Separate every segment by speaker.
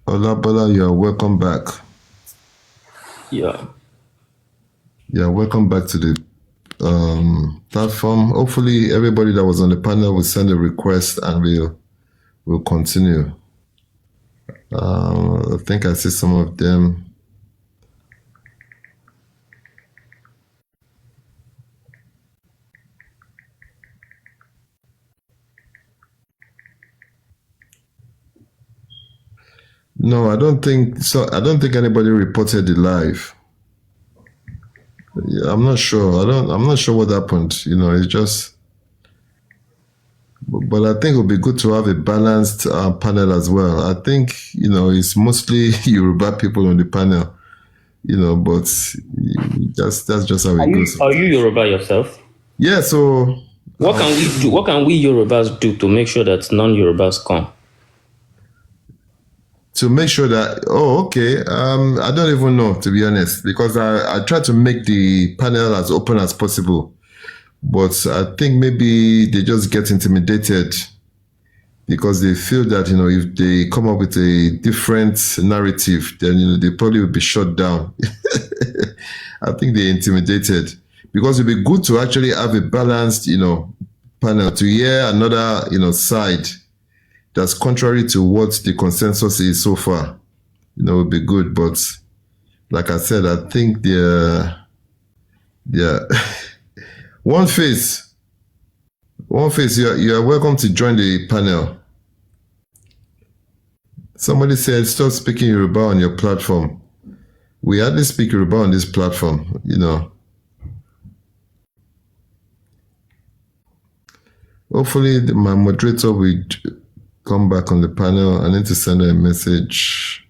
Speaker 1: Olabola, you are welcome back.
Speaker 2: Yeah.
Speaker 1: Yeah, welcome back to the platform. Hopefully, everybody that was on the panel will send a request and we'll continue. I think I see some of them. No, I don't think so. I don't think anybody reported it live. Yeah, I'm not sure. I'm not sure what happened. It's just. But I think it would be good to have a balanced panel as well. I think it's mostly Yoruba people on the panel. But that's just how
Speaker 2: Are
Speaker 1: it
Speaker 2: you
Speaker 1: goes
Speaker 2: are you
Speaker 1: sometimes.
Speaker 2: Yoruba yourself?
Speaker 1: Yeah. So
Speaker 2: What can we do? What can we Yorubas do to make sure that non-Yorubas come?
Speaker 1: to make sure that okay, I don't even know, to be honest, because I try to make the panel as open as possible, but I think maybe they just get intimidated because they feel that if they come up with a different narrative, then they probably will be shut down. I think they're intimidated because it'd be good to actually have a balanced panel to hear another side that's contrary to what the consensus is so far. Would be good, but like I said, I think yeah. one face one face, you are welcome to join the panel. Somebody said stop speaking Yoruba on your platform. We hardly speak Yoruba on this platform. Hopefully my moderator will come back on the panel. I need to send her a message.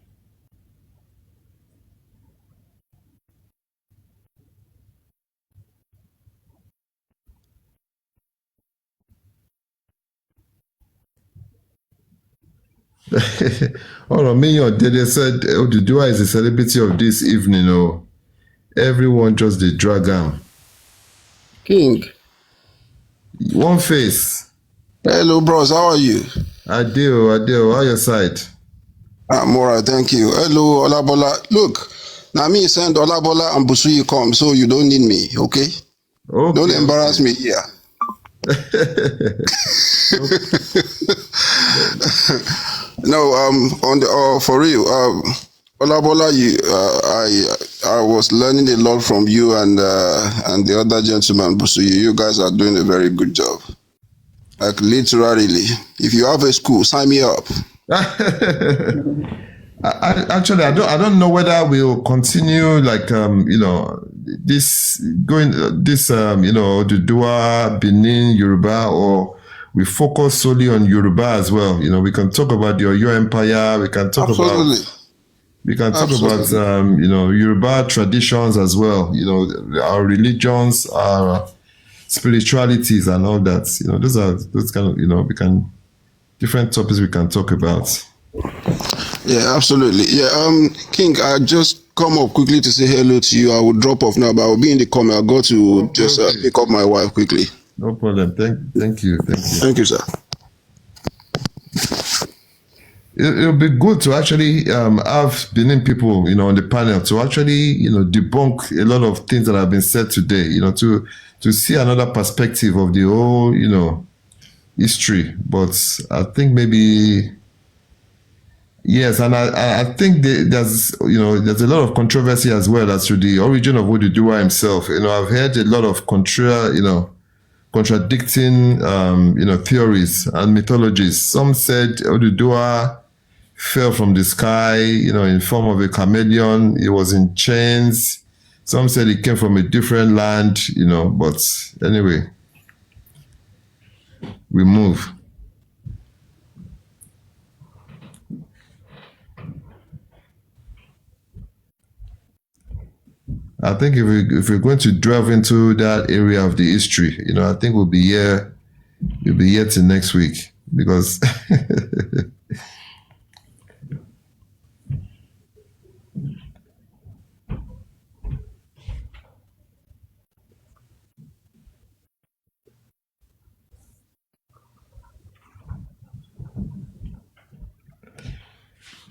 Speaker 1: Oromiyan Dede said Oduduwa is the celebrity of this evening. Everyone just dey drag am.
Speaker 3: King.
Speaker 1: One face.
Speaker 3: Hello, bros. How are you?
Speaker 1: Adeo, how your side?
Speaker 3: I'm alright, thank you. Hello, Olabola. Look, now me send Olabola and Busuyi come, so you don't need me, okay? Don't embarrass me here. No, on the for real, Olabola, I was learning a lot from you and the other gentleman, Busuyi. You guys are doing a very good job. Like literally, if you have a school, sign me up.
Speaker 1: Actually, I don't know whether we'll continue like this going this Dudua, Benin, Yoruba, or we focus solely on Yoruba as well. We can talk about the Oyo Empire. We can talk
Speaker 3: Absolutely.
Speaker 1: about Yoruba traditions as well. Our religions, our spiritualities, and all that. Those kind of different topics we can talk about.
Speaker 3: Yeah, absolutely. Yeah, King, I just come up quickly to say hello to you. I will drop off now, but I'll be in the comment. I'll go to just pick up my wife quickly.
Speaker 1: No problem. Thank you.
Speaker 3: Thank you, sir.
Speaker 1: It'll be good to actually have Benin people, on the panel to actually, debunk a lot of things that have been said today. To see another perspective of the whole, history. But I think maybe yes, and I think there's a lot of controversy as well as to the origin of Oduduwa himself. I've heard a lot of contradicting theories and mythologies. Some said Oduduwa fell from the sky, in form of a chameleon. He was in chains. Some said he came from a different land, but anyway, we move. I think if we're going to delve into that area of the history, I think we'll be here till next week because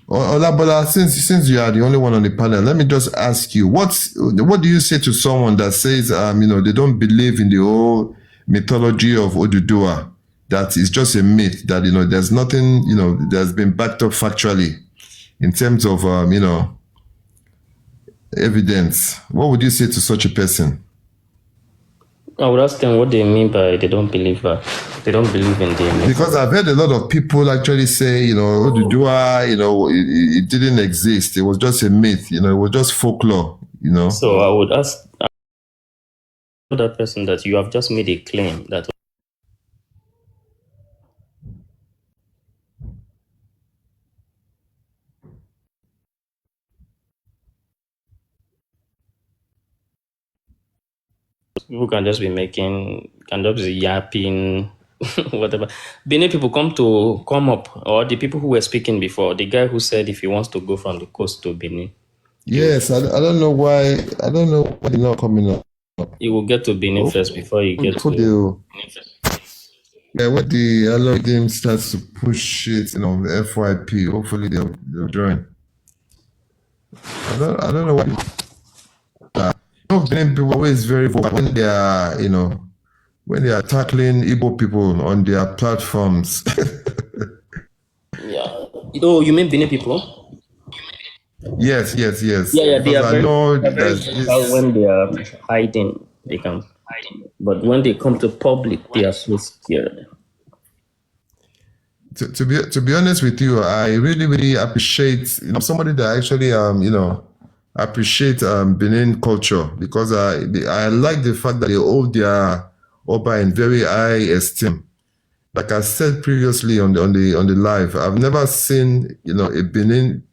Speaker 1: Olabola, since you are the only one on the panel, let me just ask you, what do you say to someone that says, they don't believe in the whole mythology of Oduduwa, that is just a myth, that, there's nothing, that's been backed up factually in terms of, evidence. What would you say to such a person?
Speaker 2: I would ask them what they mean by they don't believe in the myth.
Speaker 1: Because I've heard a lot of people actually say, Oduduwa, it didn't exist. It was just a myth, it was just folklore,
Speaker 2: So I would ask that person that you have just made a claim that people can just be yapping, whatever. Benin people come up, or the people who were speaking before, the guy who said if he wants to go from the coast to Benin,
Speaker 1: Yes, I don't know why. I don't know why they're not coming up.
Speaker 2: he will get to Benin first before he gets to.
Speaker 1: When the algorithm starts to push it, the FYP, hopefully they'll join. I don't know why. Benin people are always very vocal when they are, when they are tackling Igbo people on their platforms.
Speaker 2: Yeah. Oh, you mean Benin people?
Speaker 1: Yes.
Speaker 2: Yeah, they are very vocal when they are hiding. They can, but when they come to public, they are so scared.
Speaker 1: To be honest with you, I really, really appreciate somebody that actually appreciate Benin culture, because I like the fact that they hold their Oba in very high esteem. Like I said previously on the live, I've never seen a Benin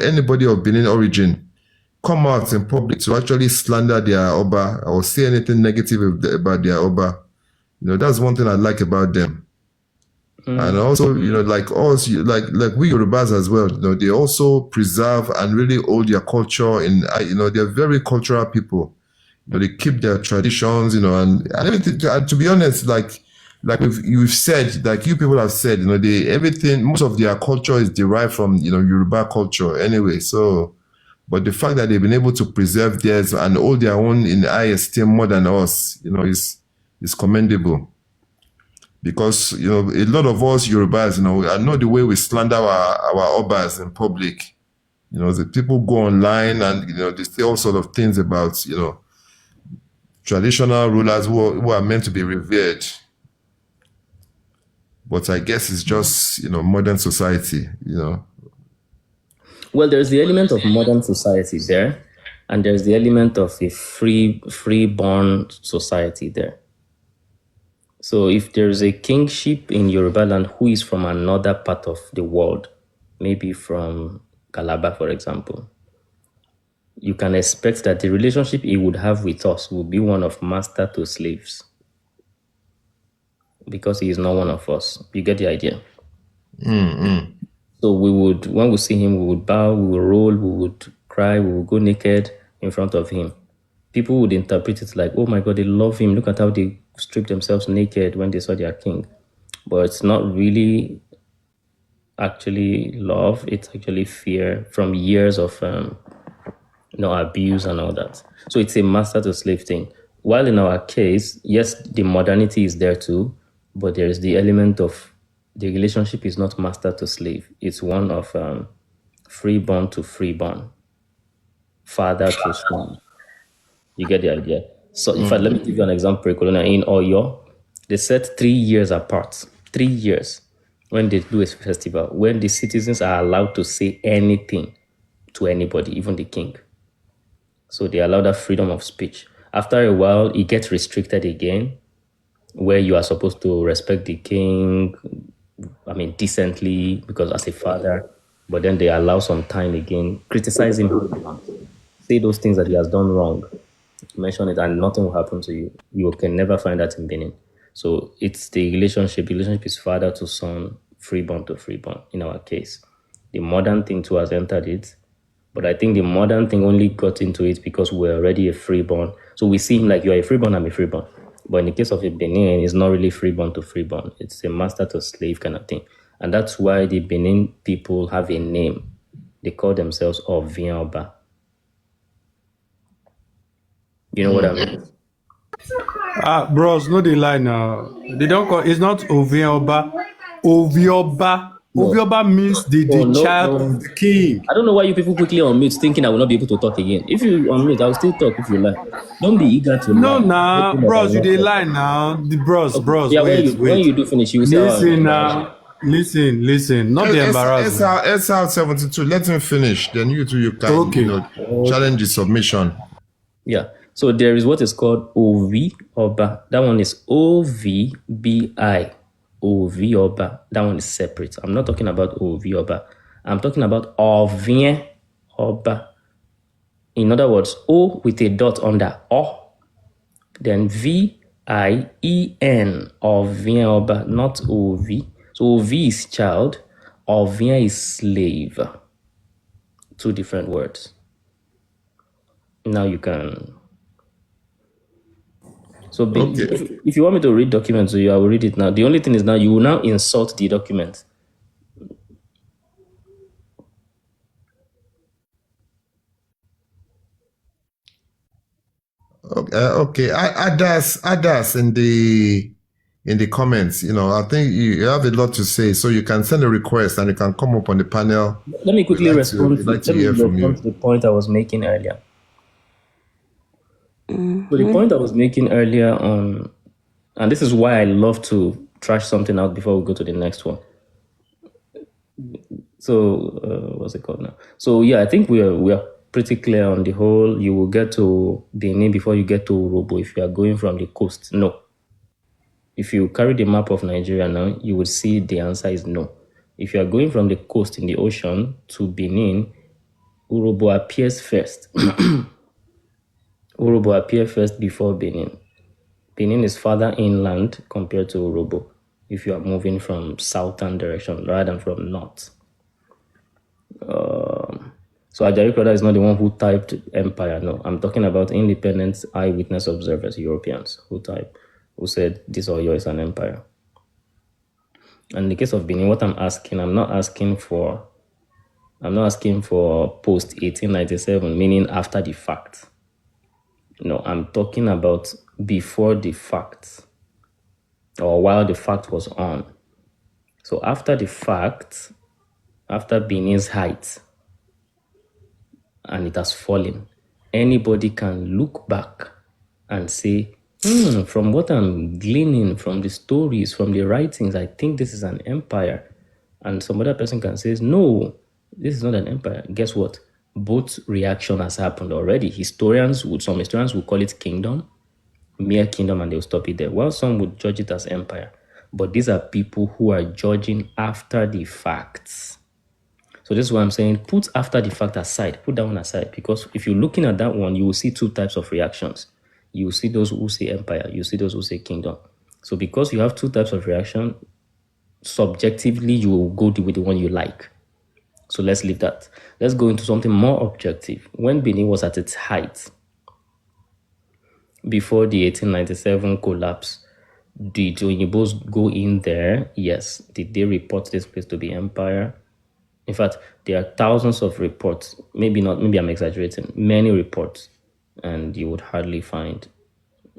Speaker 1: anybody of Benin origin come out in public to actually slander their Oba or say anything negative about their Oba. That's one thing I like about them. And also, like us, like we Yorubas as well, they also preserve and really hold their culture in, they're very cultural people. They keep their traditions, and everything. To be honest, like you've said, like you people have said, most of their culture is derived from, Yoruba culture anyway. So, but the fact that they've been able to preserve theirs and hold their own in high esteem more than us, is commendable. Because a lot of us Yorubas, I know the way we slander our obas in public. The people go online and they say all sort of things about traditional rulers who are meant to be revered. But I guess it's just modern society.
Speaker 2: Well, there's the element of modern society there, and there's the element of a free-born society there. So if there's a kingship in Yoruba land who is from another part of the world, maybe from Calabar, for example, you can expect that the relationship he would have with us will be one of master to slaves, because he is not one of us. You get the idea? So when we see him, we would bow, we would roll, we would cry, we would go naked in front of him. People would interpret it like, oh my God, they love him. Look at how they strip themselves naked when they saw their king. But it's not really actually love. It's actually fear from years of abuse and all that. So it's a master to slave thing. While in our case, yes, the modernity is there too, but there is the element of the relationship is not master to slave. It's one of freeborn to freeborn, father to son. You get the idea? So let me give you an example. In Oyo, they set 3 years apart. 3 years when they do a festival, when the citizens are allowed to say anything to anybody, even the king. So they allow that freedom of speech. After a while, it gets restricted again, where you are supposed to respect the king, decently, because as a father, but then they allow some time again, criticize him, say those things that he has done wrong, mention it, and nothing will happen to you. You can never find that in Benin. So it's the relationship. The relationship is father to son, freeborn to freeborn in our case. The modern thing too has entered it. But I think the modern thing only got into it because we're already a freeborn. So we see him like, you're a freeborn, I'm a freeborn. But in the case of a Benin, it's not really freeborn to freeborn. It's a master to slave kind of thing. And that's why the Benin people have a name. they call themselves Ovien Oba. You know what I mean?
Speaker 4: Bros, no they lie now. They don't call it's not Ovioba. Ovioba.
Speaker 2: No.
Speaker 4: Ovioba means
Speaker 2: Oh,
Speaker 4: the
Speaker 2: no,
Speaker 4: child
Speaker 2: no.
Speaker 4: of the king.
Speaker 2: I don't know why you people quickly unmute thinking I will not be able to talk again. If you unmute, I'll still talk if you like. Don't be eager to
Speaker 4: No,
Speaker 2: lie.
Speaker 4: nah,
Speaker 2: Hoping that I
Speaker 4: bros, you
Speaker 2: will not
Speaker 4: they
Speaker 2: talk.
Speaker 4: lie now. The bros,
Speaker 2: Okay.
Speaker 4: bros,
Speaker 2: Yeah,
Speaker 4: wait,
Speaker 2: when
Speaker 4: wait.
Speaker 2: you do finish, you will say how I'm
Speaker 4: Listen
Speaker 2: embarrassing.
Speaker 4: now. Listen. Not be embarrassed.
Speaker 1: SR 72. Let him finish. Then you two, you can,
Speaker 4: Okay.
Speaker 1: challenge the submission.
Speaker 2: Yeah. So there is what is called OV Oba. That one is OVBI. OV Oba. That one is separate. I'm not talking about OV Oba. I'm talking about Ovien Oba. In other words, O with a dot under O. Then VIEN, Ovien Oba, not OV. So OV is child, Ovien is slave. Two different words. Now you can. So
Speaker 1: Okay.
Speaker 2: if you want me to read documents to you, I will read it now. The only thing is now you will now insult the document.
Speaker 1: Okay. Adas in the comments. I think you have a lot to say, so you can send a request and you can come up on the panel.
Speaker 2: Let me quickly respond
Speaker 1: We'd like to
Speaker 2: to
Speaker 1: hear from you.
Speaker 2: the point I was making earlier. So the point I was making earlier on, and this is why I love to trash something out before we go to the next one. So what's it called now? So yeah, I think we are pretty clear on the whole. You will get to Benin before you get to Urobo if you are going from the coast. No. If you carry the map of Nigeria now, you will see the answer is no. If you are going from the coast in the ocean to Benin, Urobo appears first. Urobo appears first before Benin. Benin is farther inland compared to Urobo if you are moving from southern direction rather than from north. So Ajayi Crowther is not the one who typed empire. No, I'm talking about independent eyewitness observers, Europeans, who said this Oyo is an empire. And in the case of Benin, what I'm not asking for post 1897, meaning after the fact. No, I'm talking about before the fact or while the fact was on. So after the fact, after Benin's height, and it has fallen, anybody can look back and say, from what I'm gleaning from the stories, from the writings, I think this is an empire. And some other person can say, no, this is not an empire. Guess what? Both reaction has happened already. Some historians would call it kingdom, mere kingdom, and they'll stop it there. While some would judge it as empire. But these are people who are judging after the facts. So this is what I'm saying. Put after the fact aside. Put that one aside. Because if you're looking at that one, you will see two types of reactions. You will see those who say empire. You see those who say kingdom. So because you have two types of reaction, subjectively, you will go with the one you like. So let's leave that. Let's go into something more objective. When Benin was at its height, before the 1897 collapse, did Oyinbos go in there? Yes. Did they report this place to be empire? In fact, there are thousands of reports. Maybe not, maybe I'm exaggerating. Many reports. And you would hardly find,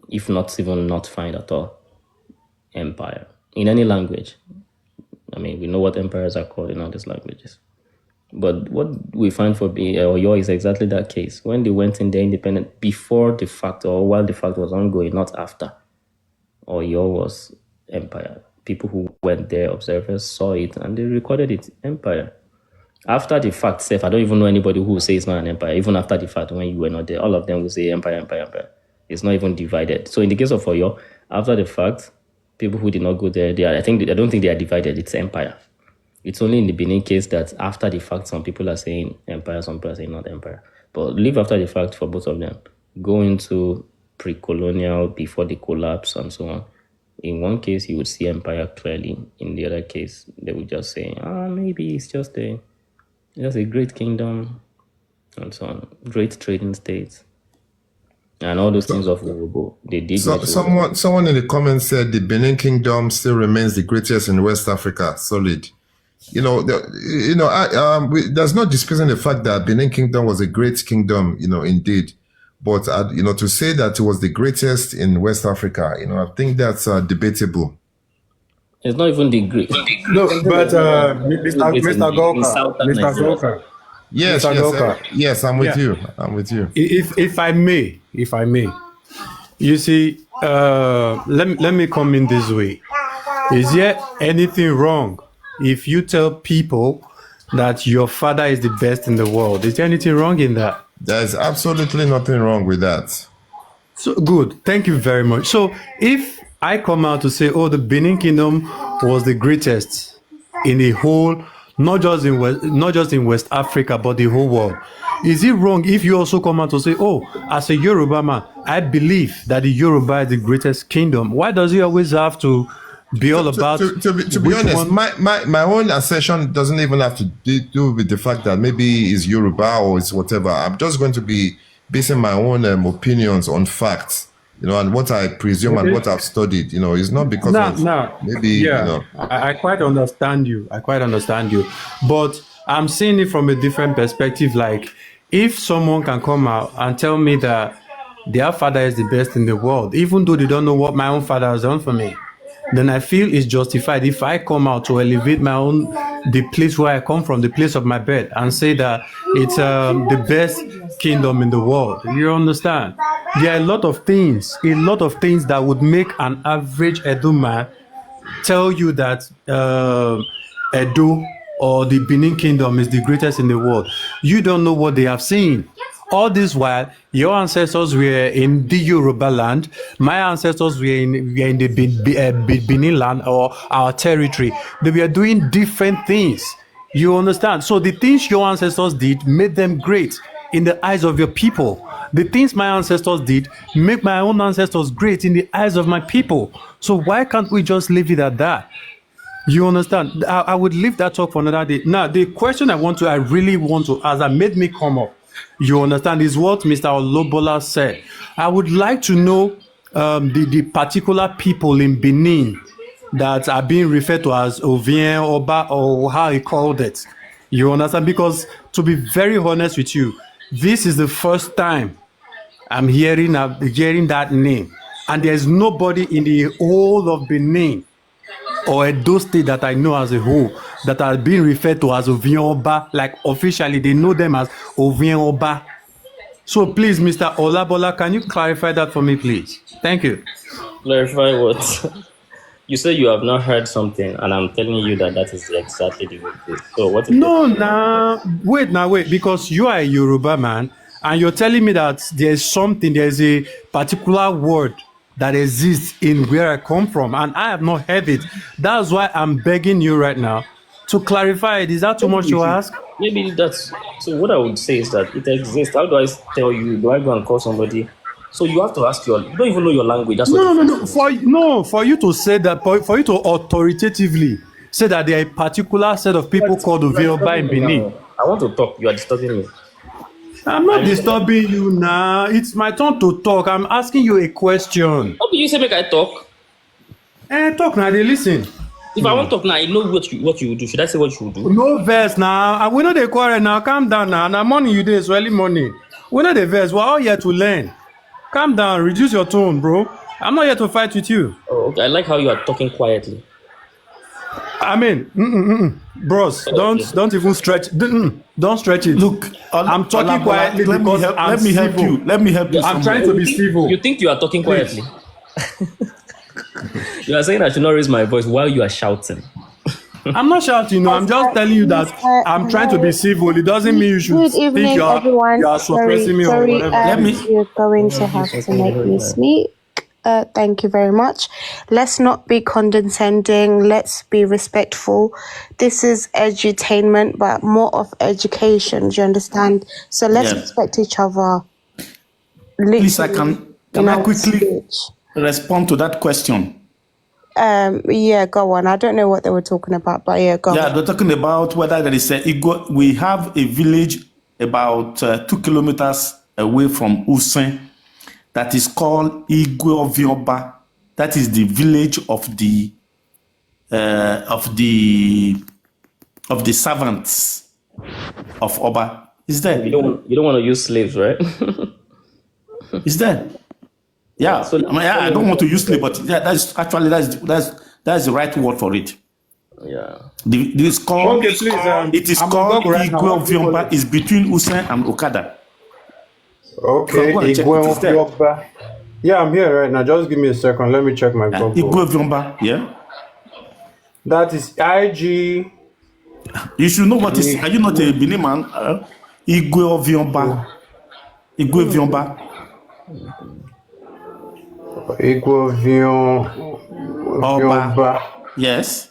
Speaker 2: if not even not find at all, empire. In any language. I mean, we know what empires are called in all these languages. But what we find for Oyo is exactly that case. When they went in there independent before the fact or while the fact was ongoing, not after, Oyo was empire. People who went there, observers, saw it and they recorded it, empire. After the fact, Seth, I don't even know anybody who will say it's not an empire. Even after the fact, when you were not there, all of them will say empire, empire, empire. It's not even divided. So in the case of Oyo, after the fact, people who did not go there, I don't think they are divided. It's empire. It's only in the Benin case that after the fact, some people are saying empire, some people are saying not empire. But leave after the fact for both of them. Go into pre-colonial, before the collapse, and so on. In one case, you would see empire clearly. In the other case, they would just say, maybe it's just a great kingdom, and so on. Great trading states. And all those things of Urobo. They did
Speaker 1: Someone in the comments said the Benin Kingdom still remains the greatest in West Africa. Solid. There's no disputing the fact that Benin Kingdom was a great kingdom, indeed. But to say that it was the greatest in West Africa, I think that's debatable.
Speaker 2: It's not even the great.
Speaker 4: No, but Mr.
Speaker 2: In
Speaker 4: Golka,
Speaker 2: southern
Speaker 4: Mr.
Speaker 2: Nigeria.
Speaker 4: Golka,
Speaker 1: Yes,
Speaker 4: Mr.
Speaker 1: yes,
Speaker 4: Golka.
Speaker 1: yes. I'm with
Speaker 4: Yeah.
Speaker 1: you. I'm with you.
Speaker 4: If I may, you see, let me come in this way. Is there anything wrong if you tell people that your father is the best in the world? Is there anything wrong in that?
Speaker 1: There's absolutely nothing wrong with that.
Speaker 4: So good. Thank you very much. So if I come out to say, oh, the Benin Kingdom was the greatest in the whole, not just in West Africa, but the whole world, is it wrong if you also come out to say, oh, as a Yoruba man, I believe that the Yoruba is the greatest kingdom? Why does it always have to be all about?
Speaker 1: To be honest, my own assertion doesn't even have to do with the fact that maybe it's Yoruba or it's whatever. I'm just going to be basing my own opinions on facts, and what I presume and what I've studied. It's not because of maybe
Speaker 4: yeah, I quite understand you. But I'm seeing it from a different perspective. Like, if someone can come out and tell me that their father is the best in the world, even though they don't know what my own father has done for me, then I feel it's justified if I come out to elevate the place where I come from, the place of my birth, and say that it's the best kingdom in the world. You understand? There are a lot of things that would make an average Edo man tell you that Edo or the Benin Kingdom is the greatest in the world. You don't know what they have seen. All this while, your ancestors were in the Yoruba land, my ancestors were in the Benin land or our territory. They were doing different things. You understand? So the things your ancestors did made them great in the eyes of your people. The things my ancestors did make my own ancestors great in the eyes of my people. So why can't we just leave it at that? You understand? I would leave that talk for another day. Now, the question I really want to ask that made me come up, you understand, is what Mr. Olobola said. I would like to know the particular people in Benin that are being referred to as Ovien Oba, or how he called it. You understand? Because to be very honest with you, this is the first time I'm hearing that name. And there's nobody in the whole of Benin or Edo State that I know as a whole that are being referred to as Ovien Oba. Like, officially, they know them as Ovien Oba. So please, Mr. Olabola, can you clarify that for me, please? Thank you.
Speaker 2: Clarify what? You say you have not heard something, and I'm telling you that is exactly the way it is. So what is
Speaker 4: wait, because you are a Yoruba man, and you're telling me that there's a particular word that exists in where I come from, and I have not heard it. That's why I'm begging you right now to clarify it. Is that too much to ask?
Speaker 2: Maybe that's... So what I would say is that it exists. How do I tell you? Do I go and call somebody? So you have to ask you don't even know your language. That's
Speaker 4: For you to say that, for you to authoritatively say that there are a particular set of people called Ovioba in Benin.
Speaker 2: I want to talk. You are disturbing me.
Speaker 4: I'm not disturbing you now. It's my turn to talk. I'm asking you a question.
Speaker 2: How do you say make I talk?
Speaker 4: Talk now. They listen.
Speaker 2: If I want to talk now, I know what you will do. Should I say what you will do?
Speaker 4: No verse now. We know the quarrel now. Calm down now. Now morning you dey, early morning. We know the verse. We're all here to learn. Calm down. Reduce your tone, bro. I'm not here to fight with you.
Speaker 2: Oh, okay. I like how you are talking quietly.
Speaker 4: I mean, bros, don't even stretch. Don't stretch it.
Speaker 5: Look,
Speaker 4: I'm talking quietly because
Speaker 5: let me help you. Let me help you.
Speaker 4: I'm trying to be civil.
Speaker 2: You think you are talking quietly? You are saying I should not raise my voice while you are shouting.
Speaker 4: I'm not shouting. No, I'm just telling you that I'm trying to be civil. It doesn't mean you should
Speaker 6: Good evening,
Speaker 4: think you
Speaker 6: everyone.
Speaker 4: are suppressing me or whatever.
Speaker 6: You're going to have to make me speak. Thank you very much. Let's not be condescending. Let's be respectful. This is edutainment, but more of education. Do you understand? So let's respect each other.
Speaker 5: Please, can I quickly respond to that question?
Speaker 6: Yeah, go on. I don't know what they were talking about, but yeah, go on.
Speaker 5: Yeah, they're talking about whether there is we have a village about 2 kilometers away from Usain that is called Igwe. That is the village of the of the servants of Oba. Is there?
Speaker 2: You don't want to use slaves, right?
Speaker 5: Is there? Yeah.
Speaker 2: So
Speaker 5: I don't want to use slave, but that's the right word for it.
Speaker 2: Yeah.
Speaker 5: It's called.
Speaker 4: Okay, please.
Speaker 5: It is
Speaker 4: I'm
Speaker 5: called
Speaker 4: on right now.
Speaker 5: Igwe Viomba. It's between Usain and Okada.
Speaker 4: Okay,
Speaker 5: So I'm gonna check it. Is there?
Speaker 4: Igwe. Yeah, I'm here right now. Just give me a second. Let me check my Google.
Speaker 5: Igwe Viomba. Yeah.
Speaker 4: That is IG.
Speaker 5: You should know what is. Are you not a Benin man? Igwe Viomba. Igwe Viomba.
Speaker 4: Igwe Viomba.
Speaker 5: Yes.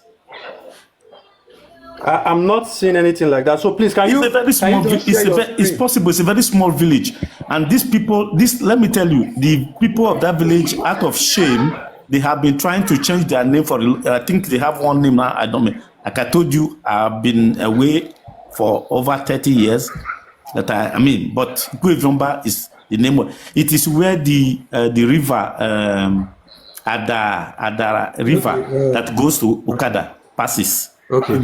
Speaker 4: I'm not seeing anything like that. So please, can you?
Speaker 5: It's a very small. It's possible. It's a very small village, and these people. Let me tell you, the people of that village, out of shame, they have been trying to change their name for. I think they have one name now. I don't know. Like I told you, I've been away for over 30 years. But Guevomba is the name. It is where the river, Ada River, that goes to Okada passes.
Speaker 4: Okay.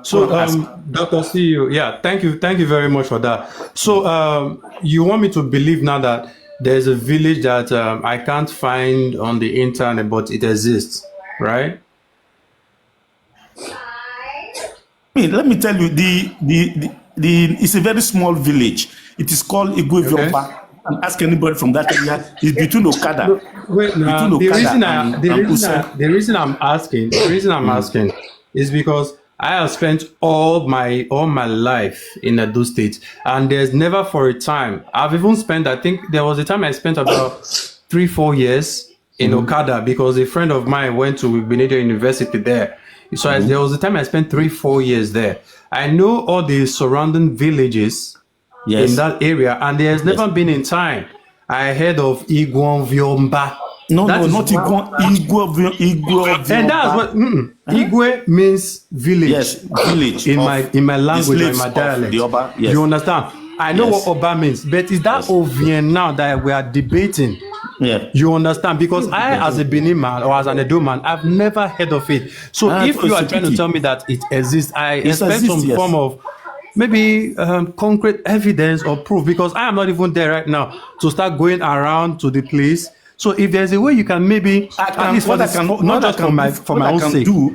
Speaker 4: So, Dr. CEO, yeah, thank you very much for that. So, you want me to believe now that there's a village that I can't find on the internet, but it exists, right?
Speaker 5: Let me tell you, it's a very small village. It is called Igwe-Viomba. Okay. And ask anybody from that area. It's between Okada.
Speaker 4: No, wait, now, the reason I'm asking is because I have spent all my life in Edo State, and there's never for a time I've even spent. I think there was a time I spent about 3-4 years in Okada because a friend of mine went to Benin University there. So there was a time I spent 3-4 years there. I know all the surrounding villages in that area, and there's never been in time I heard of Igwe-Viomba.
Speaker 5: No, not Igwe.
Speaker 4: And that's what Igwe means village.
Speaker 5: Yes, village.
Speaker 4: In my language, in my dialect.
Speaker 5: Oba, yes.
Speaker 4: You understand? I know what Oba means, but is that Ovien now that we are debating?
Speaker 5: Yeah.
Speaker 4: You understand? Because I, as a Benin man or as an Edo man, I've never heard of it. So if you are trying to tell me that it exists, I expect some form of maybe concrete evidence or proof, because I am not even there right now to start going around to the place. So if there's a way you can maybe, at least for my own sake, to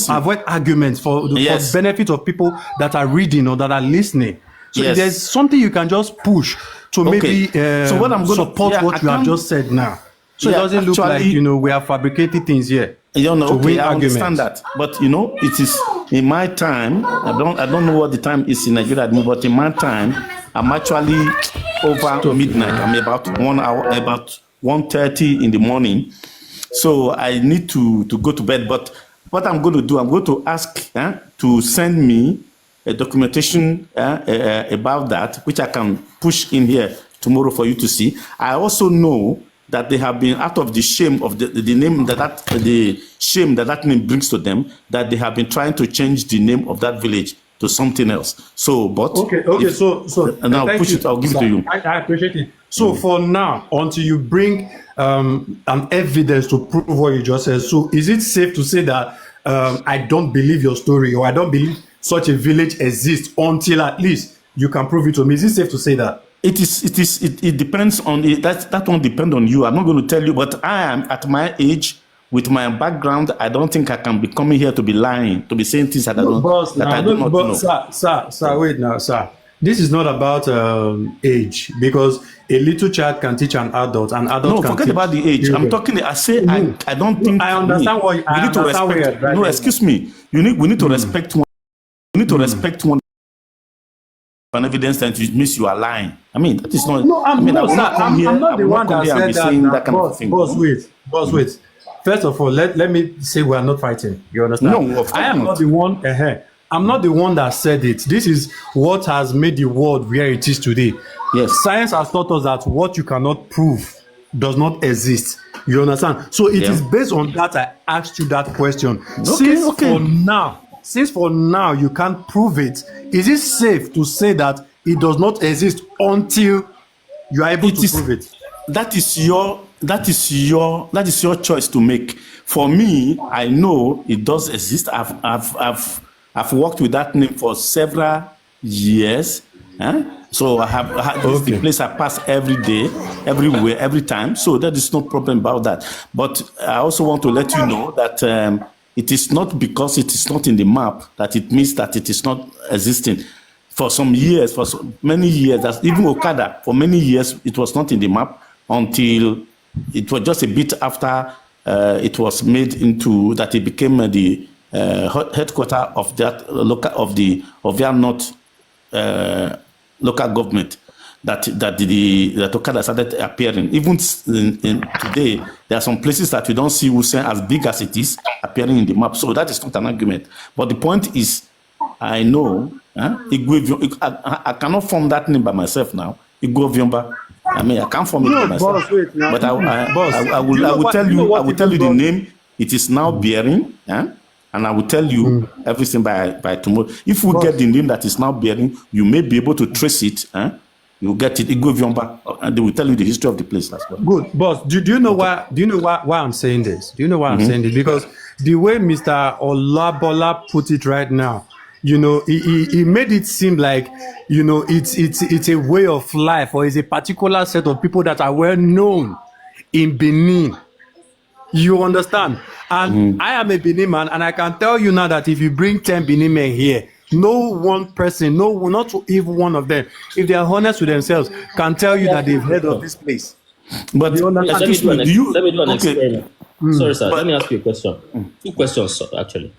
Speaker 4: avoid arguments for the benefit of people that are reading or that are listening. So if there's something you can just push to maybe support what you have just said now. So it doesn't look like, we are fabricating things here.
Speaker 5: I understand that. But, it is in my time, I don't know what the time is in Nigeria, but in my time, I'm actually over midnight. I'm about 1 hour, about 1:30 in the morning. So I need to go to bed. But what I'm going to do, I'm going to ask to send me a documentation about that, which I can push in here tomorrow for you to see. I also know that they have been out of the shame of the name the shame that name brings to them, that they have been trying to change the name of that village to something else. So, but and I'll push it. I'll give it to you.
Speaker 4: I appreciate it. So for now, until you bring an evidence to prove what you just said, so is it safe to say that I don't believe your story, or I don't believe such a village exists until at least you can prove it to me? Is it safe to say that?
Speaker 5: It depends on that won't depend on you. I'm not going to tell you, but I am at my age, with my background, I don't think I can be coming here to be lying, to be saying things that I do not know.
Speaker 4: Sir, wait now, sir. This is not about age, because a little child can teach an adult, and adult can
Speaker 5: forget
Speaker 4: teach
Speaker 5: about the age.
Speaker 4: children.
Speaker 5: I'm talking. I say I don't think.
Speaker 4: I understand what you
Speaker 5: need to respect. No, excuse me. We need to respect one. We need to respect one. An evidence that it means you are lying. I mean, that is not.
Speaker 4: No, I'm not the one that said that. Boss, wait. First of all, let me say we are not fighting. You understand?
Speaker 5: No, of course
Speaker 4: I am not the one. I'm not the one that said it. This is what has made the world where it is today.
Speaker 5: Yes.
Speaker 4: Science has taught us that what you cannot prove does not exist. You understand? So it is based on that I asked you that question. Since for now you can't prove it, is it safe to say that it does not exist until you are able to prove it?
Speaker 5: That is your choice to make. For me, I know it does exist. I've I've worked with that name for several years. So this is the place I pass every day, everywhere, every time. So there is no problem about that. But I also want to let you know that it is not because it is not in the map that it means that it is not existing. For some years, for many years, even Okada, for many years, it was not in the map until it was just a bit after it was made into that it became the headquarters of that of their North local government. That Okada started appearing. Even today, there are some places that you don't see Hussein as big as it is appearing in the map. So that is not an argument. But the point is, I know I cannot form that name by myself now. Igwe I mean, I can't form it by myself.
Speaker 4: Boss, wait, now.
Speaker 5: But I will tell you the name it is now bearing, and I will tell you everything by tomorrow. If we get the name that is now bearing, you may be able to trace it. You get it, Igwe, and they will tell you the history of the place as well.
Speaker 4: Good, boss. Do you know why? Do you know why I'm saying this? Do you know why I'm saying this? Because the way Mr. Olabola put it right now, he made it seem like, it's a way of life, or it's a particular set of people that are well known in Benin. You understand? And I am a Benin man, and I can tell you now that if you bring 10 Benin men here, no one person, not even one of them, if they are honest with themselves, can tell you that they've heard of this place.
Speaker 5: But
Speaker 2: let me do an experiment. Sorry, sir. Let me ask you a question. 2 questions, actually.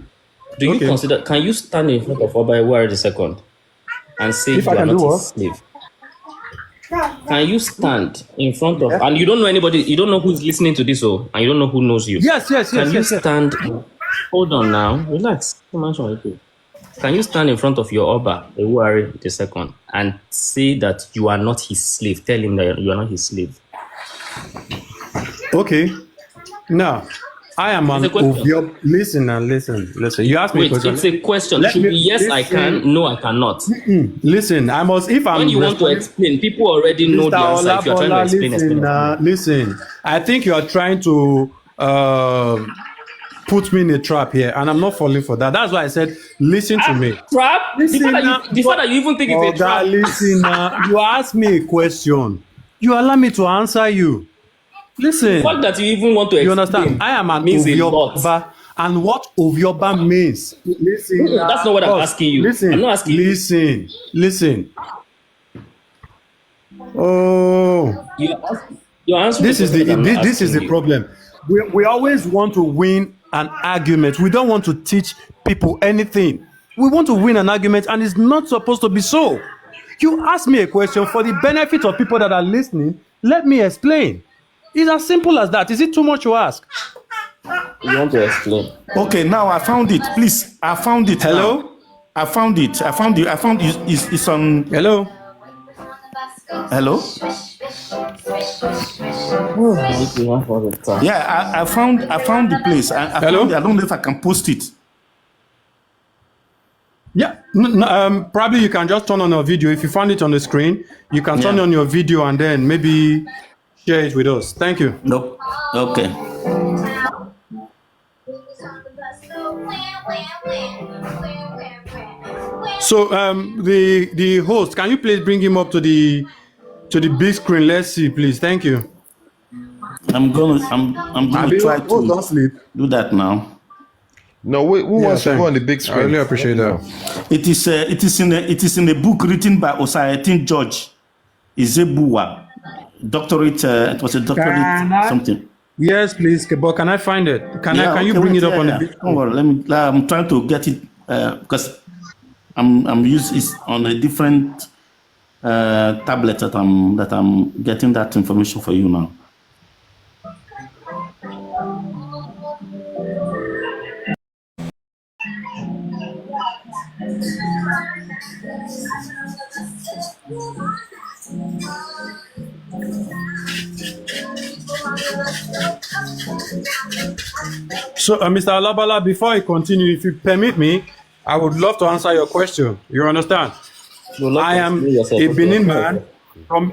Speaker 2: Do you consider? Can you stand in front of Oba Ewuare II and say you are not his slave? Can you stand in front of, and you don't know anybody, you don't know who's listening to this, and you don't know who knows you?
Speaker 4: Yes.
Speaker 2: Can you stand? Hold on now, relax. Can you stand in front of your Oba Ewuare II and say that you are not his slave? Tell him that you are not his slave.
Speaker 4: Okay. Now, I am an Ovio. Listen. You asked me a question.
Speaker 2: It's a question. It should be yes, I can. No, I cannot.
Speaker 4: Listen, I must. If I'm
Speaker 2: when you want to explain, people already know the answer. If you're trying to explain.
Speaker 4: Listen. I think you are trying to put me in a trap here, and I'm not falling for that. That's why I said, listen to me.
Speaker 2: Trap? The fact that you even think it's a trap.
Speaker 4: Listen, you asked me a question. You allow me to answer you. Listen.
Speaker 2: The fact that you even want to explain.
Speaker 4: You understand? I am an Ovioba, and what Ovioba means. Listen.
Speaker 2: That's not what I'm asking you.
Speaker 4: Listen.
Speaker 2: I'm not asking
Speaker 4: you. Listen. Oh.
Speaker 2: You're answering.
Speaker 4: This is the problem. We always want to win an argument. We don't want to teach people anything. We want to win an argument, and it's not supposed to be so. You ask me a question for the benefit of people that are listening. Let me explain. It's as simple as that. Is it too much to ask?
Speaker 2: You want to explain?
Speaker 5: Okay, now I found it. Please, I found it.
Speaker 4: Hello?
Speaker 5: Now. I found it. It's on.
Speaker 4: Hello?
Speaker 5: Hello? Yeah, I found the place.
Speaker 4: Hello?
Speaker 5: I don't know if I can post it.
Speaker 4: Yeah, probably you can just turn on your video. If you found it on the screen, you can turn on your video and then maybe share it with us. Thank you.
Speaker 5: Nope. Okay.
Speaker 4: So the host, can you please bring him up to the big screen? Let's see, please. Thank you.
Speaker 5: I'm gonna try to
Speaker 4: don't sleep.
Speaker 5: do that now.
Speaker 1: No, who wants to go on the big screen?
Speaker 4: I really appreciate that.
Speaker 5: It is in a book written by Osayetin George Izebuwa, doctorate. It was a doctorate something.
Speaker 4: Yes, please. But can I find it? Can you bring it up on the big screen?
Speaker 5: Don't worry, I'm trying to get it because I'm using it on a different tablet that I'm getting that information for you now.
Speaker 4: So, Mr. Alabala, before I continue, if you permit me, I would love to answer your question. You understand? I am a Benin man.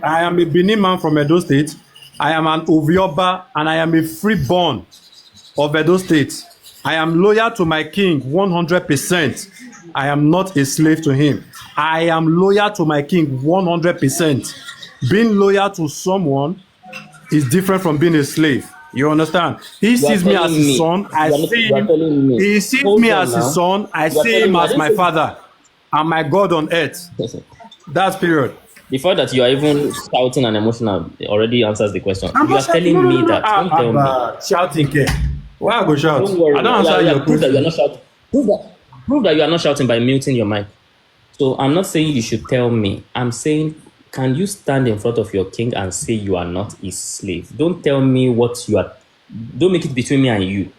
Speaker 4: I am a Benin man from Edo State. I am an Ovioba, and I am a freeborn of Edo State. I am loyal to my king 100%. I am not a slave to him. I am loyal to my king 100%. Being loyal to someone is different from being a slave. You understand? He
Speaker 2: You are
Speaker 4: sees me as
Speaker 2: telling
Speaker 4: his
Speaker 2: me.
Speaker 4: son. I
Speaker 2: You are, not,
Speaker 4: see
Speaker 2: you are
Speaker 4: him.
Speaker 2: telling me.
Speaker 4: He sees
Speaker 2: Hold
Speaker 4: me
Speaker 2: on
Speaker 4: as his
Speaker 2: now.
Speaker 4: son. I
Speaker 2: You are
Speaker 4: see
Speaker 2: telling
Speaker 4: him
Speaker 2: me. I
Speaker 4: as
Speaker 2: didn't
Speaker 4: my father and my God on earth.
Speaker 2: say.
Speaker 4: That's period.
Speaker 2: Before that, you are even shouting and emotional. Already answers the question.
Speaker 4: I'm
Speaker 2: You
Speaker 4: not
Speaker 2: are
Speaker 4: shouting.
Speaker 2: telling me that. Don't tell me.
Speaker 4: Shouting, care. Why I go shout?
Speaker 2: Don't worry.
Speaker 4: I don't
Speaker 2: Yeah,
Speaker 4: answer
Speaker 2: yeah.
Speaker 4: your
Speaker 2: Prove that you are not
Speaker 4: question.
Speaker 2: shouting. Prove that you are not shouting by muting your mic. So I'm not saying you should tell me. I'm saying, can you stand in front of your king and say you are not his slave? Don't tell me what you are. Don't make it between me and you.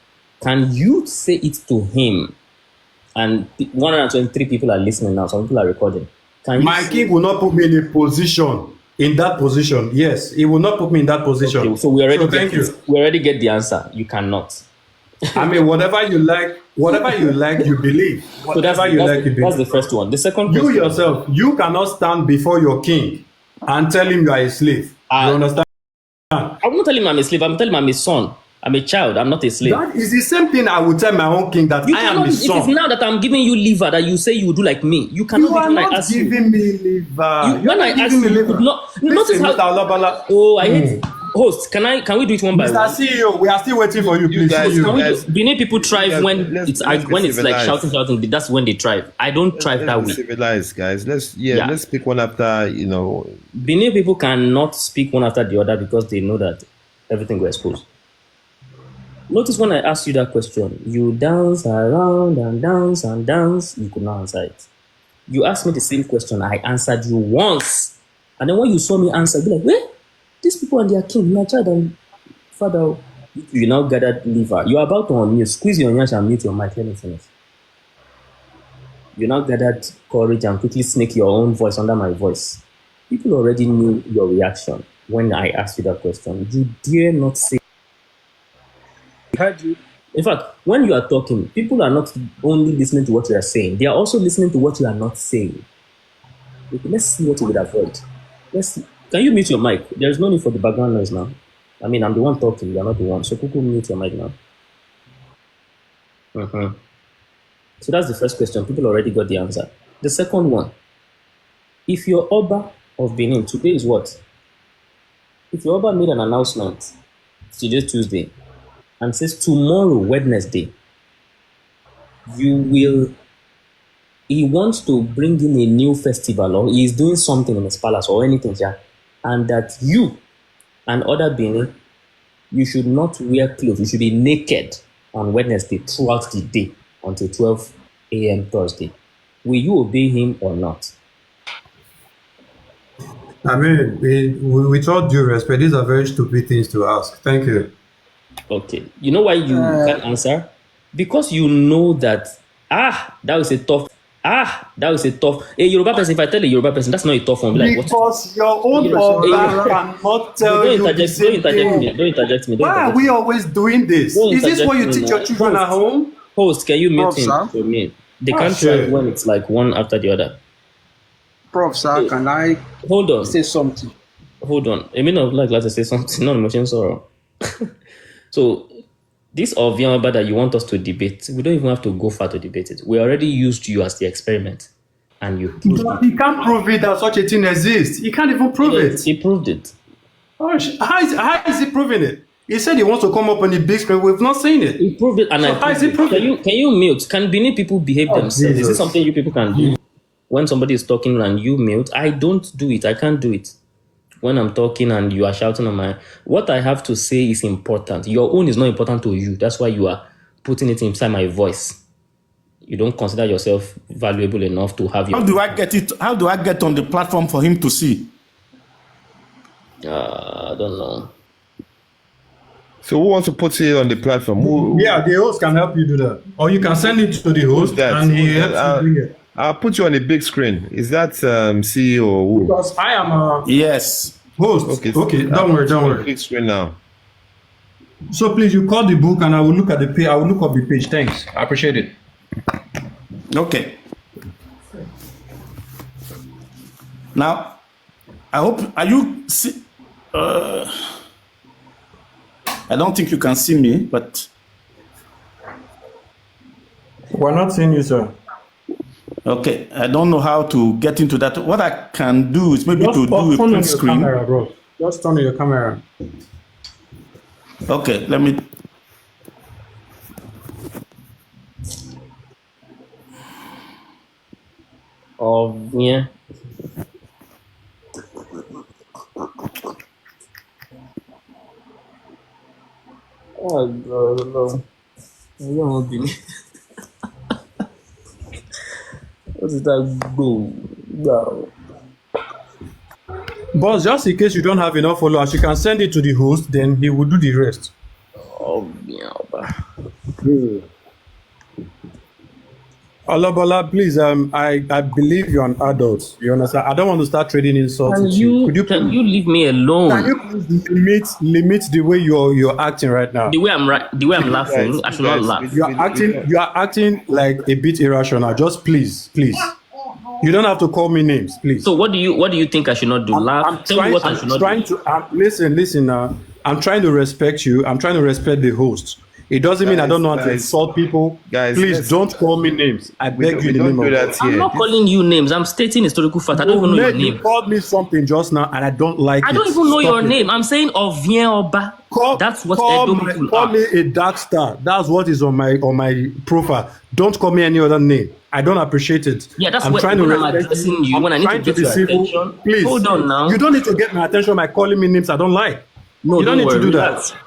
Speaker 2: Can you say it to him? And 123 people are listening now. Some people are recording. Can you
Speaker 4: My
Speaker 2: say?
Speaker 4: king will not put me in a position, in that position. Yes, he will not put me in that position.
Speaker 2: Okay, so we already
Speaker 4: So
Speaker 2: get
Speaker 4: thank
Speaker 2: it.
Speaker 4: you.
Speaker 2: We already get the answer. You cannot.
Speaker 4: I mean, whatever you like, you believe.
Speaker 2: So
Speaker 4: Whatever you like, you
Speaker 2: that's the
Speaker 4: believe.
Speaker 2: first one. The second
Speaker 4: You
Speaker 2: question.
Speaker 4: yourself, you cannot stand before your king and tell him you are a slave. You understand?
Speaker 2: I'm not telling him I'm a slave. I'm telling him I'm a son. I'm a child. I'm not a slave.
Speaker 4: That is the same thing I would tell my own king, that
Speaker 2: You
Speaker 4: I am
Speaker 2: cannot.
Speaker 4: his
Speaker 2: It is
Speaker 4: son.
Speaker 2: now that I'm giving you liver that you say you do like me. You cannot
Speaker 4: You
Speaker 2: do it
Speaker 4: are
Speaker 2: when I
Speaker 4: not
Speaker 2: ask you.
Speaker 4: giving me liver.
Speaker 2: When I ask you, you could not. Notice
Speaker 4: Listen,
Speaker 2: how.
Speaker 4: Mr. Alabala.
Speaker 2: Oh, I hate. Host, can we do it one by
Speaker 4: Mr.
Speaker 2: one?
Speaker 4: CEO, we are still waiting for you,
Speaker 1: You
Speaker 4: please.
Speaker 1: guys-
Speaker 2: Can we
Speaker 1: guys-
Speaker 2: do, Benin people thrive
Speaker 1: guys,
Speaker 2: when
Speaker 1: let's be
Speaker 2: when it's like
Speaker 1: civilized.
Speaker 2: shouting. That's when they thrive. I don't thrive that
Speaker 1: Let's
Speaker 2: way.
Speaker 1: be civilized, guys. Let's
Speaker 2: Yeah.
Speaker 1: pick one after,
Speaker 2: Benin people cannot speak one after the other because they know that everything will expose. Notice when I asked you that question, you dance around and dance and dance. You could not answer it. You asked me the same question. I answered you once. And then when you saw me answer, you're like, wait, these people are their king, my child and father. You now gathered liver. You're about to unmute. Squeeze your hands and mute your mic. Let me finish. You now gathered courage and quickly snake your own voice under my voice. People already knew your reaction when I asked you that question. You dare not say. I heard you. In fact, when you are talking, people are not only listening to what you are saying, they are also listening to what you are not saying. Okay, let's see what you would avoid. Let's see. Can you mute your mic? There's no need for the background noise now. I mean, I'm the one talking, you're not the one. So people mute your mic now. So that's the first question. People already got the answer. The second one, if your Oba of Benin, today is what? If your Oba made an announcement, today Tuesday, and says tomorrow, Wednesday, he wants to bring in a new festival, or he is doing something in his palace or anything, yeah, and that you and other Benin, you should not wear clothes. You should be naked on Wednesday throughout the day until 12 a.m. Thursday. Will you obey him or not?
Speaker 4: I mean, with all due respect, these are very stupid things to ask. Thank you.
Speaker 2: Okay. You know why you can't answer? Because you know that, that was a tough. A Yoruba person, if I tell a Yoruba person, that's not a tough one. Be like, what?
Speaker 4: Because your own Oba cannot tell
Speaker 2: Don't
Speaker 4: you the
Speaker 2: interject,
Speaker 4: same thing.
Speaker 2: don't interject me.
Speaker 4: Why are we always doing this?
Speaker 2: Don't
Speaker 4: Is this
Speaker 2: interject
Speaker 4: what you
Speaker 2: me
Speaker 4: teach
Speaker 2: now.
Speaker 4: your children at home?
Speaker 2: Host, can you mute
Speaker 7: Prof,
Speaker 2: him
Speaker 7: sir?
Speaker 2: for me? They
Speaker 4: Ah,
Speaker 2: can't
Speaker 4: sure.
Speaker 2: try when it's like one after the other.
Speaker 7: Prof, sir, can I
Speaker 2: Hold on.
Speaker 7: say something?
Speaker 2: Hold on. I mean, I would like to say something. Not emotion sorrow. So, this Oviamba that you want us to debate, we don't even have to go far to debate it. We already used you as the experiment, and you proved
Speaker 4: But
Speaker 2: it.
Speaker 4: he can't prove it that such a thing exists. He can't even prove it.
Speaker 2: He proved it.
Speaker 4: How is he proving it? He said he wants to come up on the big screen. We've not seen it.
Speaker 2: He proved it, and
Speaker 4: So
Speaker 2: I
Speaker 4: how is
Speaker 2: proved
Speaker 4: he
Speaker 2: it.
Speaker 4: proving?
Speaker 2: Can you mute? Can Benin people behave themselves? Is
Speaker 4: Jesus.
Speaker 2: this something you people can do? When somebody is talking and you mute, I don't do it. I can't do it. When I'm talking and you are shouting on my, what I have to say is important. Your own is not important to you. That's why you are putting it inside my voice. You don't consider yourself valuable enough to have your.
Speaker 5: How do I get it? How do I get on the platform for him to see?
Speaker 2: I don't know.
Speaker 1: So who wants to put it on the platform?
Speaker 4: Yeah, the host can help you do that. Or you can send it to the host and he helps you bring it.
Speaker 1: I'll put you on the big screen. Is that CEO or who?
Speaker 4: Because I am a
Speaker 5: Yes.
Speaker 4: host. Okay, don't worry.
Speaker 1: Big screen now.
Speaker 4: So please, you call the book and I will look at the page. I will look up the page. Thanks. I appreciate it.
Speaker 5: Okay. Now, I hope, are you see, I don't think you can see me, but
Speaker 4: We're not seeing you, sir.
Speaker 5: Okay, I don't know how to get into that. What I can do is maybe
Speaker 4: Just
Speaker 5: to do a
Speaker 4: turn on
Speaker 5: print
Speaker 4: your
Speaker 5: screen.
Speaker 4: camera, bro. Just turn on your camera.
Speaker 5: Okay, let me.
Speaker 2: Yeah. Oh, God, no. What did that go? Wow.
Speaker 4: Boss, just in case you don't have enough followers, you can send it to the host, then he will do the rest.
Speaker 2: Oh, yeah.
Speaker 4: Alabola, please, I believe you're an adult. You understand? I don't want to start trading insults with you. Could you
Speaker 2: Can
Speaker 4: please,
Speaker 2: you leave me alone?
Speaker 4: can you please limit the way you're acting right now?
Speaker 2: The way I'm laughing, I should not laugh.
Speaker 4: You are acting like a bit irrational. Just please. You don't have to call me names, please.
Speaker 2: So what do you think I should not do? Laugh? Tell me what I should not do.
Speaker 4: Listen now. I'm trying to respect you. I'm trying to respect the host. It doesn't mean I don't know how to insult people. Please don't call me names. I beg you in the name of God.
Speaker 2: I'm not calling you names. I'm stating historical fact. I don't even know your name.
Speaker 4: You called me something just now, and I don't like it.
Speaker 2: I don't even know your name. I'm saying Ovien Oba. That's what Edo people are.
Speaker 4: Call me a dark star. That's what is on my profile. Don't call me any other name. I don't appreciate it.
Speaker 2: Yeah, that's
Speaker 4: I'm
Speaker 2: what
Speaker 4: trying to
Speaker 2: I'm
Speaker 4: respect
Speaker 2: addressing you. When I need to get your attention.
Speaker 4: Please,
Speaker 2: hold on now.
Speaker 4: You don't need to get my attention by calling me names I don't like.
Speaker 2: No,
Speaker 4: you don't need to do
Speaker 2: relax.
Speaker 4: that.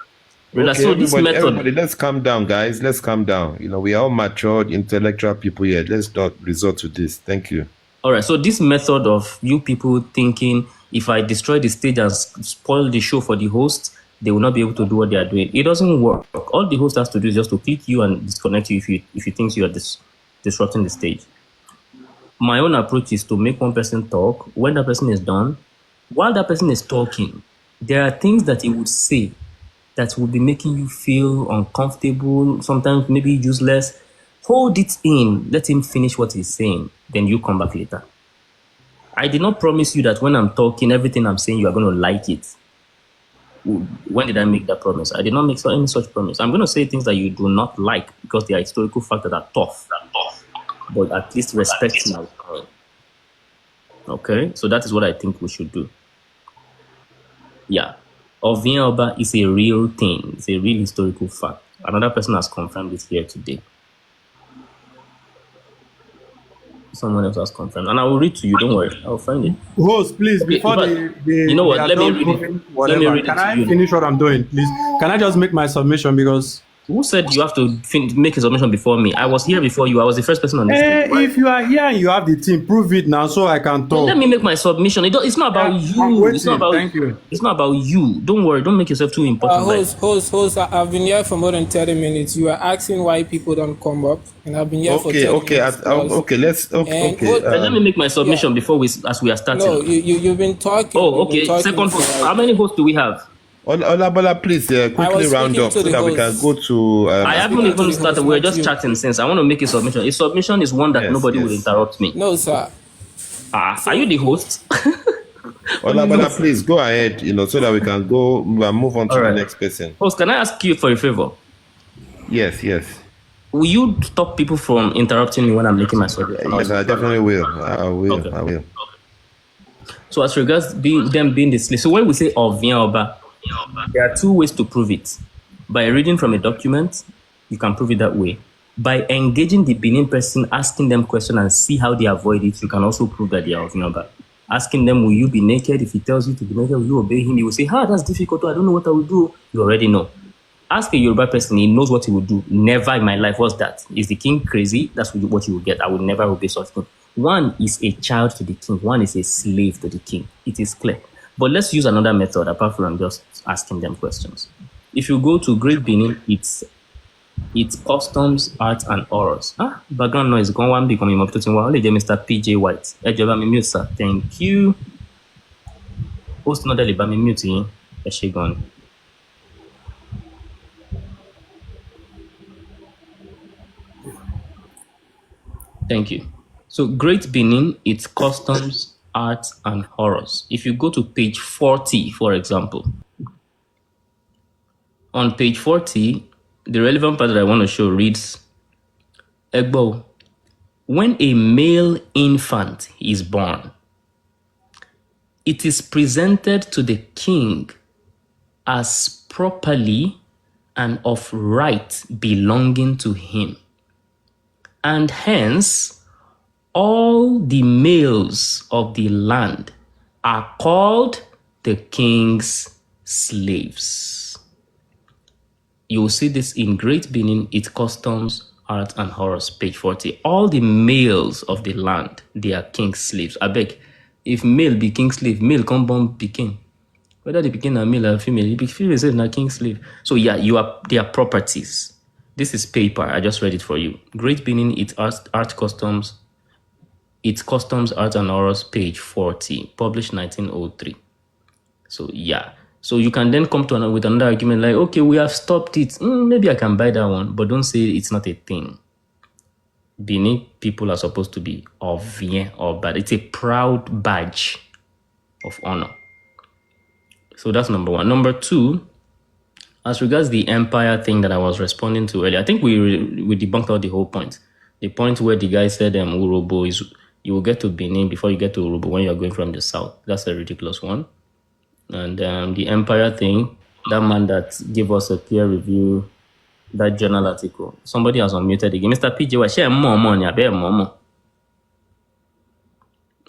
Speaker 2: Relax.
Speaker 1: Okay,
Speaker 2: So this method.
Speaker 1: everybody, let's calm down, guys. Let's calm down. We are all matured, intellectual people here. Let's not resort to this. Thank you.
Speaker 2: All right. So this method of you people thinking if I destroy the stage and spoil the show for the host, they will not be able to do what they are doing. It doesn't work. All the host has to do is just to click you and disconnect you if you think you are disrupting the stage. My own approach is to make one person talk. When that person is done, while that person is talking, there are things that he would say that will be making you feel uncomfortable, sometimes maybe useless. Hold it in. Let him finish what he's saying. Then you come back later. I did not promise you that when I'm talking, everything I'm saying, you are going to like it. When did I make that promise? I did not make any such promise. I'm going to say things that you do not like because they are historical facts that are tough. But at least respect my point. Okay? So that is what I think we should do. Yeah. Ovien Oba is a real thing. It's a real historical fact. Another person has confirmed it here today. Someone else has confirmed. And I will read to you. Don't worry. I'll find it.
Speaker 4: Host, please, before
Speaker 2: you know what? Let me read it.
Speaker 4: Can I finish what I'm doing, please? Can I just make my submission because...
Speaker 2: Who said you have to make a submission before me? I was here before you. I was the first person on this stage.
Speaker 4: If you are here and you have the team, prove it now so I can talk.
Speaker 2: Let me make my submission. It's not about you. It's not about,
Speaker 4: Thank you.
Speaker 2: It's not about you. Don't worry. Don't make yourself too important.
Speaker 8: Host, I've been here for more than 30 minutes. You are asking why people don't come up, and I've been here for 30 minutes.
Speaker 2: Let me make my submission before as we are starting.
Speaker 8: No, you've been talking.
Speaker 2: Oh, okay. Second host. How many hosts do we have?
Speaker 1: Olabola, please quickly round up so that we can go to...
Speaker 2: I haven't even started. We're just chatting since. I want to make a submission. A submission is one that nobody will interrupt me.
Speaker 8: No, sir.
Speaker 2: Are you the host?
Speaker 1: Olabola, please go ahead, so that we can go and move on to the next person.
Speaker 2: Host, can I ask you for a favor?
Speaker 1: Yes.
Speaker 2: Will you stop people from interrupting me when I'm making my submission?
Speaker 1: Yes, I definitely will. I will.
Speaker 2: Okay.
Speaker 1: I will.
Speaker 2: So as regards them being the slave, so when we say Ovien Oba, there are two ways to prove it. By reading from a document, you can prove it that way. By engaging the Benin person, asking them questions and see how they avoid it, you can also prove that they are Ovien Oba. Asking them, will you be naked? If he tells you to be naked, will you obey him? He will say, that's difficult. I don't know what I will do. You already know. Ask a Yoruba person, he knows what he will do. Never in my life. What's that? Is the king crazy? That's what you will get. I will never obey such thing. One is a child to the king. One is a slave to the king. It is clear. But let's use another method apart from just asking them questions. If you go to Great Benin, it's customs, art, and horrors. Background noise. Go one becoming Mr. PJ White. Mute, sir. Thank you. Host not the mute. Thank you. So Great Benin, it's customs, art, and horrors. If you go to page 40, for example, on page 40, the relevant part that I want to show reads, Egbo, when a male infant is born, it is presented to the king as properly and of right belonging to him. And hence, all the males of the land are called the king's slaves. You'll see this in Great Benin, its customs, art, and horrors, page 40. All the males of the land, they are king's slaves. I beg, if male be king's slave, male come born be king. Whether they became a male or female, the female is a king's slave. So yeah, they are properties. This is paper. I just read it for you. Great Benin, its art customs, art, and horrors, page 40, published 1903. So yeah. So you can then come to with another argument like, okay, we have stopped it. Maybe I can buy that one, but don't say it's not a thing. Benin people are supposed to be of bien or bad. It's a proud badge of honor. So that's number one. Number two, as regards the empire thing that I was responding to earlier, I think we debunked out the whole point. The point where the guy said Urobo is you will get to Benin before you get to Urobo when you're going from the south. That's a ridiculous one. And the empire thing, that man that gave us a peer review, that journal article, somebody has unmuted again. Mr. PJ, share more money, I bet more.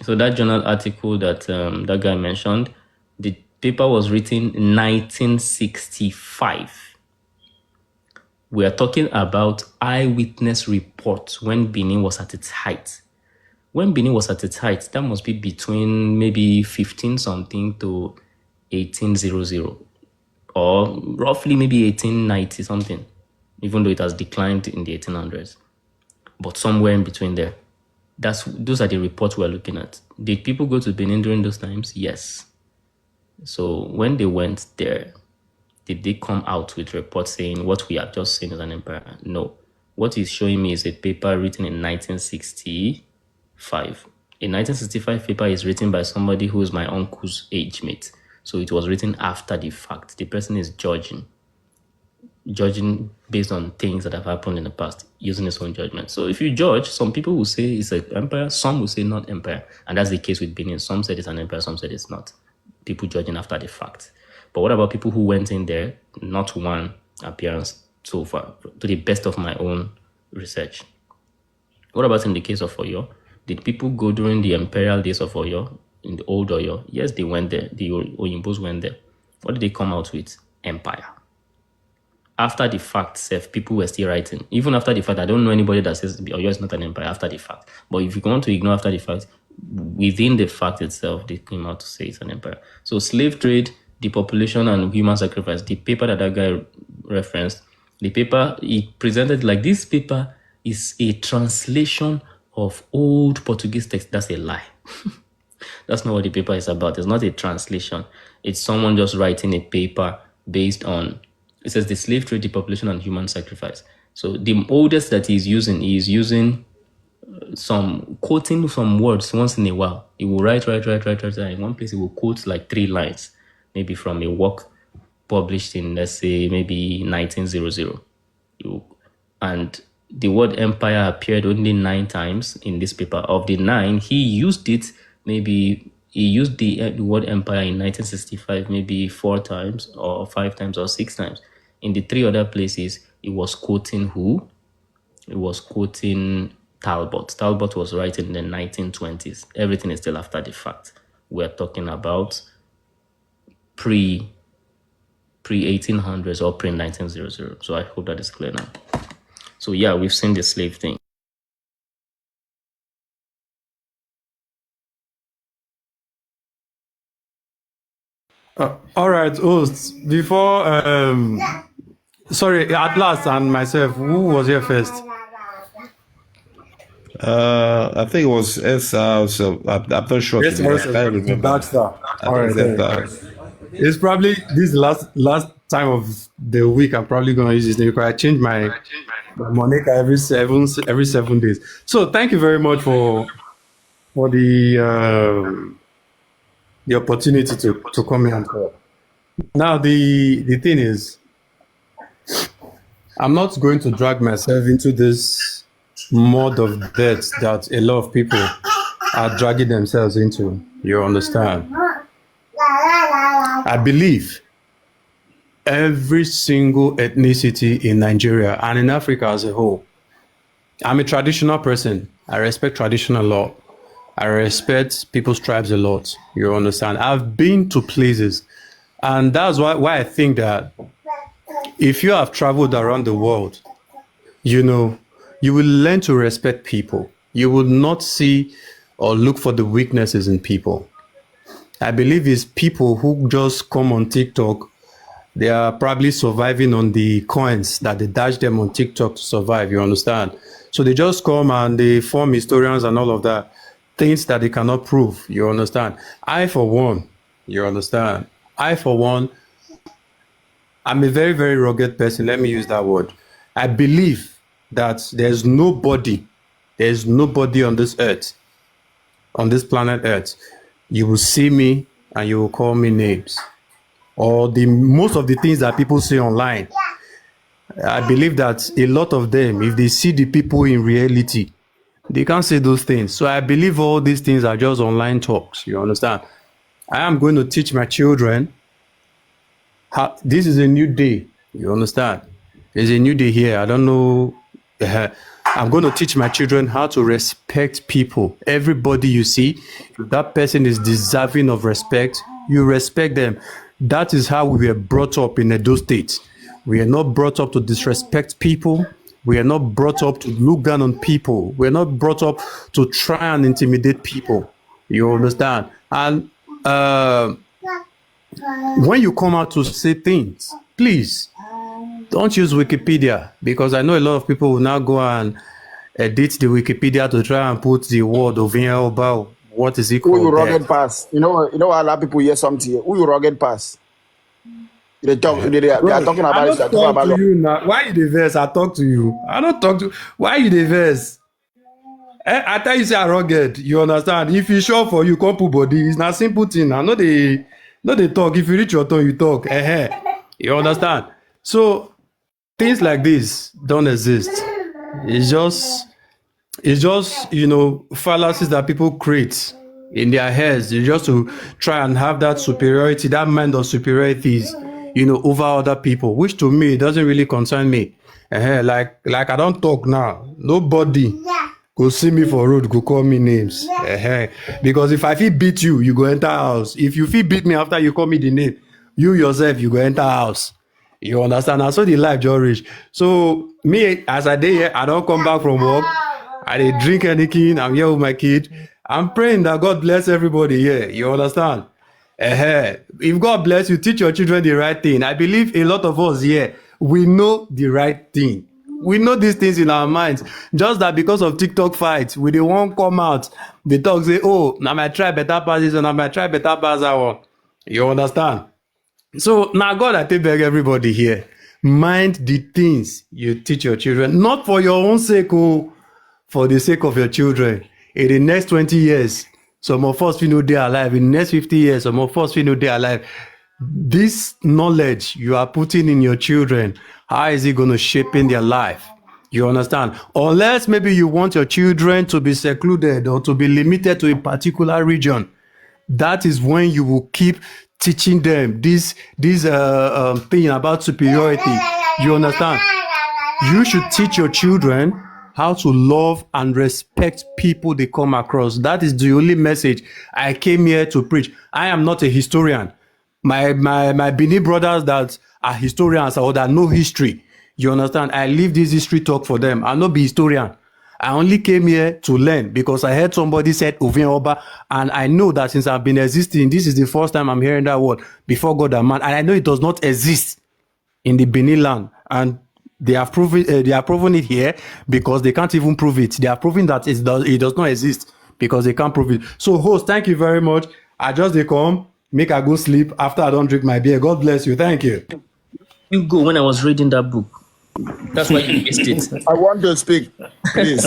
Speaker 2: So that journal article that that guy mentioned, the paper was written in 1965. We are talking about eyewitness reports when Benin was at its height. When Benin was at its height, that must be between maybe 15 something to 1800, or roughly maybe 1890 something, even though it has declined in the 1800s. But somewhere in between there. Those are the reports we're looking at. Did people go to Benin during those times? Yes. So when they went there, did they come out with reports saying what we have just seen is an empire? No. What he's showing me is a paper written in 1965. A 1965 paper is written by somebody who is my uncle's age mate. So it was written after the fact. The person is judging based on things that have happened in the past, using his own judgment. So if you judge, some people will say it's an empire, some will say not empire. And that's the case with Benin. Some said it's an empire, some said it's not. People judging after the fact. But what about people who went in there, not one appearance so far, to the best of my own research? What about in the case of Oyo? Did people go during the imperial days of Oyo, in the old Oyo? Yes, they went there. The Oyimbos went there. What did they come out with? Empire. After the fact, people were still writing. Even after the fact, I don't know anybody that says Oyo is not an empire after the fact. But if you want to ignore after the fact, within the fact itself, they came out to say it's an empire. So slave trade, depopulation, and human sacrifice, the paper that guy referenced, the paper, he presented like this paper is a translation of old Portuguese text. That's a lie. That's not what the paper is about. It's not a translation. It's someone just writing a paper based on, it says the slave trade, depopulation, and human sacrifice. So the oldest that he's using some quoting some words once in a while. He will write. In one place, he will quote like 3 lines, maybe from a work published in, let's say, maybe 1900. And the word empire appeared only 9 times in this paper. Of the 9, he used it, maybe he used the word empire in 1965, maybe 4 times or 5 times or 6 times. In the 3 other places, he was quoting who? He was quoting Talbot. Talbot was writing in the 1920s. Everything is still after the fact. We're talking about pre-1800s or pre-1900. So I hope that is clear now. So yeah, we've seen the slave thing.
Speaker 4: All right, hosts. Before, sorry, Atlas and myself, who was here first?
Speaker 5: I think it was SR, so I'm not sure.
Speaker 4: Yes, Baxter. All right. It's probably this last time of the week. I'm probably going to use this name because I change my moniker every 7 days. So thank you very much for the opportunity to come here and talk. Now the thing is, I'm not going to drag myself into this mode of death that a lot of people are dragging themselves into. You understand? I believe every single ethnicity in Nigeria and in Africa as a whole. I'm a traditional person. I respect traditional law. I respect people's tribes a lot. You understand? I've been to places, and that's why I think that if you have traveled around the world, you know, you will learn to respect people. You will not see or look for the weaknesses in people. I believe it's people who just come on TikTok. They are probably surviving on the coins that they dash them on TikTok to survive, you understand? So they just come and they form historians and all of that, things that they cannot prove, you understand? I, for one, you understand? I, for one, I'm a very, very rugged person. Let me use that word. I believe that there's nobody on this earth, on this planet Earth, you will see me and you will call me names. Or most of the things that people say online, I believe that a lot of them, if they see the people in reality, they can't say those things. So I believe all these things are just online talks. You understand? I am going to teach my children how this is a new day. You understand? There's a new day here. I don't know. I'm going to teach my children how to respect people. Everybody you see, if that person is deserving of respect, you respect them. That is how we were brought up in Edo State. We are not brought up to disrespect people. We are not brought up to look down on people. We are not brought up to try and intimidate people. You understand? And when you come out to say things, please don't use Wikipedia, because I know a lot of people will now go and edit the Wikipedia to try and put the word of about what is it called.
Speaker 9: Who you rugged pass? You know a lot of people hear something. Who you rugged pass? They are talking about
Speaker 4: I don't talk to you now. Why you the verse? I talk to you. I don't talk to. Why you the verse? I tell you say I rugged. You understand? If it's sure for you, come put body. It's not simple thing. I know they talk. If you reach your turn, you talk. You understand? So things like this don't exist. It's just fallacies that people create in their heads, just to try and have that superiority, that mind of superiority, over other people, which to me doesn't really concern me. Like I don't talk now. Nobody go see me for road, go call me names. Because if I feel beat you, you go enter house. If you feel beat me after you call me the name, you yourself, you go enter house. You understand? I saw the life just reach. So me, as I did here, I don't come back from work. I didn't drink anything. I'm here with my kid. I'm praying that God bless everybody here. You understand? If God bless you, teach your children the right thing. I believe a lot of us here, we know the right thing. We know these things in our minds. Just that because of TikTok fights, we don't want come out. They talk, say, oh, now my try better pass this one, now my try better pass that one. You understand? So now God, I take back everybody here. Mind the things you teach your children, not for your own sake, for the sake of your children. In the next 20 years, some of us will know they are alive. In the next 50 years, some of us will know they are alive. This knowledge you are putting in your children, how is it going to shape in their life? You understand? Unless maybe you want your children to be secluded or to be limited to a particular region. That is when you will keep teaching them this thing about superiority. You understand? You should teach your children how to love and respect people they come across. That is the only message I came here to preach. I am not a historian. My Benin brothers that are historians or that know history, you understand? I leave this history talk for them. I'll not be historian. I only came here to learn because I heard somebody said Ovin Oba, and I know that since I've been existing, this is the first time I'm hearing that word, before God and man, and I know it does not exist in the Benin land, and they have proven it here because they can't even prove it. They are proving that it does not exist because they can't prove it. So, host, thank you very much. I just come, make I go sleep after I don't drink my beer. God bless you. Thank you.
Speaker 2: You go when I was reading that book. That's why you missed it.
Speaker 9: I want to speak, please.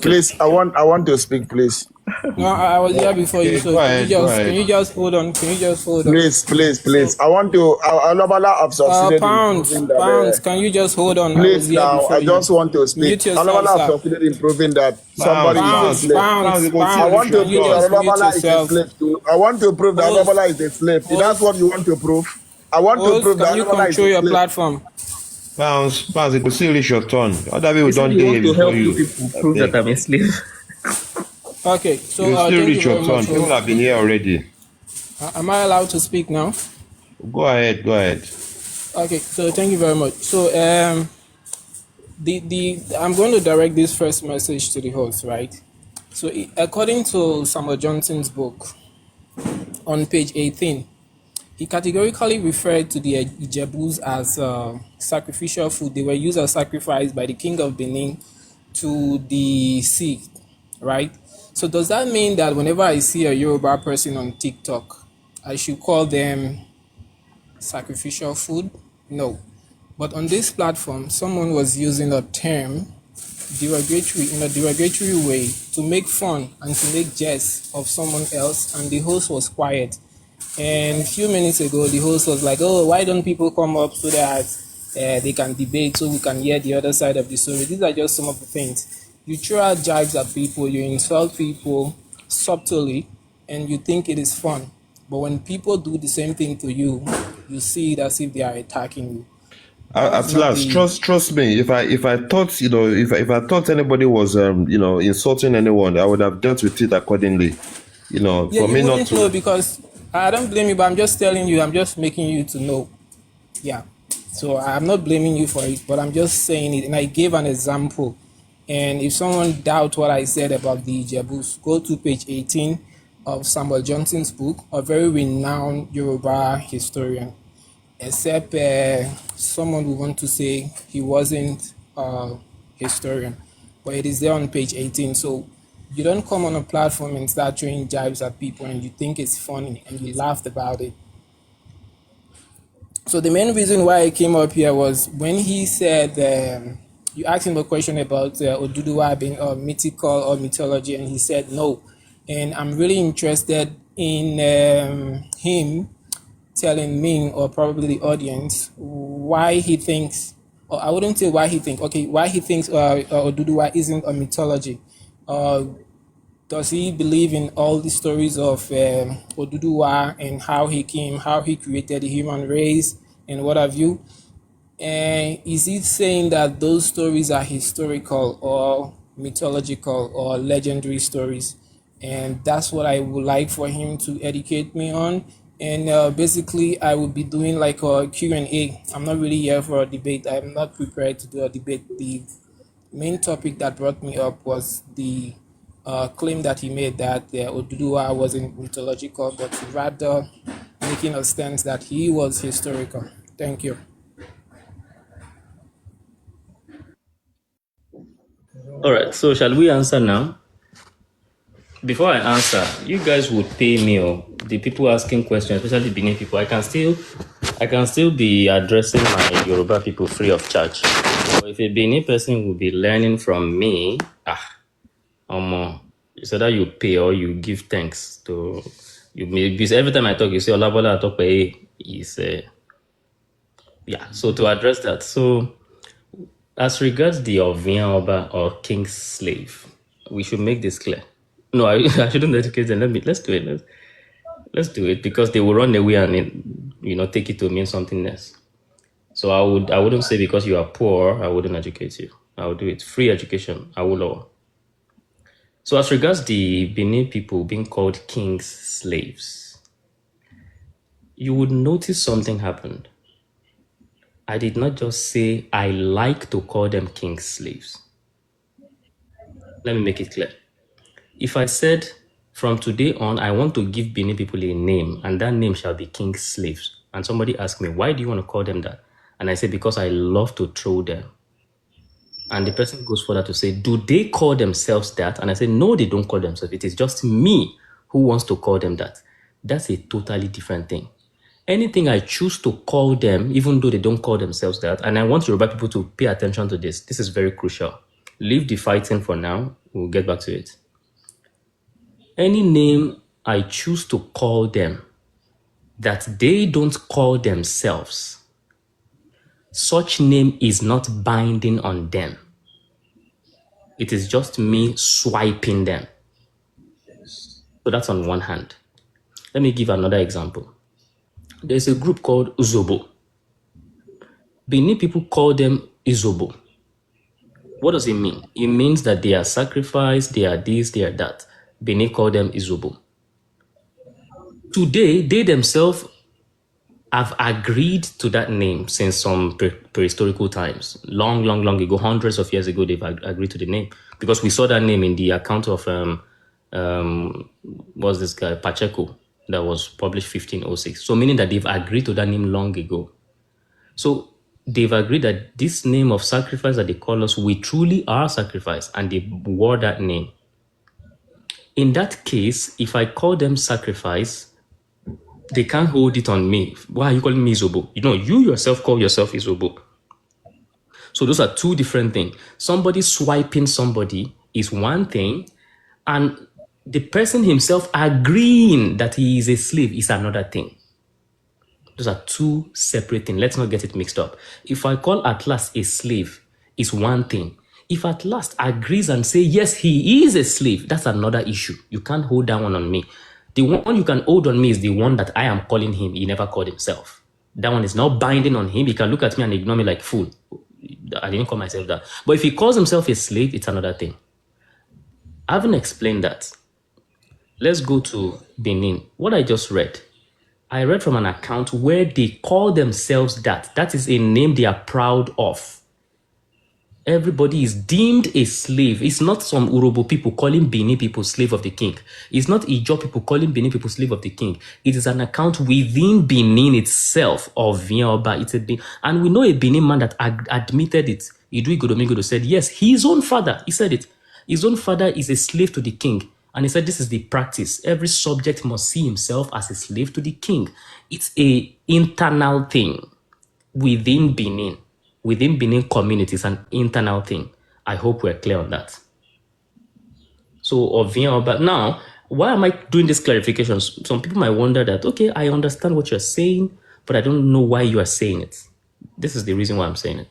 Speaker 9: Please, I want to speak, please.
Speaker 8: No, I was here before you,
Speaker 10: Okay,
Speaker 8: so
Speaker 10: go ahead, go
Speaker 8: can
Speaker 10: ahead.
Speaker 8: you just hold on? Can you just hold on?
Speaker 9: Please. I want to. Alabala have succeeded in proving that.
Speaker 8: Pounds, can you just hold on? I was
Speaker 9: Please
Speaker 8: here
Speaker 9: now,
Speaker 8: before
Speaker 9: I
Speaker 8: you.
Speaker 9: just want to speak.
Speaker 8: Mute yourself,
Speaker 9: Alabala have
Speaker 8: sir.
Speaker 9: succeeded in proving that
Speaker 10: Bounce,
Speaker 9: somebody is a
Speaker 10: bounce,
Speaker 9: slave.
Speaker 10: bounce. You go see
Speaker 9: I
Speaker 10: only
Speaker 9: want to
Speaker 8: Can you
Speaker 9: prove that
Speaker 8: just mute
Speaker 9: Alabala is a
Speaker 8: yourself?
Speaker 9: slave too. I want to prove that
Speaker 8: Host,
Speaker 9: Alabala is a slave. If that's what you want to prove, I want to
Speaker 8: host,
Speaker 9: prove
Speaker 8: can
Speaker 9: that
Speaker 8: you
Speaker 9: Alabala is
Speaker 8: control
Speaker 9: a
Speaker 8: your
Speaker 9: slave.
Speaker 8: platform?
Speaker 10: bounce. You go see reach your turn. Other people
Speaker 2: You said
Speaker 10: don't
Speaker 2: you
Speaker 10: day
Speaker 2: want
Speaker 10: here
Speaker 2: to
Speaker 10: before
Speaker 2: help you
Speaker 10: you.
Speaker 2: people
Speaker 10: I
Speaker 2: prove that
Speaker 10: beg.
Speaker 2: I'm a slave.
Speaker 8: Okay,
Speaker 10: You will
Speaker 8: so
Speaker 10: still
Speaker 8: thank you
Speaker 10: reach your
Speaker 8: very much,
Speaker 10: turn. People
Speaker 8: host.
Speaker 10: have been here already.
Speaker 8: Am I allowed to speak now?
Speaker 10: Go ahead, go ahead.
Speaker 8: Okay, so thank you very much. So I'm going to direct this first message to the host, right? So according to Samuel Johnson's book on page 18, he categorically referred to the Ijebus as sacrificial food. They were used as sacrifice by the king of Benin to the sea, right? So does that mean that whenever I see a Yoruba person on TikTok, I should call them sacrificial food? No. But on this platform, someone was using a term derogatory in a derogatory way to make fun and to make jest of someone else, and the host was quiet. And a few minutes ago, the host was like, "Oh, why don't people come up so that they can debate, so we can hear the other side of the story?" These are just some of the things. You throw out jibes at people, you insult people subtly, and you think it is fun. But when people do the same thing to you, you see it as if they are attacking you. That is
Speaker 10: At
Speaker 8: not
Speaker 10: last,
Speaker 8: the
Speaker 10: trust me. If I thought, if I thought anybody was insulting anyone, I would have dealt with it accordingly.
Speaker 8: Yeah,
Speaker 10: For
Speaker 8: you
Speaker 10: me not
Speaker 8: wouldn't know
Speaker 10: to.
Speaker 8: because I don't blame you, but I'm just telling you, I'm just making you to know. Yeah. So I'm not blaming you for it, but I'm just saying it. And I gave an example. And if someone doubts what I said about the Ijebus, go to page 18 of Samuel Johnson's book, a very renowned Yoruba historian. Except someone would want to say he wasn't a historian, but it is there on page 18. So you don't come on a platform and start throwing jibes at people and you think it's funny and you laughed about it. So the main reason why I came up here was when he said, you asked him a question about Oduduwa being mythical or mythology, and he said no. And I'm really interested in him telling me or probably the audience why he thinks, or I wouldn't say why he thinks, okay, why he thinks Oduduwa isn't a mythology. Does he believe in all the stories of Oduduwa and how he came, how he created the human race and what have you? And is he saying that those stories are historical or mythological or legendary stories? And that's what I would like for him to educate me on. And basically, I will be doing like a Q&A. I'm not really here for a debate. I'm not prepared to do a debate. The main topic that brought me up was the claim that he made that Oduduwa wasn't mythological, but rather making a stance that he was historical. Thank you.
Speaker 2: All right. So shall we answer now? Before I answer, you guys would pay me, or the people asking questions, especially Benin people. I can still be addressing my Yoruba people free of charge. But if a Benin person will be learning from me, it's either you pay or you give thanks to you. Because every time I talk, you say Olabola Atope is yeah. So to address that, so as regards the Ovian Oba or King's slave, we should make this clear. No, I shouldn't educate them. Let's do it. Let's do it because they will run away and take it to mean something else. So I wouldn't say because you are poor, I wouldn't educate you. I would do it. Free education, I will lower. So as regards the Benin people being called king's slaves, you would notice something happened. I did not just say I like to call them king's slaves. Let me make it clear. If I said from today on, I want to give Benin people a name and that name shall be king's slaves, and somebody asked me, why do you want to call them that? And I say, because I love to throw them. And the person goes further to say, do they call themselves that? And I say, no, they don't call themselves. It is just me who wants to call them that. That's a totally different thing. Anything I choose to call them, even though they don't call themselves that, and I want Yoruba people to pay attention to this. This is very crucial. Leave the fighting for now. We'll get back to it. Any name I choose to call them that they don't call themselves, such name is not binding on them. It is just me swiping them. So that's on one hand. Let me give another example. There's a group called Uzobo. Benin people call them Izobo. What does it mean? It means that they are sacrificed, they are this, they are that. Benin call them Izobo. Today, they themselves have agreed to that name since some prehistorical times. Long ago, hundreds of years ago, they've agreed to the name. Because we saw that name in the account of, what's this guy, Pacheco, that was published 1506. So meaning that they've agreed to that name long ago. So they've agreed that this name of sacrifice that they call us, we truly are sacrifice, and they wore that name. In that case, if I call them sacrifice, they can't hold it on me. Why are you calling me Izobo? You know, you yourself call yourself Izobo. So those are two different things. Somebody swiping somebody is one thing, and the person himself agreeing that he is a slave is another thing. Those are two separate things. Let's not get it mixed up. If I call Atlas a slave, it's one thing. If Atlas agrees and say, yes, he is a slave, that's another issue. You can't hold that one on me. The one you can hold on me is the one that I am calling him. He never called himself. That one is not binding on him. He can look at me and ignore me like fool. I didn't call myself that. But if he calls himself a slave, it's another thing. I haven't explained that. Let's go to Benin. What I just read, I read from an account where they call themselves that. That is a name they are proud of. Everybody is deemed a slave. It's not some Urobo people calling Benin people slave of the king. It's not Ijo people calling Benin people slave of the king. It is an account within Benin itself of Vinoba. It's a and we know a Benin man that admitted it. Idui Godomingodo said, yes, his own father, he said it. His own father is a slave to the king. And he said, this is the practice. Every subject must see himself as a slave to the king. It's an internal thing within Benin. Within Benin communities, an internal thing. I hope we're clear on that. So, but now, why am I doing these clarifications? Some people might wonder that, okay, I understand what you're saying, but I don't know why you are saying it. This is the reason why I'm saying it.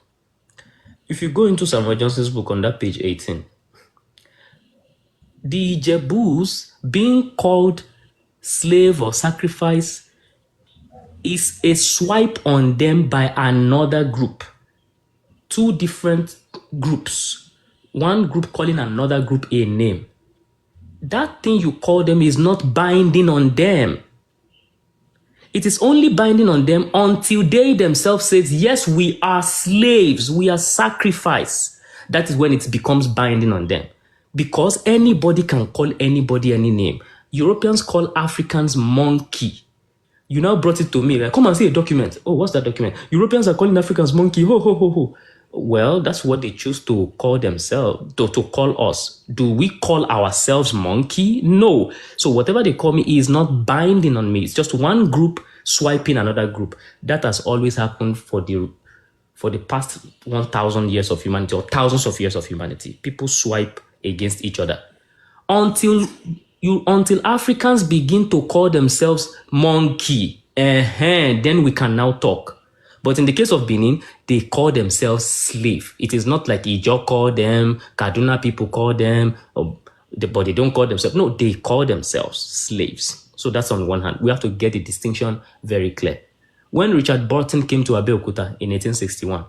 Speaker 2: If you go into Samuel Johnson's book on that page 18, the Jebus being called slave or sacrifice is a swipe on them by another group. Two different groups. One group calling another group a name. That thing you call them is not binding on them. It is only binding on them until they themselves say, yes, we are slaves, we are sacrifice. That is when it becomes binding on them. Because anybody can call anybody any name. Europeans call Africans monkey. You now brought it to me, like, come and see a document. Oh, what's that document? Europeans are calling Africans monkey. Ho, ho, ho, ho. Well, that's what they choose to call themselves, to call us. Do we call ourselves monkey? No. So whatever they call me is not binding on me. It's just one group swiping another group. That has always happened for the past 1,000 years of humanity or thousands of years of humanity. People swipe against each other. Until Africans begin to call themselves monkey, then we can now talk. But in the case of Benin, they call themselves slave. It is not like Ijo call them, Kaduna people call them, but they don't call themselves. No, they call themselves slaves. So that's on one hand. We have to get the distinction very clear. When Richard Burton came to Abeokuta in 1861,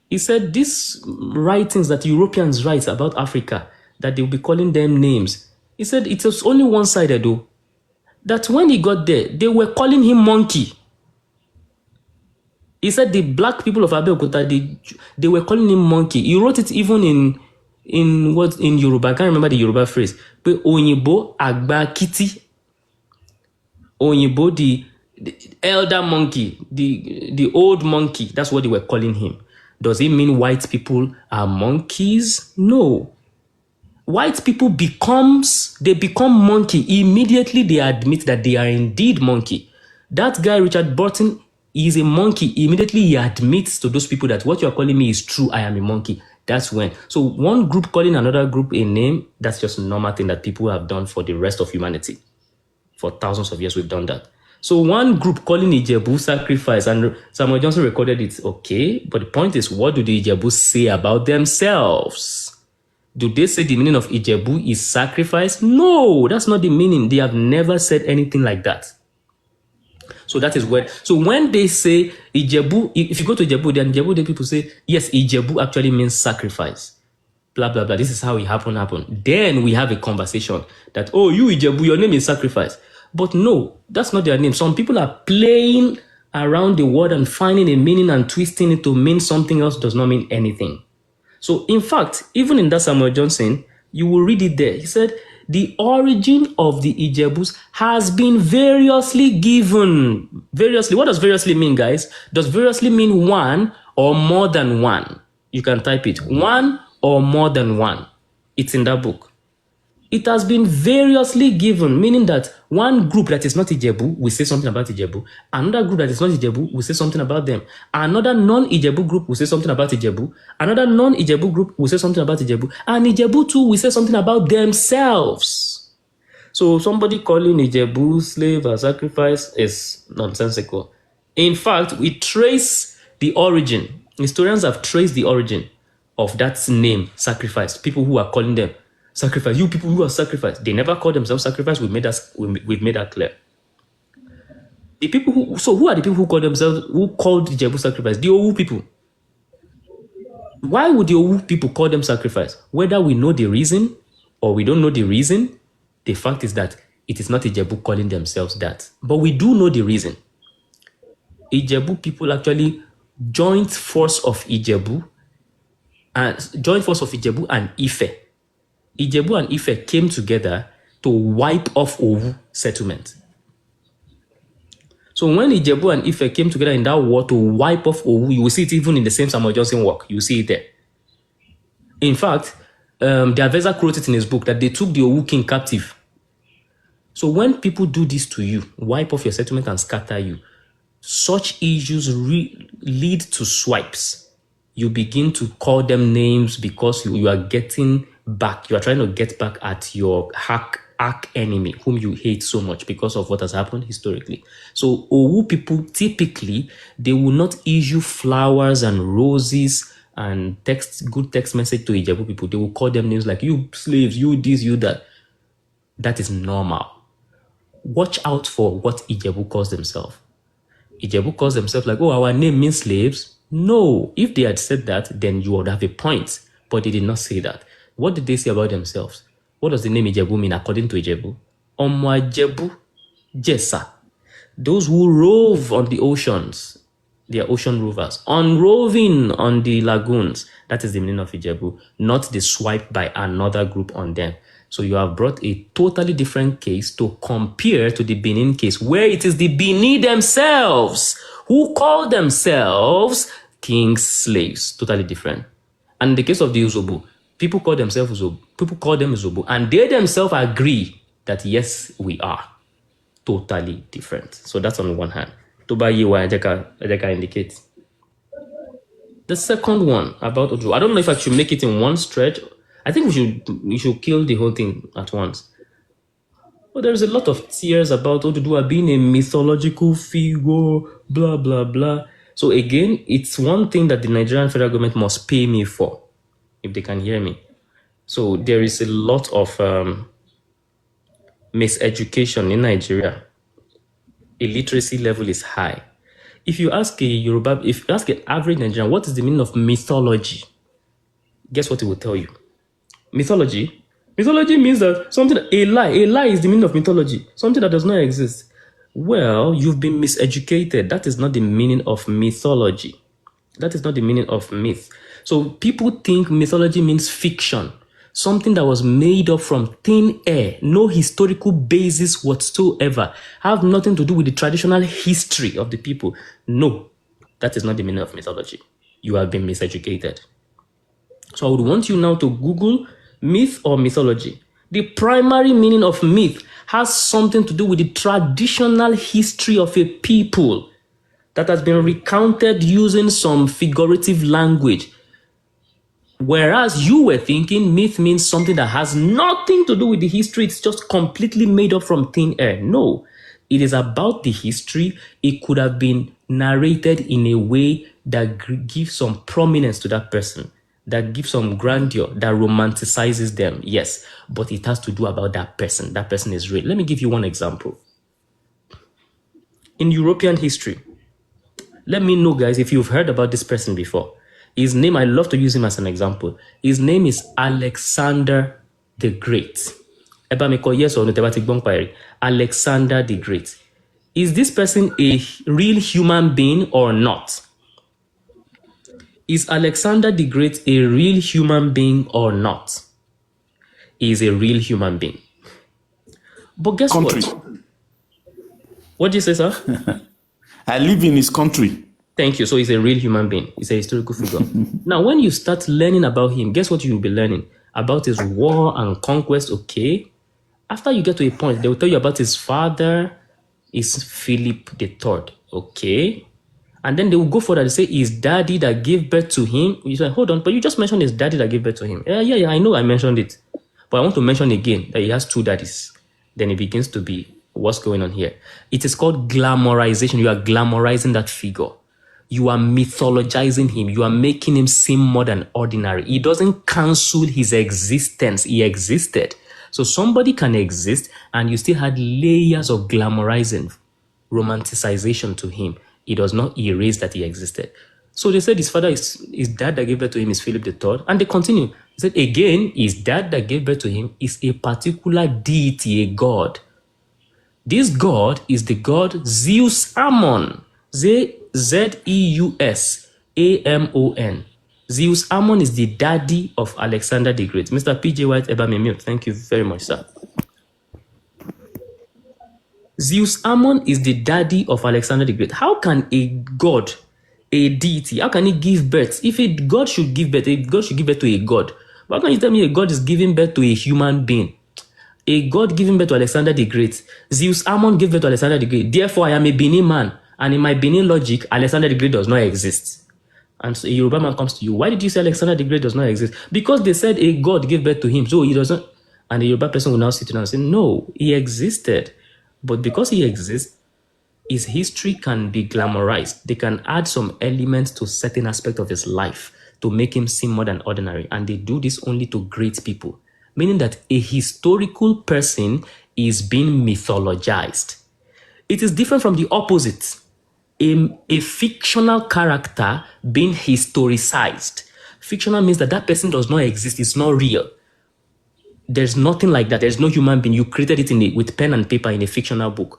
Speaker 2: he said these writings that Europeans write about Africa, that they'll be calling them names. He said it was only one-sided though. That when he got there, they were calling him monkey. He said the black people of Abeokuta, they were calling him monkey. He wrote it even in Yoruba. I can't remember the Yoruba phrase. But Onyibo Agba Kiti. Onyibo, the elder monkey, the old monkey. That's what they were calling him. Does it mean white people are monkeys? No. White people become monkey. Immediately they admit that they are indeed monkey. That guy, Richard Burton, is a monkey. Immediately he admits to those people that what you are calling me is true. I am a monkey. That's when. So one group calling another group a name, that's just a normal thing that people have done for the rest of humanity. For thousands of years, we've done that. So one group calling Ijebu sacrifice, and Samuel Johnson recorded it, okay, but the point is, what do the Ijebu say about themselves? Do they say the meaning of Ijebu is sacrifice? No, that's not the meaning. They have never said anything like that. So that is where, so when they say Ijebu, if you go to Ijebu, then Ijebu, people say, yes, Ijebu actually means sacrifice. Blah, blah, blah. This is how it happened. Then we have a conversation that, oh, you Ijebu, your name is sacrifice. But no, that's not their name. Some people are playing around the word and finding a meaning and twisting it to mean something else does not mean anything. So in fact, even in that Samuel Johnson, you will read it there. He said, the origin of the Ijebus has been variously given. Variously, what does variously mean, guys? Does variously mean one or more than one? You can type it, one or more than one. It's in that book. It has been variously given, meaning that one group that is not Ijebu will say something about Ijebu. Another group that is not Ijebu will say something about them. Another non-Ijebu group will say something about Ijebu. Another non-Ijebu group will say something about Ijebu. And Ijebu too will say something about themselves. So somebody calling Ijebu slave or sacrifice is nonsensical. In fact, we trace the origin. Historians have traced the origin of that name, sacrifice. People who are calling them sacrifice. You people who are sacrificed. They never call themselves sacrifice. We've made that clear. The people who are the people who call themselves, who called the Jebu sacrifice? The Owu people. Why would the Owu people call them sacrifice? Whether we know the reason or we don't know the reason, the fact is that it is not Ijebu calling themselves that. But we do know the reason. Ijebu people actually joint force of Ijebu and Ife. Ijebu and Ife came together to wipe off Owu settlement. So when Ijebu and Ife came together in that war to wipe off Owu, you will see it even in the same Samuel Johnson work. You will see it there. In fact, the Aveza wrote it in his book that they took the Owu king captive. So when people do this to you, wipe off your settlement and scatter you, such issues lead to swipes. You begin to call them names because you are getting back. You are trying to get back at your arch enemy whom you hate so much because of what has happened historically. So Owu people, typically, they will not issue flowers and roses and good text message to Ijebu people. They will call them names like, you slaves, you this, you that. That is normal. Watch out for what Ijebu calls themselves. Ijebu calls themselves like, oh, our name means slaves. No, if they had said that, then you would have a point. But they did not say that. What did they say about themselves? What does the name Ijebu mean according to Ijebu? Omwajebu Jesa. Those who rove on the oceans, they are ocean rovers. On roving on the lagoons, that is the meaning of Ijebu, not the swipe by another group on them. So you have brought a totally different case to compare to the Benin case, where it is the Benin themselves who call themselves king's slaves. Totally different. And in the case of the Uzobu, people call them Uzobu, and they themselves agree that yes, we are totally different. So that's on one hand. Tobayiwa Ajaka indicates. The second one about Odu, I don't know if I should make it in one stretch. I think we should kill the whole thing at once. But there's a lot of tears about Oduduwa being a mythological figure, blah, blah, blah. So again, it's one thing that the Nigerian federal government must pay me for, if they can hear me. So there is a lot of miseducation in Nigeria. Illiteracy level is high. If you ask an average Nigerian, what is the meaning of mythology? Guess what it will tell you? Mythology means that a lie is the meaning of mythology, something that does not exist. Well, you've been miseducated. That is not the meaning of mythology. That is not the meaning of myth. So people think mythology means fiction, something that was made up from thin air, no historical basis whatsoever, have nothing to do with the traditional history of the people. No, that is not the meaning of mythology. You have been miseducated. So I would want you now to Google myth or mythology. The primary meaning of myth has something to do with the traditional history of a people that has been recounted using some figurative language. Whereas you were thinking myth means something that has nothing to do with the history. It's just completely made up from thin air. No, it is about the history. It could have been narrated in a way that gives some prominence to that person, that gives some grandeur, that romanticizes them. Yes, but it has to do about that person. That person is real. Let me give you one example. In European history, let me know, guys, if you've heard about this person before. His name, I love to use him as an example. His name is Alexander the Great. Yes or no? Alexander the Great. Is this person a real human being or not? Is Alexander the Great a real human being or not? He is a real human being. But guess what? What did you say, sir?
Speaker 5: I live in his country.
Speaker 2: Thank you. So he's a real human being. He's a historical figure. Now, when you start learning about him, guess what you'll be learning? About his war and conquest, okay? After you get to a point, they will tell you about his father is Philip III, okay? And then they will go further. They say his daddy that gave birth to him. You say, hold on, but you just mentioned his daddy that gave birth to him. Yeah, I know I mentioned it. But I want to mention again that he has two daddies. Then it begins to be, what's going on here? It is called glamorization. You are glamorizing that figure. You are mythologizing him. You are making him seem more than ordinary. He doesn't cancel his existence. He existed. So somebody can exist and you still had layers of glamorizing, romanticization to him. It does not erase that he existed. So they said his dad that gave birth to him is Philip III. And they continue. They said again, his dad that gave birth to him is a particular deity, a god. This god is the god Zeus Ammon. Zeus Amon. Zeus Ammon is the daddy of Alexander the Great. Mr. PJ White Ebamemio, thank you very much, sir. Zeus Ammon is the daddy of Alexander the Great. How can a god, a deity, how can he give birth? If a god should give birth, a god should give birth to a god. Why can't you tell me a god is giving birth to a human being? A god giving birth to Alexander the Great. Zeus Ammon gave birth to Alexander the Great. Therefore, I am a Benin man. And in my Benin logic, Alexander the Great does not exist. And so a Yoruba man comes to you. Why did you say Alexander the Great does not exist? Because they said a god gave birth to him. So he doesn't. And the Yoruba person will now sit down and say, no, he existed. But because he exists, his history can be glamorized. They can add some elements to certain aspect of his life to make him seem more than ordinary. And they do this only to great people. Meaning that a historical person is being mythologized. It is different from the opposite. A fictional character being historicized. Fictional means that that person does not exist. It's not real. There's nothing like that. There's no human being. You created it with pen and paper in a fictional book.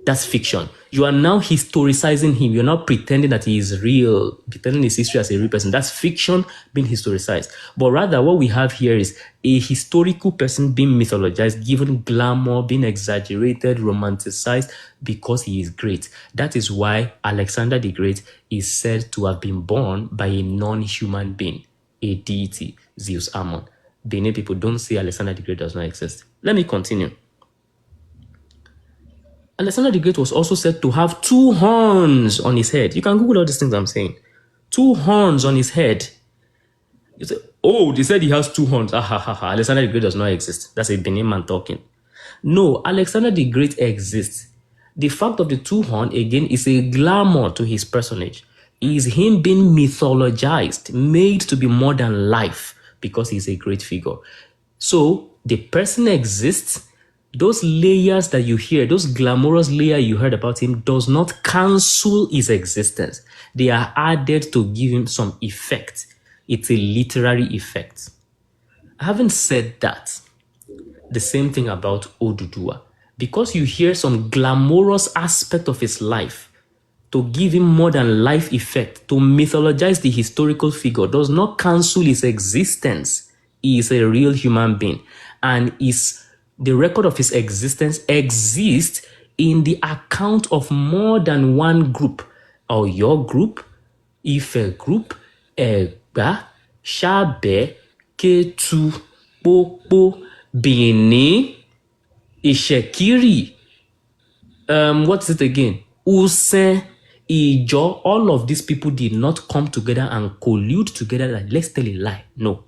Speaker 2: That's fiction. You are now historicizing him. You're not pretending that he is real, pretending his history as a real person. That's fiction being historicized. But rather, what we have here is a historical person being mythologized, given glamour, being exaggerated, romanticized, because he is great. That is why Alexander the Great is said to have been born by a non-human being, a deity, Zeus Ammon. Benin people don't say Alexander the Great does not exist. Let me continue. Alexander the Great was also said to have 2 horns on his head. You can Google all these things I'm saying. 2 horns on his head. You say, oh, they said he has 2 horns. Alexander the Great does not exist. That's a Benin man talking. No, Alexander the Great exists. The fact of the 2 horns, again, is a glamour to his personage. It is him being mythologized, made to be more than life, because he's a great figure. So the person exists. Those layers that you hear, those glamorous layer you heard about him, does not cancel his existence. They are added to give him some effect. It's a literary effect. Having said that, the same thing about Oduduwa. Because you hear some glamorous aspect of his life, to give him more than life effect, to mythologize the historical figure, does not cancel his existence. He is a real human being. And the record of his existence exists in the account of more than one group. Or your group, Ife group, Egba, Shabe, Ketu, Popo, Bini, Ishekiri, what is it again? Usen, Ijo, all of these people did not come together and collude together that let's tell a lie. No.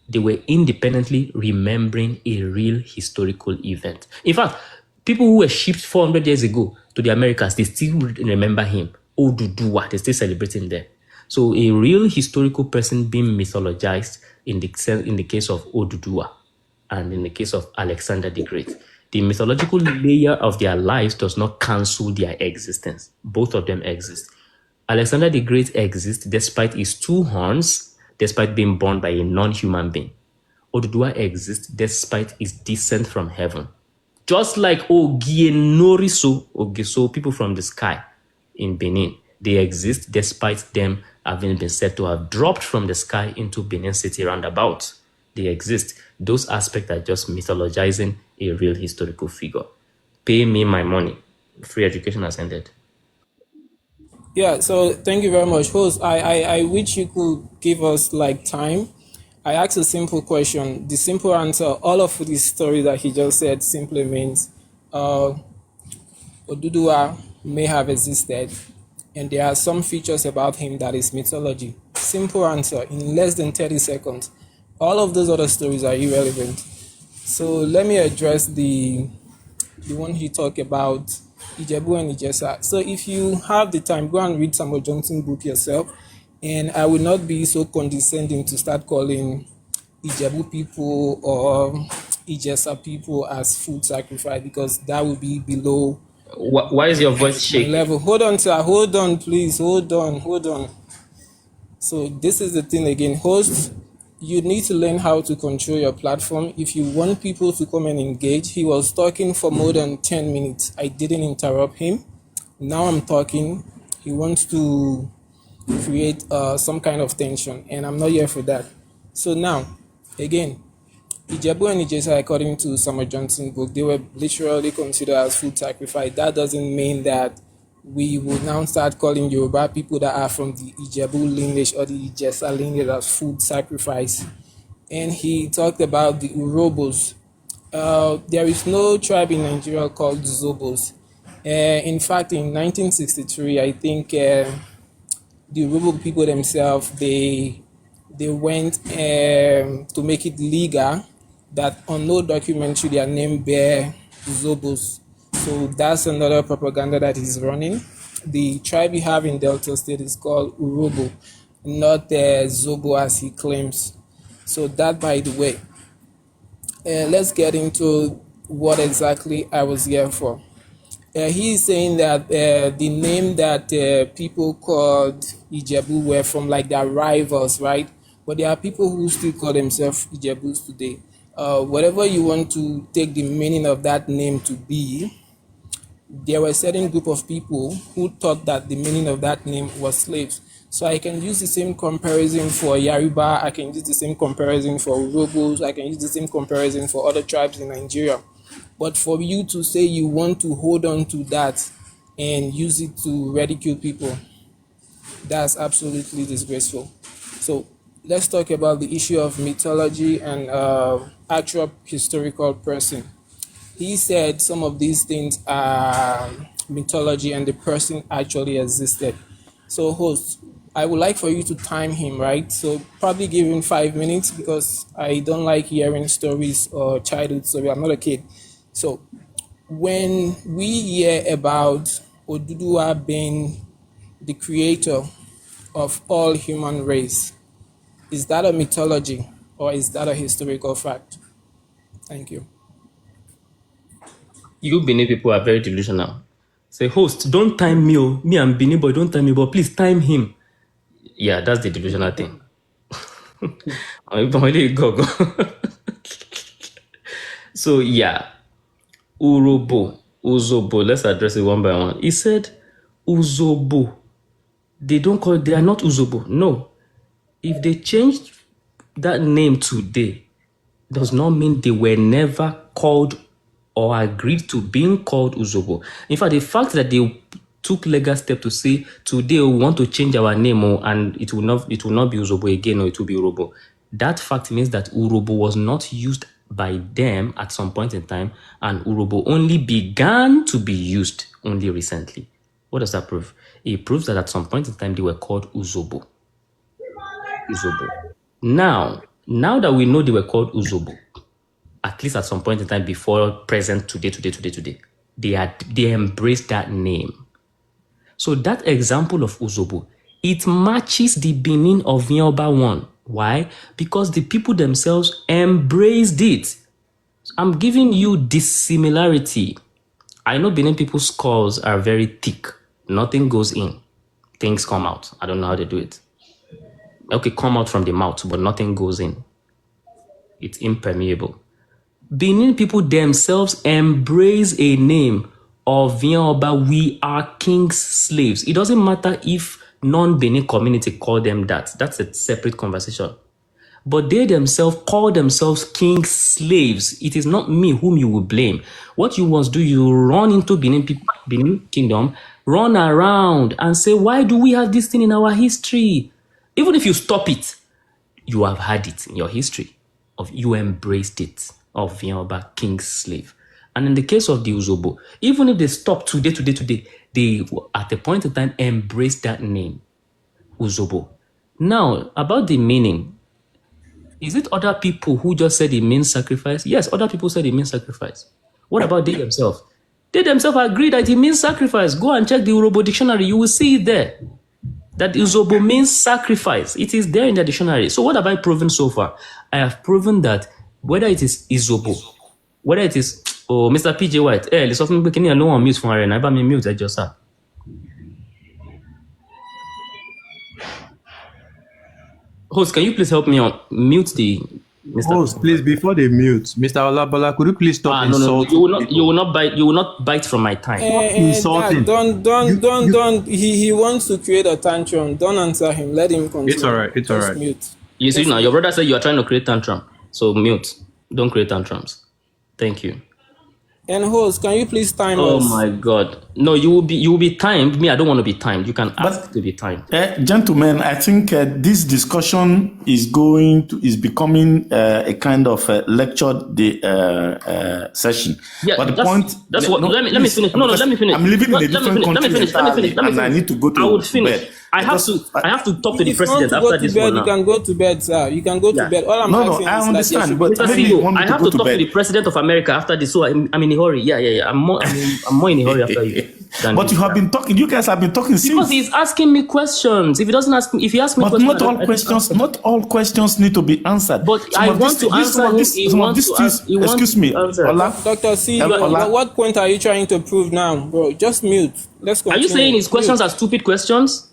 Speaker 2: They were independently remembering a real historical event. In fact, people who were shipped 400 years ago to the Americas, they still remember him. Oduduwa, they're still celebrating there. So a real historical person being mythologized in the case of Oduduwa and in the case of Alexander the Great. The mythological layer of their lives does not cancel their existence. Both of them exist. Alexander the Great exists despite his 2 horns, despite being born by a non-human being. Oduduwa exists despite his descent from heaven. Just like Ogienoriso, people from the sky in Benin, they exist despite them having been said to have dropped from the sky into Benin City roundabout. They exist. Those aspects are just mythologizing a real historical figure. Pay me my money. Free education has ended.
Speaker 8: Yeah, so thank you very much. Host, I wish you could give us like time. I asked a simple question. The simple answer, all of the story that he just said simply means Oduduwa may have existed, and there are some features about him that is mythology. Simple answer in less than 30 seconds. All of those other stories are irrelevant. So let me address the one he talked about, Ijebu and Ijesa. So if you have the time, go and read Samuel Johnson's book yourself. And I will not be so condescending to start calling Ijebu people or Ijesa people as food sacrifice, because that would be below.
Speaker 2: Why is your voice shaking?
Speaker 8: Level. Hold on, sir. Hold on, please. Hold on. So this is the thing again. Host, you need to learn how to control your platform. If you want people to come and engage, he was talking for more than 10 minutes. I didn't interrupt him. Now I'm talking. He wants to create some kind of tension, and I'm not here for that. So now, again, Ijebu and Ijesa, according to Samuel Johnson's book, they were literally considered as food sacrifice. That doesn't mean that we will now start calling Yoruba people that are from the Ijebu lineage or the Ijesa lineage as food sacrifice. And he talked about the Urobos. There is no tribe in Nigeria called Zobos. In fact, in 1963, I think the Urobo people themselves, they went to make it legal that on no document should their name bear Zobos. So that's another propaganda that he's running. The tribe we have in Delta State is called Urobo, not Zobo as he claims. So that, by the way. Let's get into what exactly I was here for. He's saying that the name that people called Ijebu were from like their rivals, right? But there are people who still call themselves Ijebus today. Whatever you want to take the meaning of that name to be, there were a certain group of people who thought that the meaning of that name was slaves. So I can use the same comparison for Yoruba, I can use the same comparison for Urobos, I can use the same comparison for other tribes in Nigeria. But for you to say you want to hold on to that and use it to ridicule people, that's absolutely disgraceful. So let's talk about the issue of mythology and actual historical person. He said some of these things are mythology and the person actually existed. So host, I would like for you to time him, right? So probably give him 5 minutes, because I don't like hearing stories or childhood stories. I'm not a kid. So when we hear about Oduduwa being the creator of all human race, is that a mythology or is that a historical fact? Thank you.
Speaker 2: You Benin people are very delusional. Say, host, don't time me. Me and Benin boy, don't time me, but please time him. Yeah, that's the delusional thing. Go. So yeah, Urobo, Uzobo, let's address it one by one. He said, Uzobo. They are not Uzobo. No. If they changed that name today, does not mean they were never called or agreed to being called Uzobo. In fact, the fact that they took legal step to say today we want to change our name and it will not be Uzobo again, or it will be Urobo. That fact means that Urobo was not used by them at some point in time, and Urobo only began to be used only recently. What does that prove? It proves that at some point in time they were called Uzobo. Now that we know they were called Uzobo, at least at some point in time before present today, they embraced that name. So that example of Uzobo, it matches the Benin of Yorùbá one. Why? Because the people themselves embraced it. I'm giving you this similarity. I know Benin people's skulls are very thick. Nothing goes in. Things come out. I don't know how they do it. Okay, come out from the mouth, but nothing goes in. It's impermeable. Benin people themselves embrace a name of Yorùbá. We are king's slaves. It doesn't matter if non-Benin community call them that. That's a separate conversation. But they themselves call themselves king's slaves. It is not me whom you will blame. What you must do, you run into Benin kingdom, run around and say, why do we have this thing in our history? Even if you stop it, you have had it in your history. You embraced it of Yorùbá king's slave. And in the case of the Uzobo, even if they stop today, they at a point in time embrace that name, Uzobo. Now, about the meaning, is it other people who just said it means sacrifice? Yes, other people said it means sacrifice. What about they themselves? They themselves agree that it means sacrifice. Go and check the Urobo dictionary. You will see it there. That Uzobo means sacrifice. It is there in the dictionary. So what have I proven so far? I have proven that whether it is Izobo, whether it is Mr. PJ White, let's often begin alone on mute from Arena. I mute, I just said. Host, can you please help me on mute the Mr.
Speaker 4: Host, please, before they mute, Mr. Olabola, could you please stop insulting?
Speaker 2: No, you will not bite from my time.
Speaker 4: Insulting.
Speaker 8: Don't. He wants to create a tantrum. Don't answer him. Let him continue.
Speaker 4: It's all right. It's all right.
Speaker 8: Mute.
Speaker 2: You see now, your brother said you are trying to create tantrum. So mute. Don't create tantrums. Thank you.
Speaker 8: And host, can you please time us?
Speaker 2: Oh my God! No, you will be timed. Me, I don't want to be timed. You can ask to be timed.
Speaker 5: Gentlemen, I think this discussion is becoming a kind of lecture session.
Speaker 2: Yeah,
Speaker 5: but the point.
Speaker 2: That's what. Let me finish. No, let me finish.
Speaker 5: I'm living in a different country and I need to go to
Speaker 2: I would finish.
Speaker 5: bed.
Speaker 2: I have to talk to the
Speaker 8: If you
Speaker 2: president
Speaker 8: want to
Speaker 2: after
Speaker 8: go to
Speaker 2: this
Speaker 8: bed,
Speaker 2: one.
Speaker 8: You
Speaker 2: Now.
Speaker 8: can go to bed, sir. You can go to bed. All I'm asking
Speaker 5: I
Speaker 8: is
Speaker 5: understand,
Speaker 8: that
Speaker 5: but
Speaker 2: Mr.
Speaker 5: maybe you
Speaker 2: CEO,
Speaker 5: want me
Speaker 2: I
Speaker 5: to
Speaker 2: have
Speaker 5: go
Speaker 2: to
Speaker 5: to
Speaker 2: talk to
Speaker 5: bed.
Speaker 2: the president of America after this, so I'm in a hurry. Yeah. I'm more in a hurry after you.
Speaker 5: But you have been talking. You guys have been talking since.
Speaker 2: Because he's asking me questions. If he asks me
Speaker 5: but
Speaker 2: questions,
Speaker 5: not all questions need to be answered.
Speaker 2: But I want to answer him.
Speaker 5: Excuse me, Ola.
Speaker 8: Dr. C, what point are you trying to prove now, bro? Just mute. Let's continue.
Speaker 2: Are you saying his questions are stupid questions?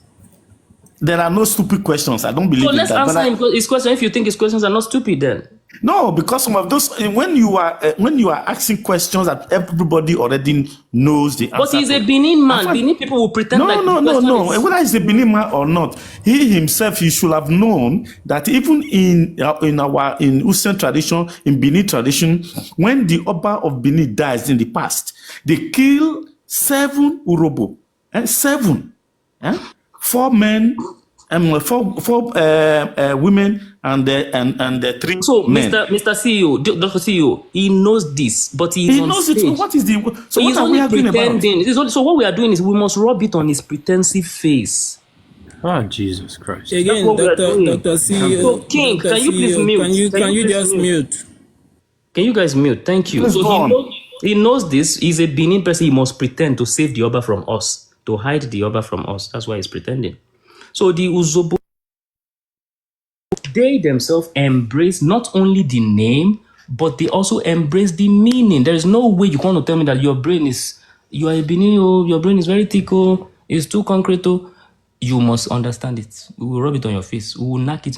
Speaker 5: There are no stupid questions. I don't believe in that.
Speaker 2: So let's answer his question if you think his questions are not stupid then.
Speaker 5: No, because some of those, when you are asking questions that everybody already knows the answer.
Speaker 2: But he's a Benin man. Benin people will pretend
Speaker 5: No. Whether he's a Benin man or not, he himself, he should have known that even in Usen tradition, in Benin tradition, when the Oba of Benin dies in the past, they kill 7 Urobo, 7, 4 men. 4 women and 3
Speaker 2: so
Speaker 5: men.
Speaker 2: Mr. CEO, Dr. CEO, he knows this, but he
Speaker 5: knows it. What is the? So
Speaker 2: he's
Speaker 5: what are we arguing about?
Speaker 2: So what we are doing is we must rub it on his pretensive face.
Speaker 4: Oh, Jesus Christ!
Speaker 8: Again, Dr. CEO.
Speaker 2: So King,
Speaker 8: Dr.
Speaker 2: can you please mute?
Speaker 8: Can you just mute?
Speaker 2: Can you guys mute? Thank you. So he knows this. He's a Benin person. He must pretend to save the Oba from us, to hide the Oba from us. That's why he's pretending. So the Uzobo, they themselves embrace not only the name, but they also embrace the meaning. There is no way you want to tell me that you are a Benin, your brain is very thick, it's too concrete. You must understand it. We will rub it on your face. We will knock it.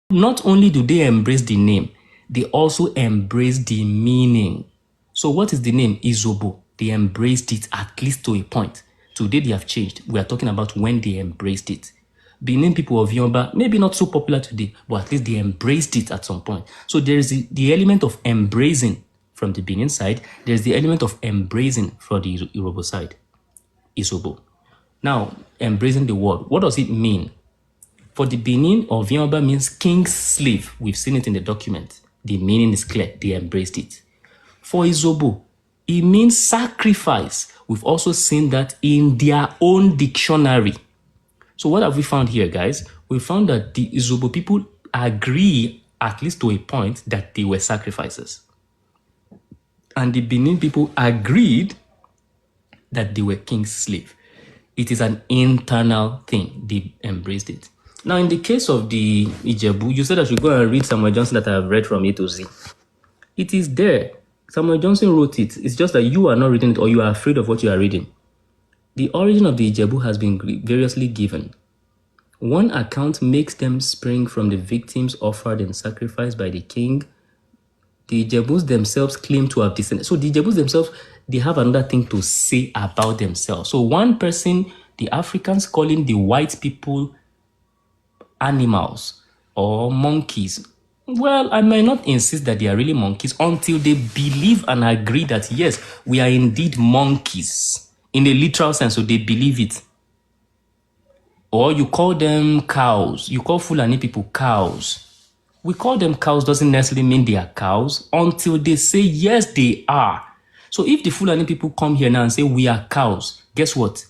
Speaker 2: Not only do they embrace the name, they also embrace the meaning. So what is the name? Izobo. They embraced it at least to a point. Today they have changed. We are talking about when they embraced it. Benin people of Yorùbá, maybe not so popular today, but at least they embraced it at some point. So there is the element of embracing from the Benin side. There's the element of embracing from the Yoruba side, Izobo. Now, embracing the word, what does it mean? For the Benin of Yorùbá means king's slave. We've seen it in the document. The meaning is clear. They embraced it. For Izobo, It means sacrifice. We've also seen that in their own dictionary. So what have we found here, guys? We found that the Izobo people agree, at least to a point, that they were sacrifices. And the Benin people agreed that they were king's slave. It is an internal thing. They embraced it. Now, in the case of the Ijebu, you said I should go and read Samuel Johnson that I have read from A to Z. It is there. Samuel Johnson wrote it. It's just that you are not reading it or you are afraid of what you are reading. The origin of the Ijebu has been variously given. One account makes them spring from the victims offered in sacrifice by the king. The Ijebus themselves claim to have descended. So the Ijebus themselves, they have another thing to say about themselves. So one person, the Africans calling the white people animals or monkeys. Well, I may not insist that they are really monkeys until they believe and agree that, yes, we are indeed monkeys in a literal sense, so they believe it. Or you call them cows. You call Fulani people cows. We call them cows doesn't necessarily mean they are cows until they say, yes, they are. So if the Fulani people come here now and say, we are cows, guess what?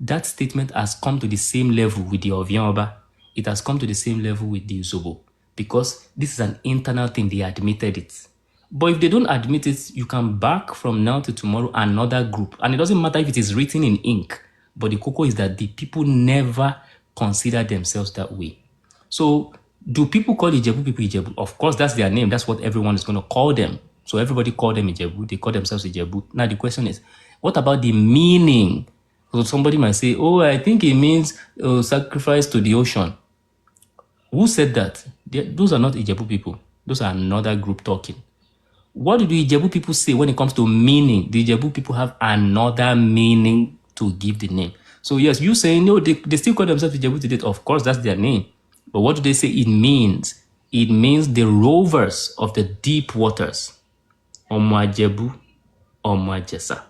Speaker 2: That statement has come to the same level with the Ovianba. It has come to the same level with the Zobo. Because this is an internal thing, they admitted it. But if they don't admit it, you can back from now to tomorrow another group. And it doesn't matter if it is written in ink. But the cocoa is that the people never consider themselves that way. So do people call Ijebu people Ijebu? Of course, that's their name. That's what everyone is going to call them. So everybody call them Ijebu. They call themselves Ijebu. Now the question is, what about the meaning? So somebody might say, oh, I think it means sacrifice to the ocean. Who said that? Those are not Ijebu people. Those are another group talking. What do the Ijebu people say when it comes to meaning? The Ijebu people have another meaning to give the name. So yes, you saying, no, they still call themselves Ijebu today. Of course, that's their name. But what do they say it means? It means the rovers of the deep waters. Omajebu, Omajesa.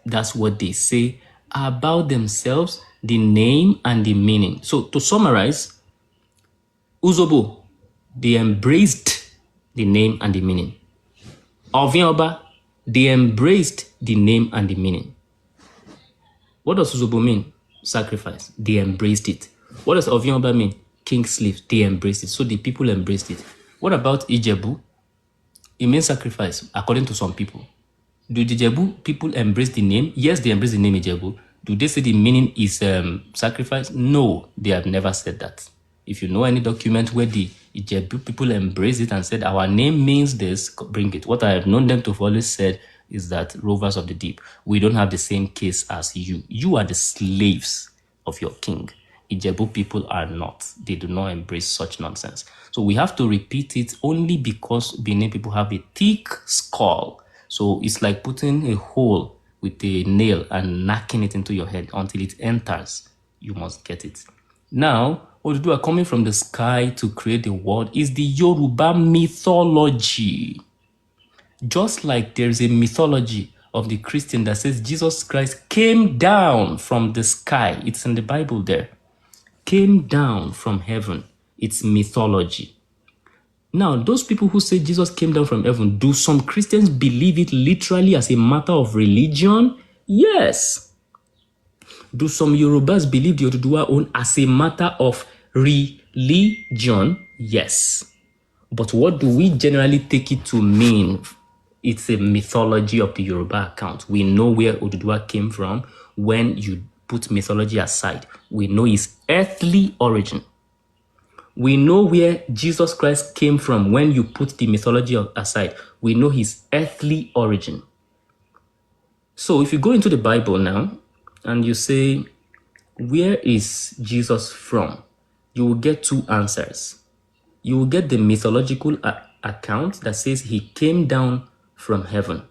Speaker 2: That's what they say about themselves, the name and the meaning. So to summarize, Uzobo, they embraced the name and the meaning. Ovianba, they embraced the name and the meaning. What does Uzobo mean? Sacrifice. They embraced it. What does Ovianba mean? King's slave. They embraced it. So the people embraced it. What about Ijebu? It means sacrifice, according to some people. Do the Ijebu people embrace the name? Yes, they embrace the name Ijebu. Do they say the meaning is sacrifice? No, they have never said that. If you know any document where the Ijebu people embrace it and said, our name means this, bring it. What I have known them to have always said is that rovers of the deep, we don't have the same case as you. You are the slaves of your king. Ijebu people are not. They do not embrace such nonsense. So we have to repeat it only because Benin people have a thick skull. So it's like putting a hole with a nail and knocking it into your head until it enters. You must get it. Now, Oduduwa coming from the sky to create the world is the Yoruba mythology. Just like there's a mythology of the Christian that says Jesus Christ came down from the sky. It's in the Bible there. Came down from heaven. It's mythology. Now, those people who say Jesus came down from heaven, do some Christians believe it literally as a matter of religion? Yes. Do some Yorubas believe the Oduduwa own as a matter of religion? Yes. But what do we generally take it to mean? It's a mythology of the Yoruba account. We know where Oduduwa came from when you put mythology aside. We know his earthly origin. We know where Jesus Christ came from when you put the mythology aside. We know his earthly origin. So if you go into the Bible now and you say, where is Jesus from? You will get two answers. You will get the mythological account that says he came down from heaven.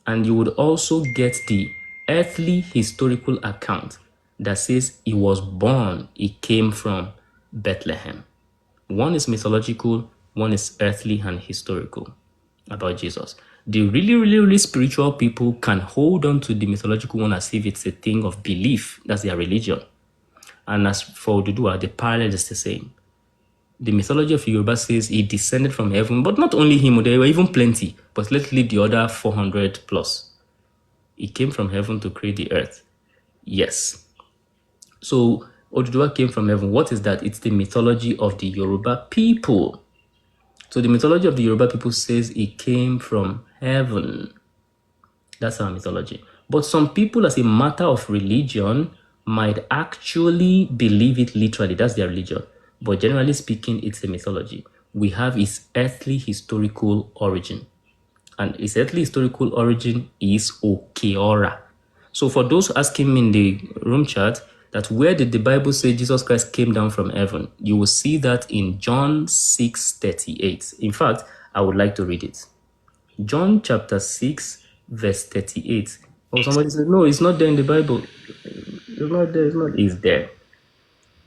Speaker 2: And you would also get the earthly historical account that says he was born, he came from Bethlehem. One is mythological, one is earthly and historical about Jesus. The really spiritual people can hold on to the mythological one as if it's a thing of belief. That's their religion. And as for Oduduwa, the parallel is the same. The mythology of Yoruba says he descended from heaven, but not only him, there were even plenty, but let's leave the other 400 plus. He came from heaven to create the earth. Yes. So Oduduwa came from heaven. What is that? It's the mythology of the Yoruba people. So the mythology of the Yoruba people says he came from heaven. That's our mythology. But some people, as a matter of religion, might actually believe it literally. That's their religion. But generally speaking, it's a mythology. We have his earthly historical origin. And his earthly historical origin is Okeora. So for those asking me in the room chat, that where did the Bible say Jesus Christ came down from heaven? You will see that in John 6:38. In fact, I would like to read it. John chapter 6, verse 38. Oh, somebody said, no, it's not there in the Bible. It's not there, it's there.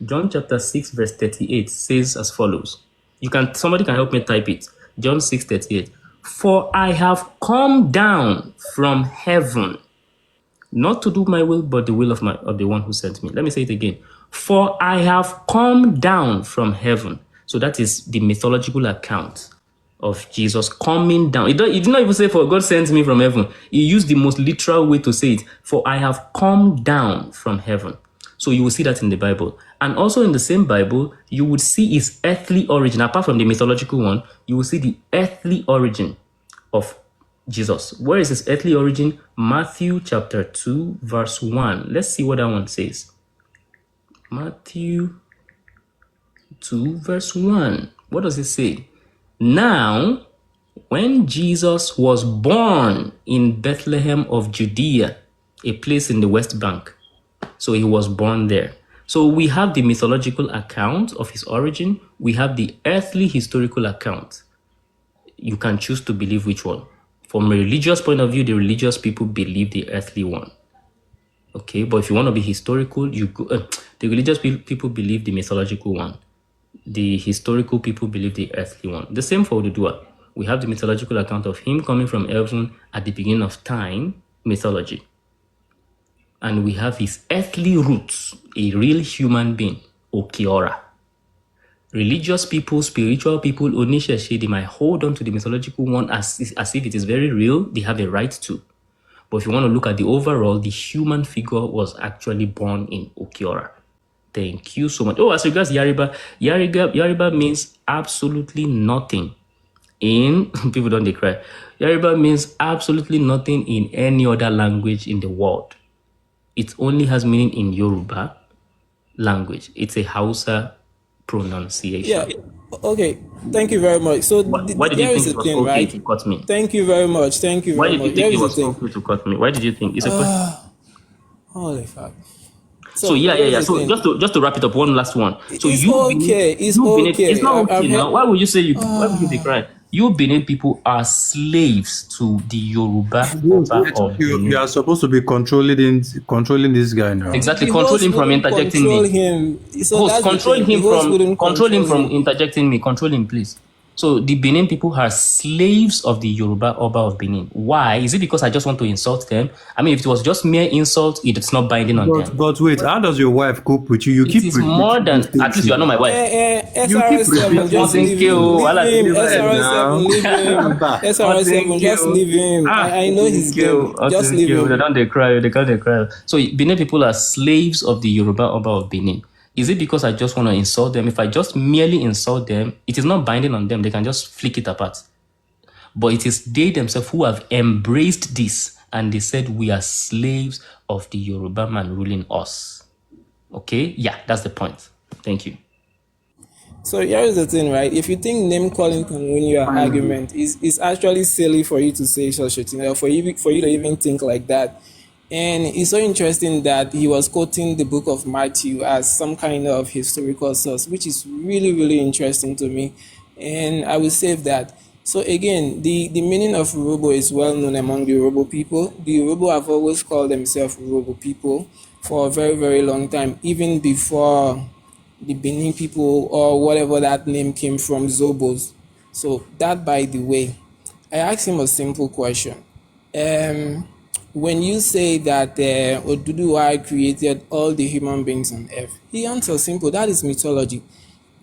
Speaker 2: John chapter 6, verse 38 says as follows. Somebody can help me type it. John 6:38. For I have come down from heaven, not to do my will, but the will of the one who sent me. Let me say it again. For I have come down from heaven. So that is the mythological account of Jesus coming down. He did not even say, for God sent me from heaven. He used the most literal way to say it. For I have come down from heaven. So you will see that in the Bible. And also in the same Bible, you would see his earthly origin. Apart from the mythological one, you will see the earthly origin of Jesus. Where is his earthly origin? Matthew chapter 2, verse 1. Let's see what that one says. Matthew 2, verse 1. What does it say? Now, when Jesus was born in Bethlehem of Judea, a place in the West Bank, so he was born there. So we have the mythological account of his origin. We have the earthly historical account. You can choose to believe which one. From a religious point of view, the religious people believe the earthly one. Okay, but if you want to be historical, the religious people believe the mythological one. The historical people believe the earthly one. The same for Oduduwa. We have the mythological account of him coming from heaven at the beginning of time, mythology. And we have his earthly roots, a real human being, Okeora. Religious people, spiritual people, Onisha, they might hold on to the mythological one as if it is very real. They have a right to. But if you want to look at the overall, the human figure was actually born in Okeora. Thank you so much. Oh, as regards Yariba means absolutely nothing in, people don't they cry. Yariba means absolutely nothing in any other language in the world. It only has meaning in Yoruba language. It's a Hausa pronunciation.
Speaker 8: Yeah. Okay. Thank you very much. So
Speaker 2: why did you think it was okay
Speaker 8: right?
Speaker 2: to cut me?
Speaker 8: Thank you very much. Thank you very much.
Speaker 2: Why did you think it was okay to cut me? Why did you think? It's a question.
Speaker 8: Holy fuck.
Speaker 2: So yeah. So just to wrap it up, one last one. So
Speaker 8: it's okay. It's okay.
Speaker 2: It's not okay now. Why would you say why would you be crying? You Benin people are slaves to the Yoruba.
Speaker 4: You are supposed to be controlling this guy now.
Speaker 2: Exactly, control him from interjecting me. Control him from interjecting me. Control him, please. So the Benin people are slaves of the Yoruba Oba of Benin. Why? Is it because I just want to insult them? I mean, if it was just mere insult, it's not binding on them.
Speaker 4: But wait, how does your wife cope with you?
Speaker 2: It is more than, at least you are not my wife.
Speaker 8: You keep repeating. Just leave him. SRS7, just leave him. I know he's good. Just leave him.
Speaker 2: They cry. So Benin people are slaves of the Yoruba Oba of Benin. Is it because I just want to insult them? If I just merely insult them, it is not binding on them. They can just flick it apart. But it is they themselves who have embraced this, and they said we are slaves of the Yoruba man ruling us. Okay? Yeah, that's the point. Thank you.
Speaker 8: So here is the thing, right? If you think name calling can win your argument, it's actually silly for you to say such a thing, or for you to even think like that. And it's so interesting that he was quoting the book of Matthew as some kind of historical source, which is really, really interesting to me. And I will save that. So again, the meaning of Urobo is well known among the Urobo people. The Urobo have always called themselves Urobo people for a very, very long time, even before the Benin people or whatever that name came from, Zobos. So that, by the way, I asked him a simple question. When you say that Oduduwa created all the human beings on earth, the answer is simple. That is mythology.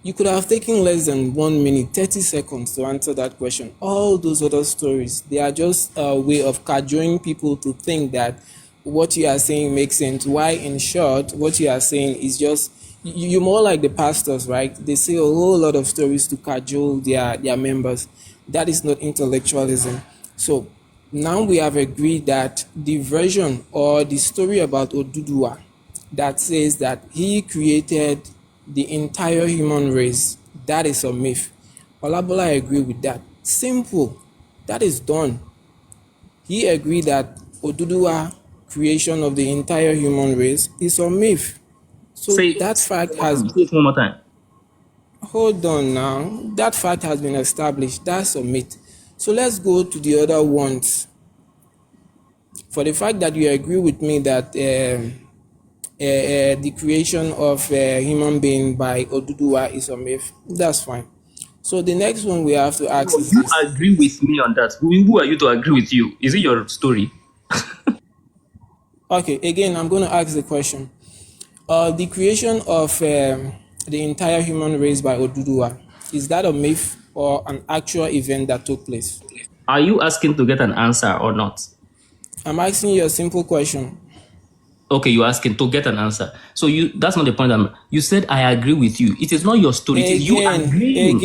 Speaker 8: You could have taken less than 1 minute, 30 seconds to answer that question. All those other stories, they are just a way of cajoling people to think that what you are saying makes sense. Why, in short, what you are saying is just, you're more like the pastors, right? They say a whole lot of stories to cajole their members. That is not intellectualism. So now we have agreed that the version or the story about Oduduwa that says that he created the entire human race, that is a myth. Olabola, I agree with that. Simple. That is done. He agreed that Oduduwa creation of the entire human race is a myth. So that fact has...
Speaker 2: Say it one more time.
Speaker 8: Hold on now. That fact has been established. That's a myth. So let's go to the other ones. For the fact that you agree with me that the creation of a human being by Oduduwa is a myth, that's fine. So the next one we have to ask is...
Speaker 2: You agree with me on that. Who are you to agree with you? Is it your story?
Speaker 8: Okay, again, I'm going to ask the question. The creation of the entire human race by Oduduwa, is that a myth or an actual event that took place?
Speaker 2: Are you asking to get an answer or not?
Speaker 8: I'm asking you a simple question.
Speaker 2: Okay, you're asking to get an answer. So that's not the point. You said I agree with you. It is not your story. It is you agreeing.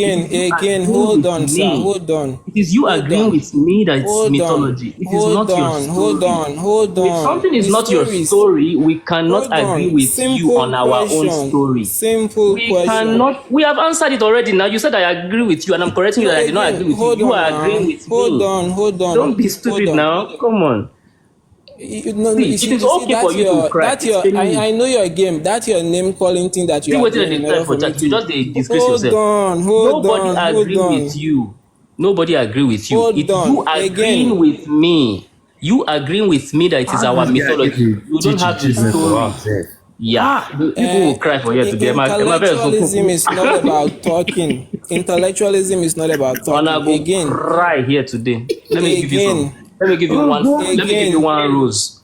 Speaker 8: Again, hold on, sir. Hold on.
Speaker 2: It is you agreeing with me that it's mythology. It is not your story.
Speaker 8: Hold on.
Speaker 2: If something is not your story, we cannot agree with you on our own story.
Speaker 8: Simple question.
Speaker 2: We have answered it already now. You said I agree with you, and I'm correcting you that I did not agree with you. You are agreeing with me.
Speaker 8: Hold on.
Speaker 2: Don't be stupid now. Come on. It is okay for you to cry.
Speaker 8: I know your game. That's your name calling thing that you are doing.
Speaker 2: You just disgrace yourself. Nobody agree with you. Nobody agree with you. You agreeing with me. You agreeing with me that it is our mythology. You don't have the story. Yeah, people will cry for you today.
Speaker 8: Intellectualism is not about talking. Intellectualism is not about talking. Again,
Speaker 2: cry here today. Let me give you one rose.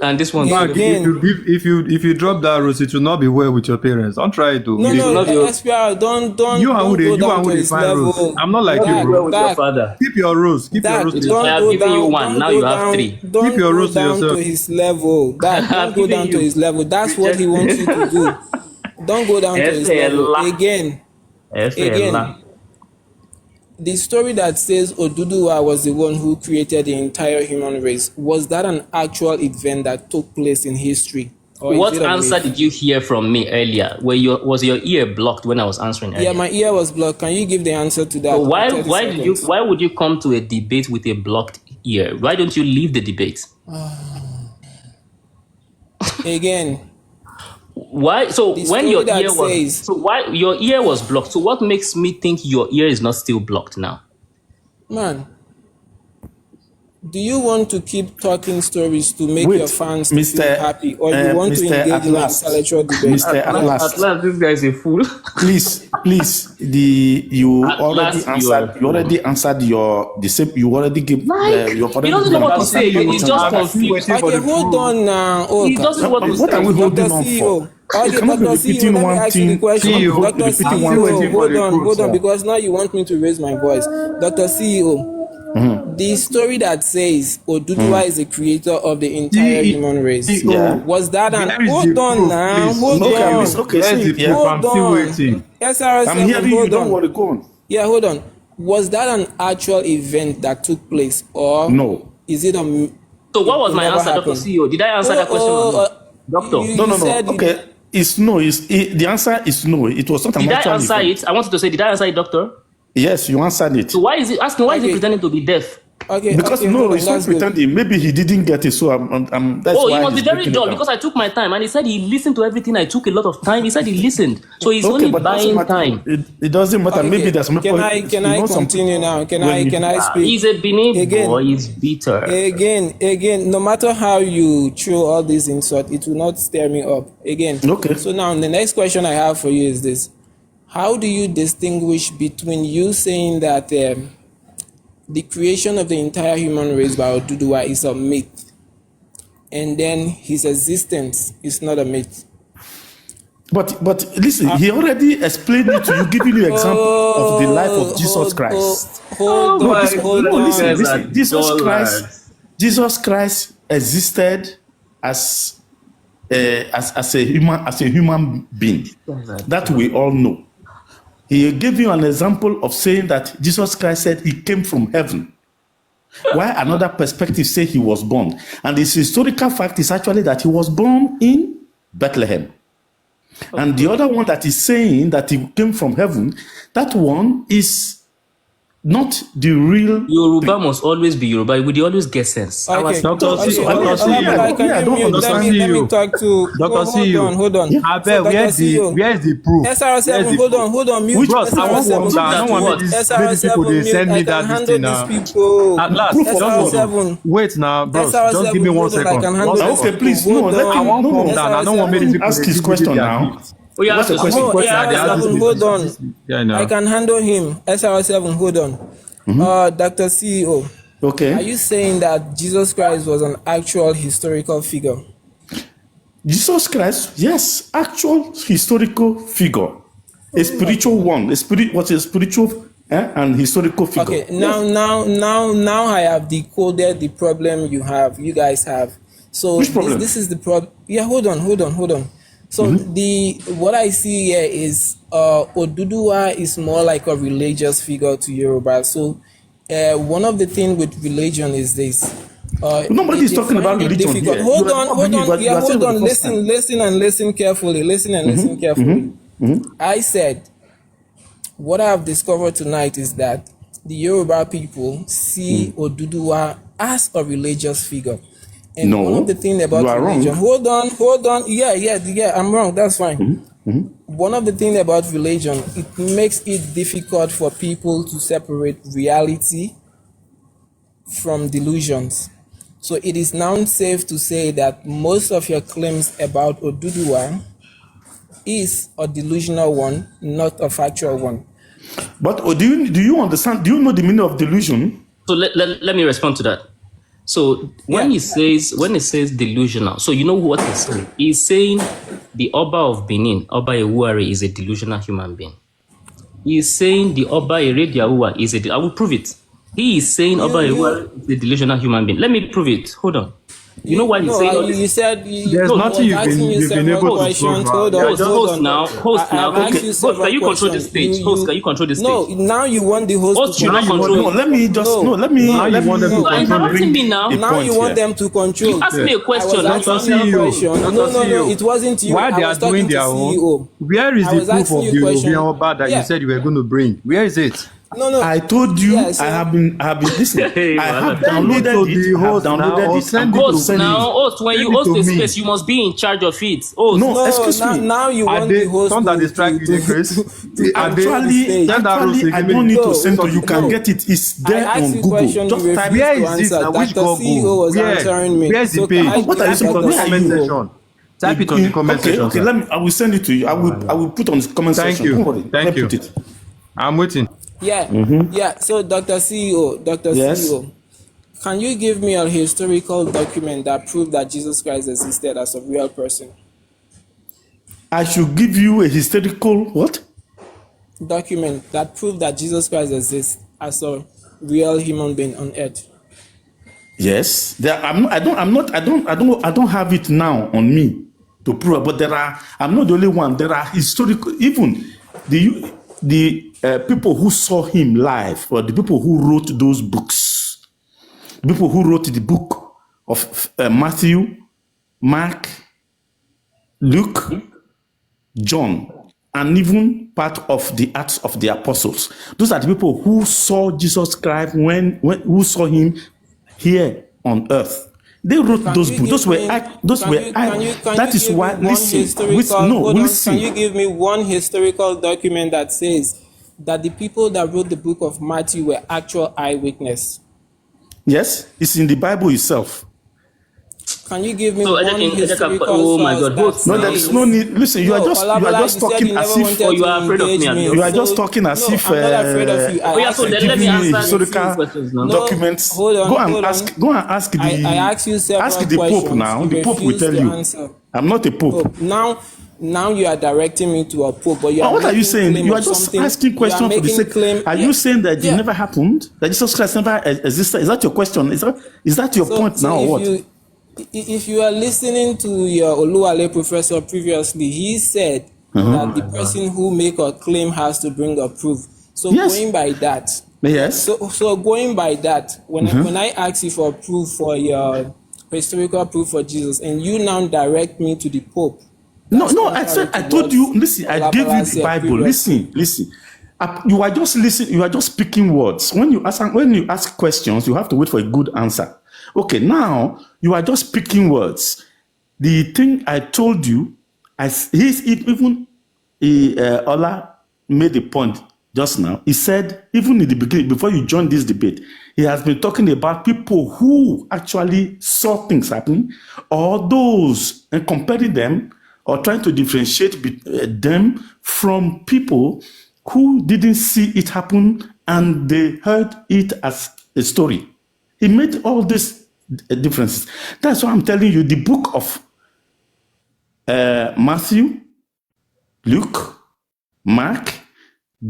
Speaker 2: And this one.
Speaker 4: Mark, if you drop that rose, it will not be well with your parents. Don't try it, though.
Speaker 8: No, SPR, don't
Speaker 4: you and who they find rose. I'm not like you, bro.
Speaker 2: With your father.
Speaker 4: Keep your rose. Keep your rose.
Speaker 2: I have given you one. Now you have three.
Speaker 8: Don't
Speaker 4: keep your rose
Speaker 8: go down to his level. Don't go down to his level. That's what he wants you to do. Don't go down to his level. Again. The story that says Oduduwa was the one who created the entire human race, was that an actual event that took place in history?
Speaker 2: What answer did you hear from me earlier? Was your ear blocked when I was answering earlier?
Speaker 8: Yeah, my ear was blocked. Can you give the answer to that?
Speaker 2: So why would you come to a debate with a blocked ear? Why don't you leave the debate?
Speaker 8: Again.
Speaker 2: Why? So when your ear was blocked? So what makes me think your ear is not still blocked now?
Speaker 8: Man, do you want to keep talking stories to make your fans feel happy, or you want to engage in an intellectual debate?
Speaker 5: Mr. Atlas,
Speaker 2: at last, this guy is a fool.
Speaker 5: please, you already answered the same. You already give your.
Speaker 2: He doesn't know what to say. He's just confused.
Speaker 8: Okay, hold on now.
Speaker 2: He doesn't know what to say.
Speaker 5: What are we holding on for?
Speaker 8: Okay, Dr. CEO, let me ask you the question. Dr. CEO, hold on, because now you want me to raise my voice. Dr. CEO, the story that says Oduduwa is the creator of the entire human race, was that an... Hold on now, hold on.
Speaker 5: Okay,
Speaker 8: hold on. Yes,
Speaker 5: I'm hearing you, don't worry, go on.
Speaker 8: Yeah, hold on. Was that an actual event that took place, or
Speaker 5: no?
Speaker 8: Is it a...
Speaker 2: So what was my answer, Dr. CEO? Did I answer that question or not? Doctor?
Speaker 5: No. Okay. It's no. The answer is no. It was not an actual event.
Speaker 2: Did I answer it? I wanted to say, did I answer it, doctor?
Speaker 5: Yes, you answered it.
Speaker 2: So why is he pretending to be deaf?
Speaker 5: Because he's not pretending. Maybe he didn't get it. So that's why.
Speaker 2: He must be very dull because I took my time and he said he listened to everything. I took a lot of time. He said he listened. So he's only buying time.
Speaker 5: It doesn't matter. Maybe there's some
Speaker 8: people. Can I continue now? Can I speak?
Speaker 2: He's a Benin boy. He's bitter.
Speaker 8: Again, no matter how you throw all these insults, it will not stir me up. Again.
Speaker 5: Okay.
Speaker 8: So now the next question I have for you is this. How do you distinguish between you saying that the creation of the entire human race by Oduduwa is a myth, and then his existence is not a myth?
Speaker 5: But listen, he already explained it to you, giving you example of the life of Jesus Christ.
Speaker 8: Hold on.
Speaker 5: Listen. Jesus Christ existed as a human being. That we all know. He gave you an example of saying that Jesus Christ said he came from heaven. While another perspective say he was born. And this historical fact is actually that he was born in Bethlehem. And the other one that is saying that he came from heaven, that one is not the real.
Speaker 2: Yoruba must always be Yoruba. We always get sense.
Speaker 4: Okay,
Speaker 8: Let me talk to
Speaker 4: Dr. CEO.
Speaker 8: Hold on.
Speaker 4: I bet where is the proof?
Speaker 8: SR7, hold on. Mute.
Speaker 4: Bros, I don't want people they send me that thing now. At last, wait now, bros. Just give me 1 second.
Speaker 5: Okay, please. No,
Speaker 4: I won't come down. I don't want many people
Speaker 5: ask his question now.
Speaker 2: Oh, yeah,
Speaker 8: hold on.
Speaker 4: Yeah, no.
Speaker 8: I can handle him. SR7, hold on. Dr. CEO.
Speaker 5: Okay.
Speaker 8: Are you saying that Jesus Christ was an actual historical figure?
Speaker 5: Jesus Christ, yes, actual historical figure. A spiritual one. A spiritual and historical figure.
Speaker 8: Okay, now I have decoded the problem you guys have. So
Speaker 5: which problem?
Speaker 8: This is the problem. Yeah, hold on. So what I see here is Oduduwa is more like a religious figure to Yoruba. So one of the things with religion is this.
Speaker 5: Nobody is talking about religion here.
Speaker 8: Hold on. Listen carefully. I said, what I have discovered tonight is that the Yoruba people see Oduduwa as a religious figure. And one of the things about religion, hold on. Yeah, I'm wrong. That's fine. One of the things about religion, it makes it difficult for people to separate reality from delusions. So it is now safe to say that most of your claims about Oduduwa is a delusional one, not a factual one.
Speaker 5: But do you understand? Do you know the meaning of delusion?
Speaker 2: So let me respond to that. So when he says delusional, so you know what he's saying? He's saying the Oba of Benin, Oba Ewuare, is a delusional human being. He's saying the Oba Erediawa is I will prove it. He is saying Oba Ewuare is a delusional human being. Let me prove it. Hold on. You know why he's saying all this?
Speaker 8: You said
Speaker 4: there's nothing you've been able to prove.
Speaker 8: Hold on.
Speaker 2: Host now. Okay. Host, can you control the stage? Host, can you control the stage?
Speaker 8: No, now you want the host
Speaker 2: to control.
Speaker 5: No, let me
Speaker 2: interrupting me now.
Speaker 8: Now you want them to control.
Speaker 2: You asked me a question.
Speaker 8: No, it wasn't you.
Speaker 4: Why they are doing their own? Where is the proof of the Yoruba Oba that you said you were going to bring? Where is it?
Speaker 8: No.
Speaker 5: I told you I have been listening. I have downloaded it.
Speaker 2: Host now. Host, when you host a space, you must be in charge of it.
Speaker 5: No, excuse me.
Speaker 8: Now you want the host
Speaker 5: to actually, I don't need to send to you. Can get it. It's there on Google. Just type.
Speaker 4: Where is it? Which Google? Where's the page?
Speaker 5: What are you saying?
Speaker 4: Comment section. Type it on the comment section.
Speaker 5: Okay. I will send it to you. I will put on the comment section.
Speaker 4: Thank you. I'm waiting.
Speaker 8: Yeah. So, Dr. CEO, can you give me a historical document that proves that Jesus Christ existed as a real person?
Speaker 5: I should give you a historical what?
Speaker 8: Document that proves that Jesus Christ exists as a real human being on earth.
Speaker 5: Yes, I don't have it now on me to prove, but I'm not the only one. There are historical, even the people who saw him live, or the people who wrote those books, the people who wrote the book of Matthew, Mark, Luke, John, and even part of the Acts of the Apostles. Those are the people who saw Jesus Christ who saw him here on earth. They wrote those books. That is why. Listen.
Speaker 8: Can you give me one historical document that says that the people that wrote the book of Matthew were actual eyewitness?
Speaker 5: Yes, it's in the Bible itself.
Speaker 8: Can you give me one historical
Speaker 2: oh my God!
Speaker 5: No, there is no need. Listen, you are just talking as if
Speaker 2: you are afraid of me.
Speaker 5: You are just talking as if
Speaker 8: I'm not afraid of you.
Speaker 2: So let me answer
Speaker 5: historical documents. Go and ask the
Speaker 8: I ask you several
Speaker 5: ask the Pope now. The Pope will tell you.
Speaker 8: Answer.
Speaker 5: I'm not a Pope.
Speaker 8: Now, now you are directing me to a pope, but you are
Speaker 5: What are you
Speaker 8: making
Speaker 5: saying?
Speaker 8: claim
Speaker 5: You
Speaker 8: of
Speaker 5: are just
Speaker 8: something.
Speaker 5: asking
Speaker 8: You are
Speaker 5: questions for the
Speaker 8: making
Speaker 5: sake.
Speaker 8: claim.
Speaker 5: Are
Speaker 8: Yeah.
Speaker 5: you saying that it
Speaker 8: Yeah.
Speaker 5: never happened? That Jesus Christ never existed? Is that your question? Is that your point now, or what?
Speaker 8: If you are listening to your Oluwale professor previously, he said that the person who make a claim has to bring a proof. So
Speaker 5: Yes.
Speaker 8: going by that,
Speaker 5: Yes.
Speaker 8: So going by that, when I ask you for proof for your historical proof for Jesus, and you now direct me to the Pope.
Speaker 5: No,
Speaker 8: I
Speaker 5: told you. Listen, I gave you the Bible. Listen. You are just listening. You are just speaking words. When you ask questions, you have to wait for a good answer. Okay, now you are just speaking words. The thing I told you, Ola made a point just now. He said, even in the beginning, before you joined this debate, he has been talking about people who actually saw things happen, or those, and comparing them, or trying to differentiate them from people who didn't see it happen and they heard it as a story. He made all these differences. That's why I'm telling you, the book of Matthew, Luke, Mark,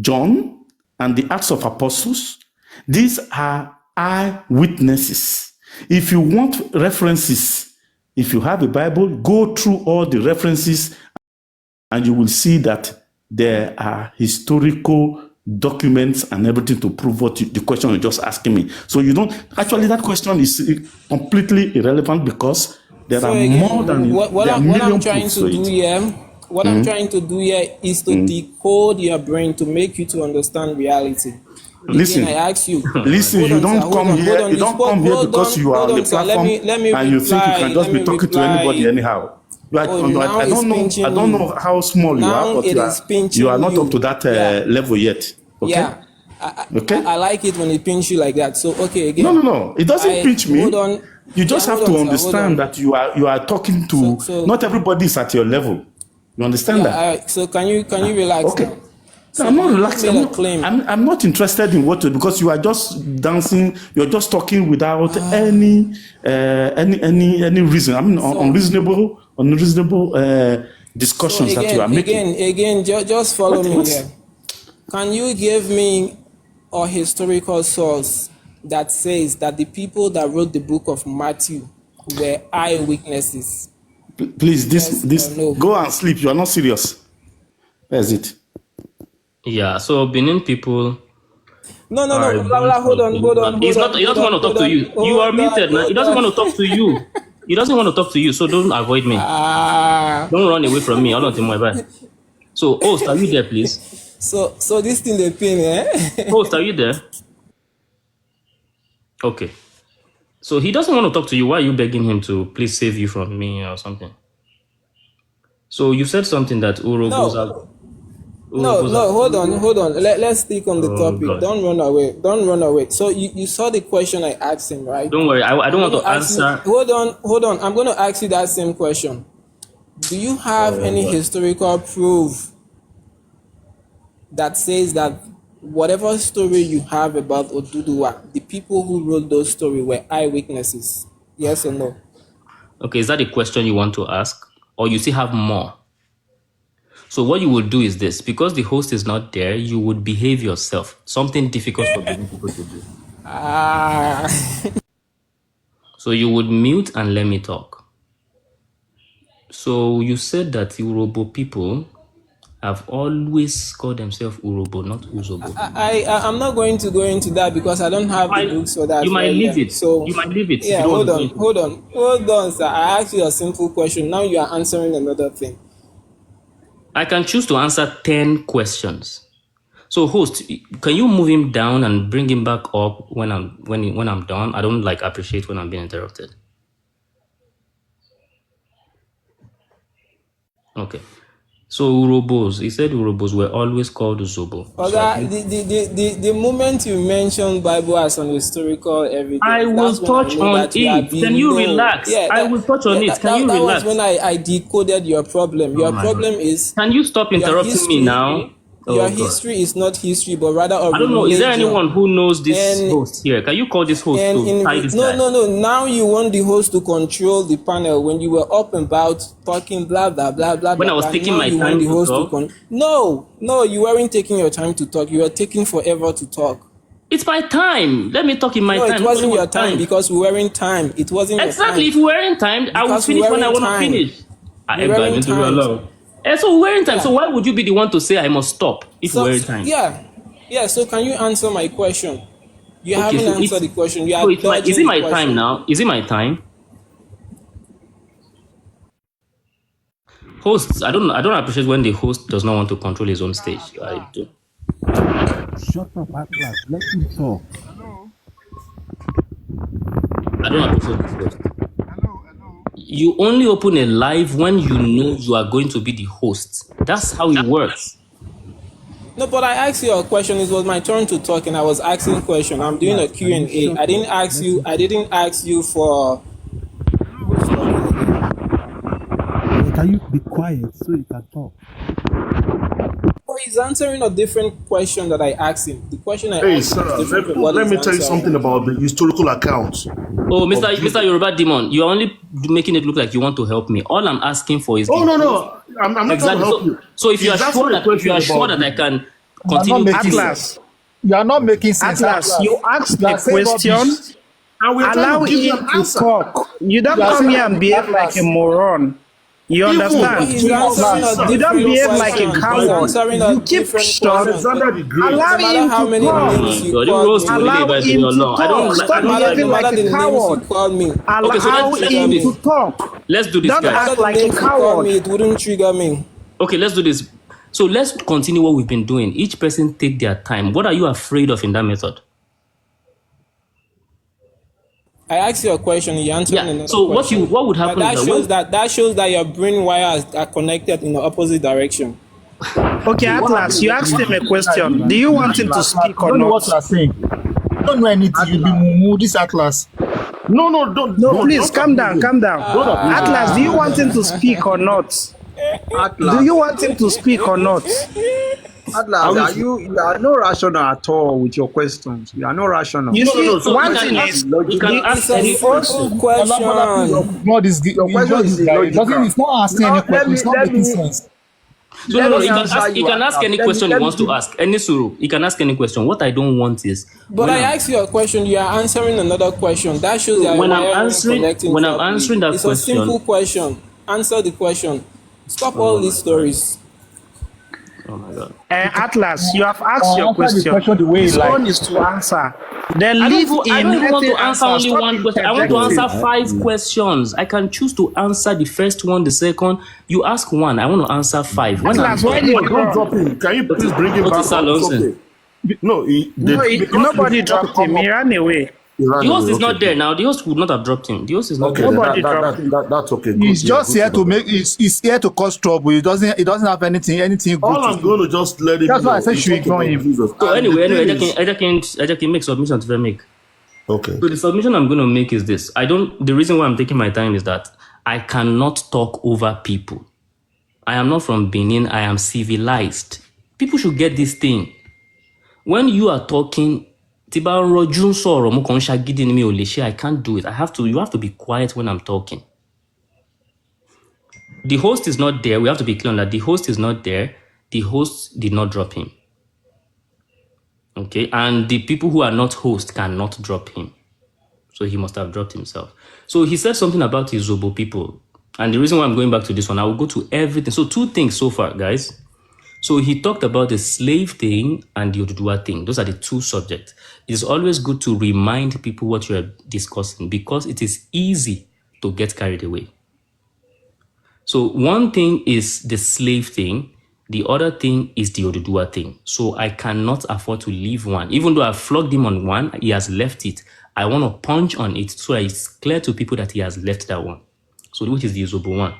Speaker 5: John, and the Acts of Apostles, these are eyewitnesses. If you want references, if you have a Bible, go through all the references and you will see that there are historical documents and everything to prove the question you're just asking me. So you don't, actually that question is completely irrelevant because there are more than
Speaker 8: what I'm trying to do here. What I'm trying to do here is to decode your brain to make you to understand reality.
Speaker 5: Listen,
Speaker 8: again, I ask you.
Speaker 5: Listen, you don't come here. You don't come here because you are on the platform and you think you can just be talking to anybody anyhow. I don't know how small you are, but you are not up to that level yet. Okay?
Speaker 8: Yeah. I like it when it pinch you like that. So okay, again.
Speaker 5: No. It doesn't pinch me. Hold on. You just have to understand that you are talking to. Not everybody is at your level. You understand that?
Speaker 8: So can you relax?
Speaker 5: Okay.
Speaker 8: Now?
Speaker 5: So I'm not relaxing. I'm not interested in what because you are just dancing. You're just talking without any reason. I mean, unreasonable discussions that you are making.
Speaker 8: Again, just follow me here. Can you give me a historical source that says that the people that wrote the book of Matthew were eyewitnesses?
Speaker 5: Please, this no. Go and sleep. You are not serious. Where's it?
Speaker 2: Yeah, so Benin people.
Speaker 8: No. Hold on.
Speaker 2: He doesn't want to talk to you. You are muted now. He doesn't want to talk to you. He doesn't want to talk to you, so don't avoid me. Don't run away from me. I don't think my bad. So, host, are you there, please?
Speaker 8: So this thing they pin, eh?
Speaker 2: Host, are you there? Okay. So he doesn't want to talk to you. Why are you begging him to please save you from me or something? So you said something that Uro goes out.
Speaker 8: No, hold on. Let's stick on the topic. God. Don't run away. So you saw the question I asked him, right?
Speaker 2: Don't worry. I don't want to answer.
Speaker 8: Hold on. I'm going to ask you that same question. Do you have any historical proof that says that whatever story you have about Oduduwa, the people who wrote those stories were eyewitnesses? Yes or no?
Speaker 2: Okay, is that a question you want to ask? Or you still have more? So what you would do is this. Because the host is not there, you would behave yourself. Something difficult for many people to do. So you would mute and let me talk. So you said that Urobo people have always called themselves Urobo, not Uzobo.
Speaker 8: I'm not going to go into that because I don't have the books for that.
Speaker 2: You might leave it. So you might leave it.
Speaker 8: Yeah, hold on, sir. I asked you a simple question. Now you are answering another thing.
Speaker 2: I can choose to answer 10 questions. So, host, can you move him down and bring him back up when I'm done? I don't appreciate when I'm being interrupted. Okay. So Urobos, he said Urobos were always called Zobo.
Speaker 8: The moment you mention Bible as an historical evidence,
Speaker 2: I will touch on it. Can you relax? I will touch on it. Can you relax?
Speaker 8: That was when I decoded your problem. Your problem is...
Speaker 2: Can you stop interrupting me now?
Speaker 8: Your history is not history, but rather a
Speaker 2: I don't know. Is there
Speaker 8: religion.
Speaker 2: anyone who knows this host here? Can you call this host to tie this guy?
Speaker 8: No. Now you want the host to control the panel when you were up and about talking blah blah blah blah.
Speaker 2: When I was taking my time to talk.
Speaker 8: No, you weren't taking your time to talk. You were taking forever to talk.
Speaker 2: It's my time. Let me talk in my time.
Speaker 8: No, it wasn't your time because we were in time. It wasn't
Speaker 2: exactly.
Speaker 8: Your time.
Speaker 2: If we were in time, I will finish when I want to finish.
Speaker 8: We were in time.
Speaker 2: So we're in time. Yeah. So why would you be the one to say I must stop if we're in time?
Speaker 8: Yeah. So can you answer my question? You haven't answered the question. You are
Speaker 2: is it my time now? Is it my time? Hosts, I don't appreciate when the host does not want to control his own stage. I do.
Speaker 11: Shut up, Atlas. Let him talk.
Speaker 2: I don't appreciate this host. You only open a live when you know you are going to be the host. That's how it works.
Speaker 8: No, but I asked you a question. It was my turn to talk, and I was asking a question. I'm doing a Q&A. I didn't ask you for.
Speaker 11: Can you be quiet so you can talk?
Speaker 8: Well, he's answering a different question that I asked him. The question I asked
Speaker 5: sir, let me tell you something about the historical account.
Speaker 2: Oh, Mr. Yoruba Demon, you're only making it look like you want to help me. All I'm asking for is...
Speaker 5: I'm not trying to help you.
Speaker 2: So if you are sure that I can continue...
Speaker 12: Atlas, you are not making sense.
Speaker 11: Atlas, you asked the question, allow him to talk. You don't come here and behave like a moron. You understand? You don't behave like a coward. You keep short. Allow him to talk. Allow him to talk. Stop behaving like a coward. Allow him to talk.
Speaker 2: Let's do this,
Speaker 11: guys. Don't act like a coward.
Speaker 8: It wouldn't trigger me.
Speaker 2: Okay, let's do this. So let's continue what we've been doing. Each person take their time. What are you afraid of in that method?
Speaker 8: I asked you a question, you answered another
Speaker 2: so
Speaker 8: question.
Speaker 2: What would happen?
Speaker 8: That shows that your brain wires are connected in the opposite direction.
Speaker 11: Okay, Atlas, you asked him a question. Do you want him to speak or not?
Speaker 12: I don't know what you are saying. I don't know anything. You be mumu, this Atlas.
Speaker 11: No, please, calm down. Atlas, do you want him to speak or not? Do you want him to speak or not?
Speaker 7: Atlas, you are not rational at all with your questions. You are not rational.
Speaker 11: You see, one thing is,
Speaker 2: you can ask any question.
Speaker 12: Your question is illogical. It's not asking any question. It's not making sense.
Speaker 2: So he can ask any question he wants to ask. Any suru, he can ask any question. What I don't want is...
Speaker 8: But I asked you a question, you are answering another question. That shows that
Speaker 2: when I'm answering that question...
Speaker 8: It's a simple question. Answer the question. Stop all these stories.
Speaker 2: Oh my God.
Speaker 11: Atlas, you have asked your question. His own is to answer. Then
Speaker 2: I don't even want to answer only one question. I want to answer 5 questions. I can choose to answer the first one, the second. You ask one, I want to answer 5.
Speaker 11: Atlas, why did you
Speaker 5: drop him? Can you please bring him back?
Speaker 11: Nobody dropped him. He ran away.
Speaker 2: The host is not there now. The host would not have dropped him. The host is not there.
Speaker 5: That's okay.
Speaker 12: He's just here to make. He's here to cause trouble. He doesn't have anything good.
Speaker 5: All I'm going to just let him.
Speaker 12: That's why I said should ignore him.
Speaker 2: So anyway, I can make submission to make.
Speaker 5: Okay.
Speaker 2: So the submission I'm going to make is this. The reason why I'm taking my time is that I cannot talk over people. I am not from Benin. I am civilized. People should get this thing. When you are talking, I can't do it. You have to be quiet when I'm talking. The host is not there. We have to be clear on that. The host is not there. The host did not drop him. Okay, and the people who are not host cannot drop him. So he must have dropped himself. So he said something about his Zobo people. And the reason why I'm going back to this one, I will go to everything. So 2 things so far, guys. So he talked about the slave thing and the Oduduwa thing. Those are the 2 subjects. It is always good to remind people what you are discussing because it is easy to get carried away. So one thing is the slave thing. The other thing is the Oduduwa thing. So I cannot afford to leave one. Even though I flogged him on one, he has left it. I want to punch on it so it's clear to people that he has left that one. So which is the Uzobo one.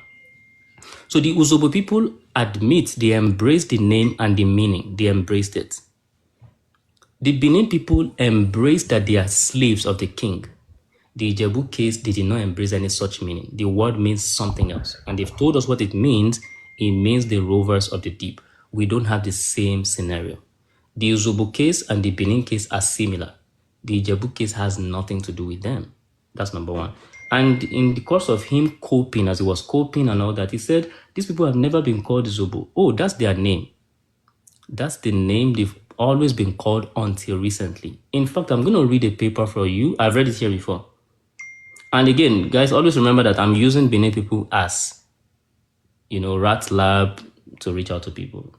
Speaker 2: So the Uzobo people admit they embraced the name and the meaning. They embraced it. The Benin people embraced that they are slaves of the king. The Ijebu case, they did not embrace any such meaning. The word means something else. And they've told us what it means. It means the rovers of the deep. we don't have the same scenario. The Zobo case and the Benin case are similar. The Ijebu case has nothing to do with them. That's number one. And in the course of him coping, as he was coping and all that, he said, these people have never been called Zobo. Oh, that's their name. That's the name they've always been called until recently. In fact, I'm going to read a paper for you. I've read it here before. And again, guys, always remember that I'm using Benin people as, rat lab to reach out to people.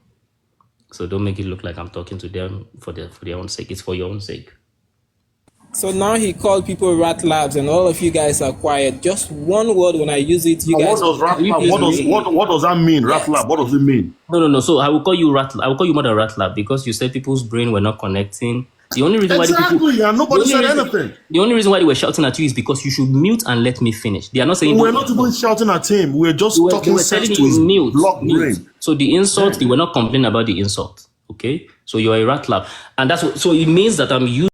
Speaker 2: So don't make it look like I'm talking to them for their own sake. It's for your own sake.
Speaker 8: So now he called people rat labs, and all of you guys are quiet. Just one word when I use it, you guys.
Speaker 5: What does rat lab? What does that mean? Rat lab. What does it mean?
Speaker 2: No. So I will call you rat. I will call you more than rat lab because you said people's brain were not connecting. The only reason
Speaker 5: nobody said anything.
Speaker 2: The only reason why they were shouting at you is because you should mute and let me finish. They are not saying.
Speaker 5: We're not even shouting at him. We're just talking sense to his block brain.
Speaker 2: So the insult, they were not complaining about the insult. Okay, so you're a rat lab, and that's what. So it means that I'm using.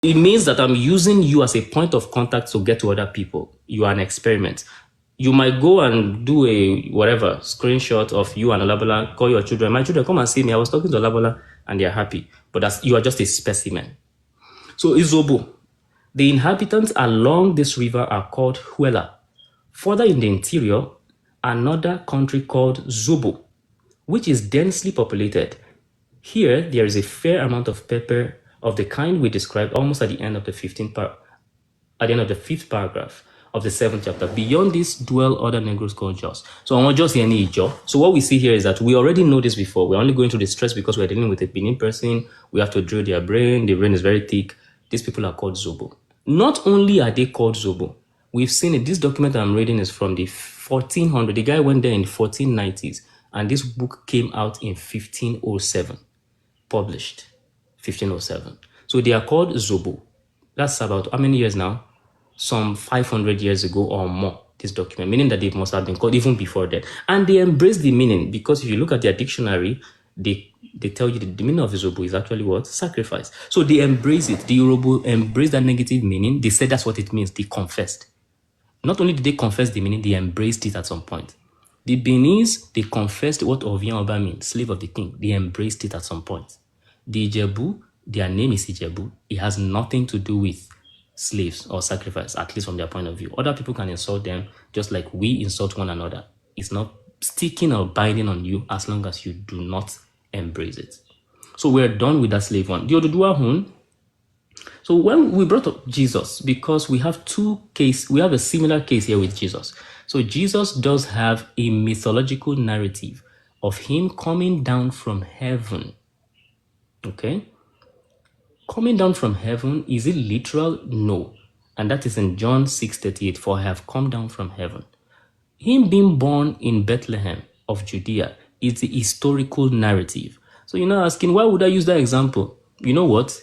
Speaker 2: It means that I'm using you as a point of contact to get to other people. You are an experiment. You might go and do a whatever screenshot of you and Alabola, call your children. My children, come and see me. I was talking to Alabola and they're happy. But you are just a specimen. So Izobo, the inhabitants along this river are called Huela. Further in the interior, another country called Zobo, which is densely populated. Here, there is a fair amount of pepper of the kind we described almost at the end of the 5th paragraph of the 7th chapter. Beyond this dwell other Negroes called Jos. So I want just any Ijo. So what we see here is that we already know this before. We're only going through the stress because we're dealing with a Benin person. We have to drill their brain. The brain is very thick. These people are called Zobo. Not only are they called Zobo, we've seen it. This document I'm reading is from the 1400. The guy went there in 1490s, and this book came out in 1507, published 1507. So they are called Zobo. That's about how many years now? Some 500 years ago or more, this document, meaning that they must have been called even before that. And they embrace the meaning, because if you look at their dictionary, they tell you the meaning of Zobo is actually what? Sacrifice. So they embrace it. The Yoruba embrace that negative meaning. They said that's what it means. They confessed. Not only did they confess the meaning, they embraced it at some point. The Beninese, they confessed what Ovien Oba means, slave of the king. They embraced it at some point. The Ijebu, their name is Ijebu. It has nothing to do with slaves or sacrifice, at least from their point of view. Other people can insult them just like we insult one another. It's not sticking or binding on you as long as you do not embrace it. So we're done with that slave one. The Oduduwa Hun. So when we brought up Jesus, because we have we have a similar case here with Jesus. So Jesus does have a mythological narrative of him coming down from heaven. Okay? Coming down from heaven, is it literal? No. And that is in John 6:38, for I have come down from heaven. Him being born in Bethlehem of Judea is the historical narrative. So you're not asking, why would I use that example? You know what?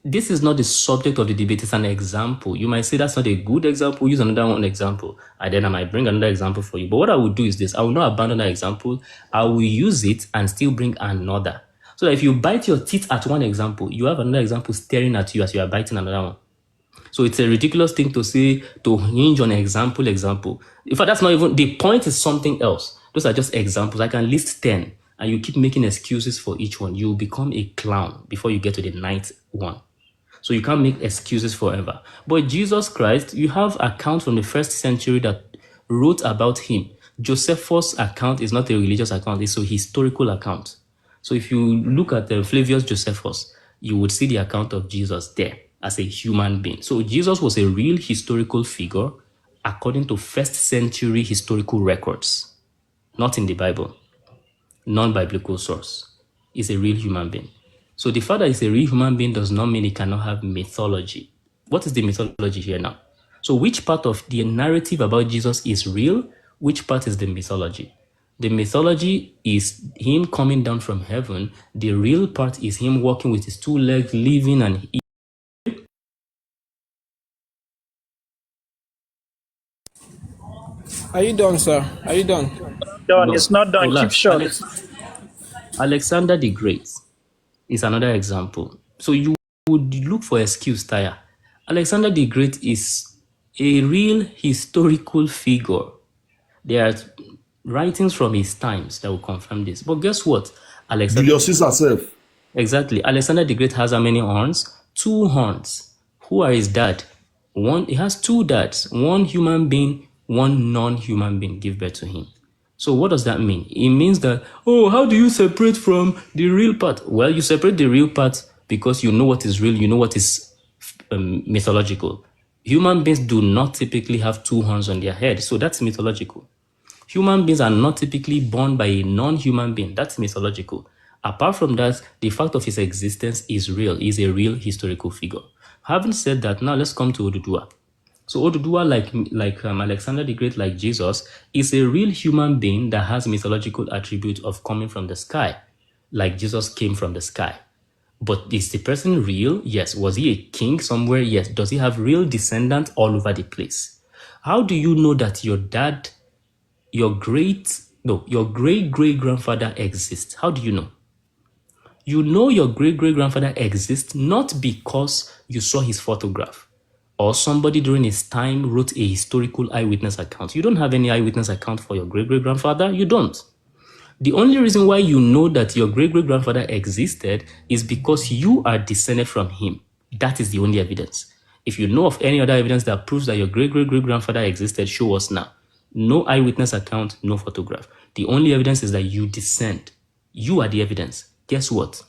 Speaker 2: This is not the subject of the debate, it's an example. You might say that's not a good example, use another one example, and then I might bring another example for you. But what I will do is this, I will not abandon that example, I will use it and still bring another. So that if you bite your teeth at one example, you have another example staring at you as you are biting another one. So it's a ridiculous thing to say, to hinge on example. In fact, that's not even, the point is something else. Those are just examples. I can list 10 and you keep making excuses for each one. You become a clown before you get to the 9th one. So you can't make excuses forever. But Jesus Christ, you have accounts from the 1st century that wrote about him. Josephus' account is not a religious account, it's a historical account. So if you look at Flavius Josephus, you would see the account of Jesus there as a human being. So Jesus was a real historical figure according to 1st century historical records, not in the Bible, non-biblical source. He's a real human being. So the fact that he's a real human being does not mean he cannot have mythology. What is the mythology here now? So which part of the narrative about Jesus is real? Which part is the mythology? The mythology is him coming down from heaven. The real part is him walking with his 2 legs, living and eating.
Speaker 8: Are you done, sir? Are you done?
Speaker 11: Done. No. It's not done. Keep short.
Speaker 2: Alexander the Great is another example. So you would look for excuse, Taya. Alexander the Great is a real historical figure. There are writings from his times that will confirm this. But guess what?
Speaker 13: Julius Caesar self.
Speaker 2: Exactly. Alexander the Great has how many horns? 2 horns. Who are his dad? He has 2 dads. One human being, one non-human being give birth to him. So what does that mean? It means that, how do you separate from the real part? Well, you separate the real part because you know what is real, you know what is mythological. Human beings do not typically have 2 horns on their head, so that's mythological. Human beings are not typically born by a non-human being. That's mythological. Apart from that, the fact of his existence is real. He's a real historical figure. Having said that, now let's come to Oduduwa. So Oduduwa, like Alexander the Great, like Jesus, is a real human being that has mythological attributes of coming from the sky, like Jesus came from the sky. But is the person real? Yes. Was he a king somewhere? Yes. Does he have real descendants all over the place? How do you know that your dad, your great-great-grandfather exists? How do you know? You know your great-great-grandfather exists not because you saw his photograph or somebody during his time wrote a historical eyewitness account. You don't have any eyewitness account for your great-great-grandfather. You don't. The only reason why you know that your great-great-grandfather existed is because you are descended from him. That is the only evidence. If you know of any other evidence that proves that your great-great-great-grandfather existed, show us now. No eyewitness account, no photograph. The only evidence is that you descend. You are the evidence. Guess what?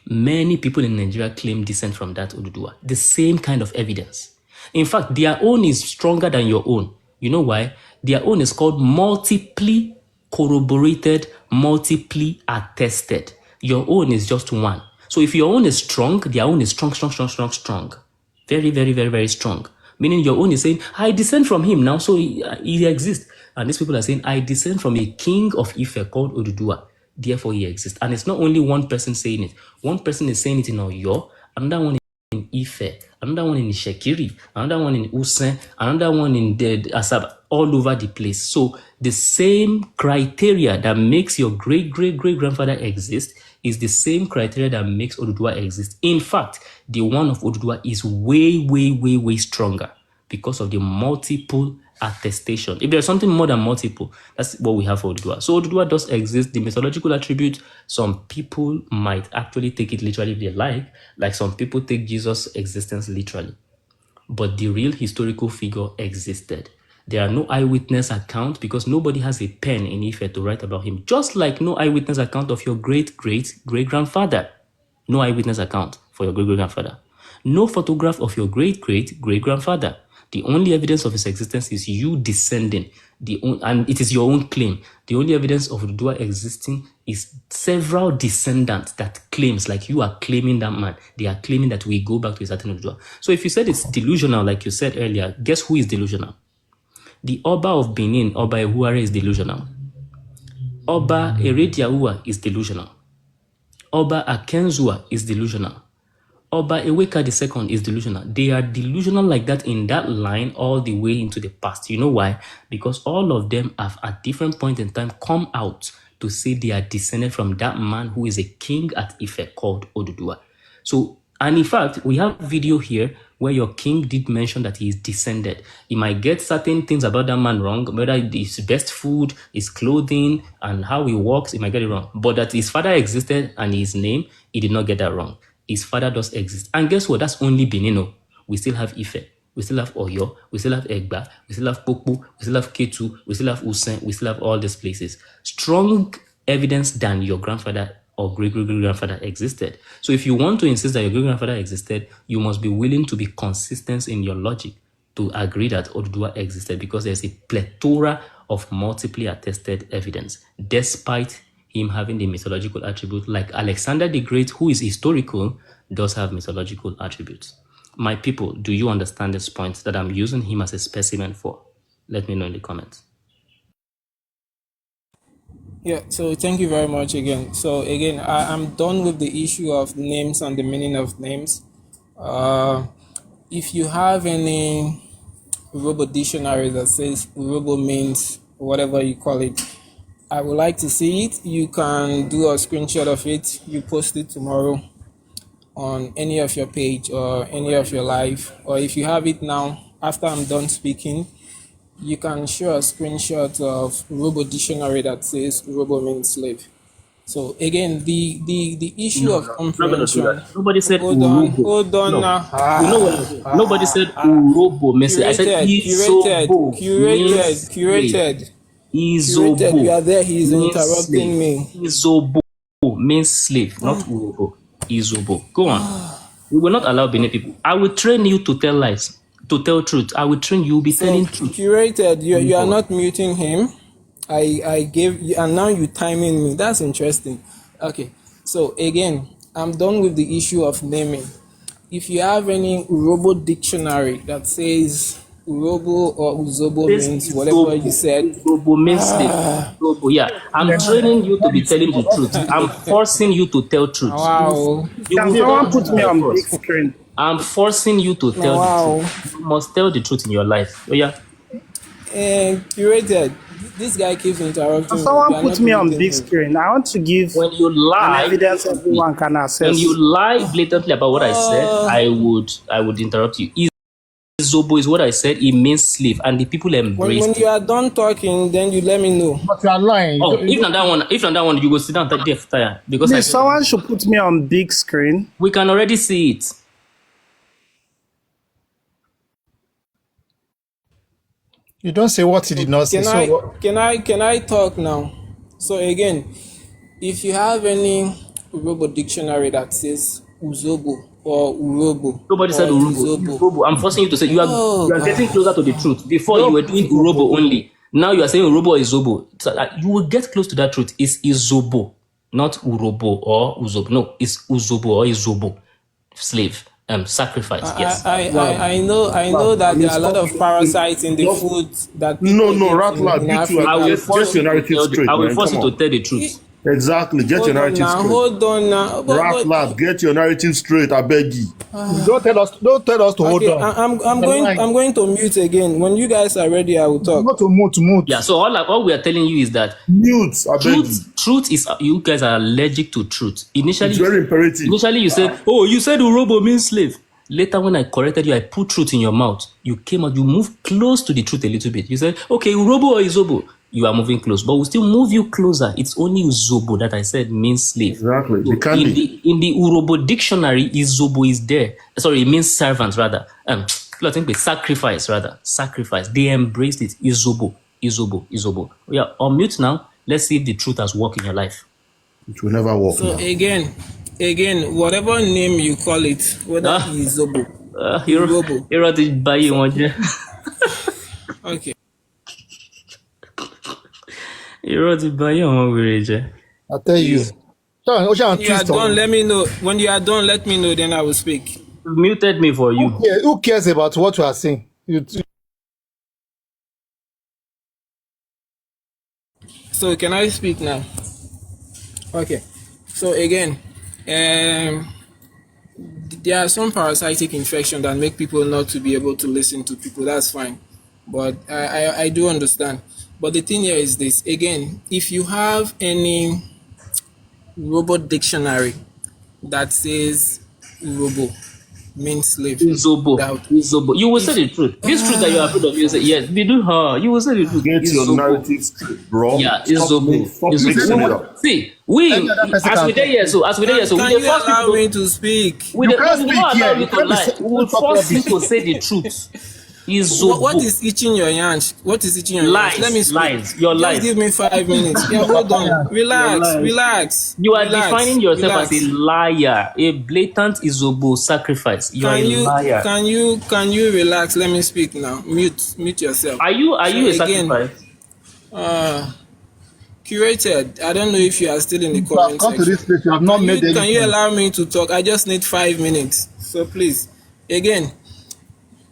Speaker 2: Many people in Nigeria claim descent from that Oduduwa. The same kind of evidence. In fact, their own is stronger than your own. You know why? Their own is called multiply corroborated, multiply attested. Your own is just one. So if your own is strong, their own is strong. Very, very, very, very strong. Meaning your own is saying, I descend from him now, so he exists. And these people are saying, I descend from a king of Ife called Oduduwa. Therefore, he exists. And it's not only one person saying it. One person is saying it in Oyo, another one in Ife, another one in Shekiri, another one in Usen, another one in Asaba, all over the place. So the same criteria that makes your great-great-great-grandfather exist is the same criteria that makes Oduduwa exist. In fact, the one of Oduduwa is way, way, way, way stronger because of the multiple attestation. If there's something more than multiple, that's what we have for Oduduwa. So Oduduwa does exist. The mythological attribute, some people might actually take it literally if they like some people take Jesus' existence literally. But the real historical figure existed. There are no eyewitness accounts because nobody has a pen in Ife to write about him. Just like no eyewitness account of your great-great-great-grandfather. No eyewitness account for your great-great-grandfather. No photograph of your great-great-great-grandfather. The only evidence of his existence is you descending, and it is your own claim. The only evidence of Oduduwa existing is several descendants that claims, like you are claiming that man. They are claiming that we go back to a certain Oduduwa. So if you said it's delusional, like you said earlier, guess who is delusional? The Oba of Benin, Oba Ehuare, is delusional. Oba Erediaua is delusional. Oba Akenzua is delusional. Oba Eweka II is delusional. They are delusional like that in that line all the way into the past. You know why? Because all of them have at different point in time come out to say they are descended from that man who is a king at Ife called Oduduwa. So, and in fact, we have video here where your king did mention that he is descended. He might get certain things about that man wrong, whether his best food, his clothing, and how he walks, he might get it wrong. But that his father existed and his name, he did not get that wrong. His father does exist. And guess what? That's only Benino. We still have Ife. We still have Oyo. We still have Egba. We still have Poku. We still have Ketu. We still have Usen. We still have all these places. Strong evidence than your grandfather or great-great-grandfather existed. So if you want to insist that your great-grandfather existed, you must be willing to be consistent in your logic to agree that Oduduwa existed because there's a plethora of multiply attested evidence, despite him having the mythological attribute, like Alexander the Great, who is historical, does have mythological attributes. My people, do you understand this point that I'm using him as a specimen for? Let me know in the comments.
Speaker 8: Yeah, so thank you very much again. So again, I'm done with the issue of names and the meaning of names. If you have any Urobo dictionary that says Urobo means whatever you call it, I would like to see it. You can do a screenshot of it. You post it tomorrow on any of your page or any of your live. Or if you have it now, after I'm done speaking, you can show a screenshot of Robo dictionary that says Robo means slave. So again, the issue
Speaker 2: No,
Speaker 8: of
Speaker 2: no, I'm not gonna do
Speaker 8: comprehension.
Speaker 2: that. Nobody said Urobo.
Speaker 8: Hold on
Speaker 2: No.
Speaker 8: now.
Speaker 2: You know what I said? Nobody said Urobo means slave. I said Izobo means slave.
Speaker 8: Curated. We
Speaker 2: Izobo
Speaker 8: are there. He is
Speaker 2: means slave.
Speaker 8: interrupting me.
Speaker 2: Izobo means slave, not Urobo. Izobo. Go on. We will not allow Benin people. I will train you to tell lies, to tell truth. I will train you. Be telling truth.
Speaker 8: Curated. You are not muting him. I gave you, and now you timing me. That's interesting. Okay. So again, I'm done with the issue of naming. If you have any Urobo dictionary that says Urobo or Uzobo
Speaker 2: This
Speaker 8: means
Speaker 2: is
Speaker 8: whatever you said.
Speaker 2: Uzobo means slave. Uzobo, yeah. I'm training you to be telling the truth. I'm forcing you to tell truth.
Speaker 8: Wow.
Speaker 11: Can someone put me on big screen?
Speaker 2: I'm forcing you to tell the truth. You must tell the truth in your life. Oh, yeah.
Speaker 8: Curated. This guy keeps interrupting.
Speaker 11: Can someone put me on big screen? I want to give
Speaker 2: when you lie,
Speaker 11: an evidence everyone can access.
Speaker 2: When you lie blatantly about what I said, I would interrupt you. Izobo is what I said. It means slave, and the people embrace.
Speaker 8: When you are done talking, then you let me know.
Speaker 12: But you are lying.
Speaker 2: Oh, if not that one, you go sit down and take tire because
Speaker 11: please, someone should put me on big screen.
Speaker 2: We can already see it.
Speaker 12: You don't say what he did not say.
Speaker 8: Can I talk now? So again, if you have any Urobo dictionary that says Uzobo or Urobo.
Speaker 2: Nobody said Urobo. I'm forcing you to say you are getting closer to the truth. Before you were doing Urobo only. Now you are saying Urobo or Izobo. So you will get close to that truth. It's Izobo, not Urobo or Uzobo. No, it's Uzobo or Izobo. Slave. Sacrifice. Yes.
Speaker 8: I know that there are a lot of parasites in the food that
Speaker 13: Rattler,
Speaker 2: I will force you to tell the truth.
Speaker 13: Exactly. Get your narrative straight.
Speaker 8: Hold on now.
Speaker 13: Rattler, get your narrative straight. I beg you.
Speaker 12: Don't tell us to hold on.
Speaker 8: I'm going to mute again. When you guys are ready, I will talk.
Speaker 12: Not to mute.
Speaker 2: Yeah. So all we are telling you is that
Speaker 13: mute. I beg you.
Speaker 2: Truth is you guys are allergic to truth. Initially,
Speaker 13: it's very imperative.
Speaker 2: Initially, you said, "Oh, you said Urobo means slave." Later, when I corrected you, I put truth in your mouth. You came out. You moved close to the truth a little bit. You said, "Okay, Urobo or Izobo." You are moving close, but we'll still move you closer. It's only Uzobo that I said means slave.
Speaker 13: Exactly.
Speaker 2: So in the Urobo dictionary, Izobo is there. Sorry, it means servants rather. I think sacrifice rather. Sacrifice. They embraced it. Izobo. Yeah, unmute now. Let's see if the truth has worked in your life.
Speaker 13: It will never work.
Speaker 8: So now. Again, whatever name you call it, whether Izobo, Urobo. Okay.
Speaker 12: I'll tell you.
Speaker 8: When you are done, let me know. When you are done, let me know, then I will speak.
Speaker 2: You muted me for you.
Speaker 12: Who cares about what you are saying?
Speaker 8: So can I speak now? Okay. So again, there are some parasitic infections that make people not to be able to listen to people. That's fine. But I do understand. But the thing here is this. Again, if you have any robot dictionary that says Urobo means slave.
Speaker 2: Izobo. You will say the truth. This truth that you are afraid of, you say, yes, we do her. You will say the truth.
Speaker 13: Get your narrative straight, bro.
Speaker 2: Yeah, Izobo. See, as we there here,
Speaker 8: can you allow me to speak?
Speaker 2: We will not allow you to lie. We will force you to say the truth.
Speaker 8: What is itching your hands?
Speaker 2: Lies.
Speaker 8: Let me speak.
Speaker 2: Lies. Your lies.
Speaker 8: Just give me 5 minutes. Yeah, hold on. Relax.
Speaker 2: You are defining yourself as a liar, a blatant Izobo sacrifice. You are a liar.
Speaker 8: Can you relax? Let me speak now. Mute yourself.
Speaker 2: Are you a sacrifice?
Speaker 8: Curated. I don't know if you are still in the comment section.
Speaker 12: To this place, you have not made anything.
Speaker 8: Can you allow me to talk? I just need 5 minutes. So please, again.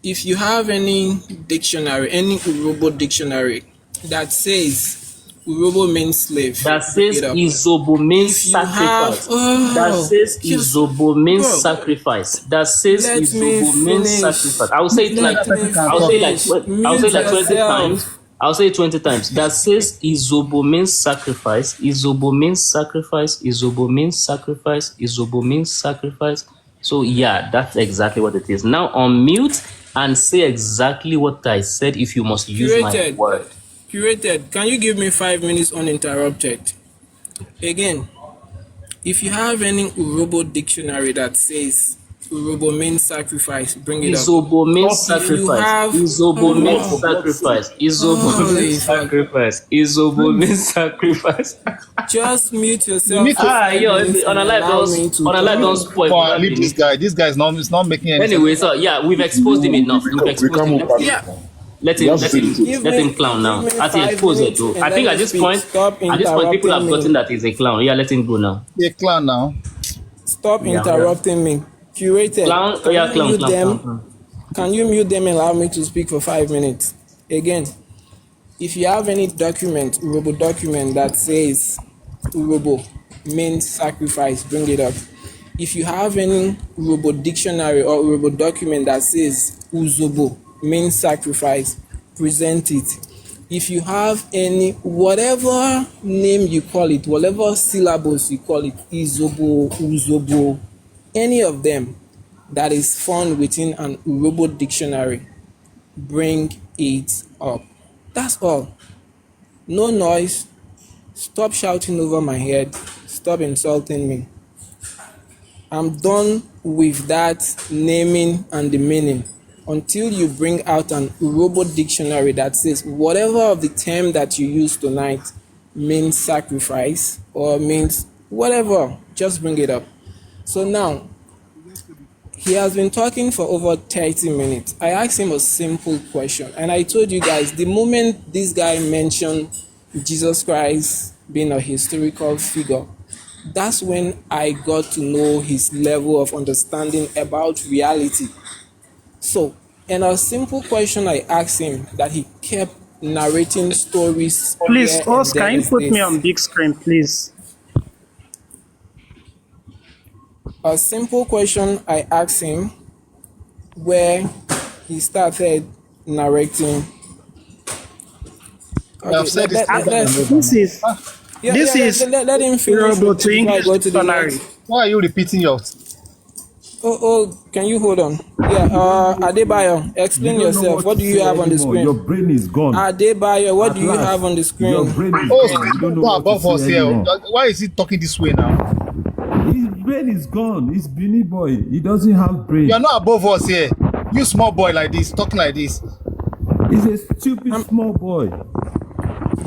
Speaker 8: If you have any dictionary, any Urobo dictionary that says Urobo means slave,
Speaker 2: that says Izobo means sacrifice, that says Izobo means sacrifice, that says Izobo means sacrifice. I will say it like 20 times. I'll say it 20 times. That says Izobo means sacrifice, Izobo means sacrifice, Izobo means sacrifice, Izobo means sacrifice. So yeah, that's exactly what it is. Now unmute and say exactly what I said if you must use my word.
Speaker 8: Curated, can you give me 5 minutes uninterrupted? Again, if you have any Urobo dictionary that says Urobo means sacrifice, bring it up.
Speaker 2: Izobo means
Speaker 8: If you
Speaker 2: sacrifice.
Speaker 8: have
Speaker 2: Izobo means sacrifice. Izobo
Speaker 8: Holy
Speaker 2: means
Speaker 8: fuck.
Speaker 2: sacrifice. Izobo means sacrifice.
Speaker 8: Just mute
Speaker 12: You
Speaker 8: yourself
Speaker 12: need
Speaker 8: for
Speaker 12: to
Speaker 8: 5
Speaker 2: Yo,
Speaker 8: minutes
Speaker 2: on
Speaker 8: and
Speaker 2: a live
Speaker 8: allow me to
Speaker 2: don't spoil.
Speaker 12: come on, leave this guy. This guy is not making any sense.
Speaker 2: Anyway, so yeah, we've exposed him enough. We've
Speaker 13: We
Speaker 2: exposed
Speaker 13: can't
Speaker 2: him.
Speaker 13: move past
Speaker 8: Yeah.
Speaker 13: it now.
Speaker 2: Let
Speaker 13: We
Speaker 2: him
Speaker 13: have to
Speaker 2: let
Speaker 13: say the
Speaker 2: him
Speaker 13: truth.
Speaker 2: let him clown now.
Speaker 8: Give me
Speaker 2: As he
Speaker 8: 5
Speaker 2: exposed it
Speaker 8: minutes
Speaker 2: though.
Speaker 8: and
Speaker 2: I
Speaker 8: let
Speaker 2: think
Speaker 8: me
Speaker 2: at this
Speaker 8: speak.
Speaker 2: point,
Speaker 8: Stop
Speaker 2: people have
Speaker 8: interrupting
Speaker 2: gotten
Speaker 8: me.
Speaker 2: that he's a clown. Yeah, let him go now.
Speaker 12: A clown now.
Speaker 8: Stop
Speaker 2: Yeah.
Speaker 8: interrupting me. Curated,
Speaker 2: Clown,
Speaker 8: can
Speaker 2: yeah,
Speaker 8: you
Speaker 2: clown,
Speaker 8: mute
Speaker 2: clown,
Speaker 8: them?
Speaker 2: clown.
Speaker 8: Can you mute them and allow me to speak for 5 minutes? Again, if you have any document, Urobo document that says Urobo means sacrifice, bring it up. If you have any Urobo dictionary or Urobo document that says Uzobo means sacrifice, present it. If you have any, whatever name you call it, whatever syllables you call it, Izobo, Uzobo, any of them that is found within an Urobo dictionary, bring it up. That's all. No noise. Stop shouting over my head. Stop insulting me. I'm done with that naming and the meaning until you bring out an Urobo dictionary that says whatever of the term that you use tonight means sacrifice or means whatever, just bring it up. So now, he has been talking for over 30 minutes. I asked him a simple question, and I told you guys, the moment this guy mentioned Jesus Christ being a historical figure, that's when I got to know his level of understanding about reality. So, and a simple question I asked him that he kept narrating stories.
Speaker 11: Please,
Speaker 8: here and
Speaker 11: Os,
Speaker 8: there
Speaker 11: can you
Speaker 8: is
Speaker 11: put me
Speaker 8: this.
Speaker 11: on big screen, please?
Speaker 8: A simple question I asked him where he started narrating. Okay,
Speaker 12: I've said this over and over
Speaker 11: This
Speaker 12: now.
Speaker 11: is
Speaker 8: let him finish
Speaker 11: Urobo to
Speaker 8: before I
Speaker 11: English
Speaker 8: go to the
Speaker 11: dictionary.
Speaker 8: next.
Speaker 12: Why are you repeating your?
Speaker 8: Oh, can you hold on? Yeah, Adebayo, explain yourself. What do you have on the screen?
Speaker 14: Your brain is gone.
Speaker 8: Adebayo, what
Speaker 14: At
Speaker 8: do you
Speaker 14: last,
Speaker 8: have on the screen?
Speaker 14: your brain is
Speaker 12: Oh,
Speaker 14: gone. You don't know
Speaker 12: go
Speaker 14: what to
Speaker 12: above us
Speaker 14: say
Speaker 12: here.
Speaker 14: anymore.
Speaker 12: Why is he talking this way now?
Speaker 14: His brain is gone. He's Benin boy. He doesn't have brain.
Speaker 12: You are not above us here. You small boy like this, talking like this.
Speaker 14: He's a stupid small boy.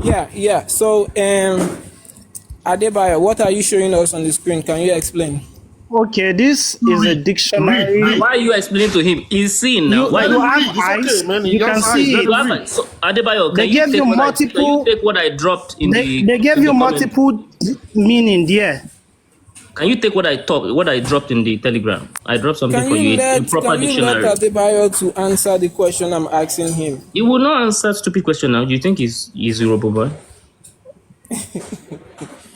Speaker 8: Yeah. So, Adebayo, what are you showing us on the screen? Can you explain?
Speaker 11: Okay, this is a dictionary.
Speaker 2: Why are you explaining to him? He's seeing now. Why
Speaker 11: You have
Speaker 13: It's
Speaker 11: eyes.
Speaker 13: okay, man.
Speaker 11: You can see
Speaker 2: you
Speaker 11: it.
Speaker 2: have eyes? So, Adebayo,
Speaker 11: They gave you multiple.
Speaker 2: can you take what I dropped in the?
Speaker 11: They gave
Speaker 2: in
Speaker 11: you
Speaker 2: the comment?
Speaker 11: multiple meaning there.
Speaker 2: Can you take what I dropped in the Telegram? I dropped something
Speaker 8: Can
Speaker 2: for you.
Speaker 8: you
Speaker 2: A proper
Speaker 8: let
Speaker 2: dictionary.
Speaker 8: Adebayo to answer the question I'm asking him?
Speaker 2: He will not answer stupid question now. Do you think he's Yoruba boy?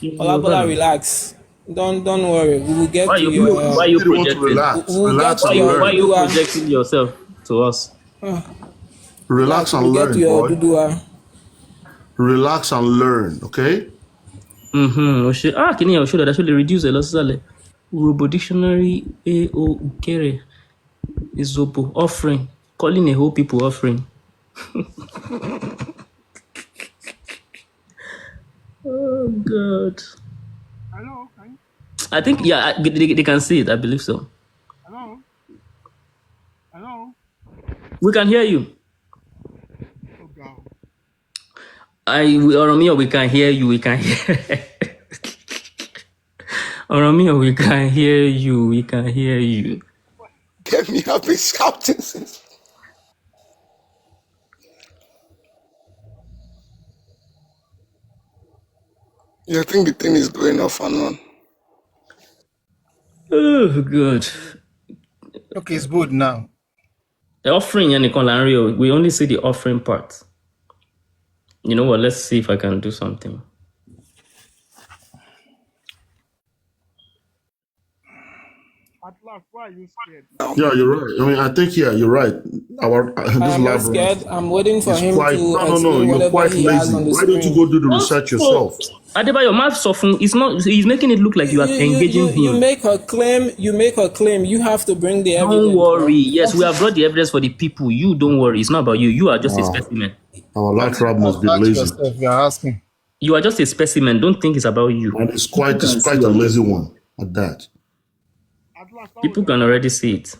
Speaker 8: Olabola, relax. Don't worry. We will get
Speaker 2: Why
Speaker 8: to
Speaker 2: you
Speaker 8: your.
Speaker 2: why you
Speaker 13: You want to
Speaker 2: projecting?
Speaker 13: relax.
Speaker 8: We'll
Speaker 13: Relax
Speaker 8: get to
Speaker 13: and
Speaker 8: your
Speaker 2: Why
Speaker 13: learn.
Speaker 2: you
Speaker 8: Dudua.
Speaker 2: projecting yourself to us?
Speaker 13: Relax and
Speaker 8: We'll get to
Speaker 13: learn,
Speaker 8: your
Speaker 13: boy.
Speaker 8: Dudua.
Speaker 13: Relax and learn, okay?
Speaker 2: Can you show that? I should reduce the losses. Urobo dictionary A.O. Ukere is Zobo offering. Calling a whole people offering. Oh God.
Speaker 15: Hello,
Speaker 2: I think they can see it. I believe so.
Speaker 15: hello.
Speaker 2: We can hear you.
Speaker 15: Oh God.
Speaker 2: Oromio, we can hear you. We can hear. Oromio, we can hear you. We can hear you.
Speaker 3: Get me up in shouting. Yeah, I think the thing is going off and on.
Speaker 2: Oh God.
Speaker 12: Okay, it's good now.
Speaker 2: The offering and the we only see the offering part. You know what? Let's see if I can do something.
Speaker 15: At last, why are you scared?
Speaker 13: Yeah, you're right. I mean, I think, you're right. This
Speaker 8: I'm not
Speaker 13: labyrinth
Speaker 8: scared. I'm waiting for
Speaker 13: is
Speaker 8: him
Speaker 13: quite...
Speaker 8: to
Speaker 13: No,
Speaker 8: explain
Speaker 13: you're
Speaker 8: whatever
Speaker 13: quite
Speaker 8: he has
Speaker 13: lazy.
Speaker 8: on the
Speaker 13: Why don't you
Speaker 8: screen.
Speaker 13: go do the research yourself?
Speaker 2: Adebayo, mouth soften. It's not. He's making it look like you are engaging him.
Speaker 8: You make a claim. You make a claim. You have to bring the evidence.
Speaker 2: Don't worry. Yes, we have brought the evidence for the people. You don't worry. It's not about you. You are just a specimen.
Speaker 13: Our last rap must be lazy.
Speaker 12: Yourself, you're asking.
Speaker 2: You are just a specimen. Don't think it's about you.
Speaker 13: And it's quite a lazy one at that.
Speaker 2: People can already see it.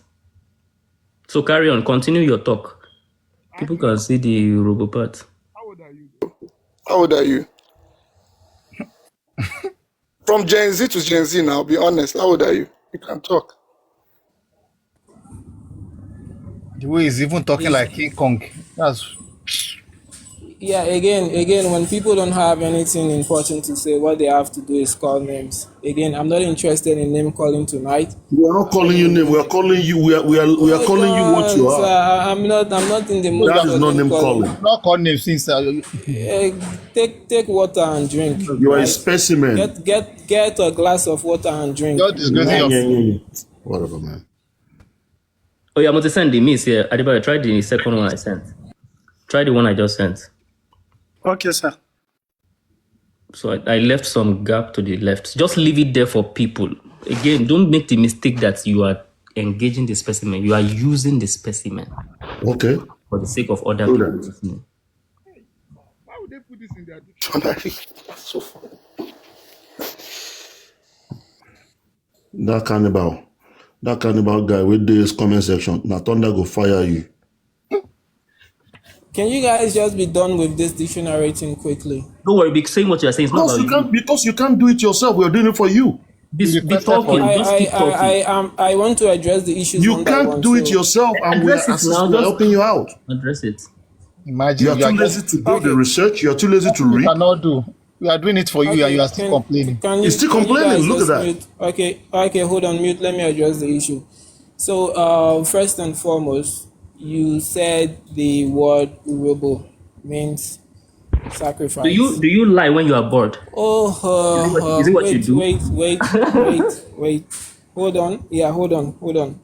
Speaker 2: So carry on. Continue your talk. People can see the robo part.
Speaker 16: How old are you? From Gen Z to Gen Z now, be honest. How old are you? You can talk.
Speaker 12: The way he's even talking like King Kong. That's
Speaker 8: Yeah, again, when people don't have anything important to say, what they have to do is call names. Again, I'm not interested in name calling tonight.
Speaker 13: We are not calling you name. We are calling you. We are calling you what you are.
Speaker 8: I'm not in the mood.
Speaker 13: That is not name calling.
Speaker 12: not call names since.
Speaker 8: Take water and drink.
Speaker 13: You are a specimen.
Speaker 8: Get a glass of water and drink.
Speaker 12: You're disgracing your
Speaker 13: Whatever, man.
Speaker 2: Oh, yeah, I'm going to send the miss here. Adebayo, try the second one I sent. Try the one I just sent.
Speaker 11: Okay, sir.
Speaker 2: So I left some gap to the left. Just leave it there for people. Again, don't make the mistake that you are engaging the specimen. You are using the specimen.
Speaker 13: Okay.
Speaker 2: For the sake of other people listening.
Speaker 15: Why would they put this in their dictionary?
Speaker 16: So funny.
Speaker 13: That cannibal guy with this comment section. Now Thunder go fire you.
Speaker 8: Can you guys just be done with this dictionary thing quickly?
Speaker 2: Don't worry, be saying what you are saying. It's not about
Speaker 13: because you can't do it yourself. We are doing it for you.
Speaker 2: Be talking. Just keep talking.
Speaker 8: I want to address the issues.
Speaker 13: You can't do it yourself, and we are helping you out.
Speaker 2: Address it.
Speaker 12: Imagine
Speaker 13: you are too lazy to do the research. You are too lazy to read.
Speaker 12: You cannot do. We are doing it for you, and you are still complaining.
Speaker 13: You're still complaining. Look at that.
Speaker 8: Mute? Okay, hold on, mute. Let me address the issue. So, first and foremost, you said the word urobo means sacrifice.
Speaker 2: Do you lie when you are bored?
Speaker 8: Oh,
Speaker 2: is it what you do?
Speaker 8: Wait. Hold on. Yeah, hold on.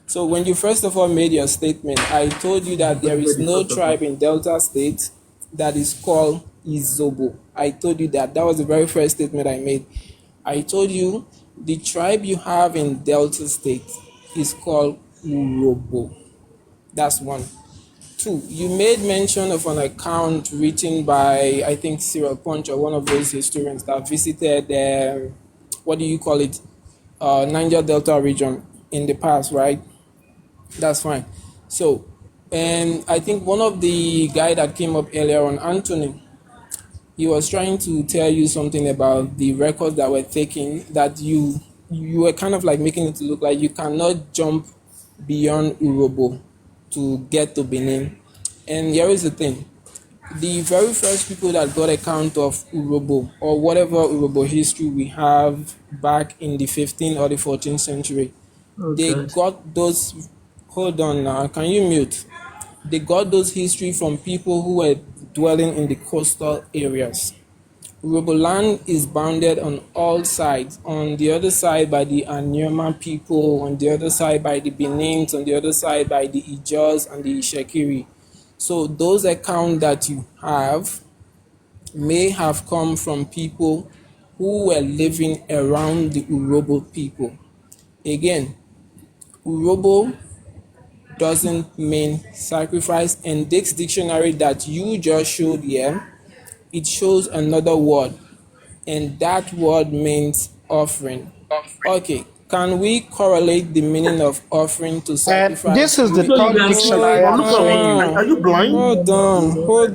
Speaker 8: So when you first of all made your statement, I told you that there is no tribe in Delta State that is called Izobo. I told you that. That was the very first statement I made. I told you the tribe you have in Delta State is called Urobo. That's one. Two, you made mention of an account written by, I think, Cyril Punch or one of those historians that visited, what do you call it, Niger Delta region in the past, right? That's fine. So, and I think one of the guy that came up earlier on, Anthony, he was trying to tell you something about the records that were taken, that you were kind of like making it look like you cannot jump beyond Urobo to get to Benin. And here is the thing. The very first people that got account of Urobo, or whatever Urobo history we have back in the 15th or the 14th century, they got those... Hold on now, can you mute? They got those history from people who were dwelling in the coastal areas. Urobo land is bounded on all sides. On the other side by the Anyama people, on the other side by the Benins, on the other side by the Ijos and the Ishekiri. So those accounts that you have may have come from people who were living around the Urobo people. Again, Urobo doesn't mean sacrifice, and this dictionary that you just showed here, it shows another word, and that word means offering. Okay, can we correlate the meaning of offering to sacrifice?
Speaker 11: This is the third dictionary I'm showing you.
Speaker 13: Are you blind?
Speaker 8: Hold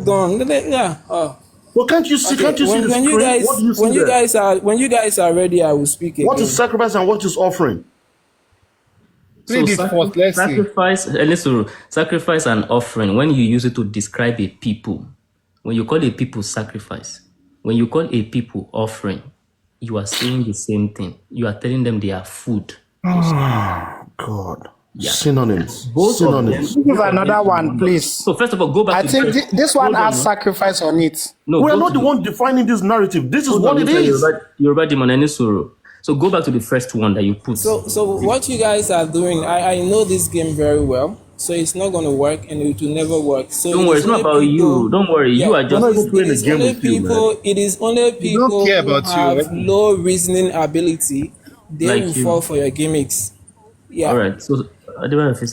Speaker 8: on. Yeah.
Speaker 13: Well, can't you see? Can't you see the screen? What do you see
Speaker 8: when you guys are ready, I will speak again.
Speaker 13: What is sacrifice and what is offering?
Speaker 2: So sacrifice and offering, when you use it to describe a people, when you call a people sacrifice, when you call a people offering, you are saying the same thing. You are telling them they are food.
Speaker 13: Oh, God. Yeah. Synonyms.
Speaker 11: Synonyms. Give another one, please.
Speaker 2: So first of all, go back.
Speaker 11: I think this one has sacrifice on it.
Speaker 13: No, we are not the one defining this narrative. This is what it is.
Speaker 2: Yoruba demon Enisuru. So go back to the first one that you put.
Speaker 8: So what you guys are doing, I know this game very well. So it's not going to work, and it will never work. So
Speaker 2: Don't worry, it's not about you. Don't worry, you are just.
Speaker 8: It is only people. It is only people
Speaker 12: care
Speaker 8: who
Speaker 12: about you.
Speaker 8: have low reasoning ability. They
Speaker 2: Like
Speaker 8: will
Speaker 2: you.
Speaker 8: fall for your gimmicks. Yeah.
Speaker 2: All right. So, I don't have a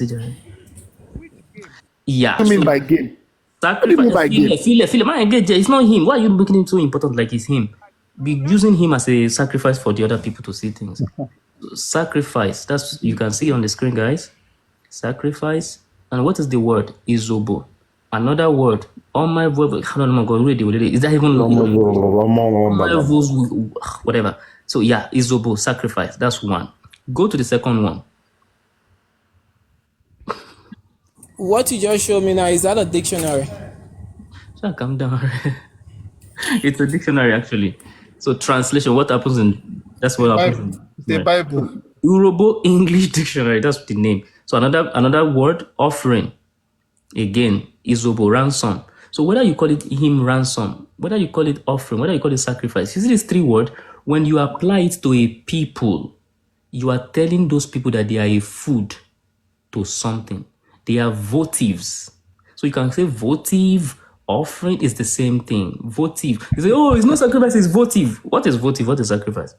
Speaker 2: yeah.
Speaker 13: What do you mean by game?
Speaker 2: Sacrifice.
Speaker 13: What do you mean by game?
Speaker 2: Feel it. Man, engage. It's not him. Why are you making him so important? Like it's him. Be using him as a sacrifice for the other people to see things. Sacrifice. That's you can see on the screen, guys. Sacrifice. And what is the word? Izobo. Another word. All my voice. I don't know. Is that even whatever? So yeah, Izobo. Sacrifice. That's one. Go to the second one.
Speaker 8: What you just showed me now, is that a dictionary?
Speaker 2: Sure, calm down. It's a dictionary actually. So translation. What happens in? That's what happens.
Speaker 12: The Bible.
Speaker 2: Yoruba English Dictionary. That's the name. So another word, offering. Again, Izobo, ransom. So whether you call it him ransom, whether you call it offering, whether you call it sacrifice, you see these three words, when you apply it to a people, you are telling those people that they are a food to something. They are votives. So you can say votive, offering is the same thing. Votive. You say, oh, it's not sacrifice, it's votive. What is votive? What is sacrifice?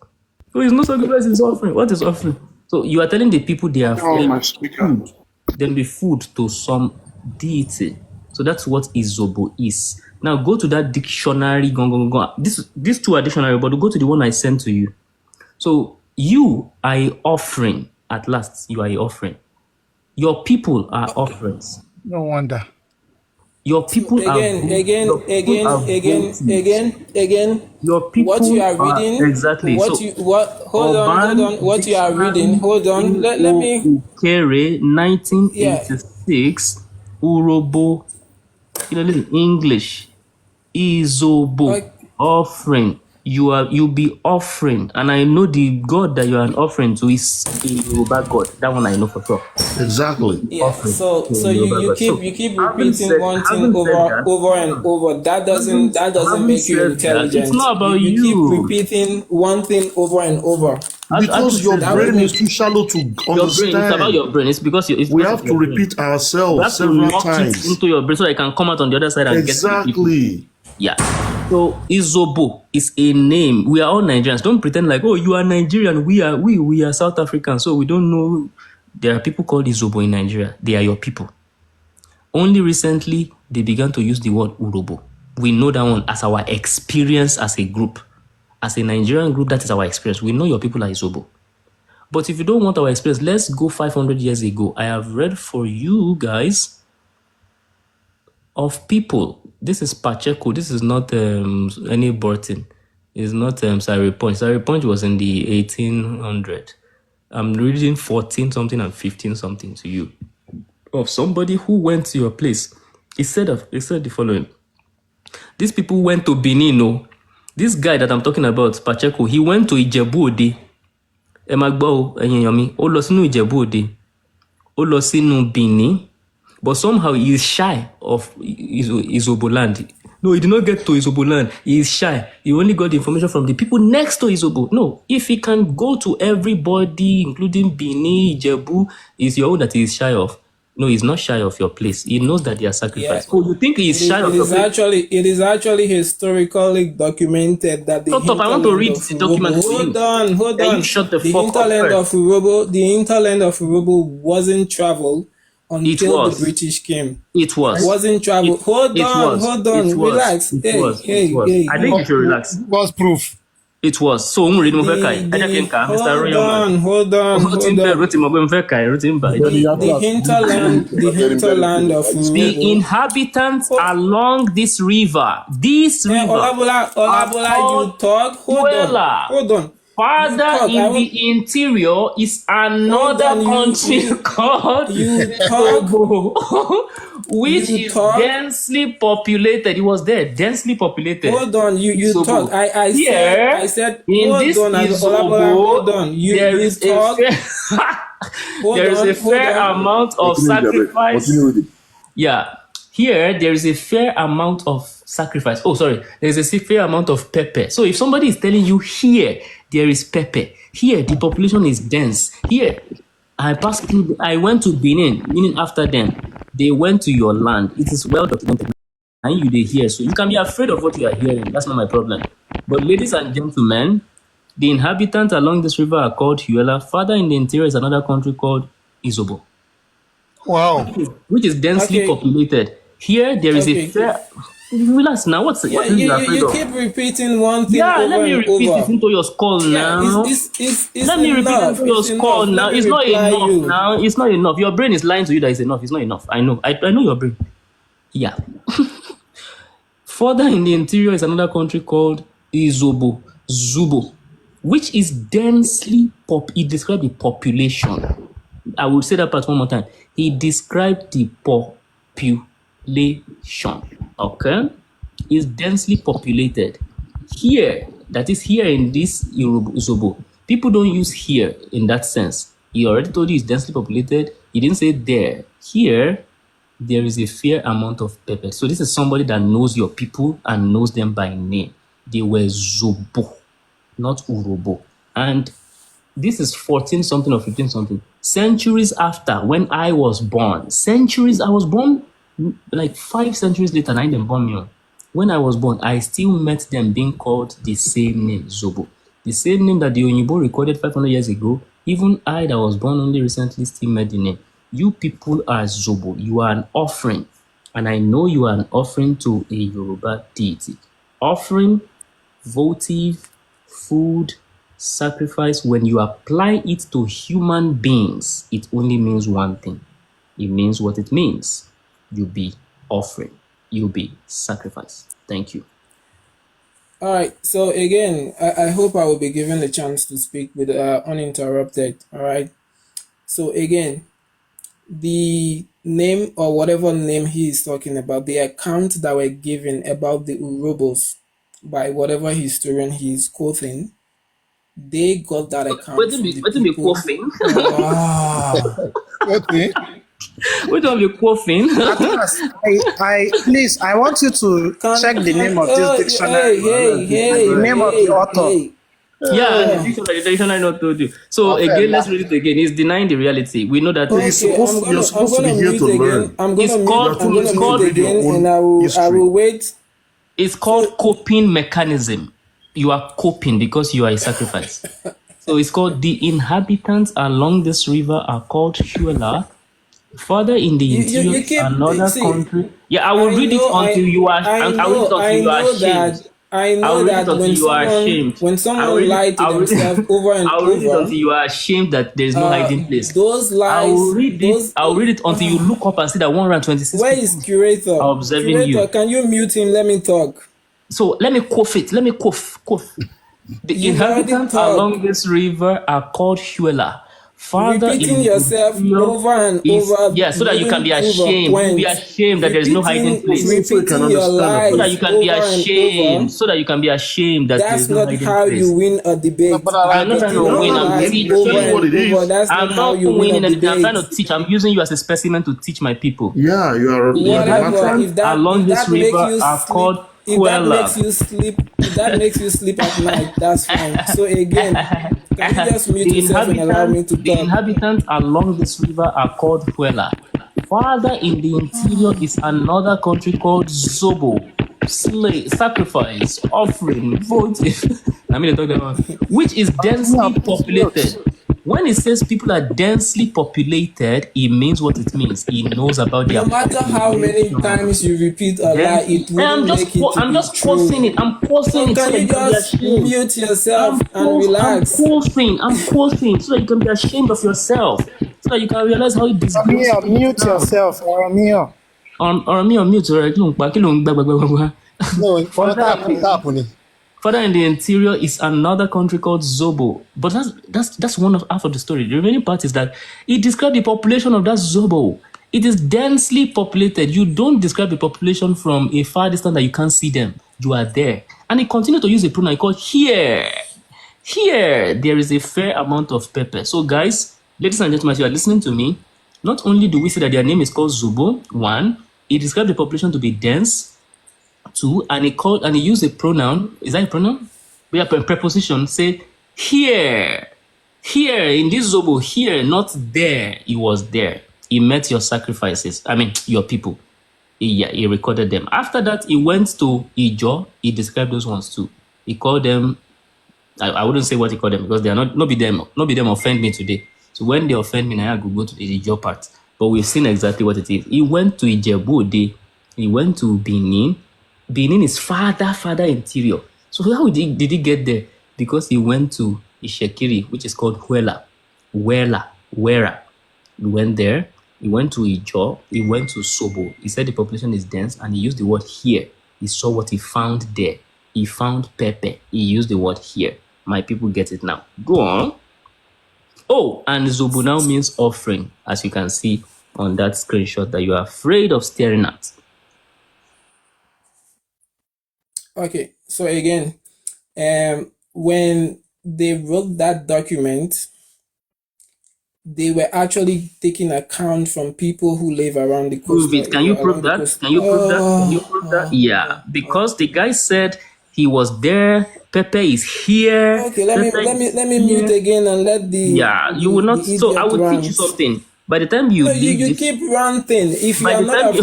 Speaker 2: Oh, it's not sacrifice, it's offering. What is offering? So you are telling the people they are food. Then be food to some deity. So that's what Izobo is. Now go to that dictionary. These two are dictionary, but go to the one I sent to you. So you are a offering. At last, you are a offering. Your people are offerings.
Speaker 12: No wonder.
Speaker 2: Your people
Speaker 8: again.
Speaker 2: Your people
Speaker 8: what you are reading
Speaker 2: exactly.
Speaker 8: Hold on. What you are reading? Hold on. Let me.
Speaker 2: Ukere 1986 Urobo. English. Izobo offering. You be offering, and I know the God that you are an offering to is a Yoruba God. That one I know for sure.
Speaker 13: Exactly.
Speaker 8: Yeah. Offering so you keep repeating one thing over and over. That doesn't make you intelligent.
Speaker 2: It's not about
Speaker 8: you. Keep repeating one thing over and over.
Speaker 13: Because your brain is too shallow to understand.
Speaker 2: It's about your brain. It's because
Speaker 13: we have to repeat ourselves several times
Speaker 2: into your brain so I can come out on the other side and
Speaker 13: exactly.
Speaker 2: Yeah. So Izobo is a name. We are all Nigerians. Don't pretend like, oh, you are Nigerian. We are South African. So we don't know. There are people called Izobo in Nigeria. They are your people. Only recently they began to use the word Urobo. We know that one as our experience as a group. As a Nigerian group, that is our experience. We know your people are Izobo. But if you don't want our experience, let's go 500 years ago. I have read for you guys of people. This is Pacheco. This is not any Burton. It's not Sari Punch. Sari Punch was in the 1800. I'm reading 14 something and 15 something to you. Of somebody who went to your place. He said the following. These people went to Benin. No? This guy that I'm talking about, Pacheco, he went to Ijebu Ode. Emagbo, Enyomi, ó lọ sínú Ijebu Ode. Ó lọ sínú Benin. But somehow he is shy of Izobo land. No, he did not get to Izobo land. He is shy. He only got the information from the people next to Izobo. No, if he can go to everybody, including Bini, Ijebu, is your own that he is shy of. No, he's not shy of your place. He knows that they are sacrificed. Yeah. Oh, you think he's shy of your place?
Speaker 8: It is actually historically documented that the
Speaker 2: hinterland I want to read the document for you.
Speaker 8: Hold on.
Speaker 2: You shut the
Speaker 8: fuck up first. The hinterland of Urobo wasn't traveled until the British came.
Speaker 2: It was.
Speaker 8: It wasn't travel. Hold on. Relax. Hey.
Speaker 2: I think you should relax.
Speaker 12: What's proof?
Speaker 2: It was. So, hold on.
Speaker 8: The hinterland of Urobo.
Speaker 2: The inhabitants along this river.
Speaker 8: Olabola, you talk. Hold on.
Speaker 2: Farther in the interior is another country called Togo, which is densely populated. It was there, densely populated.
Speaker 8: Hold on, you talk. I said,
Speaker 2: in this Izobo, there is a fair amount of sacrifice. Yeah. Here, there is a fair amount of sacrifice. Oh, sorry. There is a fair amount of pepper. So if somebody is telling you here, there is pepper. Here, the population is dense. Here, I went to Benin, meaning after them. They went to your land. It is well documented. And you they hear. So you can be afraid of what you are hearing. That's not my problem. But ladies and gentlemen, the inhabitants along this river are called Huela. Farther in the interior is another country called Izobo.
Speaker 12: Wow.
Speaker 2: Which is densely populated. Here there is a fair. Relax now. What is you afraid
Speaker 8: you
Speaker 2: of?
Speaker 8: keep repeating one thing over
Speaker 2: Let me
Speaker 8: and
Speaker 2: repeat
Speaker 8: over.
Speaker 2: it into your skull now.
Speaker 8: It's
Speaker 2: Let me repeat it into your skull now. It's not enough
Speaker 8: you.
Speaker 2: now. It's not enough. Your brain is lying to you that it's enough. It's not enough. I know. I know your brain. Yeah. Further in the interior is another country called Izobo, Zubo, which is densely it describes the population. I will say that part one more time. He described the population. Okay? It's densely populated. Here, that is here in this Izobo, people don't use here in that sense. He already told you it's densely populated. He didn't say there. Here, there is a fair amount of pepper. So this is somebody that knows your people and knows them by name. They were Zobo, not Urobo. And this is 14 something or 15 something. Centuries after, when I was born, I was born like 5 centuries later, and I didn't born me. When I was born, I still met them being called the same name, Zobo. The same name that the Onyibo recorded 500 years ago. Even I that was born only recently still met the name. You people are Zobo. You are an offering. And I know you are an offering to a Yoruba deity. Offering, votive, food, sacrifice, when you apply it to human beings, it only means one thing. It means what it means. You be offering. You be sacrifice. Thank you.
Speaker 8: All right. So again, I hope I will be given the chance to speak with uninterrupted. All right. So again, the name or whatever name he is talking about, the account that were given about the Urobos by whatever historian he is quoting, they got that account from the people.
Speaker 12: Okay.
Speaker 2: We don't be coughing.
Speaker 11: I please, I want you to check the name of this dictionary. The name of the author.
Speaker 2: Yeah, the dictionary not told you. So again, let's read it again. He's denying the reality. We know that.
Speaker 13: You're supposed to be here to learn.
Speaker 2: It's called
Speaker 8: and I will wait.
Speaker 2: It's called coping mechanism. You are coping because you are a sacrifice. So it's called the inhabitants along this river are called Huela. Further in the interior, another country. Yeah, I will read it until you are. I will read it until you are ashamed.
Speaker 8: I know that when someone lied to themselves over and over,
Speaker 2: I'll read it until you are ashamed that there is no hiding place.
Speaker 8: Those lies.
Speaker 2: I'll read it until you look up and see that 126.
Speaker 8: Where is curator?
Speaker 2: I'm observing
Speaker 8: Curator,
Speaker 2: you.
Speaker 8: can you mute him? Let me talk.
Speaker 2: So let me quote it. Let me quote. The inhabitants along this river are called Huela. Father,
Speaker 8: repeating yourself over and over.
Speaker 2: Yeah, so that you can be ashamed. You be ashamed that there is no hiding place.
Speaker 8: Repeating your lies
Speaker 2: so that you can be ashamed. So that you can be ashamed that there is no hiding place.
Speaker 8: That's not how you win a debate.
Speaker 2: I'm not trying to win. I'm teaching. I'm not winning anything. I'm trying to teach. I'm using you as a specimen to teach my people.
Speaker 13: Yeah, you are.
Speaker 2: Along this river are called.
Speaker 8: If that makes you sleep at night, that's fine. So again, can you just mute yourself and allow me to talk?
Speaker 2: The inhabitants along this river are called Huela. Farther in the interior is another country called Zobo. Sacrifice, offering, votive. Which is densely populated. When it says people are densely populated, it means what it means. It knows about their.
Speaker 8: No matter how many times you repeat a lie, it will make it.
Speaker 2: I'm just quoting it. I'm quoting it.
Speaker 8: Can you just mute yourself and relax?
Speaker 2: I'm quoting so that you can be ashamed of yourself. So that you can realize how it is.
Speaker 11: Mute yourself, or me.
Speaker 2: Mute.
Speaker 12: No,
Speaker 2: Further in the interior is another country called Zobo. But that's one of half of the story. The remaining part is that it describes the population of that Zobo. It is densely populated. You don't describe the population from a far distance that you can't see them. You are there. And it continues to use a pronoun called here. Here, there is a fair amount of pepper. So guys, ladies and gentlemen, you are listening to me. Not only do we say that their name is called Zobo, 1, it describes the population to be dense. 2, and he used a pronoun. Is that a pronoun? We have a preposition. Say here. Here in this Zobo, here, not there, he was there. He met your sacrifices. I mean, your people. He recorded them. After that, he went to Ijo. He described those ones too. He called them. I wouldn't say what he called them because they are not be them offend me today. So when they offend me, now I could go to the Ijo part. But we've seen exactly what it is. He went to Ijebu. He went to Benin. Benin is farther interior. So how did he get there? Because he went to Ishekiri, which is called Wera. He went there. He went to Ijo. He went to Sobo. He said the population is dense, and he used the word here. He saw what he found there. He found Pepe. He used the word here. My people get it now. Go on. Oh, and Zobo now means offering, as you can see on that screenshot that you are afraid of staring at.
Speaker 8: Okay, so again, when they wrote that document, they were actually taking account from people who live around the coast.
Speaker 2: Prove it. Can you prove that? Can you prove that? Can you prove that? Yeah, because the guy said he was there. Pepe is here.
Speaker 8: Okay, let me mute again and let the
Speaker 2: you will not. So I will teach you something. By the time you leave
Speaker 8: you keep ranting. If you are not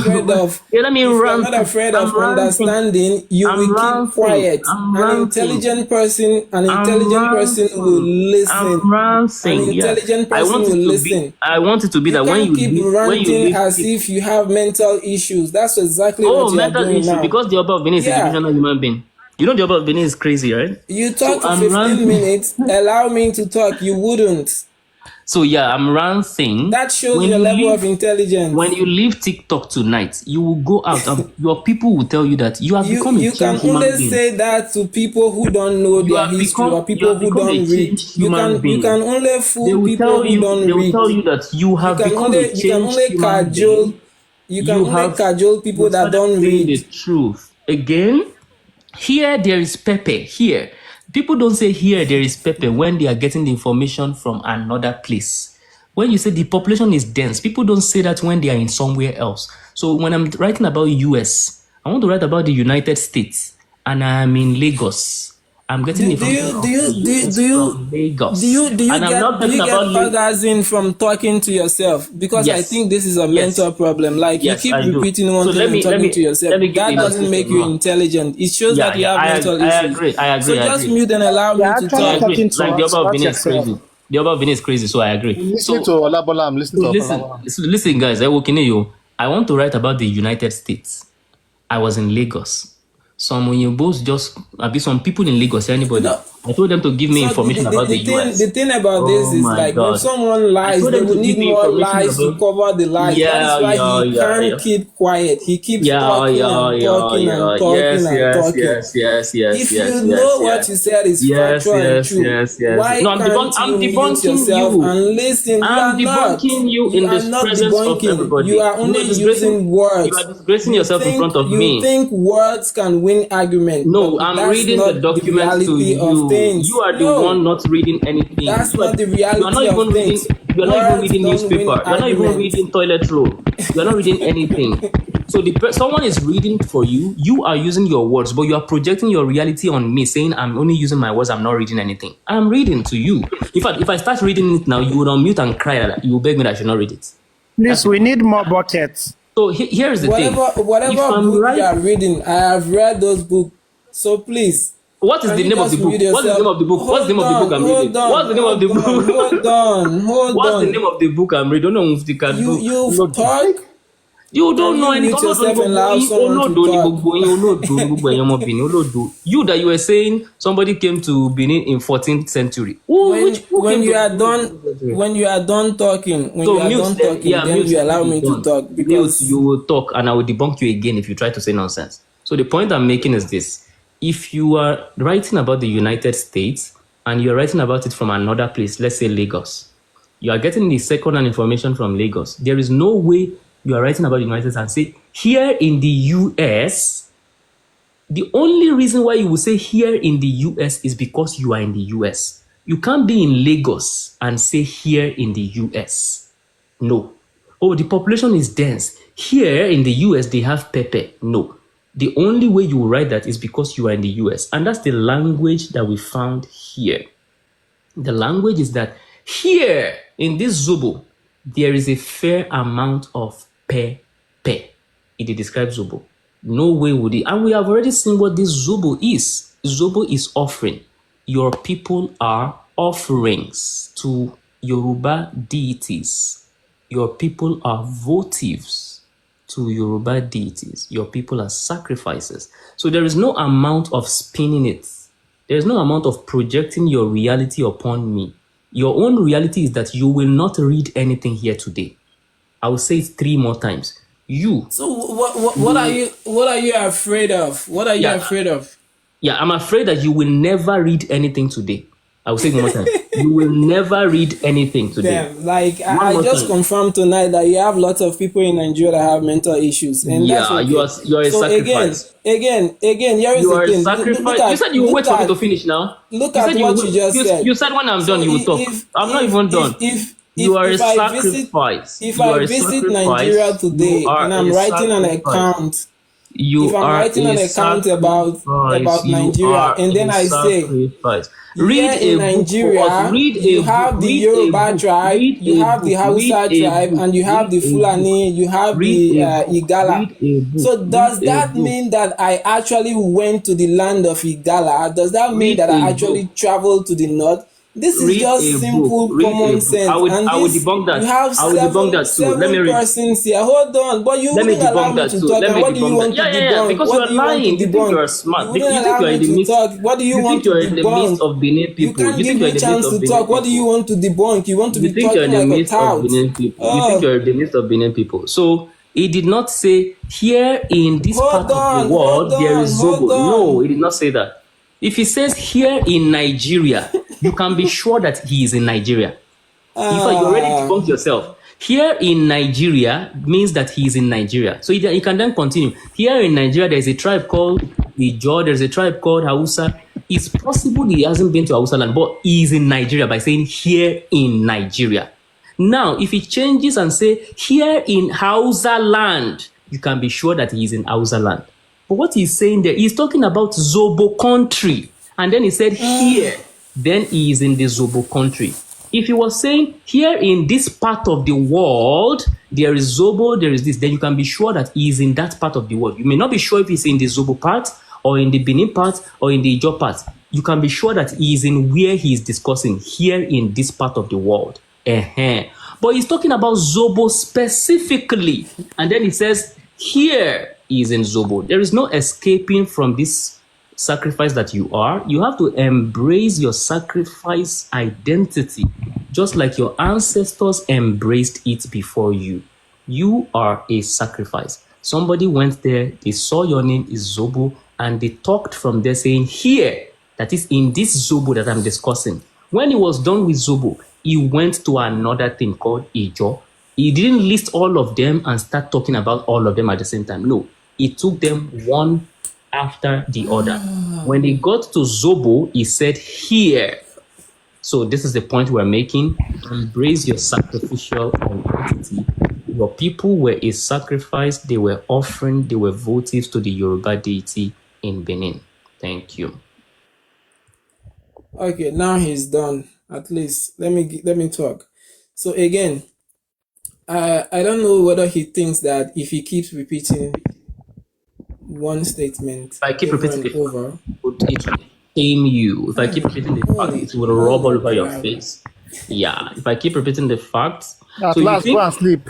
Speaker 8: afraid of, understanding, you will keep quiet. An intelligent person will listen. An intelligent person will listen.
Speaker 2: I want it to be that when you
Speaker 8: keep ranting as if you have mental issues. That's exactly what you are doing now.
Speaker 2: Because the Oba of Benin is a delusional human being. You know the Oba of Benin is crazy, right?
Speaker 8: You talk for 15 minutes. Allow me to talk. You wouldn't.
Speaker 2: So yeah, I'm ranting.
Speaker 8: That shows your level of intelligence.
Speaker 2: When you leave TikTok tonight, you will go out and your people will tell you that you have become a changed human being.
Speaker 8: You can only say that to people who don't know their history or people who don't read. You can only fool people who don't read.
Speaker 2: They will tell you that you have become a changed human being.
Speaker 8: You can only cajole people that don't read.
Speaker 2: The truth. Again, here there is Pepe. Here. People don't say here there is Pepe when they are getting the information from another place. When you say the population is dense, people don't say that when they are in somewhere else. So when I'm writing about US, I want to write about the United States, and I'm in Lagos. I'm getting information from Lagos.
Speaker 8: Do you get orgasm from talking to yourself? Because I think this is a mental problem. Like you keep repeating one thing and talking to yourself. That doesn't make you intelligent. It shows that you have mental issues.
Speaker 2: I agree.
Speaker 8: So just mute and allow me to talk.
Speaker 2: Like the Oba of Benin is crazy. The Oba of Benin is crazy, so I agree.
Speaker 12: Listen to Olabola. I'm listening to Olabola.
Speaker 2: Listen, guys. I want to write about the United States. I was in Lagos. Some people in Lagos, anybody. No. I told them to give me information about the US.
Speaker 8: The thing about this is when someone lies, they will need more lies to cover the lies. That is why he can't keep quiet. He keeps talking and talking.
Speaker 2: Yes.
Speaker 8: If you know what you said is factual and true, why can't you mute yourself and listen?
Speaker 2: I'm debunking you in the presence of everybody.
Speaker 8: You are only using words.
Speaker 2: You are disgracing yourself in front of me.
Speaker 8: You think words can win argument?
Speaker 2: No, I'm reading the document to you. You are the one not reading anything.
Speaker 8: That's not the reality of things.
Speaker 2: You are not even reading newspaper. You are not even reading toilet roll. You are not reading anything. So someone is reading for you. You are using your words, but you are projecting your reality on me, saying I'm only using my words. I'm not reading anything. I'm reading to you. In fact, if I start reading it now, you would unmute and cry that you will beg me that I should not read it.
Speaker 11: Please, we need more buckets.
Speaker 2: So here's the thing.
Speaker 8: Whatever book you are reading, I have read those books. So please.
Speaker 2: What is the name of the book? What's the name of the book? What's the name of the book I'm reading? What's the name of the book?
Speaker 8: Hold on.
Speaker 2: What's the name of the book I'm reading? Don't know if the card book.
Speaker 8: You talk.
Speaker 2: You don't know anything. You that you were saying somebody came to Benin in 14th century.
Speaker 8: When you are done talking, then you allow me to talk. Because
Speaker 2: you will talk and I will debunk you again if you try to say nonsense. So the point I'm making is this. If you are writing about the United States and you're writing about it from another place, let's say Lagos, you are getting the second-hand information from Lagos. There is no way you are writing about the United States and say, here in the US, the only reason why you will say here in the US is because you are in the US. You can't be in Lagos and say here in the US. No. Oh, the population is dense. Here in the US, they have Pepe. No. The only way you will write that is because you are in the US. And that's the language that we found here. The language is that Here in this Zobo, there is a fair amount of pepper. It describes Zobo. No way would it. And we have already seen what this Zobo is. Zobo is offering. Your people are offerings to Yoruba deities. Your people are votives to Yoruba deities. Your people are sacrifices. So there is no amount of spinning it. There is no amount of projecting your reality upon me. Your own reality is that you will not read anything here today. I will say it 3 more times.
Speaker 8: So what are you afraid of? What are you afraid of?
Speaker 2: Yeah, I'm afraid that you will never read anything today. I will say it one more time. You will never read anything today.
Speaker 8: Damn, like I just confirmed tonight that you have lots of people in Nigeria that have mental issues, and that's okay.
Speaker 2: you are a sacrifice.
Speaker 8: Again, here is
Speaker 2: You
Speaker 8: the
Speaker 2: are
Speaker 8: thing.
Speaker 2: a sacrifice. You said you will wait for me to finish now.
Speaker 8: Look at what you just said.
Speaker 2: You said when I'm done, you will talk. I'm not even done. You are a sacrifice.
Speaker 8: If I visit Nigeria today and I'm writing an account, about Nigeria, and then I say, read in Nigeria, you have the Yoruba tribe, you have the Hausa tribe, and you have the Fulani, you have the Igala. So does that mean that I actually went to the land of Igala? Does that mean that I actually traveled to the north? This is just simple common sense.
Speaker 2: I would debunk that.
Speaker 8: You have
Speaker 2: I would debunk that too. Let me read.
Speaker 8: Persons here. Hold on, but you wouldn't allow me to talk. What do you want to debunk?
Speaker 2: Because you are lying. You think you are smart. You think you are in the midst.
Speaker 8: What do you want to debunk?
Speaker 2: You think you are in the midst of Benin people.
Speaker 8: You can't give me a chance to talk. What do you want to debunk? You want to be talking like a tout.
Speaker 2: You think you are in the midst of Benin people. So it did not say here in this part of the world there is Zobo. No, it did not say that. If he says here in Nigeria, you can be sure that he is in Nigeria. In fact, you already debunked yourself. Here in Nigeria means that he is in Nigeria. So you can then continue. Here in Nigeria, there's a tribe called Ijo, there's a tribe called Hausa. It's possible he hasn't been to Hausa land, but he is in Nigeria by saying here in Nigeria. Now, if he changes and say here in Hausa land, you can be sure that he is in Hausa land. But what he's saying there, he's talking about Zobo country. And then he said here, then he is in the Zobo country. If he was saying here in this part of the world, there is Zobo, there is this, then you can be sure that he is in that part of the world. You may not be sure if he's in the Zobo part or in the Benin part or in the Ijo part. You can be sure that he is in where he is discussing, here in this part of the world. But he's talking about Zobo specifically. And then he says here is in Zobo. There is no escaping from this sacrifice that you are. You have to embrace your sacrifice identity, just like your ancestors embraced it before you. You are a sacrifice. Somebody went there, they saw your name is Zobo, and they talked from there saying, here, that is in this Zobo that I'm discussing. When he was done with Zobo, he went to another thing called Ijo. He didn't list all of them and start talking about all of them at the same time. No, he took them one after the other. When he got to Zobo, he said, here. So this is the point we're making. Embrace your sacrificial identity. Your people were a sacrifice. They were offering, they were votives to the Yoruba deity in Benin. Thank you.
Speaker 8: Okay, now he's done. At least let me talk. So again, I don't know whether he thinks that if he keeps repeating one statement,
Speaker 2: if I keep repeating it will shame you. If I keep repeating the fact, it will rub all over your face. Yeah, if I keep repeating the facts,
Speaker 12: at last go and sleep.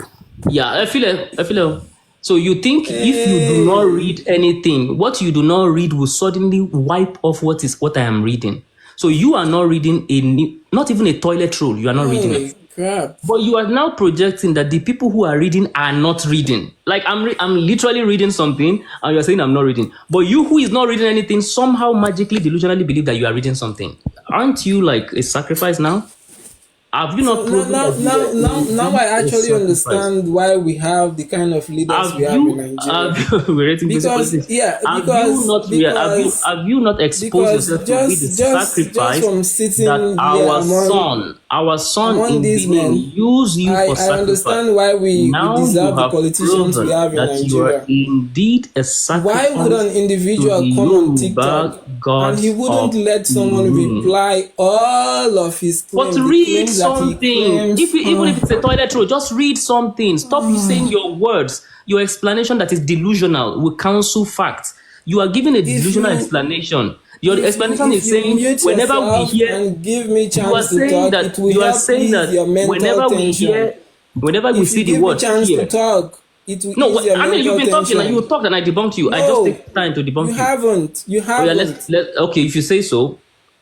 Speaker 2: Yeah, I feel it. So you think if you do not read anything, what you do not read will suddenly wipe off what I am reading. So you are not reading not even a toilet roll. You are not reading it.
Speaker 8: Crap.
Speaker 2: But you are now projecting that the people who are reading are not reading. Like I'm literally reading something, and you're saying I'm not reading. But you who is not reading anything somehow magically, delusionally believe that you are reading something. Aren't you like a sacrifice now? Have you not proven
Speaker 8: now I actually understand why we have the kind of leaders we have in Nigeria.
Speaker 2: Have you not exposed yourself to be the sacrifice that our son in Benin use you for sacrifice?
Speaker 8: I understand why we deserve the politicians we have in Nigeria.
Speaker 2: You are indeed a sacrifice.
Speaker 8: Why would an individual come on TikTok
Speaker 2: God.
Speaker 8: And he wouldn't let someone reply all of his claims.
Speaker 2: But read something. Even if it's a toilet roll, just read something. Stop saying your words. Your explanation that is delusional will counsel facts. You are giving a delusional explanation. Your explanation is saying whenever we hear,
Speaker 8: and give me chance
Speaker 2: you are saying
Speaker 8: to talk,
Speaker 2: that you are saying that whenever we hear, whenever we see the word fear.
Speaker 8: To talk, it will
Speaker 2: No,
Speaker 8: ease your
Speaker 2: I mean you've been
Speaker 8: mental
Speaker 2: talking and
Speaker 8: tension.
Speaker 2: you talked and I debunked you.
Speaker 8: No,
Speaker 2: I just take time to debunk you.
Speaker 8: You haven't.
Speaker 2: Okay, if you say so.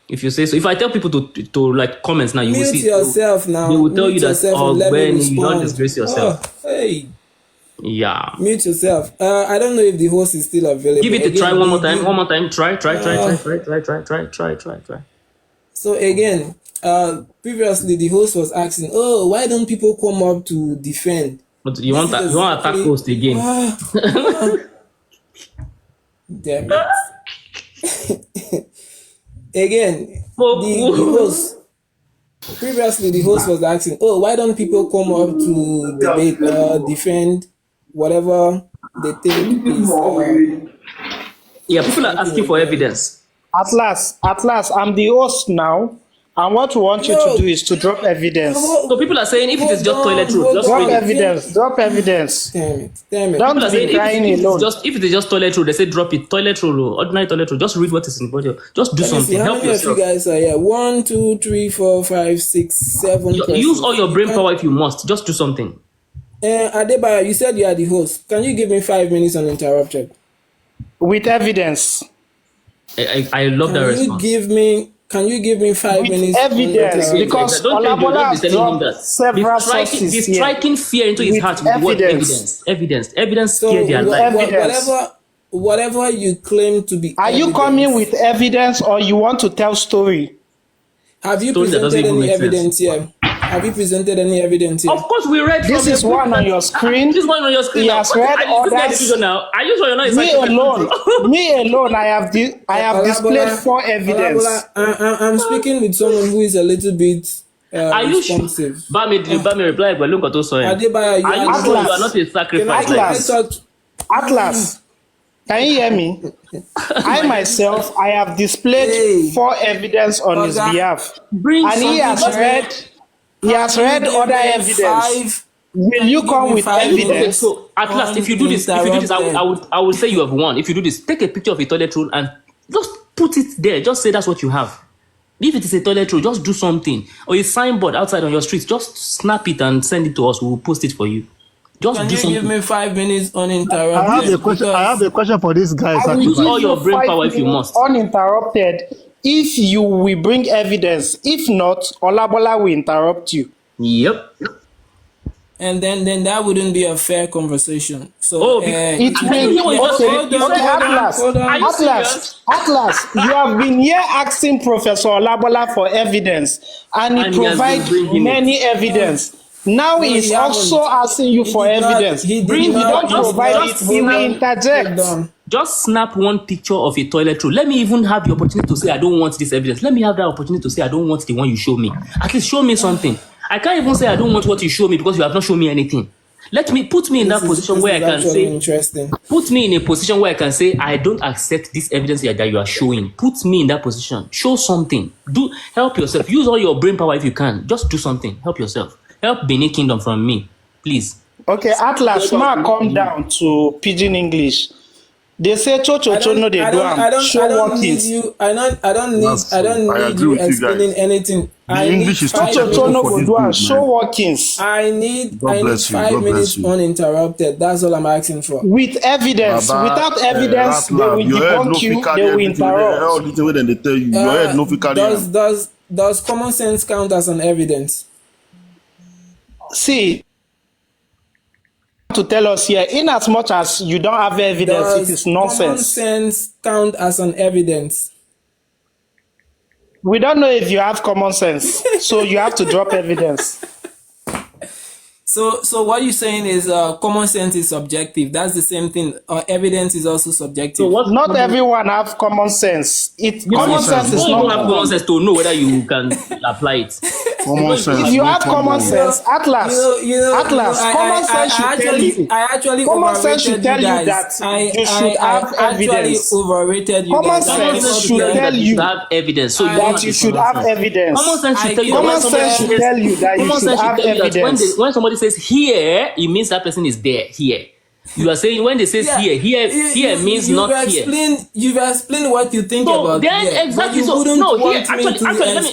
Speaker 2: If I tell people to like comments now, you will see.
Speaker 8: Yourself now.
Speaker 2: They will tell you that
Speaker 8: when
Speaker 2: you don't disgrace yourself.
Speaker 8: Hey.
Speaker 2: Yeah.
Speaker 8: Mute yourself. I don't know if the host is still available.
Speaker 2: Give it a try one more time. Try.
Speaker 8: So again, previously the host was asking, "Oh, why don't people come up to defend?"
Speaker 2: But you want to attack host again?
Speaker 8: Damn it! Again, the host. Previously, the host was asking, "Oh, why don't people come up to debate, defend whatever they think is?"
Speaker 2: Yeah, people are asking for evidence.
Speaker 11: At last, I'm the host now, and what we want you to do is to drop evidence.
Speaker 2: So people are saying if it is just toilet roll, just
Speaker 11: drop evidence. Drop evidence.
Speaker 8: Damn it!
Speaker 11: Don't be crying alone.
Speaker 2: If it is just toilet roll, they say drop it. Toilet roll, ordinary toilet roll. Just read what is in the body. Just do something. Help yourself.
Speaker 8: How many of you guys are here? 1, 2, 3, 4, 5, 6, 7.
Speaker 2: Use all your brain power if you must. Just do something.
Speaker 8: Adebayo, you said you are the host. Can you give me 5 minutes uninterrupted?
Speaker 11: With evidence.
Speaker 2: I love that response.
Speaker 8: Can you give me 5 minutes?
Speaker 11: Evidence, because Olabola has dropped several sources
Speaker 2: He's striking fear into his heart with what evidence. Evidence scare their life.
Speaker 8: Whatever you claim to be.
Speaker 11: Are you coming with evidence or you want to tell story?
Speaker 8: Have you presented any evidence here? Have you presented any evidence here?
Speaker 2: Of course, we read.
Speaker 11: This is one on your screen.
Speaker 2: This one on your screen.
Speaker 11: He has read others.
Speaker 2: Now. Are you sure you're not?
Speaker 11: Me alone. I have displayed 4 evidence.
Speaker 8: I'm speaking with someone who is a little bit responsive.
Speaker 2: Bami reply, but look at also. Are you sure you are not a sacrifice?
Speaker 11: Atlas. Can you hear me? I myself, I have displayed 4 evidence on his behalf, and he has read other evidence. Will you come with evidence?
Speaker 2: So at last, if you do this, I would say you have won. If you do this, take a picture of a toilet roll and just put it there. Just say that's what you have. If it is a toilet roll, just do something. Or a signboard outside on your street, just snap it and send it to us. We will post it for you.
Speaker 8: Can you give me 5 minutes uninterrupted?
Speaker 12: I have a question for this guy.
Speaker 2: Use all your brain power if you must.
Speaker 11: Uninterrupted. If you will bring evidence, if not, Olabola will interrupt you.
Speaker 2: Yep.
Speaker 8: And then that wouldn't be a fair conversation. So
Speaker 11: Atlas, you have been here asking Professor Olabola for evidence, and he provides many evidence. Now he's also asking you for evidence. He don't provide it, he will interject.
Speaker 2: Just snap one picture of a toilet roll. Let me even have the opportunity to say I don't want this evidence. Let me have that opportunity to say I don't want the one you show me. At least show me something. I can't even say I don't want what you show me because you have not shown me anything. Put me in that position where I can say. Put me in a position where I can say I don't accept this evidence that you are showing. Put me in that position. Show something. Help yourself. Use all your brain power if you can. Just do something. Help yourself. Help Benin Kingdom from me, please.
Speaker 11: Okay, Atlas, come down to Pidgin English. They say Chocho no they do am. Show workings.
Speaker 8: I don't need you explaining anything.
Speaker 13: The English is
Speaker 11: Chocho no go do am. Show workings.
Speaker 8: I need 5 minutes uninterrupted. That's all I'm asking for.
Speaker 11: With evidence. Without evidence, they will debunk you. They will interrupt.
Speaker 13: They tell you your head no fit carry.
Speaker 8: Does common sense count as an evidence?
Speaker 11: See, to tell us here, in as much as you don't have evidence, it is nonsense.
Speaker 8: Common sense count as an evidence?
Speaker 11: We don't know if you have common sense, so you have to drop evidence.
Speaker 8: So what you're saying is common sense is subjective. That's the same thing. Evidence is also subjective.
Speaker 11: So not everyone have common sense. Common sense is not
Speaker 2: have common sense to know whether you can apply it.
Speaker 13: Common sense.
Speaker 11: If you have common sense, Atlas, common sense should tell you.
Speaker 8: I actually
Speaker 11: Common sense should tell you that you should have evidence.
Speaker 8: Overrated you
Speaker 11: Common
Speaker 8: guys.
Speaker 11: sense should tell you
Speaker 2: have evidence. So
Speaker 11: that you should have evidence.
Speaker 2: Common sense should tell you.
Speaker 11: Common sense should tell you that you should have evidence.
Speaker 2: When somebody says here, it means that person is there. Here. You are saying when they say here means not here.
Speaker 8: You've explained what you think about
Speaker 2: then
Speaker 8: here.
Speaker 2: exactly.
Speaker 8: So
Speaker 2: No, here actually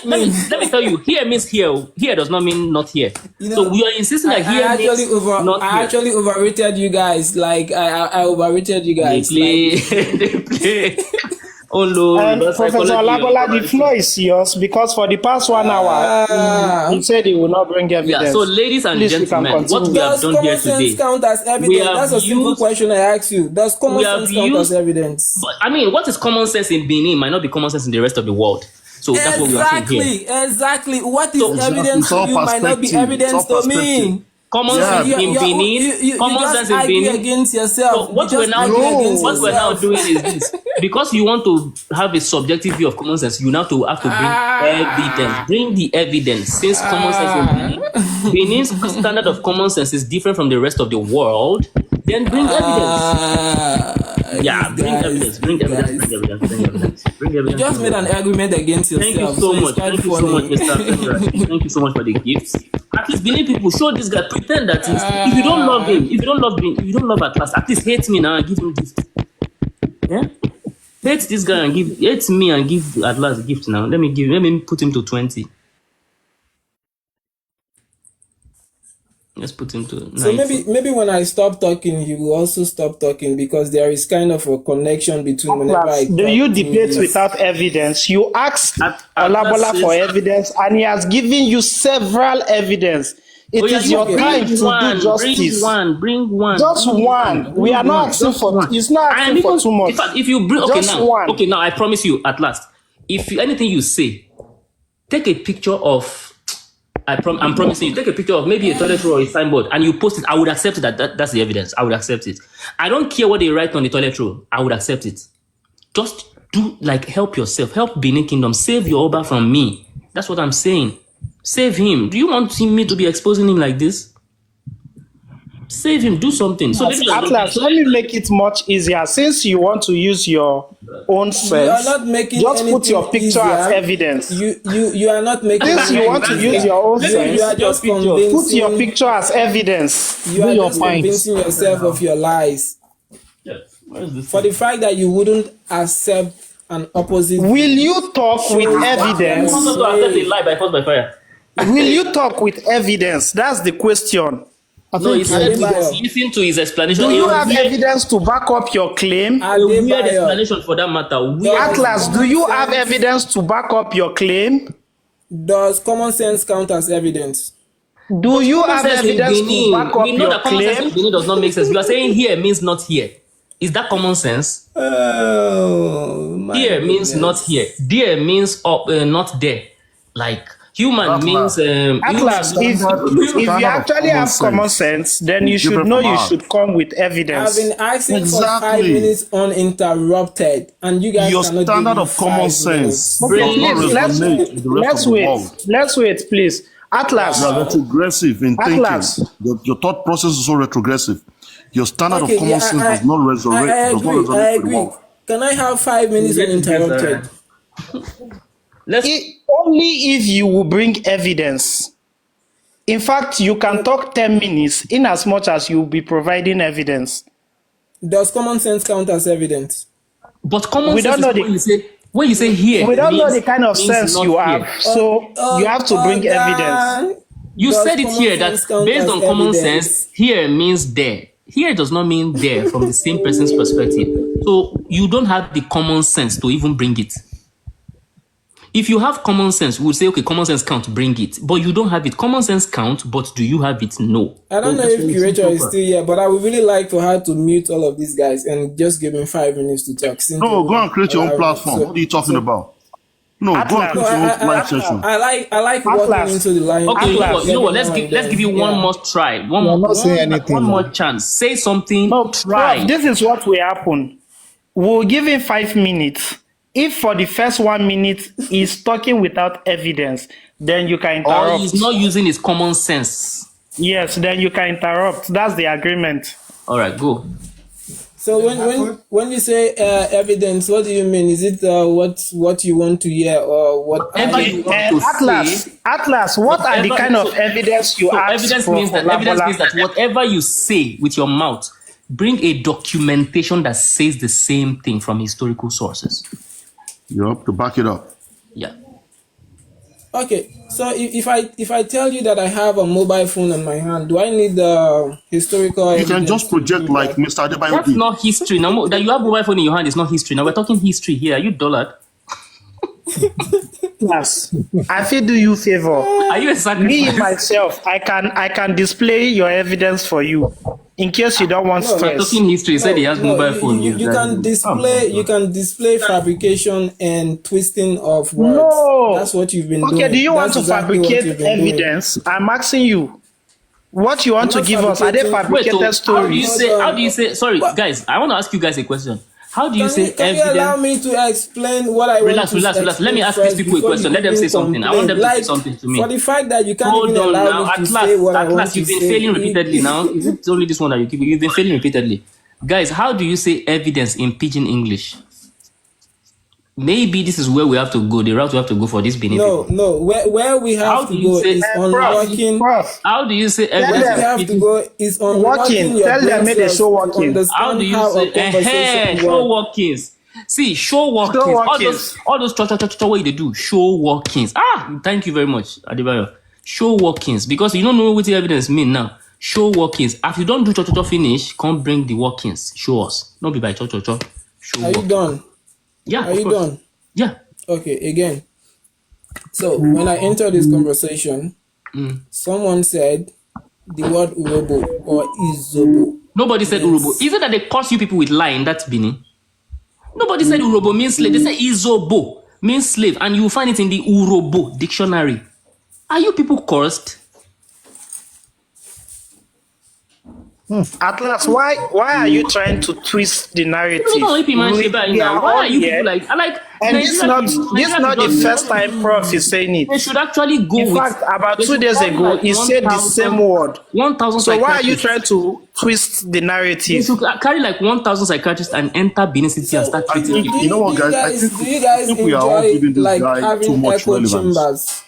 Speaker 2: let me tell you. Here means here. Here does not mean not here. So we are insisting that here means not here.
Speaker 8: I actually overrated you guys. Like I overrated you guys.
Speaker 2: They play. Oh no!
Speaker 11: And Professor Olabola, the floor is yours because for the past 1 hour, he said he will not bring evidence.
Speaker 2: Yeah, so ladies and gentlemen, what we have done here today,
Speaker 8: count as evidence? That's a simple question I ask you. Does common sense count as evidence?
Speaker 2: But, I mean, what is common sense in Benin might not be common sense in the rest of the world. So that's what we are saying here.
Speaker 8: Exactly. What is evidence to you might not be evidence to me.
Speaker 2: Common sense in Benin, common sense in Benin.
Speaker 8: Against yourself.
Speaker 2: So what we're now doing is this. Because you want to have a subjective view of common sense, you now have to bring evidence. Bring the evidence. Since common sense in Benin, Benin's standard of common sense is different from the rest of the world, then bring evidence. Bring evidence.
Speaker 8: You just made an argument against yourself.
Speaker 2: Thank you so much. Thank you so much, Mr. Thank you so much for the gifts. At least Benin people show this guy, pretend that if you don't love him, if you don't love Atlas, at least hate me now and give him gift. Yeah? Hate this guy and hate me and give Atlas a gift now. Let me put him to 20. Let's put him to 90.
Speaker 8: So maybe when I stop talking, he will also stop talking because there is kind of a connection between whenever I
Speaker 11: do you debate without evidence? You asked Olabola for evidence and he has given you several evidence. It is your time to do justice.
Speaker 2: Bring one.
Speaker 11: Just one. We are not asking for. It's not asking for too much.
Speaker 2: In fact, if you bring now, I promise you at last. If anything you say, take a picture of. I'm promising you, take a picture of maybe a toilet roll or a signboard and you post it. I would accept that's the evidence. I would accept it. I don't care what they write on the toilet roll. I would accept it. Just help yourself. Help Benin Kingdom. Save your Oba from me. That's what I'm saying. Save him. Do you want me to be exposing him like this? Save him. Do something. So
Speaker 11: Atlas, let me make it much easier. Since you want to use your own sense, just put your picture as evidence.
Speaker 8: You are not making.
Speaker 11: Since you want to use your own sense,
Speaker 8: you are just convincing.
Speaker 11: Put your picture as evidence.
Speaker 8: You are just convincing yourself of your lies. For the fact that you wouldn't accept an opposite.
Speaker 11: Will you talk with evidence? Will you talk with evidence? That's the question.
Speaker 2: No, he said listen to his explanation.
Speaker 11: Do you have evidence to back up your claim?
Speaker 2: A weird explanation for that matter.
Speaker 11: Atlas, do you have evidence to back up your claim?
Speaker 8: Does common sense count as evidence?
Speaker 11: Do you have evidence to back up
Speaker 2: we know
Speaker 11: your
Speaker 2: that common sense in
Speaker 11: claim?
Speaker 2: Benin does not make sense. You are saying here means not here. Is that common sense? Here means not here. There means not there. Like human means
Speaker 11: Atlas, if you actually have common sense, then you should know you should come with evidence.
Speaker 8: I've been asking for 5 minutes uninterrupted, and you guys
Speaker 13: your
Speaker 8: cannot
Speaker 13: standard
Speaker 8: give me
Speaker 13: of common
Speaker 8: 5
Speaker 13: sense.
Speaker 11: Okay, let's wait, please. Atlas,
Speaker 13: you are retrogressive in
Speaker 11: Atlas.
Speaker 13: thinking. Your thought process is so retrogressive. Your standard of common sense does not resonate.
Speaker 8: I agree. Can I have 5 minutes uninterrupted?
Speaker 11: Only if you will bring evidence. In fact, you can talk 10 minutes in as much as you will be providing evidence.
Speaker 8: Does common sense count as evidence?
Speaker 2: But common sense is when you say here.
Speaker 11: We don't know the kind of sense you have, so you have to bring evidence.
Speaker 2: You said it here that based on common sense, here means there. Here does not mean there from the same person's perspective. So you don't have the common sense to even bring it. If you have common sense, we would say, okay, common sense count, bring it. But you don't have it. Common sense count, but do you have it? No.
Speaker 8: I don't know if Rachel is still here, but I would really like for her to mute all of these guys and just give me 5 minutes to talk.
Speaker 13: No, go and create your own platform. What are you talking about? No, go and create your own live session.
Speaker 8: I like walking into the line.
Speaker 2: Okay, you know what? Let's give you one more try. One more chance. Say something.
Speaker 11: No,
Speaker 2: try.
Speaker 11: this is what will happen. We'll give him 5 minutes. If for the first 1 minute he's talking without evidence, then you can
Speaker 2: Or
Speaker 11: interrupt.
Speaker 2: he's not using his common sense.
Speaker 11: Yes, then you can interrupt. That's the agreement.
Speaker 2: All right, go.
Speaker 8: So when you say evidence, what do you mean? Is it what you want to hear or what?
Speaker 11: Atlas, what are the kind of evidence you ask
Speaker 2: evidence
Speaker 11: for?
Speaker 2: Evidence means that whatever you say with your mouth, bring a documentation that says the same thing from historical sources.
Speaker 13: Yup, to back it up.
Speaker 2: Yeah.
Speaker 8: Okay, so if I tell you that I have a mobile phone in my hand, do I need the historical?
Speaker 13: You can just project like Mr. Adebayo
Speaker 2: That's
Speaker 13: did.
Speaker 2: not history. Now that you have mobile phone in your hand is not history. Now we're talking history here. Are you dullard?
Speaker 11: Yes, I feel do you favor.
Speaker 2: Are you a sacrifice?
Speaker 11: Me myself, I can display your evidence for you, in case you don't want stress.
Speaker 2: We're talking history. He said he has mobile phone.
Speaker 8: You can display fabrication and twisting of words.
Speaker 11: No,
Speaker 8: that's what you've been doing.
Speaker 11: Okay, do you want
Speaker 8: That's
Speaker 11: to
Speaker 8: exactly what
Speaker 11: fabricate
Speaker 8: you've been doing.
Speaker 11: evidence? I'm asking you. What you want to give us? Are they fabricated stories?
Speaker 2: How do you say? Sorry, guys. I want to ask you guys a question. How do you say
Speaker 8: Can you allow me to explain what I want to
Speaker 2: Relax. Let me ask these people a question. Let them say something. I want them to say something to me.
Speaker 8: For the fact that you can't
Speaker 2: Hold
Speaker 8: even
Speaker 2: on
Speaker 8: allow
Speaker 2: now.
Speaker 8: me to
Speaker 2: At
Speaker 8: say what I want
Speaker 2: last,
Speaker 8: to
Speaker 2: you've been
Speaker 8: say.
Speaker 2: failing repeatedly now. Is it only this one that you keep? You've been failing repeatedly. Guys, how do you say evidence in pidgin English? Maybe this is where we have to go. The route we have to go for this Benin people.
Speaker 8: No. Where we have to go is on working.
Speaker 2: How do you say
Speaker 8: Where
Speaker 2: evidence?
Speaker 8: we have to go is on
Speaker 11: Working.
Speaker 8: your
Speaker 11: Tell them, make they show working.
Speaker 2: How do you say show workings? See, show workings. All those what they do. Show workings. Thank you very much, Adebayo. Show workings, because you don't know what the evidence mean now. Show workings. If you don't do finish, come bring the workings. Show us. Not be by Show.
Speaker 8: Are you done?
Speaker 2: Yeah.
Speaker 8: Are you done?
Speaker 2: Yeah.
Speaker 8: Okay. Again. So when I entered this conversation, someone said the word urobo or izobo.
Speaker 2: Nobody said urobo. Is it that they curse you people with lie in that Benin? Nobody said urobo means slave. They said izobo means slave, and you will find it in the urobo dictionary. Are you people cursed?
Speaker 11: Atlas, why are you trying to twist the narrative?
Speaker 2: Why are you people like?
Speaker 11: And this is not the first time Prof is saying it.
Speaker 2: They should actually go.
Speaker 11: In fact, about 2 days ago, he said the same word.
Speaker 2: 1,000.
Speaker 11: So why are you trying to twist the narrative?
Speaker 2: You should carry like 1,000 psychiatrists and enter Benin City and start treating people.
Speaker 13: You know what, guys?
Speaker 8: Do you guys
Speaker 13: we are all giving this guy too much
Speaker 8: echo
Speaker 13: relevance.
Speaker 8: chambers?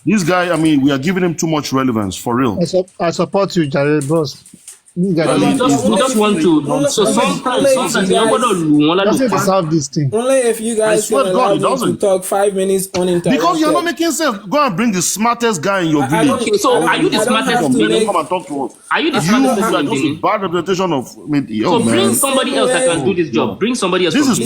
Speaker 13: This guy, we are giving him too much relevance, for real.
Speaker 12: I support you, Jared Bros.
Speaker 2: We just want to. So sometimes
Speaker 12: doesn't deserve this thing.
Speaker 8: Only if you guys can allow me to talk 5 minutes uninterrupted.
Speaker 13: Because you're not making sense. Go and bring the smartest guy in your village.
Speaker 2: Okay, so are you the smartest in Benin?
Speaker 13: Come and talk to us.
Speaker 2: Are you the smartest person in
Speaker 13: Just a
Speaker 2: Benin?
Speaker 13: bad reputation of.
Speaker 2: So bring somebody else that can do this job. Bring somebody else.
Speaker 13: This is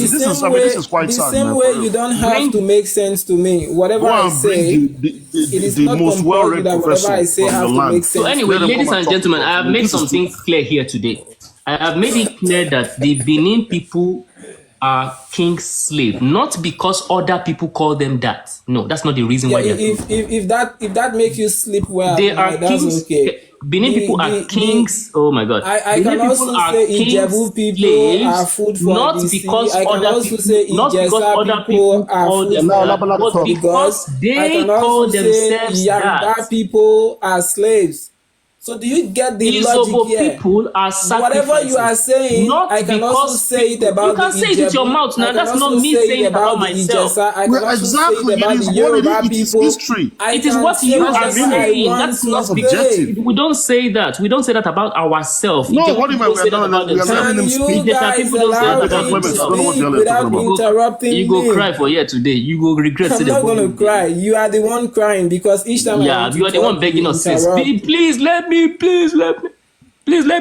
Speaker 13: quite sad.
Speaker 8: The same way you don't have to make sense to me. Whatever I say, it is not compulsory that whatever I say has to make sense.
Speaker 2: So anyway, ladies and gentlemen, I have made something clear here today. I have made it clear that the Benin people are king's slave, not because other people call them that. No, that's not the reason why they're
Speaker 8: if that makes you sleep well,
Speaker 2: they are
Speaker 8: that's
Speaker 2: kings.
Speaker 8: okay.
Speaker 2: Benin people are kings. Oh my God!
Speaker 8: I can also say Ijebu people are food for
Speaker 2: not
Speaker 8: the
Speaker 2: because
Speaker 8: sea. I can also say Ijesa people are food for the because they call themselves Yoruba people are slaves. So do you get the logic here?
Speaker 2: People are sacrificing.
Speaker 8: Whatever you are saying, I can also say it about
Speaker 2: you can
Speaker 8: the
Speaker 2: say it with your mouth now. That's not me saying it about myself.
Speaker 8: I can also say it about the Yoruba people.
Speaker 2: It is what you are saying. That's not objective. We don't say that. We don't say that about ourselves.
Speaker 13: No, what if we are not? We are letting him speak.
Speaker 2: People don't say that
Speaker 8: without interrupting me.
Speaker 2: You go cry for here today. You go regret.
Speaker 8: I'm not going to cry. You are the one crying because each time
Speaker 2: you are the one begging us. Please let me. Please let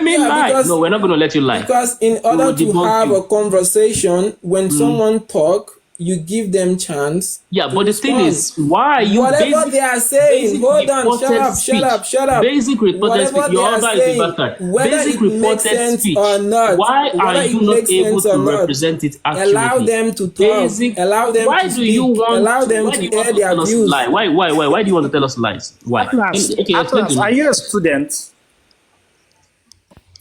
Speaker 2: me lie. No, we're not going to let you lie.
Speaker 8: Because in order to have a conversation, when someone talk, you give them chance.
Speaker 2: Yeah, but the thing is, why are you
Speaker 8: whatever they are saying? Hold on, shut up.
Speaker 2: Basic reported speech. Yoruba is a bastard. Basic reported speech.
Speaker 8: Or not,
Speaker 2: why are you not able to represent it accurately?
Speaker 8: Allow them to talk. Allow them to speak. Allow them to air their views.
Speaker 2: Why do you want to tell us lies? Why?
Speaker 11: Atlas, are you a student?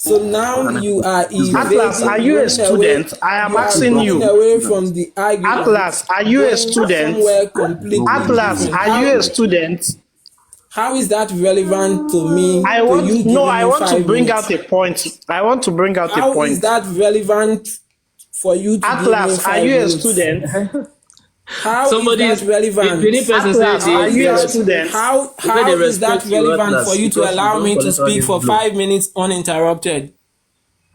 Speaker 8: So now you are
Speaker 11: Atlas, are you a student? I am asking you.
Speaker 8: Away from the argument.
Speaker 11: Atlas, are you a student?
Speaker 8: Somewhere completely
Speaker 11: Atlas,
Speaker 8: different.
Speaker 11: are you a student?
Speaker 8: How is that relevant to me?
Speaker 11: I want to bring out a point. I want to bring out a point.
Speaker 8: How is that relevant for you to
Speaker 11: Atlas, are you a student?
Speaker 8: How is that relevant?
Speaker 11: Atlas, are you a student?
Speaker 8: How is that relevant for you to allow me to speak for 5 minutes uninterrupted?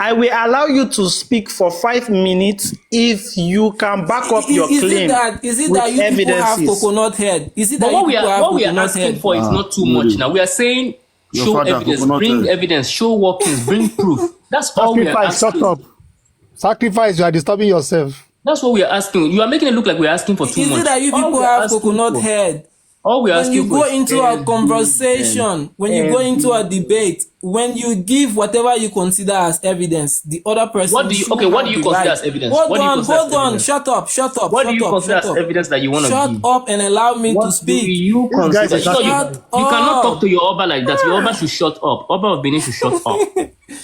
Speaker 11: I will allow you to speak for 5 minutes if you can back up your claim.
Speaker 8: Is it that you people have coconut head? Is it that
Speaker 2: what we are asking for is not too much now. We are saying show evidence, bring evidence, show workings, bring proof. That's all we are asking.
Speaker 12: Shut up. Sacrifice, you are disturbing yourself.
Speaker 2: That's what we are asking. You are making it look like we are asking for too much.
Speaker 8: Is it that you people have coconut head?
Speaker 2: All we are
Speaker 8: when you go into a conversation, when you go into a debate, when you give whatever you consider as evidence, the other person.
Speaker 2: What do you consider as evidence?
Speaker 8: Hold on. Shut up.
Speaker 2: What do you consider as evidence that you want to give?
Speaker 8: Shut up and allow me to speak.
Speaker 2: Do you consider? You cannot talk to your Oba like that. Your Oba should shut up. Oba of Benin should shut up.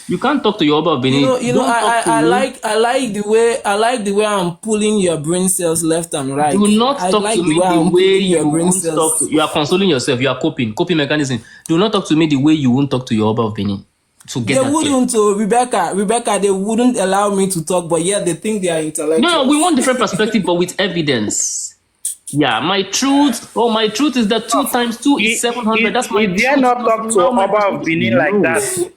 Speaker 2: You can't talk to your Oba of Benin.
Speaker 8: I like the way I'm pulling your brain cells left and right.
Speaker 2: Do not talk to me the way you won't talk to. You are consoling yourself. You are coping mechanism. Do not talk to me the way you won't talk to your Oba of Benin.
Speaker 8: They wouldn't, Rebecca, they wouldn't allow me to talk, but yet they think they are intellectual.
Speaker 2: No, we want different perspective, but with evidence. Yeah, my truth is that 2 times 2 is 700. That's my truth.
Speaker 11: You dare not talk to Oba of Benin like that.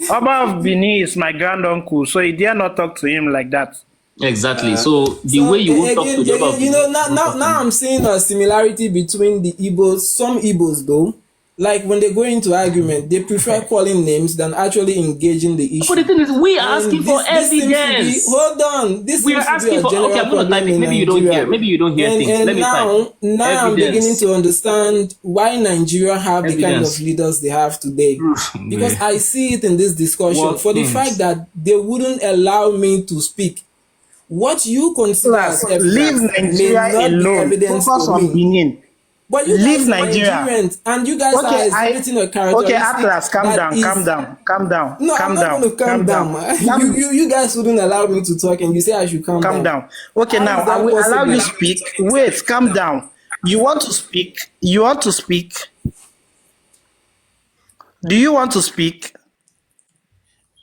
Speaker 11: Oba of Benin is my grand uncle, so you dare not talk to him like that.
Speaker 2: Exactly. So the way you won't talk to the Oba of Benin.
Speaker 8: Now I'm seeing a similarity between the Igbos, some Igbos though. Like when they go into argument, they prefer calling names than actually engaging the issue.
Speaker 2: But the thing is, we are asking for evidence.
Speaker 8: Hold on.
Speaker 2: We are asking for. Okay, I'm going to type it. Maybe you don't hear. Maybe you don't hear things. Let me type.
Speaker 8: Now I'm beginning to understand why Nigeria have the kind of leaders they have today. Because I see it in this discussion for the fact that they wouldn't allow me to speak. What you consider as
Speaker 11: leave Nigeria alone. Focus on Benin.
Speaker 8: But you
Speaker 11: leave
Speaker 8: guys
Speaker 11: Nigeria,
Speaker 8: Nigerians, and you guys are exhibiting a characteristic.
Speaker 11: Okay, Atlas, calm down.
Speaker 8: No, I'm not going to calm down. You guys wouldn't allow me to talk, and you say I should calm down.
Speaker 11: Okay, now I will allow you speak. Wait, calm down. You want to speak? Do you want to speak?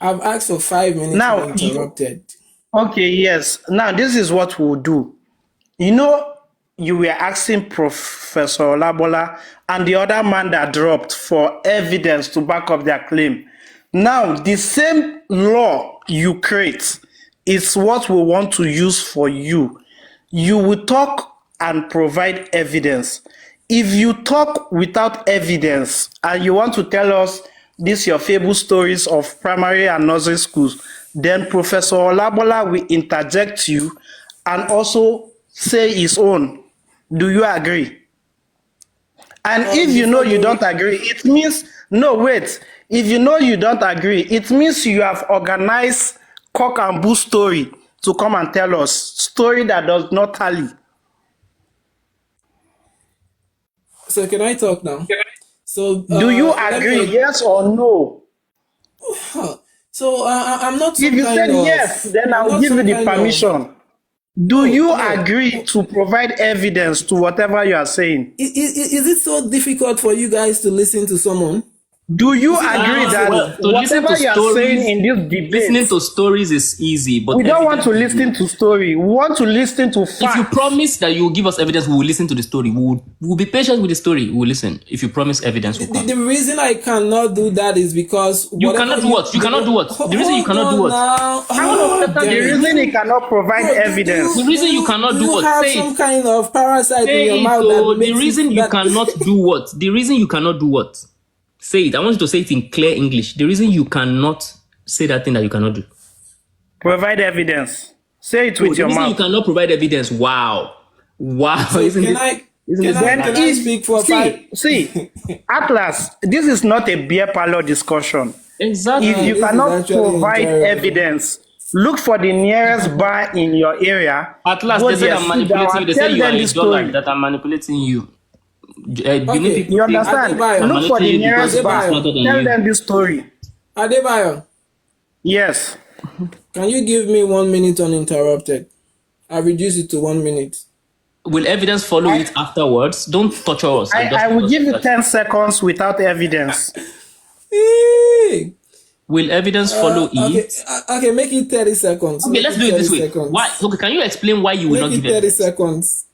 Speaker 8: I've asked for 5 minutes. Now interrupted.
Speaker 11: Okay, yes. Now this is what we'll do. You were asking Professor Olabola and the other man that dropped for evidence to back up their claim. Now, the same law you create is what we want to use for you. You will talk and provide evidence. If you talk without evidence and you want to tell us these your fable stories of primary and nursery schools, then Professor Olabola will interject you and also say his own. Do you agree? And if you know you don't agree, it means, if you know you don't agree, it means you have organized cock and bull story to come and tell us, story that does not tally.
Speaker 8: So can I talk now? So
Speaker 11: do you agree, yes or no?
Speaker 8: So I'm not.
Speaker 11: If you said yes, then I'll give you the permission. Do you agree to provide evidence to whatever you are saying?
Speaker 8: Is it so difficult for you guys to listen to someone?
Speaker 11: Do you agree that whatever you are saying in this debate,
Speaker 2: listening to stories is easy, but
Speaker 11: we don't want to listen to story. We want to listen to facts.
Speaker 2: If you promise that you will give us evidence, we will listen to the story. We'll be patient with the story. We will listen. If you promise evidence, we'll come.
Speaker 8: The reason I cannot do that is because
Speaker 2: you cannot do what? You cannot do what? The reason you cannot do what?
Speaker 11: The reason you cannot provide evidence.
Speaker 2: The reason you cannot do what?
Speaker 8: You have some kind of parasite in your mouth.
Speaker 2: The reason you cannot do what? The reason you cannot do what? Say it. I want you to say it in clear English. The reason you cannot say that thing that you cannot do.
Speaker 11: Provide evidence. Say it with your mouth.
Speaker 2: The reason you cannot provide evidence. Wow.
Speaker 8: So can I speak for 5?
Speaker 11: See, Atlas, this is not a beer parlor discussion.
Speaker 2: Exactly.
Speaker 11: If you cannot provide evidence, look for the nearest bar in your area.
Speaker 2: Atlas, they say I'm manipulating you. They say you are a dollar, that I'm manipulating you.
Speaker 11: Okay, you understand? Look for the nearest bar. Tell them this story.
Speaker 8: Adebayo,
Speaker 11: Yes.
Speaker 8: Can you give me 1 minute uninterrupted? I reduce it to 1 minute.
Speaker 2: Will evidence follow it afterwards? Don't torture us.
Speaker 11: I will give you 10 seconds without evidence.
Speaker 2: Will evidence follow it?
Speaker 8: Okay, make it 30 seconds.
Speaker 2: Okay, let's do it this way. Why? Okay, can you explain why you will not give
Speaker 8: it 30
Speaker 2: evidence?
Speaker 8: seconds.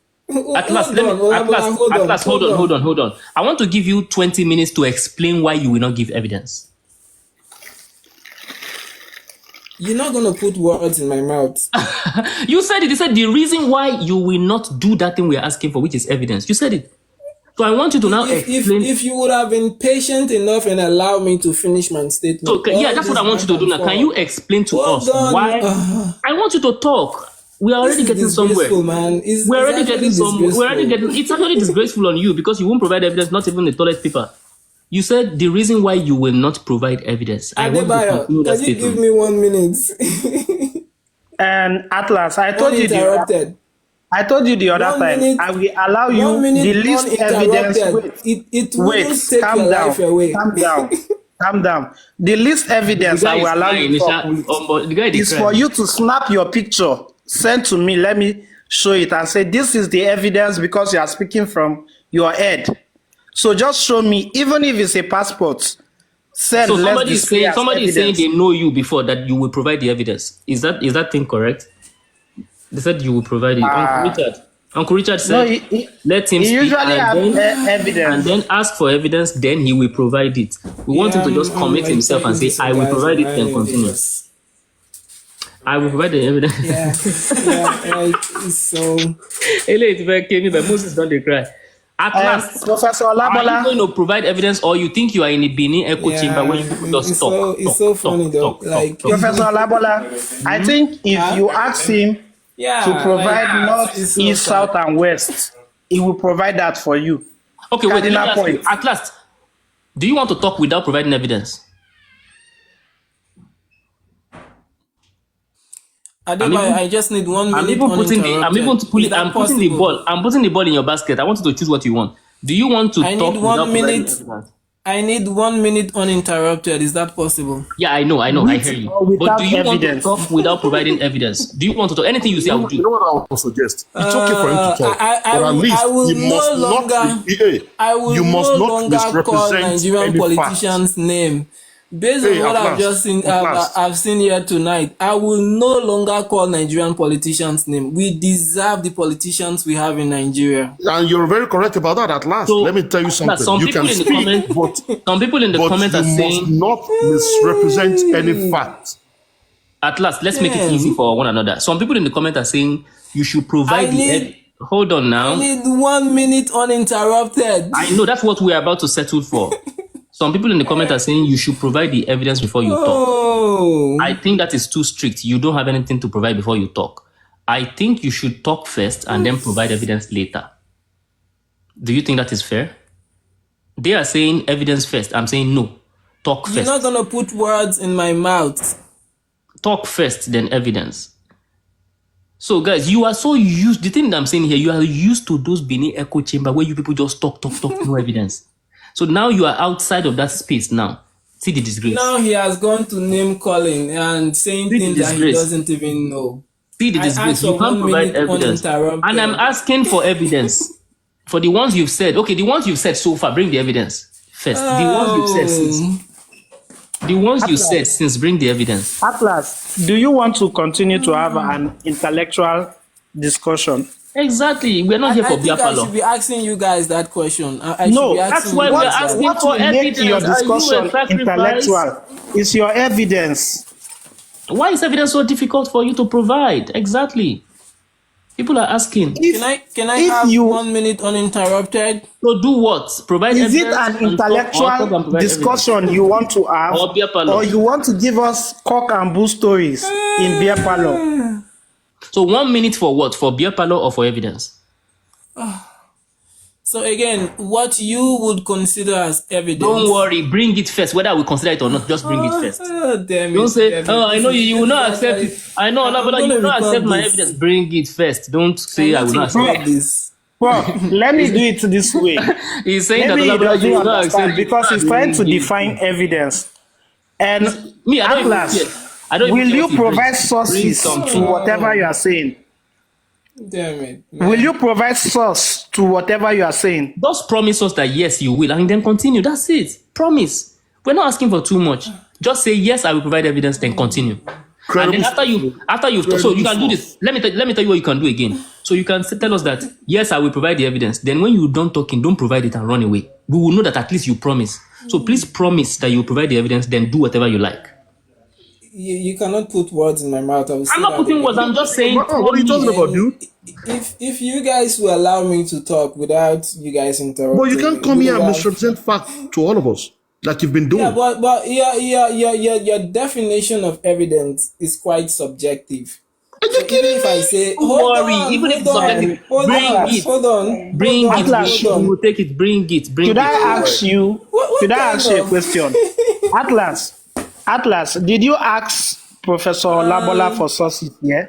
Speaker 2: Atlas, hold on. I want to give you 20 minutes to explain why you will not give evidence.
Speaker 8: You're not going to put words in my mouth.
Speaker 2: You said it. You said the reason why you will not do that thing we are asking for, which is evidence. You said it. So I want you to now explain.
Speaker 8: If you would have been patient enough and allow me to finish my statement.
Speaker 2: So, yeah, that's what I want you to do now. Can you explain to us why? I want you to talk. We are already getting somewhere.
Speaker 8: Man.
Speaker 2: We're already getting somewhere. It's actually disgraceful on you because you won't provide evidence, not even the toilet paper. You said the reason why you will not provide evidence.
Speaker 8: Adebayo, can you give me 1 minute?
Speaker 11: And Atlas, I told you the other time, I will allow you the least evidence. Wait, calm down. Calm down. The least evidence I will allow you to talk with is for you to snap your picture, send to me, let me show it and say, this is the evidence because you are speaking from your head. So just show me, even if it's a passport. Send.
Speaker 2: So somebody is saying they know you before that you will provide the evidence. Is that thing correct? They said you will provide it. Uncle Richard said, let him speak and then ask for evidence. Then he will provide it. We want him to just commit himself and say, "I will provide it." Then continue. I will provide the evidence.
Speaker 8: So.
Speaker 2: Moses don't they cry. At last,
Speaker 11: Professor
Speaker 2: Olabola, are you going to provide evidence, or you think you are in a Benin echo chamber where you just talk?
Speaker 8: It's so funny though.
Speaker 11: Professor Olabola, I think if you ask him to provide north, east, south, and west, he will provide that for you.
Speaker 2: Okay, wait. At last, do you want to talk without providing evidence?
Speaker 8: I just need 1 minute.
Speaker 2: I'm putting the ball in your basket. I want you to choose what you want. Do you want to talk without providing evidence?
Speaker 8: I need 1 minute uninterrupted. Is that possible?
Speaker 2: Yeah, I know. I hear you. But do you want to talk without providing evidence? Do you want to talk? Anything you say, I will do.
Speaker 13: You know what I want to suggest? It's okay for him to talk, but at least you must not misrepresent
Speaker 8: Nigerian politicians' name. Based on what I've just seen, I've seen here tonight, I will no longer call Nigerian politicians' name. We deserve the politicians we have in Nigeria.
Speaker 13: And you're very correct about that. At last, let me tell you something. You can speak, but
Speaker 2: some people in the comments are saying
Speaker 13: you must not misrepresent any fact.
Speaker 2: At last, let's make it easy for one another. Some people in the comments are saying you should provide hold on now.
Speaker 8: I need 1 minute uninterrupted.
Speaker 2: I know that's what we're about to settle for. Some people in the comments are saying you should provide the evidence before you talk. I think that is too strict. You don't have anything to provide before you talk. I think you should talk first and then provide evidence later. Do you think that is fair? They are saying evidence first. I'm saying no. Talk first.
Speaker 8: You're not going to put words in my mouth.
Speaker 2: Talk first, then evidence. So, guys, you are so used. The thing that I'm saying here, you are used to those Benin echo chamber where you people just talk, no evidence. So now you are outside of that space now. See the disgrace.
Speaker 8: Now he has gone to name calling and saying things that he doesn't even know.
Speaker 2: See the disgrace. You can't provide evidence. And I'm asking for evidence. For the ones you've said. Okay, the ones you've said so far, bring the evidence first. The ones you've said since. The ones you said since, bring the evidence.
Speaker 11: Atlas, do you want to continue to have an intellectual discussion?
Speaker 2: Exactly. We're not here for beer
Speaker 8: I should be asking you guys that question.
Speaker 2: That's why we're asking for evidence.
Speaker 11: Your discussion intellectual is your evidence.
Speaker 2: Why is evidence so difficult for you to provide? Exactly. People are asking.
Speaker 8: Can I have 1 minute uninterrupted?
Speaker 2: So do what? Provide
Speaker 11: evidence. Is it an intellectual discussion you want to have, or you want to give us cock and bull stories in beer parlor?
Speaker 2: So 1 minute for what? For beer parlor or for evidence?
Speaker 8: So again, what you would consider as evidence?
Speaker 2: Don't worry, bring it first. Whether we consider it or not, just bring it first.
Speaker 8: Damn it.
Speaker 2: Don't say, I know you will not accept it. I know, but you will not accept my evidence. Bring it first. Don't say I will not accept
Speaker 11: this. Well, let me do it this way.
Speaker 2: He's saying
Speaker 11: maybe
Speaker 2: that you will not accept
Speaker 11: because he's trying to define evidence. And
Speaker 2: me, I don't even care. I don't even
Speaker 11: Will
Speaker 2: care
Speaker 11: you
Speaker 2: what he
Speaker 11: provide
Speaker 2: brings. Bring
Speaker 11: sources
Speaker 2: something.
Speaker 11: to whatever you are saying?
Speaker 8: Damn it. Man.
Speaker 11: Will you provide source to whatever you are saying?
Speaker 2: Just promise us that yes, you will, and then continue. That's it. Promise. We're not asking for too much. Just say yes, I will provide evidence, then continue. And then after you've so you can do this. Let me tell you what you can do again. So you can tell us that yes, I will provide the evidence. Then when you don't talking, don't provide it and run away. We will know that at least you promise. So please promise that you will provide the evidence. Then do whatever you like.
Speaker 8: You cannot put words in my mouth.
Speaker 2: I'm not putting words. I'm just saying.
Speaker 15: What are you talking about, dude?
Speaker 8: If you guys will allow me to talk without you guys interrupting,
Speaker 13: But you can't come here and misrepresent fact to all of us, like you've been doing.
Speaker 8: Yeah, but your definition of evidence is quite subjective. So even if I say,
Speaker 2: Don't worry, even if it's subjective, bring it. We will take it. Bring it.
Speaker 11: Should I ask you? Should I ask you a question? Atlas, did you ask Professor Labola for sources? Yeah.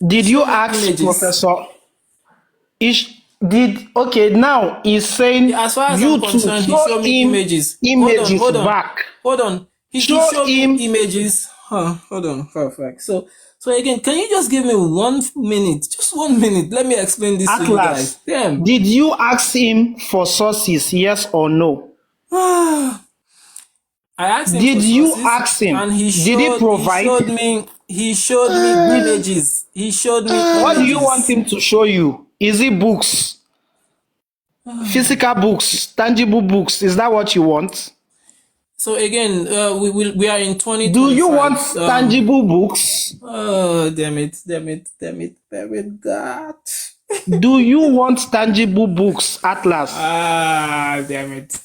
Speaker 11: Did you ask Professor? Okay? Now he's saying
Speaker 8: as far as
Speaker 11: you
Speaker 8: I'm concerned, he showed me images. Hold on.
Speaker 11: Back.
Speaker 8: Hold on. He showed me images. Hold on. Perfect. So again, can you just give me 1 minute? Just 1 minute. Let me explain this to you guys. Damn.
Speaker 11: Did you ask him for sources? Yes or no?
Speaker 8: I asked him.
Speaker 11: Did you ask him?
Speaker 8: And he
Speaker 11: did he provide?
Speaker 8: He showed me images. He showed me.
Speaker 11: What do you want him to show you? Is it books? Physical books, tangible books? Is that what you want?
Speaker 8: So again, we are in 2025.
Speaker 11: Do you want tangible books?
Speaker 8: Oh, damn it, God.
Speaker 11: Do you want tangible books, Atlas?
Speaker 8: Damn it.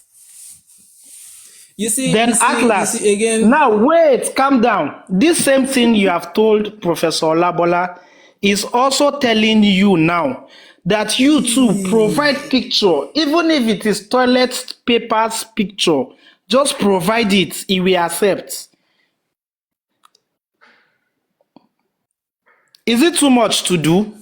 Speaker 8: You see,
Speaker 11: Atlas,
Speaker 8: you see again.
Speaker 11: Now wait, calm down. This same thing you have told Professor Labola is also telling you now that you too provide picture, even if it is toilet paper's picture, just provide it, he will accept. Is it too much to do?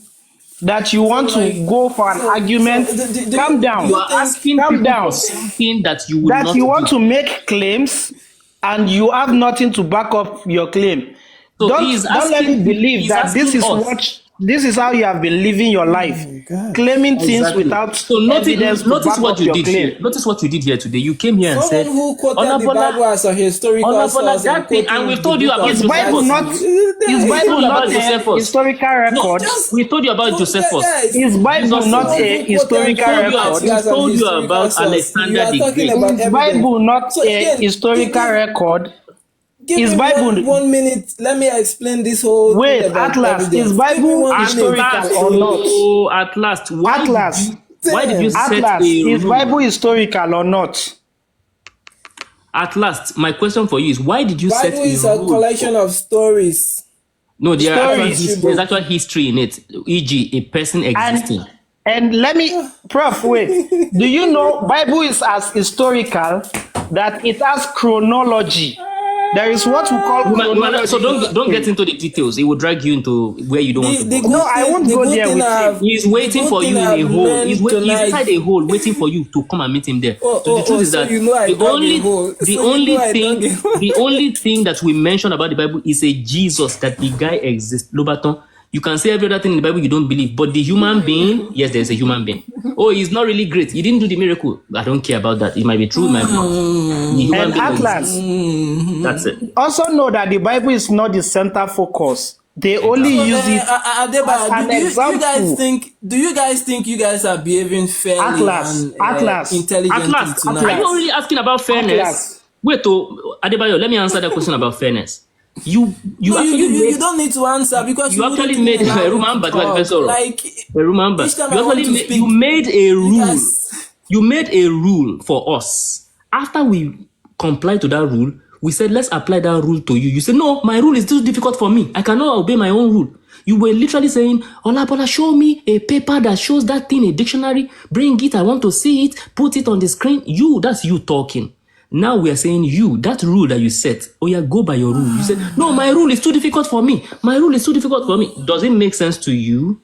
Speaker 11: That you want to go for an argument? Calm down.
Speaker 2: You are asking
Speaker 11: calm
Speaker 2: people
Speaker 11: down.
Speaker 2: for something that you will
Speaker 11: that
Speaker 2: not
Speaker 11: you want
Speaker 2: do.
Speaker 11: to make claims and you have nothing to back up your claim.
Speaker 2: So
Speaker 11: Don't let me believe that this is how you have been living your life, claiming things without evidence to back up your claim.
Speaker 2: Notice what you did here today. You came here and said,
Speaker 8: who quoted the Bible as a historical source,
Speaker 2: that thing, and we've told you about
Speaker 11: Is Bible not a historical record?
Speaker 2: We told you about Josephus.
Speaker 11: Is Bible not a historical record?
Speaker 2: We told you about Alexander the Great.
Speaker 11: Is Bible not a historical record?
Speaker 8: Give me
Speaker 11: Bible
Speaker 8: 1 minute. Let me explain this whole.
Speaker 11: Wait, Atlas, is Bible historical or not?
Speaker 2: Oh, at last. Why did you set
Speaker 11: Atlas,
Speaker 2: a
Speaker 11: is
Speaker 2: rule?
Speaker 11: Bible historical or not?
Speaker 2: At last, my question for you is, why did you set a rule?
Speaker 8: Bible is a collection of stories.
Speaker 2: No, there's actual history in it, e.g., a person existing.
Speaker 11: And let me, Prof, wait. Do you know Bible is as historical that it has chronology? There is what we call chronology.
Speaker 2: So don't get into the details. It will drag you into where you don't want to go.
Speaker 11: No, I won't go there with him.
Speaker 2: He's waiting for you in a hole. He's inside a hole waiting for you to come and meet him there. So the truth is that the only thing that we mention about the Bible is a Jesus, that the guy exists. Lobaton. You can say every other thing in the Bible you don't believe, but the human being, yes, there's a human being. Oh, he's not really great. He didn't do the miracle. I don't care about that. It might be true, it might be not.
Speaker 11: And Atlas,
Speaker 2: that's it.
Speaker 11: Also know that the Bible is not the center focus. They only use it as an example.
Speaker 8: Do you guys think you guys are behaving fairly and intelligently tonight?
Speaker 2: Are you really asking about fairness? Wait, Adebayo, let me answer that question about fairness. You
Speaker 8: don't need to answer because
Speaker 2: you actually made a you made a rule. You made a rule for us. After we complied to that rule, we said, let's apply that rule to you. You said, no, my rule is too difficult for me. I cannot obey my own rule. You were literally saying, Olabola, show me a paper that shows that thing, a dictionary. Bring it. I want to see it. Put it on the screen. That's you talking. Now we are saying that rule that you set, go by your rule. You said, no, my rule is too difficult for me. My rule is too difficult for me. Does it make sense to you?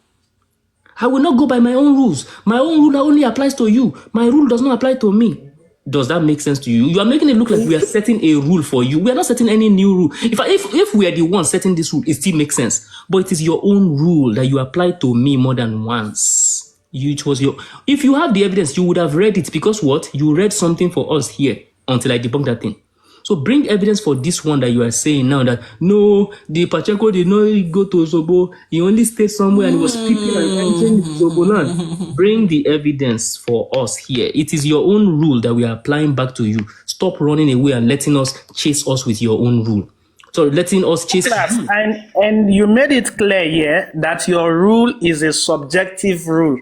Speaker 2: I will not go by my own rules. My own rule only applies to you. My rule does not apply to me. Does that make sense to you? You are making it look like we are setting a rule for you. We are not setting any new rule. If we are the ones setting this rule, it still makes sense. But it is your own rule that you applied to me more than once. If you have the evidence, you would have read it, because what? You read something for us here until I debunk that thing. So bring evidence for this one that you are saying now, that no, the Pacheco did not go to Osobo. He only stayed somewhere and he was speaking and entering Osobo land. Bring the evidence for us here. It is your own rule that we are applying back to you. Stop running away and letting us chase us with your own rule. So letting us chase you.
Speaker 11: And you made it clear here that your rule is a subjective rule.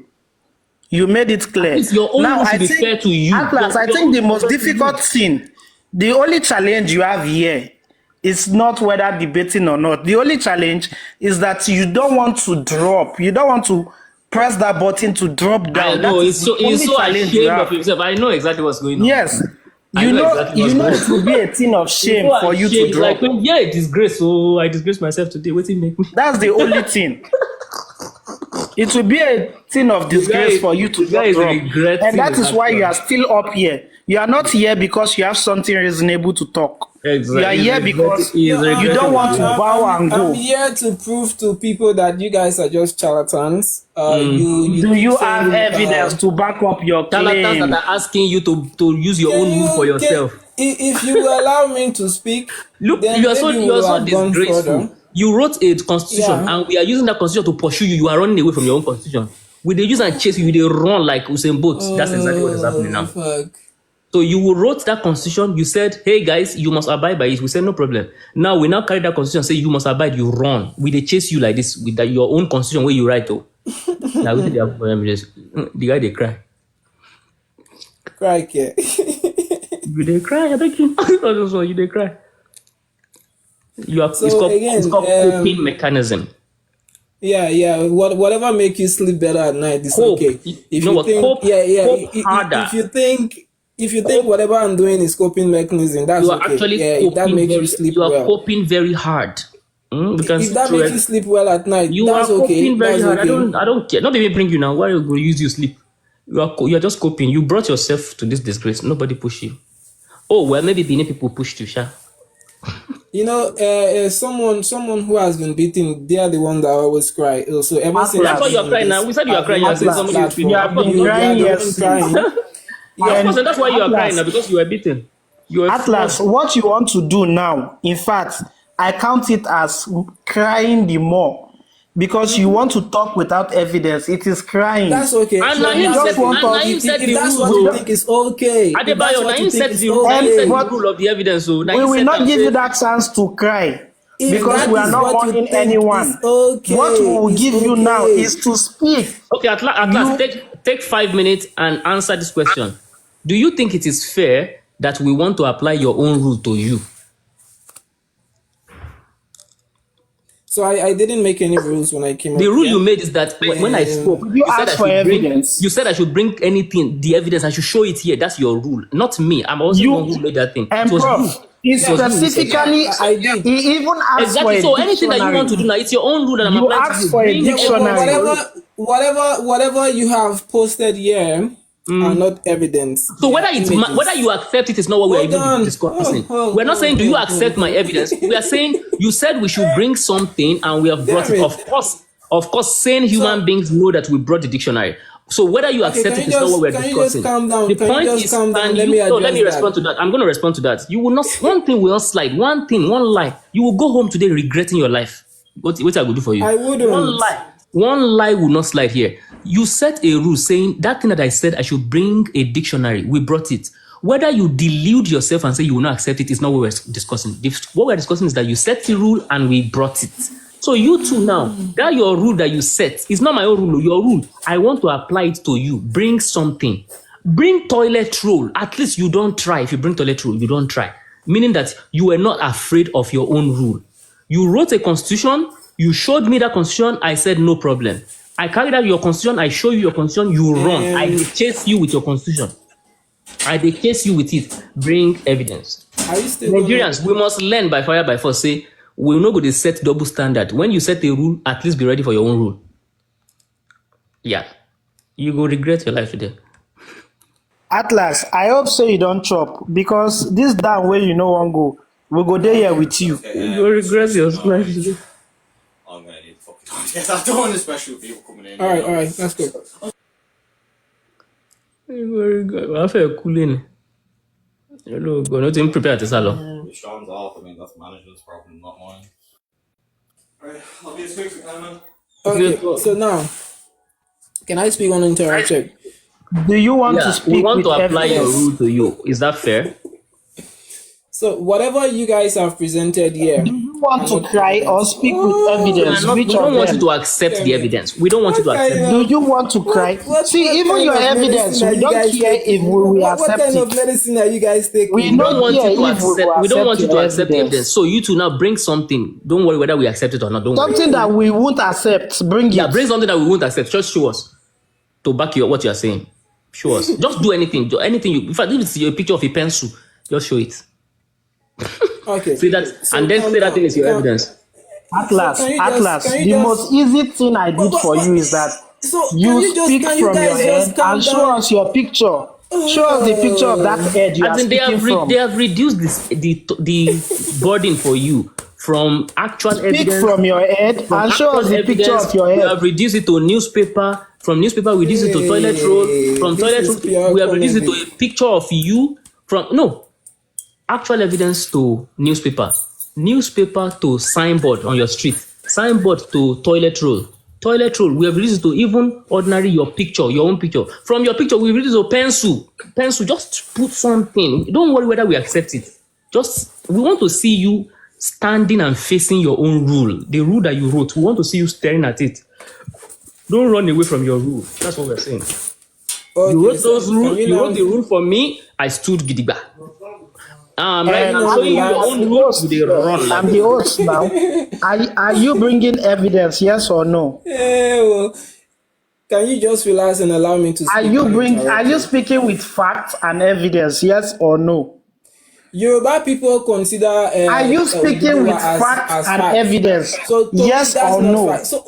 Speaker 11: You made it clear.
Speaker 2: It's your own rule to be fair to you.
Speaker 11: Atlas, I think the most difficult thing, the only challenge you have here is not whether debating or not. The only challenge is that you don't want to drop. You don't want to press that button to drop down.
Speaker 2: I know, it's so ashamed of himself. I know exactly what's going on.
Speaker 11: Yes. You know it will be a thing of shame for you to drop.
Speaker 2: Like, yeah, disgrace. So I disgrace myself today. What did it make me?
Speaker 11: That's the only thing. It will be a thing of disgrace for you to drop. And that is why you are still up here. You are not here because you have something reasonable to talk.
Speaker 2: Exactly.
Speaker 11: You are here because you don't want to bow and go.
Speaker 8: I'm here to prove to people that you guys are just charlatans.
Speaker 11: Do you have evidence to back up your claim?
Speaker 2: Charlatans that are asking you to use your own rule for yourself.
Speaker 8: If you allow me to speak,
Speaker 2: look,
Speaker 8: then
Speaker 2: you are so disgraceful. You wrote a constitution, and we are using that constitution to pursue you. You are running away from your own constitution. We they use and chase you, they run like Usain Bolt. That's exactly what is happening now.
Speaker 8: Fuck.
Speaker 2: So you wrote that constitution, you said, hey guys, you must abide by it. We said no problem. Now we now carry that constitution and say you must abide, you run. We they chase you like this with your own constitution where you write to. Now we the guy they cry.
Speaker 8: Cry, yeah.
Speaker 2: You they cry, I beg you. You they cry. It's called coping mechanism.
Speaker 8: Yeah. Whatever make you sleep better at night is okay. If you think whatever I'm doing is coping mechanism, that's
Speaker 2: you are
Speaker 8: okay.
Speaker 2: Actually
Speaker 8: if that makes you sleep well.
Speaker 2: You are coping very hard.
Speaker 8: If that makes you sleep well at night,
Speaker 2: you
Speaker 8: that's
Speaker 2: are
Speaker 8: okay.
Speaker 2: Coping very hard.
Speaker 8: Okay.
Speaker 2: I don't care. Not even bring you now. Why are you going to use your sleep? You are just coping. You brought yourself to this disgrace. Nobody pushed you. Oh well, maybe Benin people pushed you, Sha.
Speaker 8: You know, someone who has been beaten, they are the one that always cry. So ever since
Speaker 2: that's why you are crying now. We said you are crying.
Speaker 11: You have been crying. Yes.
Speaker 2: That's why you are crying now, because you were beaten.
Speaker 11: Atlas, what you want to do now, in fact, I count it as crying the more. Because you want to talk without evidence, it is crying.
Speaker 8: That's okay.
Speaker 2: And now you
Speaker 8: if that's what you think is okay.
Speaker 2: Adebayo, now you set the rule of the evidence. So
Speaker 11: we will not give you that chance to cry. Because we are not warning anyone.
Speaker 8: Okay,
Speaker 11: what we will give you now is to speak.
Speaker 2: Okay, Atlas, take 5 minutes and answer this question. Do you think it is fair that we want to apply your own rule to you?
Speaker 8: So I didn't make any rules when I came up.
Speaker 2: The rule you made is that when I spoke,
Speaker 11: you asked for evidence.
Speaker 2: You said I should bring the evidence. I should show it here. That's your rule, not me. I'm also the one who made that thing.
Speaker 11: And specifically,
Speaker 8: I did.
Speaker 11: He even asked
Speaker 2: exactly.
Speaker 11: for
Speaker 2: so anything that you want to do now, it's your own rule that I'm
Speaker 11: you
Speaker 2: applying
Speaker 11: asked for a dictionary.
Speaker 8: Whatever you have posted here are not evidence.
Speaker 2: So whether you accept it is not what we're even discussing. We're not saying do you accept my evidence. We are saying you said we should bring something and we have brought it. Of course, sane human beings know that we brought the dictionary. So whether you accept it is not what we're discussing. The point is, let me respond to that. I'm going to respond to that. You will not. One thing will not slide. One lie. You will go home today regretting your life. What I will do for you?
Speaker 8: I wouldn't.
Speaker 2: One lie will not slide here. You set a rule saying that thing that I said I should bring a dictionary. We brought it. Whether you delude yourself and say you will not accept it is not what we're discussing. What we're discussing is that you set the rule and we brought it. So you too now, that your rule that you set is not my own rule, your rule. I want to apply it to you. Bring something. Bring toilet roll. At least you don't try. If you bring toilet roll, you don't try. Meaning that you were not afraid of your own rule. You wrote a constitution. You showed me that constitution. I said no problem. I carried out your constitution. I show you your constitution. You run. I will chase you with your constitution. I will chase you with it. Bring evidence. Nigerians, we must learn by fire by force. Say, we're not going to set double standard. When you set a rule, at least be ready for your own rule. Yeah. You will regret your life today.
Speaker 11: Atlas, I hope so you don't chop because this damn way you know won't go. We'll go there here with you.
Speaker 2: You will regret your splash.
Speaker 17: I'm gonna need fucking yes, I don't want the special people coming in.
Speaker 8: All right, let's go.
Speaker 2: You will regret. I feel cooling. You know, go not even prepare to salo.
Speaker 17: Which one's off? I mean, that's management's problem, not mine. Alright, I'll be as quick as we can, man.
Speaker 8: Okay, so now, can I speak uninterrupted?
Speaker 11: Do you want
Speaker 2: Yeah,
Speaker 11: to
Speaker 2: we
Speaker 11: speak
Speaker 2: want
Speaker 11: with
Speaker 2: to apply your
Speaker 11: evidence?
Speaker 2: rule to you. Is that fair?
Speaker 8: So whatever you guys have presented here,
Speaker 11: Do you want to cry or speak with
Speaker 2: We
Speaker 11: evidence? Which
Speaker 2: don't
Speaker 11: of
Speaker 2: want you
Speaker 11: them?
Speaker 2: to accept the evidence. We don't want you to accept it.
Speaker 11: Do you want to cry? See,
Speaker 8: what
Speaker 11: even
Speaker 8: kind
Speaker 11: your
Speaker 8: of
Speaker 11: evidence,
Speaker 8: medicine are
Speaker 11: we
Speaker 8: you
Speaker 11: don't
Speaker 8: guys
Speaker 11: care
Speaker 8: taking?
Speaker 11: if we will
Speaker 8: What
Speaker 11: accept
Speaker 8: kind of
Speaker 11: it.
Speaker 8: medicine are you guys taking?
Speaker 11: We
Speaker 2: We don't
Speaker 11: don't
Speaker 2: want you
Speaker 11: care
Speaker 2: to
Speaker 11: if we
Speaker 2: accept.
Speaker 11: will
Speaker 2: We don't want you
Speaker 11: accept
Speaker 2: to
Speaker 11: your
Speaker 2: accept the evidence.
Speaker 11: evidence.
Speaker 2: So you two now bring something. Don't worry whether we accept it or not. Don't worry.
Speaker 11: Something that we won't accept, bring
Speaker 2: Yeah,
Speaker 11: it.
Speaker 2: bring something that we won't accept. Just show us to back your what you are saying. Show us. Just do anything. Do anything you. In fact, if it's a picture of a pencil, just show it.
Speaker 8: Okay.
Speaker 2: Say that,
Speaker 8: So
Speaker 2: and then say that thing is your evidence.
Speaker 11: Atlas,
Speaker 8: can you
Speaker 11: Atlas,
Speaker 8: just- can you
Speaker 11: the
Speaker 8: just-
Speaker 11: most easy thing I did for you is that you speak
Speaker 8: can you
Speaker 11: from your
Speaker 8: guys just
Speaker 11: head
Speaker 8: calm
Speaker 11: and show
Speaker 8: down?
Speaker 11: us your picture. Show us the picture of that head you are
Speaker 2: As in,
Speaker 11: speaking from.
Speaker 2: they have reduced the burden for you from actual
Speaker 11: Speak
Speaker 2: evidence.
Speaker 11: from your head
Speaker 2: From
Speaker 11: and show us
Speaker 2: actual
Speaker 11: the picture
Speaker 2: evidence,
Speaker 11: of your
Speaker 2: we
Speaker 11: head.
Speaker 2: have reduced it to newspaper. From newspaper, we reduced it to toilet roll. From
Speaker 8: this
Speaker 2: toilet
Speaker 8: is
Speaker 2: roll,
Speaker 8: pure
Speaker 2: we have reduced it to
Speaker 8: comedy.
Speaker 2: a picture of you. From no actual evidence to newspaper. Newspaper to signboard on your street. Signboard to toilet roll. Toilet roll, we have reduced it to even ordinary your picture, your own picture. From your picture, we reduced it to pencil. Pencil, just put something. Don't worry whether we accept it. Just, we want to see you standing and facing your own rule. The rule that you wrote, we want to see you staring at it. Don't run away from your rule. That's what we're saying.
Speaker 8: Okay,
Speaker 2: You wrote
Speaker 8: so
Speaker 2: those
Speaker 8: can
Speaker 2: rules,
Speaker 8: we
Speaker 2: you
Speaker 8: now-
Speaker 2: wrote the rule for me, I stood gidigba. Right
Speaker 11: And
Speaker 2: now, showing you your own rules, you dey run like
Speaker 11: I'm the host now. Are you bringing evidence? Yes or no?
Speaker 8: well, can you just relax and allow me to speak?
Speaker 11: Are you
Speaker 8: uninterrupted?
Speaker 11: speaking with facts and evidence? Yes or no?
Speaker 8: Yoruba people consider.
Speaker 11: Are you speaking with facts and evidence?
Speaker 8: So to me,
Speaker 11: Yes
Speaker 8: that's
Speaker 11: or
Speaker 8: not
Speaker 11: no?
Speaker 8: fact. So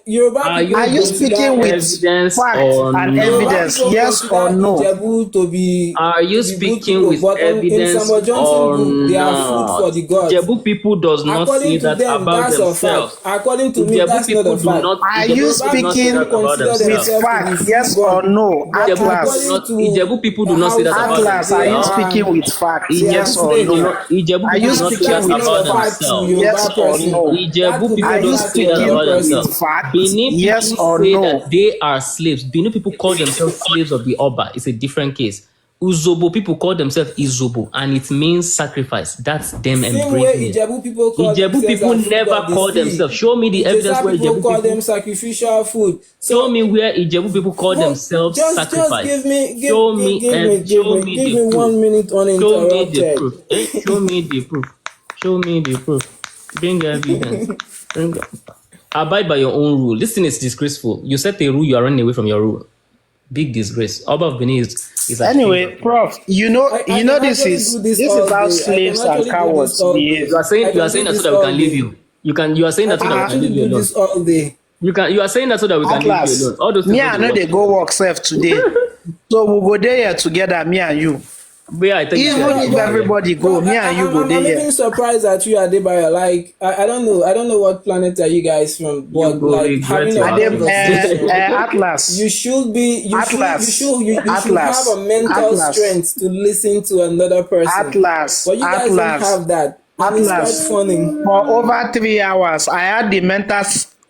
Speaker 8: Yoruba
Speaker 2: Are
Speaker 8: people
Speaker 11: Are you
Speaker 8: consider
Speaker 11: speaking with
Speaker 2: evidence
Speaker 11: facts
Speaker 2: or
Speaker 11: and
Speaker 2: no?
Speaker 11: evidence?
Speaker 8: people
Speaker 11: Yes
Speaker 8: consider
Speaker 11: or no?
Speaker 8: Ijebu to be.
Speaker 2: Are you
Speaker 8: to be good
Speaker 2: speaking
Speaker 8: people,
Speaker 2: with
Speaker 8: but in
Speaker 2: evidence
Speaker 8: Samuel Johnson
Speaker 2: or
Speaker 8: book, they are food
Speaker 2: not?
Speaker 8: for the gods.
Speaker 2: Jebu people does not
Speaker 8: According
Speaker 2: say
Speaker 8: to
Speaker 2: that
Speaker 8: them,
Speaker 2: about
Speaker 8: that's
Speaker 2: themselves.
Speaker 8: a fact. According to me,
Speaker 2: Jebu
Speaker 8: that's not
Speaker 2: people
Speaker 8: a
Speaker 2: do
Speaker 8: fact.
Speaker 2: not.
Speaker 11: Are
Speaker 2: Ijebu
Speaker 11: you
Speaker 2: people do not say
Speaker 11: speaking
Speaker 2: that about
Speaker 8: consider
Speaker 11: with
Speaker 2: themselves.
Speaker 8: themselves to
Speaker 11: facts?
Speaker 8: be
Speaker 11: Yes
Speaker 8: free
Speaker 11: or
Speaker 8: born.
Speaker 11: no?
Speaker 8: But
Speaker 2: Ijebu
Speaker 11: Atlas.
Speaker 2: do not.
Speaker 8: according to
Speaker 2: Ijebu people do not say that about
Speaker 11: Atlas, are you
Speaker 2: themselves.
Speaker 11: speaking with facts?
Speaker 2: Ijebu
Speaker 11: Yes or
Speaker 2: people do
Speaker 11: no?
Speaker 2: not. Ijebu
Speaker 11: Are
Speaker 2: people
Speaker 11: you
Speaker 2: do not say
Speaker 11: speaking
Speaker 2: that
Speaker 8: that's
Speaker 11: with
Speaker 8: not
Speaker 2: about
Speaker 8: a fact to
Speaker 2: themselves.
Speaker 8: Yoruba
Speaker 11: yes or
Speaker 8: person.
Speaker 11: no?
Speaker 8: That
Speaker 2: Ijebu
Speaker 8: could be
Speaker 2: people
Speaker 11: Are
Speaker 8: a
Speaker 11: you
Speaker 2: don't
Speaker 8: fact
Speaker 2: say
Speaker 8: to
Speaker 2: that
Speaker 8: any
Speaker 11: speaking
Speaker 2: about
Speaker 11: with
Speaker 8: person.
Speaker 2: themselves.
Speaker 11: facts?
Speaker 2: Benin
Speaker 11: Yes
Speaker 2: people
Speaker 11: or
Speaker 2: say
Speaker 11: no?
Speaker 2: that they are slaves. Benin people call themselves slaves of the Oba. It's a different case. Uzobo people call themselves Izobo, and it means sacrifice. That's them
Speaker 8: Same way
Speaker 2: embracing it.
Speaker 8: Ijebu people call
Speaker 2: Ijebu
Speaker 8: themselves
Speaker 2: people
Speaker 8: as food
Speaker 2: never
Speaker 8: of the
Speaker 2: call
Speaker 8: sea.
Speaker 2: themselves. Show me the evidence
Speaker 8: Ijesa
Speaker 2: where
Speaker 8: people
Speaker 2: Ijebu
Speaker 8: call
Speaker 2: people.
Speaker 8: them sacrificial food.
Speaker 2: Show
Speaker 8: So
Speaker 2: me where Ijebu people call
Speaker 8: well,
Speaker 2: themselves
Speaker 8: just
Speaker 2: sacrifice.
Speaker 8: give me
Speaker 2: Show me and show me
Speaker 8: give
Speaker 2: the
Speaker 8: me
Speaker 2: proof.
Speaker 8: 1 minute
Speaker 2: Show me the
Speaker 8: uninterrupted.
Speaker 2: proof. Show me the proof. Show me the proof. Bring evidence. Bring. Abide by your own rule. This thing is disgraceful. You set a rule, you are running away from your rule. Big disgrace. Oba of Benin is a
Speaker 11: Anyway, Prof, you know
Speaker 8: I
Speaker 11: this
Speaker 8: can actually
Speaker 11: is
Speaker 8: do
Speaker 11: this
Speaker 8: all
Speaker 11: is how
Speaker 8: day.
Speaker 11: slaves
Speaker 8: I can
Speaker 11: and
Speaker 8: actually do
Speaker 11: cowards
Speaker 8: this all
Speaker 11: behave.
Speaker 8: day.
Speaker 2: You are saying
Speaker 8: I
Speaker 2: you are
Speaker 8: can
Speaker 2: saying
Speaker 8: do
Speaker 2: that so
Speaker 8: this
Speaker 2: that we
Speaker 8: all
Speaker 2: can leave
Speaker 8: day.
Speaker 2: you are saying
Speaker 8: I
Speaker 2: that so
Speaker 8: can
Speaker 2: that we can
Speaker 8: actually
Speaker 2: leave you
Speaker 8: do
Speaker 2: alone.
Speaker 8: this all day.
Speaker 2: You are saying that so that we can leave you
Speaker 11: Atlas,
Speaker 2: alone. All those
Speaker 11: me
Speaker 2: things
Speaker 11: I
Speaker 2: don't
Speaker 11: know
Speaker 2: work.
Speaker 11: they go work self today. So we'll go there together, me and you.
Speaker 2: Where I think you
Speaker 11: Even
Speaker 2: said
Speaker 11: if everybody go, me and you go
Speaker 8: I'm
Speaker 11: there.
Speaker 8: even surprised at you, Adebayo. Like I don't know what planet are you guys from, but
Speaker 2: go
Speaker 8: like
Speaker 2: regret
Speaker 8: having
Speaker 2: your
Speaker 8: a
Speaker 2: actions.
Speaker 8: conversation.
Speaker 11: Atlas.
Speaker 8: You should be. You
Speaker 11: Atlas.
Speaker 8: should
Speaker 11: Atlas.
Speaker 8: have a mental
Speaker 11: Atlas.
Speaker 8: strength to listen to another person.
Speaker 11: Atlas.
Speaker 8: But you guys don't have that. And it's
Speaker 11: Atlas.
Speaker 8: quite funny.
Speaker 11: For over 3 hours, I had the mental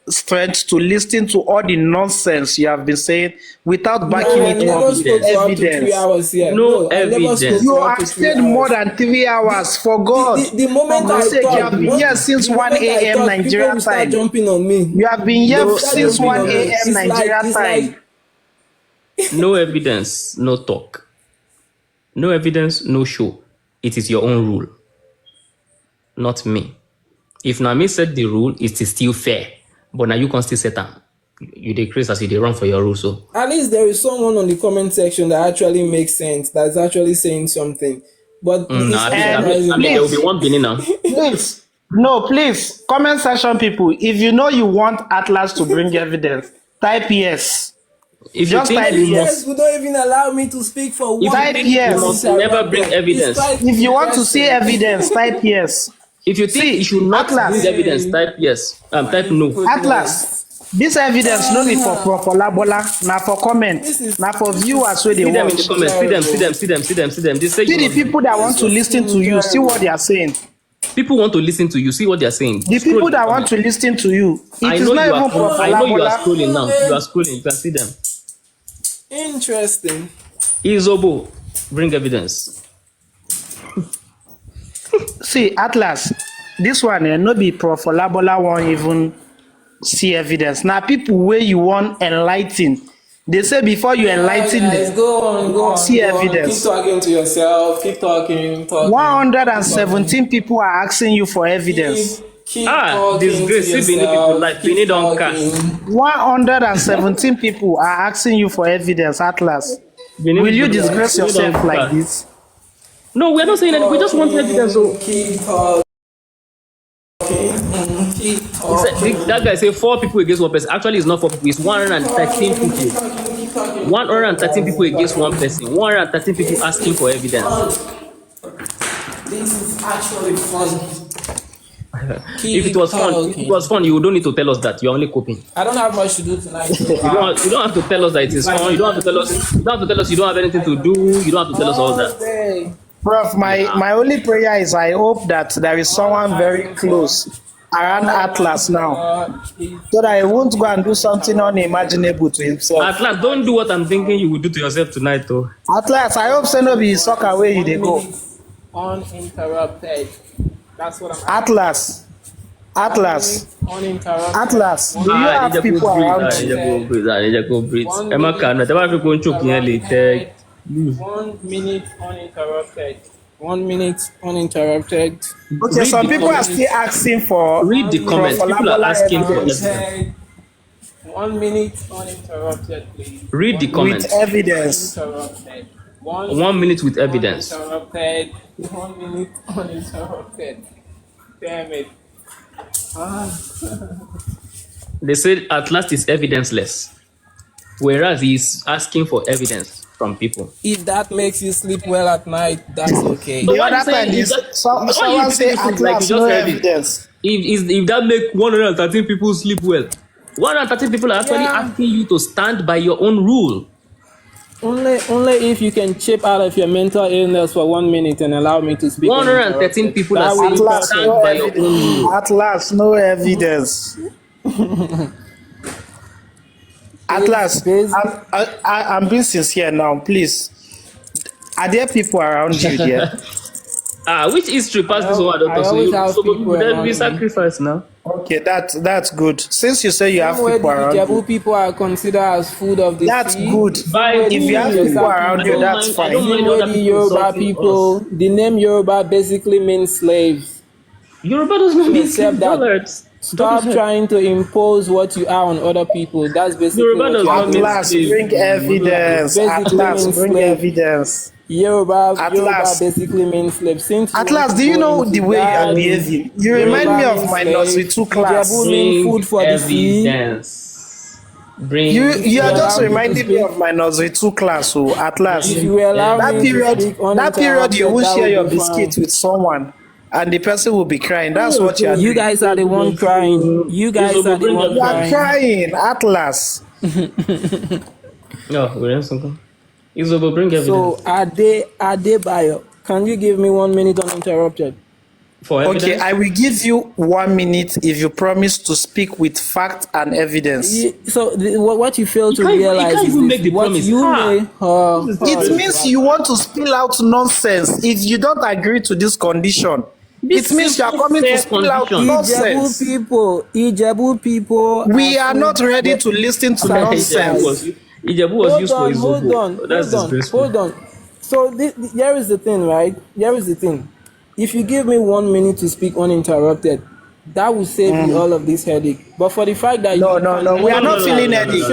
Speaker 11: strength to listen to all the nonsense you have been saying without backing
Speaker 8: I
Speaker 11: it
Speaker 8: never
Speaker 11: up with
Speaker 8: spoke for up to 3
Speaker 11: evidence.
Speaker 8: hours here.
Speaker 2: No
Speaker 8: I never spoke
Speaker 2: evidence.
Speaker 11: You
Speaker 8: for up
Speaker 11: have
Speaker 8: to 3
Speaker 11: stayed more
Speaker 8: hours.
Speaker 11: than 3 hours. For God,
Speaker 8: The moment
Speaker 11: for God's
Speaker 8: I
Speaker 11: sake, you
Speaker 8: talk,
Speaker 11: have been here since 1 a.m.
Speaker 8: people
Speaker 11: Nigeria
Speaker 8: will start
Speaker 11: time.
Speaker 8: jumping on me.
Speaker 11: You have been here
Speaker 2: No
Speaker 11: since
Speaker 8: jumping
Speaker 11: 1
Speaker 8: on me.
Speaker 11: a.m.
Speaker 8: It's like-
Speaker 11: Nigeria
Speaker 8: it's
Speaker 11: time.
Speaker 8: like-
Speaker 2: No evidence, no talk. No evidence, no show. It is your own rule, not me. If Nami set the rule, it is still fair. But now you can still set them. You decrease as you dey run for your rule. So
Speaker 8: At least there is someone on the comment section that actually makes sense, that's actually saying something. But it's
Speaker 2: there will be one Benin now.
Speaker 11: Please, no, please, comment section people. If you know you want Atlas to bring evidence, type yes.
Speaker 2: If you
Speaker 11: Just
Speaker 2: think
Speaker 11: type
Speaker 2: you
Speaker 11: yes.
Speaker 2: must,
Speaker 8: would not even allow me to speak for
Speaker 2: if
Speaker 8: one
Speaker 2: you
Speaker 11: Type
Speaker 2: think you
Speaker 11: yes.
Speaker 2: must never bring evidence,
Speaker 11: If you want to see evidence, type yes.
Speaker 2: if you think
Speaker 11: See,
Speaker 2: you should not bring
Speaker 11: Atlas,
Speaker 2: evidence, type yes. Type no.
Speaker 11: Atlas. This evidence no be for Prof. Olabola, na for comment, na for viewers wey dey
Speaker 2: See them in the
Speaker 11: watch.
Speaker 2: comments. See them. See them. See them. See them. See them. They say
Speaker 11: See
Speaker 2: you
Speaker 11: the
Speaker 2: must.
Speaker 11: people that want to listen to you, see what they are saying.
Speaker 2: People want to listen to you. See what they are saying.
Speaker 11: The
Speaker 2: Scroll
Speaker 11: people
Speaker 2: in the
Speaker 11: that want
Speaker 2: comments.
Speaker 11: to listen to you,
Speaker 2: I
Speaker 11: it is
Speaker 2: know
Speaker 11: not
Speaker 2: you
Speaker 11: even
Speaker 2: are.
Speaker 11: Prof.
Speaker 2: I know you are
Speaker 11: Olabola.
Speaker 2: scrolling now. You are scrolling. You can see them.
Speaker 8: Interesting.
Speaker 2: Izobo, bring evidence.
Speaker 11: See, Atlas, this one no be Prof. Olabola won't even see evidence. Now people where you want enlighten, they say before you enlighten
Speaker 8: Guys,
Speaker 11: them,
Speaker 8: go on,
Speaker 11: see
Speaker 8: go on. Keep
Speaker 11: evidence.
Speaker 8: talking to yourself. Keep talking.
Speaker 11: 117 people are asking you for evidence.
Speaker 8: Keep talking
Speaker 2: disgrace.
Speaker 8: to
Speaker 2: See Benin people
Speaker 8: yourself.
Speaker 2: like
Speaker 8: Keep
Speaker 2: Benin don't
Speaker 8: talking.
Speaker 2: cast.
Speaker 11: 117 people are asking you for evidence, Atlas.
Speaker 2: Benin
Speaker 11: Will you
Speaker 2: people like
Speaker 11: disgrace
Speaker 2: Benin
Speaker 11: yourself
Speaker 2: don't
Speaker 11: like
Speaker 2: cast.
Speaker 11: this?
Speaker 2: No, we're not saying anything. We just want evidence. So
Speaker 8: Keep talking. Keep talking.
Speaker 2: that guy say 4 people against 1 person. Actually, it's not 4 people. It's 113 people. 113 people against 1 person. 113 people asking for evidence.
Speaker 8: This is actually fun.
Speaker 2: If it was fun, you don't need to tell us that. You're only coping.
Speaker 8: I don't have much to do tonight. So
Speaker 2: You don't have to tell us that it is fun. You don't have to tell us. You don't have to tell us you don't have anything to do. You don't have to tell us all that.
Speaker 11: Prof, my only prayer is I hope that there is someone very close around Atlas now, so that he won't go and do something unimaginable to himself.
Speaker 2: Atlas, don't do what I'm thinking you will do to yourself tonight, though.
Speaker 11: Atlas, I hope no be soccer where you dey go.
Speaker 8: Uninterrupted. That's what I'm
Speaker 11: Atlas,
Speaker 8: uninterrupted.
Speaker 11: Atlas, do you have people around you?
Speaker 2: Breathe. Emma can. Whatever people choke here later.
Speaker 8: 1 minute uninterrupted. 1 minute uninterrupted.
Speaker 11: Okay, some people are still asking for.
Speaker 2: Read the comments. People are asking for evidence.
Speaker 8: 1 minute uninterrupted, please.
Speaker 2: Read the comments.
Speaker 11: With evidence.
Speaker 8: Uninterrupted.
Speaker 2: 1 minute with evidence.
Speaker 8: Uninterrupted. 1 minute uninterrupted. Damn it.
Speaker 2: They said at last is evidenceless, whereas he's asking for evidence from people.
Speaker 8: If that makes you sleep well at night, that's okay.
Speaker 11: The other time is someone say Atlas no evidence.
Speaker 2: If that make 113 people sleep well, 113 people are actually asking you to stand by your own rule.
Speaker 8: Only if you can chip out of your mental illness for 1 minute and allow me to speak.
Speaker 2: 113 people are saying to stand by your own rule.
Speaker 11: Atlas, no evidence. Atlas, I'm being sincere now, please. Are there people around you there?
Speaker 2: Which history past this one? So there be sacrifice now.
Speaker 11: Okay, that's good. Since you say you have people around you,
Speaker 8: people are considered as food of the
Speaker 11: that's
Speaker 8: sea.
Speaker 11: good. If you have people around you, that's fine.
Speaker 8: The Yoruba people, the name Yoruba basically means slaves.
Speaker 2: Yoruba does not mean slave.
Speaker 8: Stop trying to impose what you are on other people. That's basically
Speaker 2: Yoruba
Speaker 8: what
Speaker 2: does
Speaker 8: you
Speaker 2: not
Speaker 11: Atlas, bring evidence. Atlas, bring evidence.
Speaker 8: Yoruba
Speaker 11: Atlas
Speaker 8: basically means slave. Since
Speaker 11: Atlas, do you know the way you are behaving? You remind me of my nursery 2 class.
Speaker 8: Food for the sea.
Speaker 11: You are just reminding me of my nursery 2 class. So Atlas,
Speaker 8: if you allow
Speaker 11: that
Speaker 8: me
Speaker 11: period you won't share your biscuit with someone, and the person will be crying. That's what you are doing.
Speaker 8: You guys are the one crying. You guys are the one
Speaker 11: crying. You are crying, Atlas.
Speaker 2: No, we're in something. Izobo, bring evidence.
Speaker 8: So, Adebayo, can you give me 1 minute uninterrupted?
Speaker 2: For evidence?
Speaker 11: Okay, I will give you 1 minute if you promise to speak with fact and evidence.
Speaker 8: So, what you fail to realize is
Speaker 2: make the
Speaker 8: what
Speaker 2: promise.
Speaker 8: you may.
Speaker 11: It means you want to spill out nonsense. If you don't agree to this condition, it means you are coming to spill out nonsense.
Speaker 8: Ijebu people.
Speaker 11: We are not ready to listen to nonsense.
Speaker 2: Ijebu was used for Izobo.
Speaker 8: Hold on. So here is the thing, right? Here is the thing. If you give me 1 minute to speak uninterrupted, that will save you all of this headache. But for the fact that
Speaker 11: we are not feeling headache.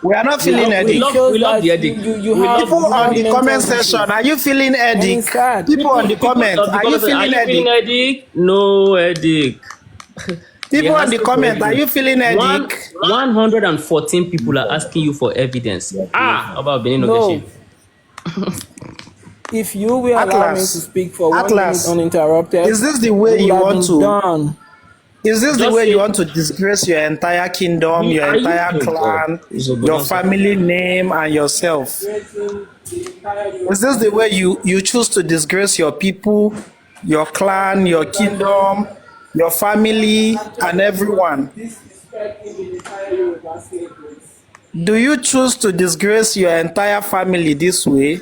Speaker 11: We are not feeling headache.
Speaker 2: We love the headache.
Speaker 11: People on the comment section, are you feeling headache? People on the comment, are you feeling headache?
Speaker 2: No headache.
Speaker 11: People on the
Speaker 2: asking for
Speaker 11: comment, are you
Speaker 2: evidence.
Speaker 11: feeling headache?
Speaker 2: 114 people are asking you for evidence. About Benin
Speaker 8: No.
Speaker 2: Ogeshi.
Speaker 8: If you will allow me to speak for 1 minute
Speaker 11: Atlas,
Speaker 8: uninterrupted,
Speaker 11: is this the way
Speaker 8: it would
Speaker 11: you
Speaker 8: have
Speaker 11: want
Speaker 8: been
Speaker 11: to?
Speaker 8: done.
Speaker 11: Is this the
Speaker 2: Just
Speaker 11: way you
Speaker 2: say,
Speaker 11: want to disgrace your entire kingdom, your
Speaker 2: are you?
Speaker 11: entire
Speaker 2: Oh God,
Speaker 11: clan,
Speaker 2: Zobo,
Speaker 11: your
Speaker 2: don't say
Speaker 11: family name, and yourself? Is this the way you choose to disgrace your people, your clan, your kingdom, your family, and everyone? Do you choose to disgrace your entire family this way?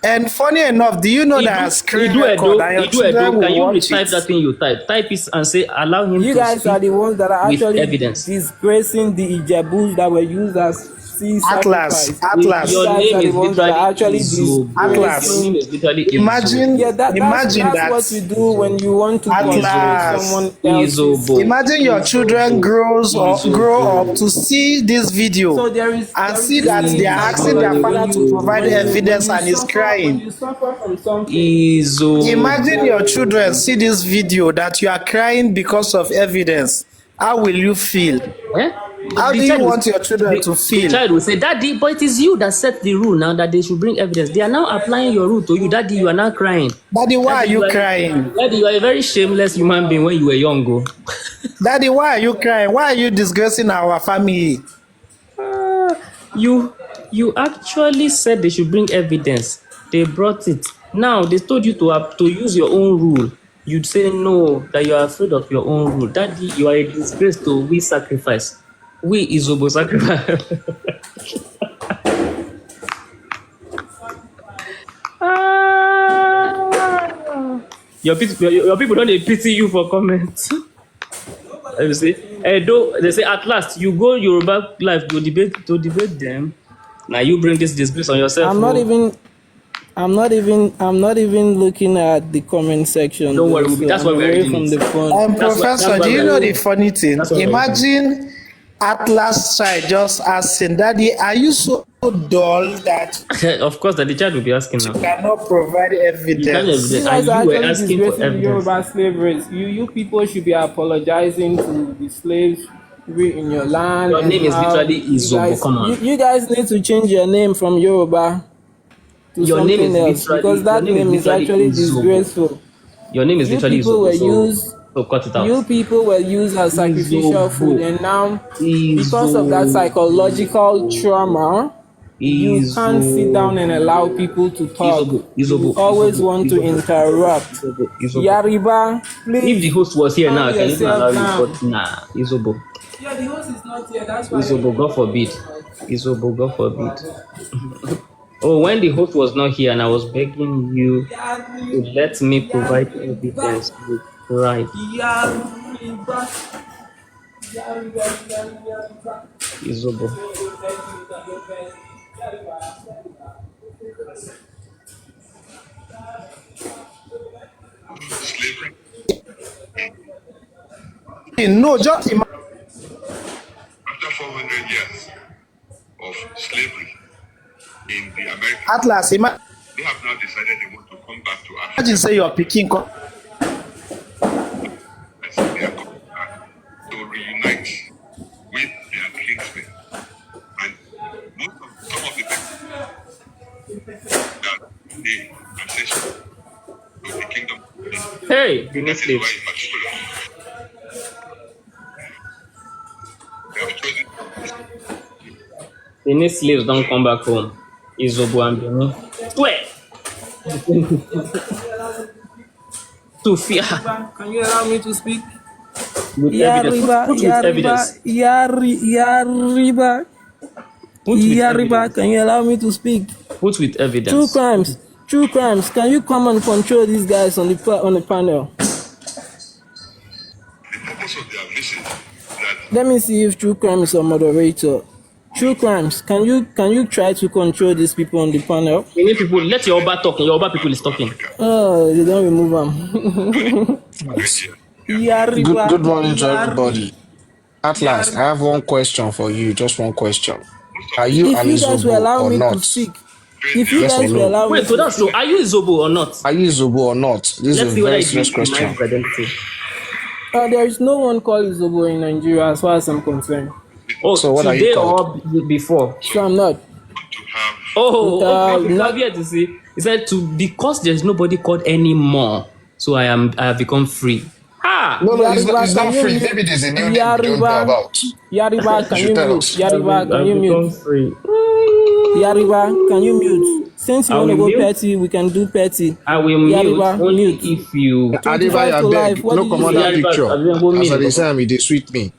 Speaker 11: And funny enough, do you know that a screen record and your children
Speaker 2: Can
Speaker 11: will
Speaker 2: you
Speaker 11: watch it?
Speaker 2: retype that thing you type? Type it and say, allow him
Speaker 8: You
Speaker 2: to
Speaker 8: guys are
Speaker 2: speak
Speaker 8: the ones that are
Speaker 2: with
Speaker 8: actually
Speaker 2: evidence.
Speaker 8: disgracing the Ijebus that were used as sea sacrifice.
Speaker 11: Atlas.
Speaker 8: You
Speaker 2: Your
Speaker 8: guys
Speaker 2: name
Speaker 8: are the
Speaker 2: is
Speaker 8: ones that are
Speaker 2: literally
Speaker 8: actually
Speaker 2: Izobo.
Speaker 11: Atlas.
Speaker 2: Your name
Speaker 8: disgracing.
Speaker 2: is literally
Speaker 11: Imagine,
Speaker 2: Izobo.
Speaker 8: Yeah, that's
Speaker 11: that.
Speaker 8: what you do when you want to control
Speaker 11: Atlas.
Speaker 8: someone else's.
Speaker 2: Izobo.
Speaker 11: Imagine your children grow up to see this video
Speaker 8: So there is
Speaker 11: see that they are asking their father to provide evidence and he's
Speaker 8: when
Speaker 11: crying.
Speaker 8: you suffer from something.
Speaker 11: Imagine your children see this video that you are crying because of evidence. How will you feel? How do you want your children to
Speaker 2: The
Speaker 11: feel?
Speaker 2: child will say, Daddy, but it is you that set the rule now that they should bring evidence. They are now applying your rule to you. Daddy, you are now crying.
Speaker 11: Daddy, why are
Speaker 2: Daddy,
Speaker 11: you crying?
Speaker 2: Daddy, you are a very shameless human being when you were young.
Speaker 11: Daddy, why are you crying? Why are you disgracing our family?
Speaker 2: You actually said they should bring evidence. They brought it. Now they told you to use your own rule. You'd say no, that you are afraid of your own rule. Daddy, you are a disgrace to we sacrifice. We Izobo sacrifice. Your people don't they pity you for comments. You see, they say at last you go Yoruba life to debate them. Now you bring this disgrace on yourself.
Speaker 8: I'm not even looking at the comment section.
Speaker 2: Don't worry, that's why we're reading
Speaker 8: from
Speaker 2: it.
Speaker 8: the phone.
Speaker 11: Professor, do you know the funny thing? Imagine Atlas child just asking, Daddy, are you so dull that
Speaker 2: of course that the child will be asking now.
Speaker 11: you cannot provide evidence?
Speaker 8: You guys are actually disgracing the Yoruba slave race. You people should be apologizing to the slaves in your land.
Speaker 2: Your name is literally Izobo. Come on.
Speaker 8: You guys need to change your name from Yoruba to
Speaker 2: your
Speaker 8: something
Speaker 2: name is
Speaker 8: else because that name is actually disgraceful.
Speaker 2: Your name is literally Izobo. So cut it out.
Speaker 8: You people were used as sacrificial food, and now because of that psychological trauma, you can't sit down and allow people to talk. You always want to interrupt. Yariba, please.
Speaker 2: If the host was here now, can you allow
Speaker 8: yourself
Speaker 2: you?
Speaker 8: down.
Speaker 2: But nah, Izobo.
Speaker 8: Yeah, the host is not here. That's why.
Speaker 2: Izobo, God forbid. Izobo, God forbid. Oh, when the host was not here and I was begging you to let me provide evidence with right. Izobo.
Speaker 11: No, just imagine.
Speaker 18: After 400 years of slavery in the American
Speaker 11: Atlas,
Speaker 18: they have now decided they want to come back to Africa.
Speaker 11: Imagine say you're picking.
Speaker 18: They are coming back to reunite with their kingsmen. And some of the people that they ancestors of the kingdom.
Speaker 2: Hey,
Speaker 18: that is why in particular they have chosen.
Speaker 2: Benin slaves don't come back home. Izobo and Benin. Swear. To fear.
Speaker 8: Can you allow me to speak?
Speaker 2: With evidence.
Speaker 8: Yariba, can you allow me to speak?
Speaker 2: Put with evidence.
Speaker 8: True crimes. Can you come and control these guys on the panel?
Speaker 18: The purpose of their visit that
Speaker 8: Let me see if True Crime is a moderator. True Crimes, can you try to control these people on the panel?
Speaker 2: We need people. Let your Yoruba talk. Yoruba people is talking.
Speaker 8: Oh, they don't remove them.
Speaker 19: Good morning to everybody. Atlas, I have one question for you. Just one question. Are you an Izobo or not?
Speaker 8: If you guys will allow me
Speaker 2: Wait, so that's so. Are you Izobo or not?
Speaker 19: Are you Izobo or not? This is a very serious question.
Speaker 8: There is no one called Izobo in Nigeria as far as I'm concerned.
Speaker 2: Oh,
Speaker 19: So what are you
Speaker 2: today
Speaker 19: called?
Speaker 2: or before?
Speaker 8: So I'm not.
Speaker 2: Oh, okay. You
Speaker 8: Not.
Speaker 2: have yet to see. He said because there's nobody called anymore, so I have become free. Ah,
Speaker 19: No, it's not.
Speaker 8: Yariba,
Speaker 19: It's
Speaker 8: can
Speaker 19: not
Speaker 8: you
Speaker 19: free.
Speaker 8: mute?
Speaker 19: Maybe there's a new name we don't know about.
Speaker 8: Yariba,
Speaker 19: You
Speaker 8: can
Speaker 19: should
Speaker 8: you
Speaker 19: tell
Speaker 8: mute?
Speaker 19: us.
Speaker 8: Yariba, can
Speaker 2: I've
Speaker 8: you
Speaker 2: become
Speaker 8: mute?
Speaker 2: free.
Speaker 8: Yariba, can you mute? Since you
Speaker 2: I
Speaker 8: want to
Speaker 2: will
Speaker 8: go
Speaker 2: mute.
Speaker 8: petty, we can do petty.
Speaker 2: I will mute
Speaker 8: Yariba,
Speaker 2: only
Speaker 8: mute.
Speaker 2: if you.
Speaker 8: 25
Speaker 19: Adebayo,
Speaker 8: to
Speaker 19: I
Speaker 8: life.
Speaker 19: beg,
Speaker 8: What
Speaker 19: no
Speaker 8: did you
Speaker 19: come on
Speaker 8: say?
Speaker 19: that
Speaker 2: Yeah,
Speaker 19: picture.
Speaker 2: I didn't go
Speaker 19: As I
Speaker 2: mean.
Speaker 19: dey say, they sweet me.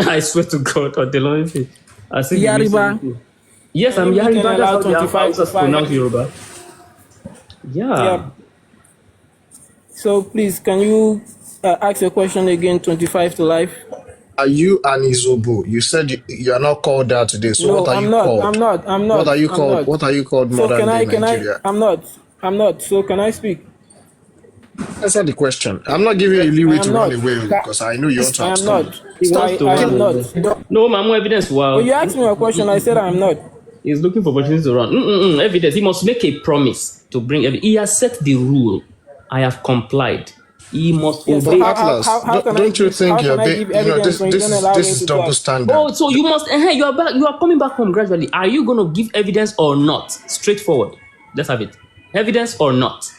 Speaker 2: I swear to God, or the Lord, as if you miss
Speaker 8: Yariba,
Speaker 2: anything. Yes,
Speaker 8: can
Speaker 2: I'm
Speaker 8: you mute and
Speaker 2: Yariba. That's
Speaker 8: allow
Speaker 2: how the
Speaker 8: 25 to
Speaker 2: Hausas
Speaker 8: 5?
Speaker 2: pronounce Yoruba.
Speaker 8: Yeah.
Speaker 2: Yeah.
Speaker 8: So please, can you ask your question again? 25 to life.
Speaker 19: Are you an Izobo? You said you are not called that today. So what
Speaker 8: No,
Speaker 19: are
Speaker 8: I'm
Speaker 19: you
Speaker 8: not.
Speaker 19: called?
Speaker 8: I'm not. I'm
Speaker 19: What are
Speaker 8: not.
Speaker 19: you
Speaker 8: I'm
Speaker 19: called?
Speaker 8: not.
Speaker 19: What are you called
Speaker 8: So
Speaker 19: modern
Speaker 8: can
Speaker 19: day
Speaker 8: I? Can I?
Speaker 19: Nigeria?
Speaker 8: I'm not. I'm not. So can I speak?
Speaker 19: Answer the question. I'm not giving you
Speaker 8: I
Speaker 19: leeway
Speaker 8: am
Speaker 19: to run
Speaker 8: not.
Speaker 19: away because I know you want to
Speaker 8: I am
Speaker 19: abscond.
Speaker 8: not.
Speaker 2: He wants to
Speaker 8: I
Speaker 2: run
Speaker 8: am not.
Speaker 2: away. No, Mamu, evidence.
Speaker 8: But
Speaker 2: Wow.
Speaker 8: you asked me a question. I said I am not.
Speaker 2: He's looking for opportunity to run. Evidence. He must make a promise to bring evidence. He has set the rule. I have complied. He must
Speaker 8: Yeah. So
Speaker 19: But
Speaker 2: obey.
Speaker 19: Atlas,
Speaker 8: how can I
Speaker 19: don't you
Speaker 8: give
Speaker 19: think you're
Speaker 8: evidence
Speaker 19: this
Speaker 8: when you
Speaker 19: this
Speaker 8: don't
Speaker 19: is
Speaker 8: allow
Speaker 19: this
Speaker 8: me
Speaker 19: is
Speaker 8: to
Speaker 19: double
Speaker 8: talk?
Speaker 19: standard.
Speaker 2: Oh, so you must. You are back. You are coming back home gradually. Are you going to give evidence or not? Straightforward. Let's have it. Evidence or not?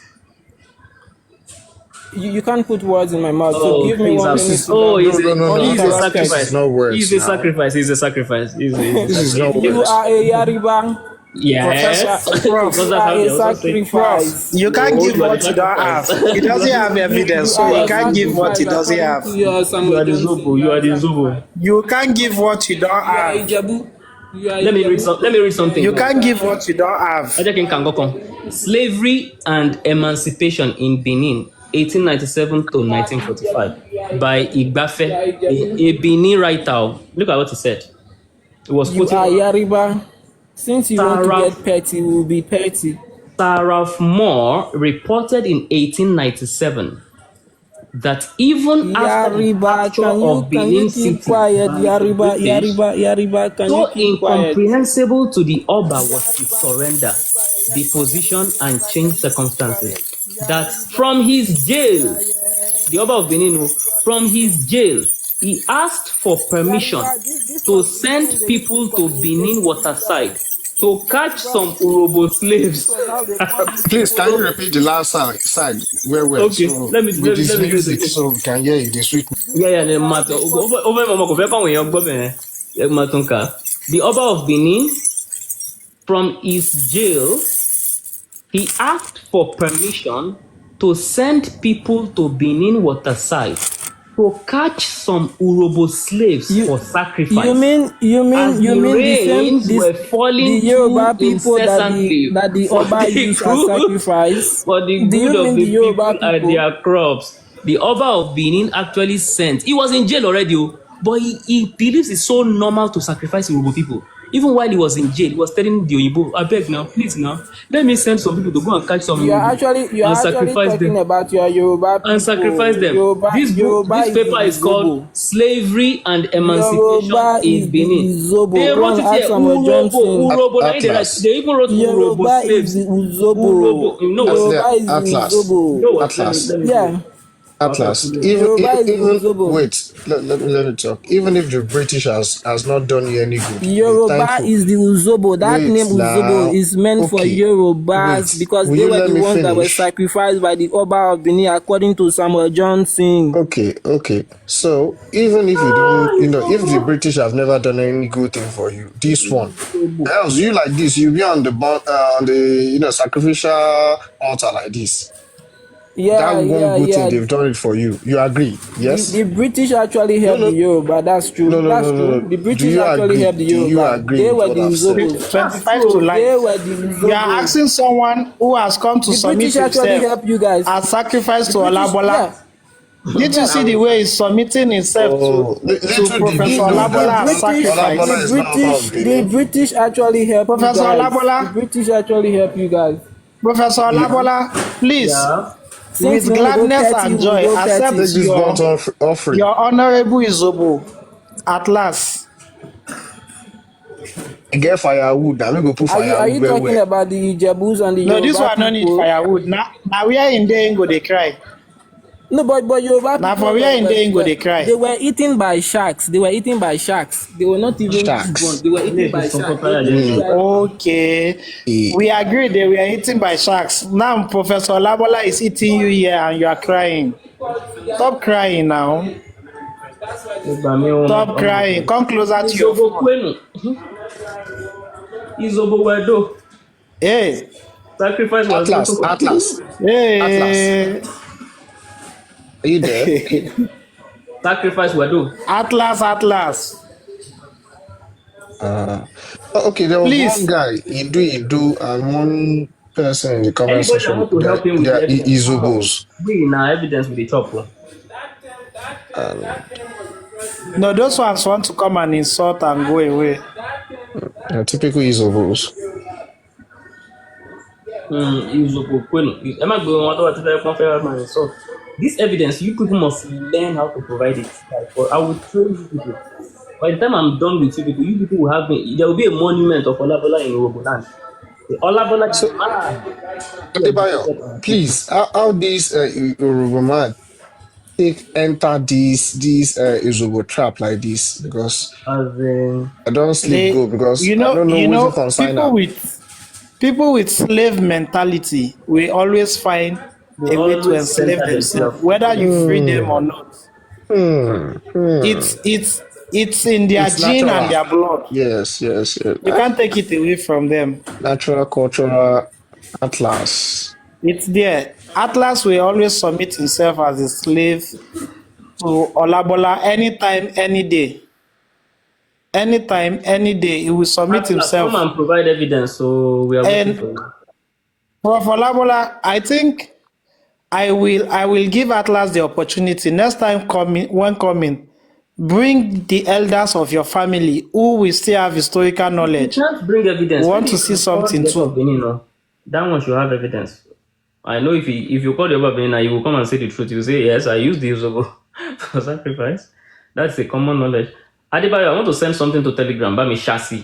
Speaker 8: You can't put words in my mouth. So
Speaker 2: Oh,
Speaker 8: give me
Speaker 2: please.
Speaker 8: 1
Speaker 19: This
Speaker 8: minute
Speaker 19: is
Speaker 8: to talk.
Speaker 19: no,
Speaker 2: He's a
Speaker 19: Atlas.
Speaker 8: Uninterrupted.
Speaker 19: This is
Speaker 2: sacrifice.
Speaker 19: not words
Speaker 2: He's a
Speaker 19: now.
Speaker 2: sacrifice. He's a sacrifice. He's a
Speaker 19: This is not
Speaker 8: You
Speaker 19: words.
Speaker 8: are a Yariba.
Speaker 11: Professor,
Speaker 2: Yes.
Speaker 11: Prof,
Speaker 2: Because
Speaker 8: You
Speaker 2: that's
Speaker 8: are
Speaker 2: how
Speaker 8: a
Speaker 2: they also say.
Speaker 11: Prof,
Speaker 8: sacrifice.
Speaker 11: you can't
Speaker 2: No,
Speaker 11: give
Speaker 2: you are the
Speaker 11: what you don't have.
Speaker 2: sacrifice.
Speaker 11: He doesn't have
Speaker 8: You
Speaker 11: evidence, so
Speaker 8: are
Speaker 11: he
Speaker 8: a
Speaker 11: can't give what he
Speaker 8: sacrifice
Speaker 11: doesn't
Speaker 8: according
Speaker 11: have.
Speaker 8: to your
Speaker 2: You
Speaker 8: Samuel
Speaker 2: are the
Speaker 8: Johnson.
Speaker 2: Zobo.
Speaker 8: You
Speaker 2: You
Speaker 8: are
Speaker 2: are
Speaker 8: a
Speaker 2: the Zobo.
Speaker 8: sacrifice.
Speaker 11: You can't give what you don't
Speaker 8: You are a
Speaker 11: have.
Speaker 8: Jabu. You are a
Speaker 2: Let me read
Speaker 8: Jabu.
Speaker 2: some. Let me read something.
Speaker 11: You can't give what you don't have.
Speaker 2: Slavery and Emancipation in Benin, 1897 to 1945, by Igbafe, a Benin writer. Look at what he said. He was
Speaker 8: You
Speaker 2: quoting
Speaker 8: are Yariba. Since you want to
Speaker 2: Saraf,
Speaker 8: get petty, we will be petty.
Speaker 2: Saraf Moore reported in 1897 that even after the
Speaker 8: Yariba,
Speaker 2: capture of
Speaker 8: can you
Speaker 2: Benin
Speaker 8: keep
Speaker 2: City
Speaker 8: quiet?
Speaker 2: by the British,
Speaker 8: Yariba, can you
Speaker 2: so
Speaker 8: keep quiet?
Speaker 2: incomprehensible to the Oba was his surrender, deposition, and changed circumstances, that from his jail, the Oba of Benin, from his jail, he asked for permission
Speaker 8: This
Speaker 2: to
Speaker 8: was even
Speaker 2: send
Speaker 8: when they used to
Speaker 2: people to
Speaker 8: communicate
Speaker 2: Benin
Speaker 8: with each other.
Speaker 2: waterside to catch some Urobo slaves.
Speaker 8: Now they call it
Speaker 19: Please, can you
Speaker 8: Izobo.
Speaker 19: repeat the last side where
Speaker 2: Okay,
Speaker 19: so
Speaker 2: let me
Speaker 19: with
Speaker 2: let
Speaker 19: this
Speaker 2: me say it
Speaker 19: music
Speaker 2: again.
Speaker 19: so we can hear it. This sweet.
Speaker 2: Yeah, the matter. Over mama kò fẹ́ káwọn èèyàn gbọ́ bẹ́ẹ̀ yẹn máa tún kà. The Oba of Benin, from his jail, he asked for permission to send people to Benin waterside to catch some Urobo slaves for sacrifice.
Speaker 8: You
Speaker 2: As
Speaker 8: mean
Speaker 2: the
Speaker 8: the same
Speaker 2: rains were falling
Speaker 8: the
Speaker 2: too
Speaker 8: Yoruba people
Speaker 2: incessantly
Speaker 8: that the
Speaker 2: for
Speaker 8: Oba
Speaker 2: the
Speaker 8: use as
Speaker 2: good,
Speaker 8: sacrifice?
Speaker 2: for the
Speaker 8: Do
Speaker 2: good
Speaker 8: you
Speaker 2: of
Speaker 8: mean
Speaker 2: the
Speaker 8: the Yoruba
Speaker 2: people and
Speaker 8: people?
Speaker 2: their crops. The Oba of Benin actually sent. He was in jail already, but he believes it's so normal to sacrifice Yoruba people. Even while he was in jail, he was telling the Oyibo, I beg now, please now, let me send some people to go and catch some
Speaker 8: You are
Speaker 2: Yoruba and
Speaker 8: actually
Speaker 2: sacrifice
Speaker 8: talking
Speaker 2: them.
Speaker 8: about your Yoruba people.
Speaker 2: And sacrifice them.
Speaker 8: Yoruba
Speaker 2: This
Speaker 8: is the
Speaker 2: paper is called
Speaker 8: Izobo.
Speaker 2: Slavery and Emancipation
Speaker 8: Yoruba is
Speaker 2: in
Speaker 8: the
Speaker 2: Benin.
Speaker 8: Uzobo.
Speaker 2: They
Speaker 8: Go
Speaker 2: wrote
Speaker 8: and
Speaker 2: it
Speaker 8: ask
Speaker 2: here,
Speaker 8: Samuel Johnson.
Speaker 19: Atlas.
Speaker 2: They even wrote Urobo
Speaker 8: Yoruba is
Speaker 2: slaves.
Speaker 8: the Uzobo.
Speaker 2: You know what?
Speaker 8: Yoruba is the
Speaker 19: Atlas.
Speaker 8: Uzobo.
Speaker 2: You know what?
Speaker 19: Atlas.
Speaker 2: Let me
Speaker 8: Yeah.
Speaker 19: Atlas.
Speaker 8: Yoruba is the
Speaker 19: Even
Speaker 8: Uzobo.
Speaker 19: wait. Let me talk. Even if the British has not done you any good, be
Speaker 8: Yoruba
Speaker 19: thankful.
Speaker 8: is the Uzobo. That
Speaker 19: Wait
Speaker 8: name Uzobo
Speaker 19: now.
Speaker 8: is meant for
Speaker 19: Okay.
Speaker 8: Yorubas
Speaker 19: Wait.
Speaker 8: because
Speaker 19: Will
Speaker 8: they
Speaker 19: you
Speaker 8: were
Speaker 19: let
Speaker 8: the
Speaker 19: me
Speaker 8: ones that were
Speaker 19: finish?
Speaker 8: sacrificed by the Oba of Benin according to Samuel Johnson.
Speaker 19: Okay. So even if you don't, if the British have never done any good thing for you, this one, else you like this, you be on the sacrificial altar like this. That one good thing
Speaker 8: Yeah.
Speaker 19: they've done it for you. You agree? Yes.
Speaker 8: The British actually helped the Yoruba. That's true. That's true. The
Speaker 19: Do
Speaker 8: British
Speaker 19: you
Speaker 8: actually
Speaker 19: agree?
Speaker 8: helped the
Speaker 19: Do you
Speaker 8: Yoruba.
Speaker 19: agree
Speaker 8: They
Speaker 19: with
Speaker 8: were
Speaker 19: what
Speaker 8: the
Speaker 19: I've said?
Speaker 8: Uzobos.
Speaker 11: 25 to life.
Speaker 8: They were the Uzobos.
Speaker 11: You are asking someone who has come to
Speaker 8: The
Speaker 11: submit
Speaker 8: British actually
Speaker 11: himself
Speaker 8: helped you guys.
Speaker 11: as sacrifice to
Speaker 8: The British,
Speaker 11: Olabola.
Speaker 8: yeah.
Speaker 11: Did you see the way he's submitting himself to
Speaker 19: little
Speaker 11: Professor
Speaker 19: did you know
Speaker 11: Olabola as
Speaker 19: that
Speaker 11: sacrifice?
Speaker 19: Olabola is not about
Speaker 8: The
Speaker 19: Benin.
Speaker 8: British actually helped you
Speaker 11: Professor
Speaker 8: guys.
Speaker 11: Olabola?
Speaker 8: The British actually helped you guys.
Speaker 11: Professor Olabola, please,
Speaker 8: Since
Speaker 11: with
Speaker 8: you want to go
Speaker 11: gladness
Speaker 8: petty,
Speaker 11: and
Speaker 8: we'll
Speaker 11: joy,
Speaker 8: go
Speaker 11: accept
Speaker 8: petty.
Speaker 19: Take this bond offering.
Speaker 11: your honorable Izobo at last.
Speaker 19: Get firewood. Now we go put
Speaker 8: Are
Speaker 19: firewood
Speaker 8: you
Speaker 19: where
Speaker 8: talking about the Jebus and the
Speaker 11: No, this
Speaker 8: Yoruba
Speaker 11: one no need
Speaker 8: people?
Speaker 11: firewood. Now we are in there go they cry.
Speaker 8: No, but Yoruba
Speaker 11: Now
Speaker 8: people
Speaker 11: for where in there go they cry.
Speaker 8: they were eaten by sharks. They were eaten by sharks. They were not even born. They were eaten by sharks.
Speaker 11: Okay. We agree they were eaten by sharks. Now Professor Labola is eating you here and you are crying. Stop crying now. Stop crying. Come closer to your phone. Hey.
Speaker 2: Sacrifice was
Speaker 19: Atlas.
Speaker 11: Hey.
Speaker 19: Are you there?
Speaker 2: Sacrifice were do.
Speaker 11: Atlas.
Speaker 19: Okay, there was one guy, Idu, and one person in the comment
Speaker 2: Anybody that
Speaker 19: section.
Speaker 2: want to help him with
Speaker 19: They
Speaker 2: the
Speaker 19: are
Speaker 2: evidence,
Speaker 19: Izobos.
Speaker 2: bring in our evidence with the chop.
Speaker 11: No, those ones want to come and insult and go away.
Speaker 19: Typical Izobos.
Speaker 2: This evidence, you people must learn how to provide it. I will train you people. By the time I'm done with you people will have me. There will be a monument of Olabola in Roboland. Olabola is mad.
Speaker 19: Adebayo, please, how this Yoruba man enter this Izobo trap like this? Because I don't sleep good because I don't know who to consign up.
Speaker 11: People with slave mentality will always find a way to enslave themselves, whether you free them or not. It's in their gene and their blood.
Speaker 19: Yes.
Speaker 11: You can't take it away from them.
Speaker 19: Natural, cultural, Atlas.
Speaker 11: It's there. Atlas will always submit himself as a slave to Olabola anytime, any day. Anytime, any day, he will submit himself.
Speaker 2: Come and provide evidence, so we are waiting for you.
Speaker 11: Prof. Olabola, I think I will give Atlas the opportunity next time when coming. Bring the elders of your family who will still have historical knowledge.
Speaker 2: You can't bring evidence.
Speaker 11: We want to see something too.
Speaker 2: That one should have evidence. I know if you call Yorùbá and Benin, you will come and say the truth. You will say, yes, I used the Izobo for sacrifice. That's a common knowledge. Adebayo, I want to send something to Telegram. Bami Shasi.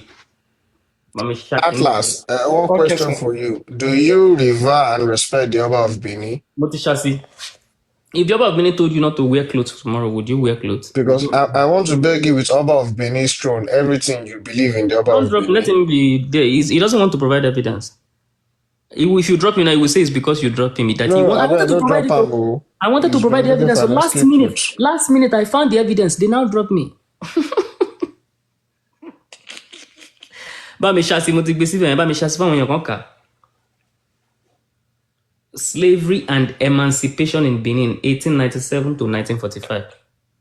Speaker 19: Atlas, one question for you. Do you revere and respect the Oba of Benin?
Speaker 2: Moti Shasi. If the Oba of Benin told you not to wear clothes tomorrow, would you wear clothes?
Speaker 19: Because I want to beg you with Oba of Benin's throne, everything you believe in the Oba of Benin.
Speaker 2: Let him be there. He doesn't want to provide evidence. If you drop him now, he will say it's because you dropped him. I wanted to provide it. I wanted to provide the evidence. So last minute, I found the evidence. They now dropped me. Slavery and emancipation in Benin, 1897 to 1945.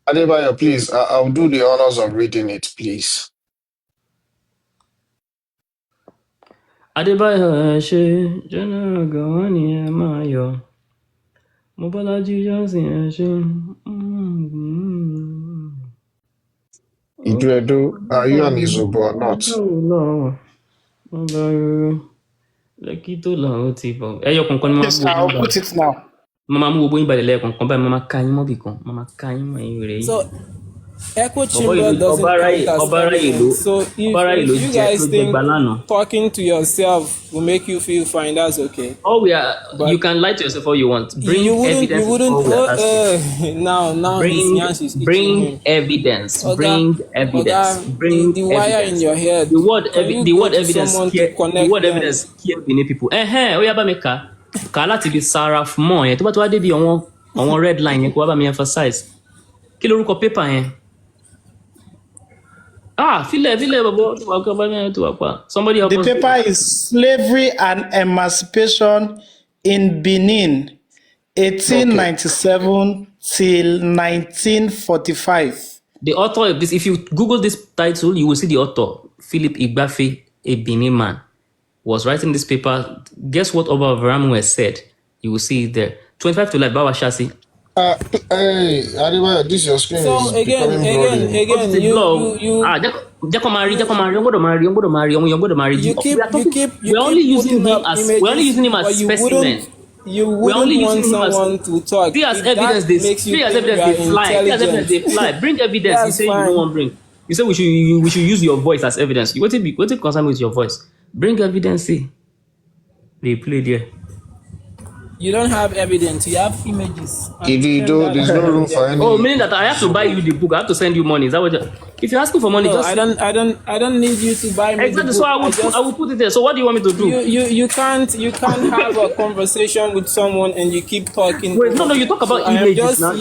Speaker 19: Adebayo, please, I'll do the honors of reading it, please.
Speaker 2: Adebayo, General Gawani Emayo, Mobalaji Johnson,
Speaker 19: Idredo, are you an Izobo or not?
Speaker 2: No.
Speaker 11: Yes, I'll put it now.
Speaker 8: So, echo chamber doesn't count as evidence. So if you guys think talking to yourself will make you feel fine, that's okay.
Speaker 2: You can lie to yourself all you want. Bring evidence. Bring evidence. Bring evidence. Bring
Speaker 8: the wire in your head.
Speaker 2: The word evidence scare Benin people. Kala ti be saraf mo yẹn tó bá tó wá débi àwọn red line yẹn kó wá bá mi emphasize. Kí lorúkọ paper yẹn? Somebody help
Speaker 11: the
Speaker 2: us.
Speaker 11: paper is Slavery and Emancipation in Benin, 1897 till 1945.
Speaker 2: The author of this, if you Google this title, you will see the author, Philip Igbafe, a Benin man, was writing this paper. Guess what Oba of Ramwe said? You will see it there. 25 to life, Bawa Shasi.
Speaker 19: Hey, Adebayo, this your screen
Speaker 8: so
Speaker 19: is
Speaker 8: again, you
Speaker 2: we're only using him as specimen.
Speaker 8: You wouldn't want someone to talk.
Speaker 2: See as evidence they fly. Bring evidence. You say you don't want bring. You say we should use your voice as evidence. What it concern with your voice? Bring evidence. See, they play there.
Speaker 8: You don't have evidence. You have images.
Speaker 19: If you don't, there's no room for any.
Speaker 2: Oh, meaning that I have to buy you the book. I have to send you money. Is that what? If you're asking for money,
Speaker 8: No,
Speaker 2: just
Speaker 8: I don't need you to buy me
Speaker 2: exactly.
Speaker 8: the book.
Speaker 2: So I will put it there. So what do you want me to do?
Speaker 8: You can't have a conversation with someone and you keep talking.
Speaker 2: Wait, no, you talk about images now.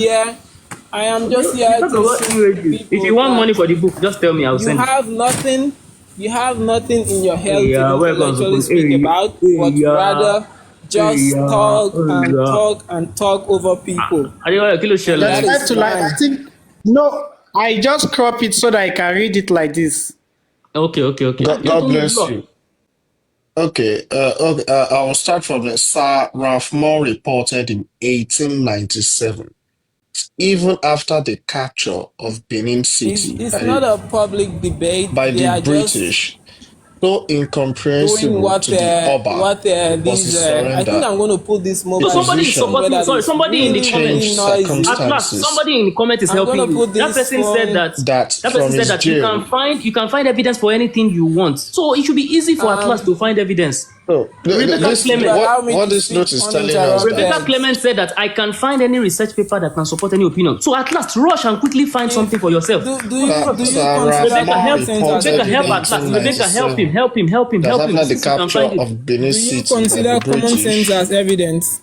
Speaker 8: I am just here to
Speaker 2: images. If you want money for the book, just tell me. I'll send.
Speaker 8: You have nothing. You have nothing in your head to intellectually speak about, but rather just talk and talk over people.
Speaker 11: That's like, I think no. I just crop it so that I can read it like this.
Speaker 2: Okay.
Speaker 19: God bless you. Okay, I will start from the Sir Ralph Moore reported in 1897. Even after the capture of Benin City
Speaker 8: it's not a public debate
Speaker 19: by the British, so incomprehensible to the Oba was his surrender.
Speaker 8: I think I'm going to put this mobile.
Speaker 2: Somebody in the comments. At last, somebody in the comment is helping you. That person said that you can find evidence for anything you want. So it should be easy for at last to find evidence.
Speaker 19: So what this note is telling us,
Speaker 2: Rebecca Clement said that I can find any research paper that can support any opinion. So at last, rush and quickly find something for yourself. Rebecca, help him.
Speaker 19: After the capture of Benin City,
Speaker 8: do you consider common sense as evidence?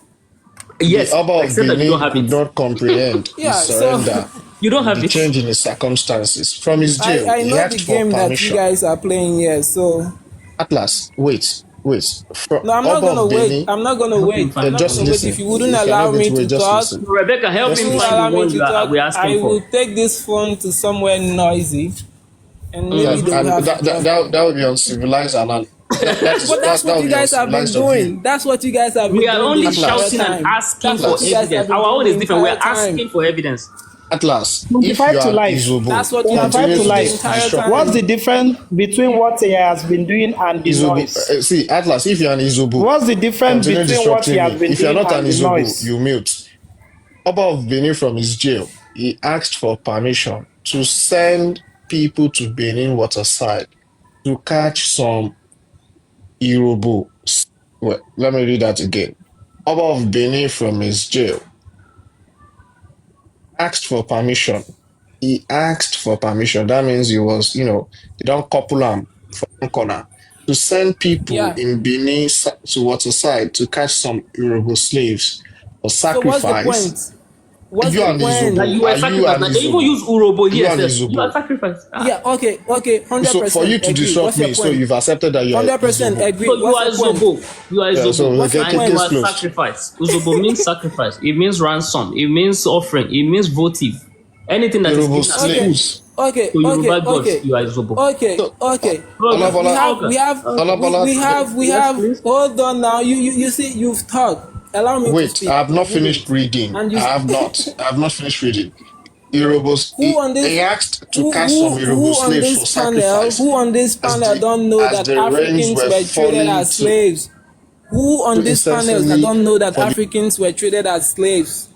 Speaker 2: Yes,
Speaker 19: the Oba of Benin could not comprehend his surrender.
Speaker 2: You don't have
Speaker 19: the change in his circumstances from his jail.
Speaker 8: I know the game that you guys are playing here. So
Speaker 19: at last, wait.
Speaker 8: No, I'm not gonna wait. I'm not gonna wait. If you wouldn't allow me to talk,
Speaker 2: Rebecca, help him find the one we're asking for.
Speaker 8: I will take this phone to somewhere noisy, and maybe
Speaker 19: that would be uncivilized and.
Speaker 8: But that's what you guys have been doing. That's what you guys have been doing.
Speaker 2: We are only shouting and asking for evidence. Our own is different. We are asking for evidence.
Speaker 19: At last,
Speaker 11: if you are
Speaker 19: Izubu,
Speaker 8: that's what you have
Speaker 11: to life. What's the difference between what he has been doing and the noise?
Speaker 19: See, at last, if you're an Izubu,
Speaker 11: what's the difference between what he has been
Speaker 19: if you're
Speaker 11: doing
Speaker 19: not an
Speaker 11: and the
Speaker 19: Izubu,
Speaker 11: noise?
Speaker 19: you mute. Oba of Benin from his jail, he asked for permission to send people to Benin waterside to catch some Irubu. Well, let me read that again. Oba of Benin from his jail asked for permission. He asked for permission. That means he was, they don't couple him from one corner to send people in Benin to waterside to catch some Yoruba slaves or sacrifice.
Speaker 8: So what's the point? What's
Speaker 19: you
Speaker 8: the
Speaker 19: and
Speaker 8: point?
Speaker 2: That you are sacrificed. They even use Urobo here. You are sacrificed.
Speaker 8: Yeah, okay, 100%.
Speaker 19: So for you to disrupt me, so you've accepted that you are
Speaker 8: 100% agree.
Speaker 2: So you are Zobo. You are Zobo.
Speaker 19: So
Speaker 2: and you are sacrifice. Uzobo means sacrifice. It means ransom. It means offering. It means votive. Anything that is given
Speaker 19: slaves.
Speaker 8: Okay.
Speaker 2: You are Zobo.
Speaker 8: Okay. We have. Hold on now. You see, you've talked. Allow me to speak.
Speaker 19: I have not finished reading. I have not finished reading. He asked to catch some Yoruba slaves for sacrifice.
Speaker 8: Who on this panel don't know that Africans were treated as slaves? Who on this panel that don't know that Africans were treated as slaves?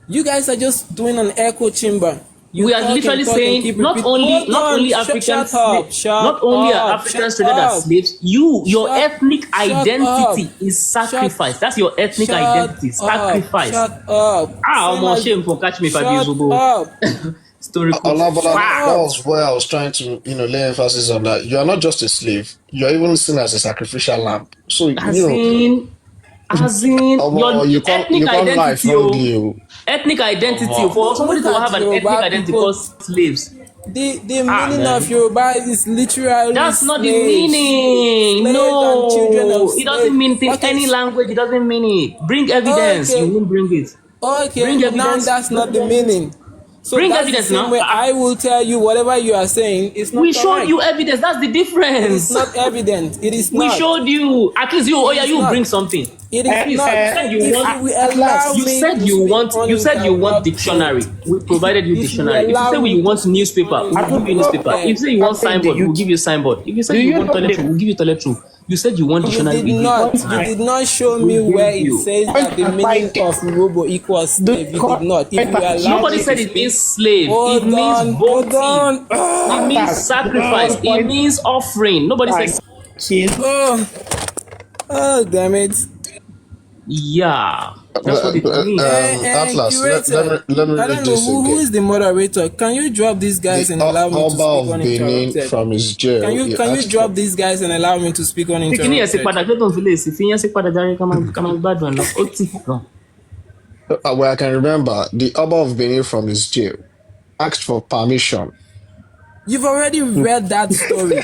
Speaker 8: You guys are just doing an echo chamber.
Speaker 2: We are literally saying not only Africans are Africans treated as slaves. Your ethnic identity is sacrifice. That's your ethnic identity. Sacrifice.
Speaker 8: Shut up.
Speaker 2: I'm shame for catch me if I use Zobo. Story.
Speaker 19: That was where I was trying to lay emphasis on that. You are not just a slave. You are even seen as a sacrificial lamb. So
Speaker 2: as in your ethnic identity. Ethnic identity for somebody to have an ethnic identity because slaves.
Speaker 8: The meaning of Yoruba is literally
Speaker 2: that's not the meaning. No, it doesn't mean any language. It doesn't mean it. Bring evidence. You won't bring it.
Speaker 8: Okay,
Speaker 2: bring evidence.
Speaker 8: Now that's not the meaning. So
Speaker 2: bring
Speaker 8: that's
Speaker 2: evidence
Speaker 8: the same
Speaker 2: now.
Speaker 8: Way I will tell you whatever you are saying is not.
Speaker 2: We showed you evidence. That's the difference.
Speaker 8: It's not evident. It is not.
Speaker 2: We showed you. At least you bring something.
Speaker 8: It is not.
Speaker 2: You said you want dictionary. We provided you dictionary. If you say you want newspaper, we'll give you newspaper. If you say you want signboard, we'll give you signboard. If you say you want toilet room, we'll give you toilet room. You said you want dictionary.
Speaker 8: You did not show me where it says that the meaning of robo equals slave. You did not.
Speaker 2: Nobody said it means slave. It means voting. It means sacrifice. It means offering. Nobody said.
Speaker 8: Oh, damn it.
Speaker 2: Yeah, that's what it means.
Speaker 19: Atlas,
Speaker 8: Curator,
Speaker 19: let me
Speaker 8: I
Speaker 19: read
Speaker 8: don't know
Speaker 19: this
Speaker 8: who
Speaker 19: again.
Speaker 8: is the moderator. Can you drop these guys
Speaker 19: The
Speaker 8: and allow me to
Speaker 19: Oba
Speaker 8: speak
Speaker 19: of Benin
Speaker 8: uninterrupted?
Speaker 19: from his jail, he
Speaker 8: Can you
Speaker 19: asked
Speaker 8: drop
Speaker 19: for.
Speaker 8: these guys and allow me to speak
Speaker 2: Kíni ẹ̀ sì
Speaker 8: uninterrupted?
Speaker 2: padà kí ló tó ń fi lè sí fi yẹn sí padà járe ká máa gbádùn ẹ̀ lọ. Ó tì gan.
Speaker 19: Well, I can remember the Oba of Benin from his jail asked for permission.
Speaker 8: You've already read that story.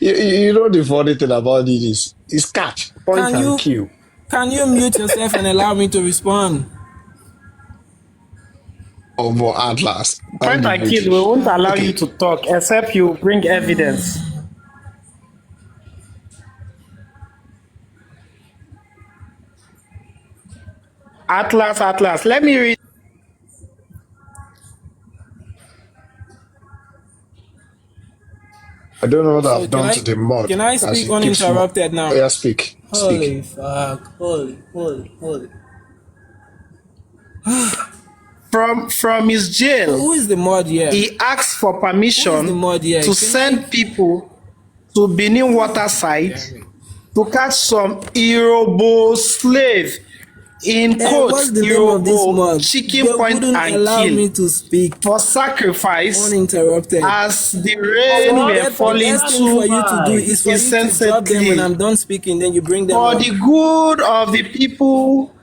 Speaker 19: You know the funny thing about it is it's catch, point and kill.
Speaker 8: Can you mute yourself and allow me to respond?
Speaker 19: Over Atlas.
Speaker 11: Point and kill, we won't allow you to talk except you bring evidence. Atlas, let me read.
Speaker 19: I don't know what
Speaker 8: So
Speaker 19: I've done to the mod.
Speaker 8: can I
Speaker 19: as
Speaker 8: speak
Speaker 19: it keeps
Speaker 8: uninterrupted now?
Speaker 19: Yeah, speak.
Speaker 8: Holy fuck. Holy.
Speaker 11: From his jail,
Speaker 8: Who is the mod here?
Speaker 11: he asked for permission
Speaker 8: here?
Speaker 11: to send people to Benin waterside to catch some Yoruba slave in
Speaker 8: what's
Speaker 11: quote
Speaker 8: the name of this
Speaker 11: Yoruba
Speaker 8: mod?
Speaker 11: chicken
Speaker 8: They
Speaker 11: point
Speaker 8: wouldn't
Speaker 11: and
Speaker 8: allow
Speaker 11: kill
Speaker 8: me to speak
Speaker 11: for sacrifice
Speaker 8: uninterrupted.
Speaker 11: as the rain were falling
Speaker 8: The best thing for you to do is for you to drop them when I'm done speaking, then you bring them
Speaker 11: for
Speaker 8: up.
Speaker 11: the good of the people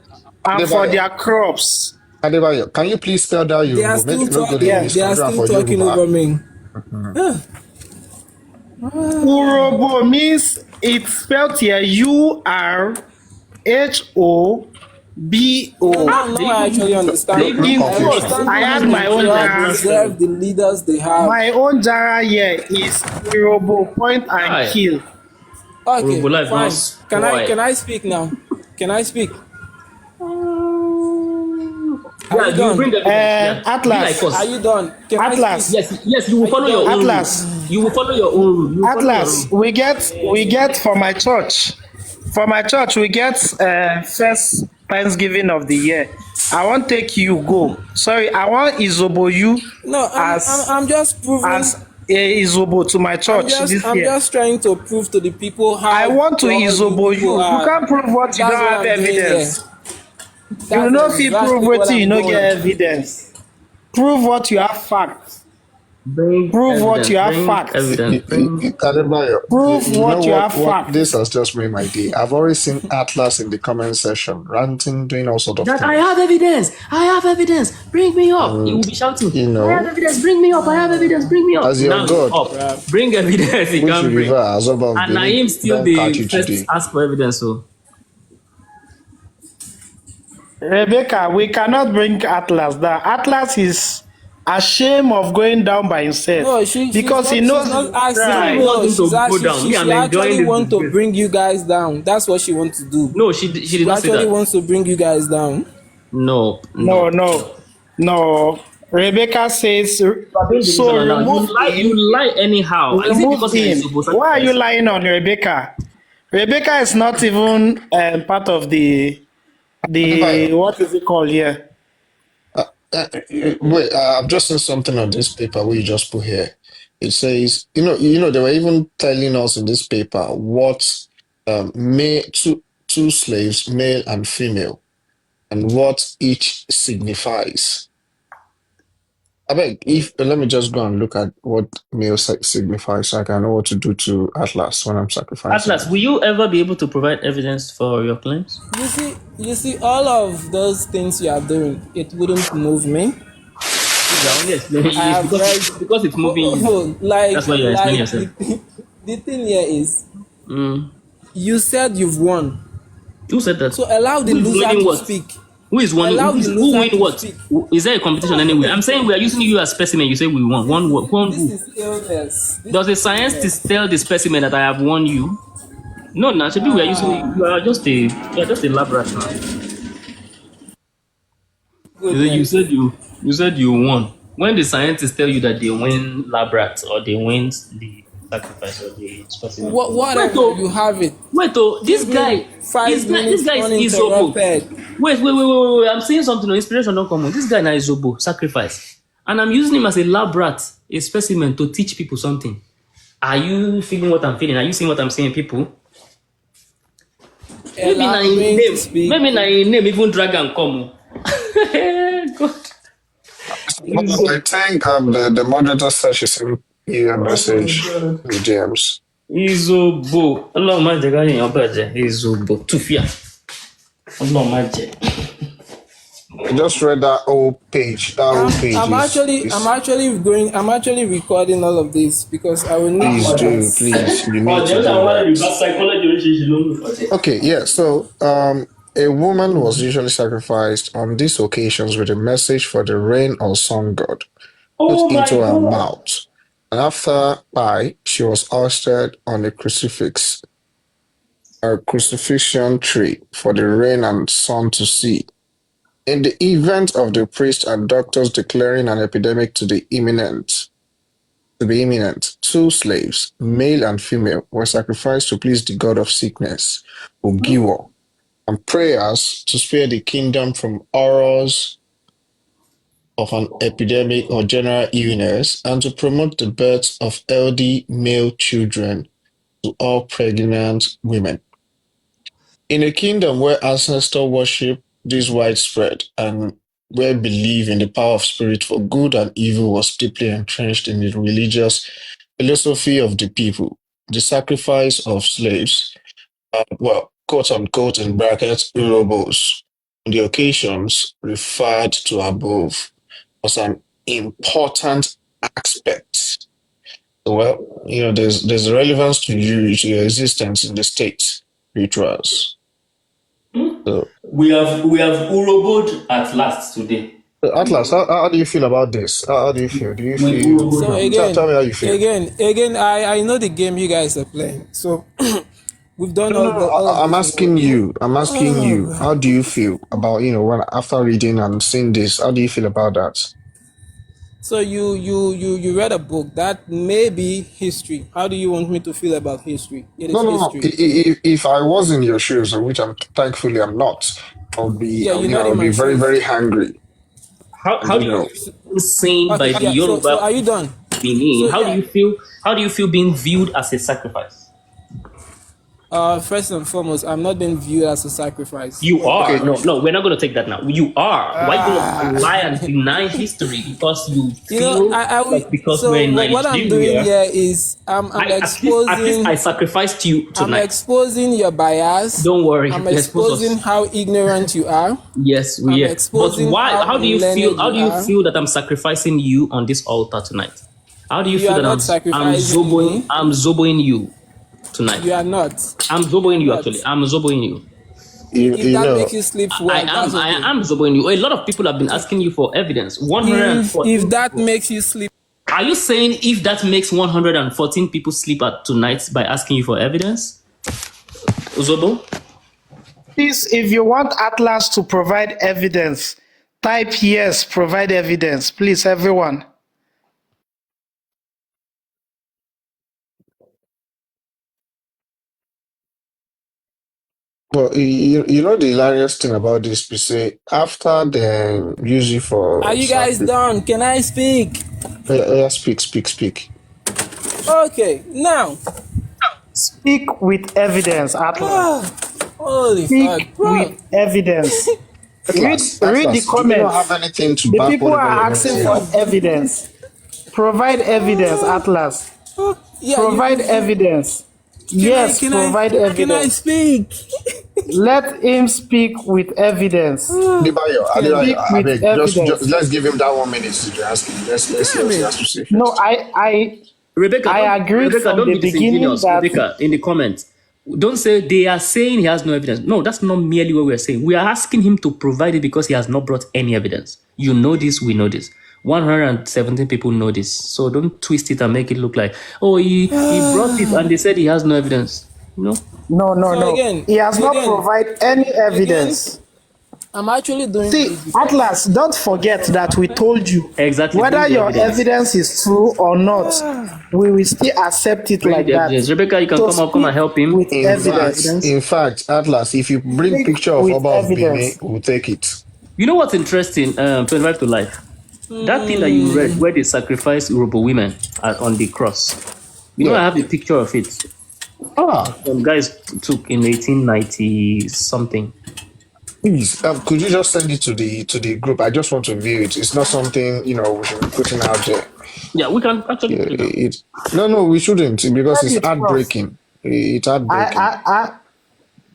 Speaker 11: and for their crops.
Speaker 19: Adebayo, can you please spell that
Speaker 8: They are
Speaker 19: Yoruba?
Speaker 8: still
Speaker 19: Make it no good
Speaker 8: talking.
Speaker 19: English.
Speaker 8: They are still talking over me.
Speaker 11: Urobo means it's spelled here URHOBO.
Speaker 8: No, I actually understand.
Speaker 11: In quote, I had my own jara.
Speaker 8: Deserve the leaders they have.
Speaker 11: My own jara here is Urobo point and kill.
Speaker 8: Okay, fine. Can I speak now? Can I speak?
Speaker 2: Yeah, you bring evidence.
Speaker 11: Atlas.
Speaker 8: Are you done? Can
Speaker 11: Atlas.
Speaker 8: I speak?
Speaker 2: Yes, you will follow your own
Speaker 11: Atlas.
Speaker 2: rule. You will follow your own rule.
Speaker 11: Atlas, we get for my church. For my church, we get first Thanksgiving of the year. I won't take you go. Sorry, I want Izobo you.
Speaker 8: No, I'm just proving
Speaker 11: as a Izobo to my church
Speaker 8: I'm
Speaker 11: this year.
Speaker 8: just trying to prove to the people how
Speaker 11: I want to Izobo you. You can't prove what you don't have evidence. You know if you prove what you don't get evidence. Prove what you have facts. Prove what you have facts.
Speaker 19: Adebayo,
Speaker 11: Prove what you have facts.
Speaker 19: This has just made my day. I've already seen Atlas in the comment section, ranting, doing all sort of
Speaker 2: That
Speaker 19: things.
Speaker 2: I have evidence. Bring me up. He will be shouting.
Speaker 19: You know,
Speaker 2: I have evidence. Bring me up. I have evidence. Bring me up.
Speaker 19: as your
Speaker 2: Now
Speaker 19: God,
Speaker 2: up. Bring evidence. He
Speaker 19: which
Speaker 2: can't
Speaker 19: you
Speaker 2: bring.
Speaker 19: revere as Oba of
Speaker 2: And
Speaker 19: Benin,
Speaker 2: Naeem still
Speaker 19: don't
Speaker 2: the
Speaker 19: catch you
Speaker 2: first
Speaker 19: today.
Speaker 2: ask for evidence. So
Speaker 11: Rebecca, we cannot bring Atlas down. Atlas is ashamed of going down by himself.
Speaker 8: No,
Speaker 11: because he knows
Speaker 8: she's not asking.
Speaker 11: right.
Speaker 8: No, she's
Speaker 2: Me, I'm
Speaker 8: she
Speaker 2: enjoying
Speaker 8: actually
Speaker 2: this
Speaker 8: wants to
Speaker 2: debate.
Speaker 8: bring you guys down. That's what she wants to do.
Speaker 2: No, she did not say
Speaker 8: actually
Speaker 2: that.
Speaker 8: wants to bring you guys down.
Speaker 2: No.
Speaker 11: Rebecca says so. Remove
Speaker 2: you lie anyhow.
Speaker 11: Remove him. Why are you lying on Rebecca? Rebecca is not even part of the what is it called here?
Speaker 19: Wait, I've just seen something on this paper we just put here. It says, they were even telling us in this paper what two slaves, male and female, and what each signifies. I beg, let me just go and look at what male signifies so I can know what to do to Atlas when I'm sacrificing.
Speaker 2: Atlas, will you ever be able to provide evidence for your claims?
Speaker 8: You see, all of those things you are doing, it wouldn't move me.
Speaker 2: Because it's moving you. That's why you're explaining yourself.
Speaker 8: The thing here is, you said you've won.
Speaker 2: Who said that?
Speaker 8: So allow the loser to speak.
Speaker 2: Who is winning? Who win what?
Speaker 8: Speak.
Speaker 2: Is there a competition anyway? I'm saying we are using you as specimen. You say we won. One
Speaker 8: this is illness.
Speaker 2: Does the scientist tell the specimen that I have won you? No, naturally we are using you. You are just a lab rat now. You said you won. When the scientists tell you that they win lab rats or they win the sacrifice or the specimen,
Speaker 8: whatever you have it.
Speaker 2: Wait, this guy is Izobo. Wait. I'm saying something. Inspiration don't come on. This guy now is Izobo sacrifice, and I'm using him as a lab rat, a specimen to teach people something. Are you feeling what I'm feeling? Are you seeing what I'm saying, people? Maybe na
Speaker 8: allowing
Speaker 2: in
Speaker 8: to
Speaker 2: name.
Speaker 8: speak.
Speaker 2: Maybe na in name even dragon come. God.
Speaker 19: I think the moderator said she sent you a message in the DMs.
Speaker 2: Izobo. Ọlọ́run má jẹ́ ká yèèyàn bàjẹ́. Izobo. Tufia. Ọlọ́run má jẹ́.
Speaker 19: I just read that whole page. That whole page
Speaker 8: I'm actually recording all of this because I will need
Speaker 19: please do,
Speaker 8: others.
Speaker 19: please. You need to do that. Okay, yeah. So, a woman was usually sacrificed on these occasions with a message for the rain or sun god put into her mouth. And after she was hoisted on a crucifixion tree for the rain and sun to see. In the event of the priest and doctors declaring an epidemic to be imminent, 2 slaves, male and female, were sacrificed to please the god of sickness, Ogiwo, and prayers to spare the kingdom from horrors of an epidemic or general illness, and to promote the birth of healthy male children to all pregnant women. In a kingdom where ancestor worship is widespread and where belief in the power of spirit for good and evil was deeply entrenched in the religious philosophy of the people, the sacrifice of slaves, quote unquote in brackets, urobos, on the occasions referred to above, was an important aspect. Well, there's relevance to your existence in the state rituals. So,
Speaker 2: we have uroboed at last today.
Speaker 19: Atlas, how do you feel about this? How do you feel? Do you feel?
Speaker 8: So again,
Speaker 19: tell me how you feel.
Speaker 8: Again, I know the game you guys are playing. So we've done
Speaker 19: I'm asking you. How do you feel about when after reading and seeing this? How do you feel about that?
Speaker 8: So you read a book that may be history. How do you want me to feel about history? It is
Speaker 19: No. If I was in your shoes, which thankfully I'm not, I would be. I would be very, very angry.
Speaker 2: How do you feel seen by the Yorùbá?
Speaker 8: So are you done?
Speaker 2: Benin? How do you feel being viewed as a sacrifice?
Speaker 8: First and foremost, I'm not being viewed as a sacrifice.
Speaker 2: You are. Okay, no, we're not going to take that now. You are. Why do you lie and deny history because you feel because we're in Nigeria?
Speaker 8: What I'm doing here is I'm exposing.
Speaker 2: At least I sacrificed you tonight.
Speaker 8: I'm exposing your bias.
Speaker 2: Don't worry.
Speaker 8: I'm exposing how ignorant you are.
Speaker 2: Yes, we are. But why? How do you feel? How do you feel that I'm sacrificing you on this altar tonight? How do you feel that I'm zoboing you tonight?
Speaker 8: You are not.
Speaker 2: I'm zoboing you actually. I'm zoboing you.
Speaker 8: If that makes you sleep well,
Speaker 2: I am zoboing you. A lot of people have been asking you for evidence. 114.
Speaker 8: If that makes you sleep.
Speaker 2: Are you saying if that makes 114 people sleep at tonight by asking you for evidence? Zobo?
Speaker 11: Please, if you want Atlas to provide evidence, type yes, provide evidence. Please, everyone.
Speaker 19: Well, the hilarious thing about this, we say after the use it for.
Speaker 8: Are you guys done? Can I speak?
Speaker 19: Yeah, speak.
Speaker 11: Okay, now speak with evidence, Atlas.
Speaker 8: Holy
Speaker 11: speak with evidence. read the comments.
Speaker 19: You don't have anything to
Speaker 11: the people are asking for evidence. Provide evidence, Atlas. Provide evidence. Provide evidence.
Speaker 8: Can I speak?
Speaker 11: Let him speak with evidence.
Speaker 19: Just let's give him that 1 minute to ask him. Let's see what he has to say first.
Speaker 11: No,
Speaker 2: Rebecca,
Speaker 11: I agreed
Speaker 2: Rebecca,
Speaker 11: from
Speaker 2: don't
Speaker 11: the
Speaker 2: be
Speaker 11: beginning that
Speaker 2: Rebecca, in the comments, don't say they are saying he has no evidence. No, that's not merely what we are saying. We are asking him to provide it because he has not brought any evidence. You know this, we know this. 117 people know this. So don't twist it and make it look like, he brought it and they said he has no evidence. No.
Speaker 11: Again, he has not provided any evidence.
Speaker 8: I'm actually doing.
Speaker 11: See, Atlas, don't forget that we told you
Speaker 2: exactly
Speaker 11: whether your evidence is true or not. We will still accept it like that.
Speaker 2: Rebecca, you can come and help him
Speaker 11: with evidence.
Speaker 19: In fact, Atlas, if you bring picture of Oba of Benin, we'll take it.
Speaker 2: You know what's interesting? 25 to life. That thing that you read, where they sacrifice Yoruba women on the cross. I have a picture of it. Some guys took in 1890 something.
Speaker 19: Please, could you just send it to the group? I just want to view it. It's not something we should be putting out there.
Speaker 2: Yeah, we can actually do that.
Speaker 19: No, we shouldn't because it's
Speaker 11: Prof.
Speaker 19: heartbreaking. It's heartbreaking.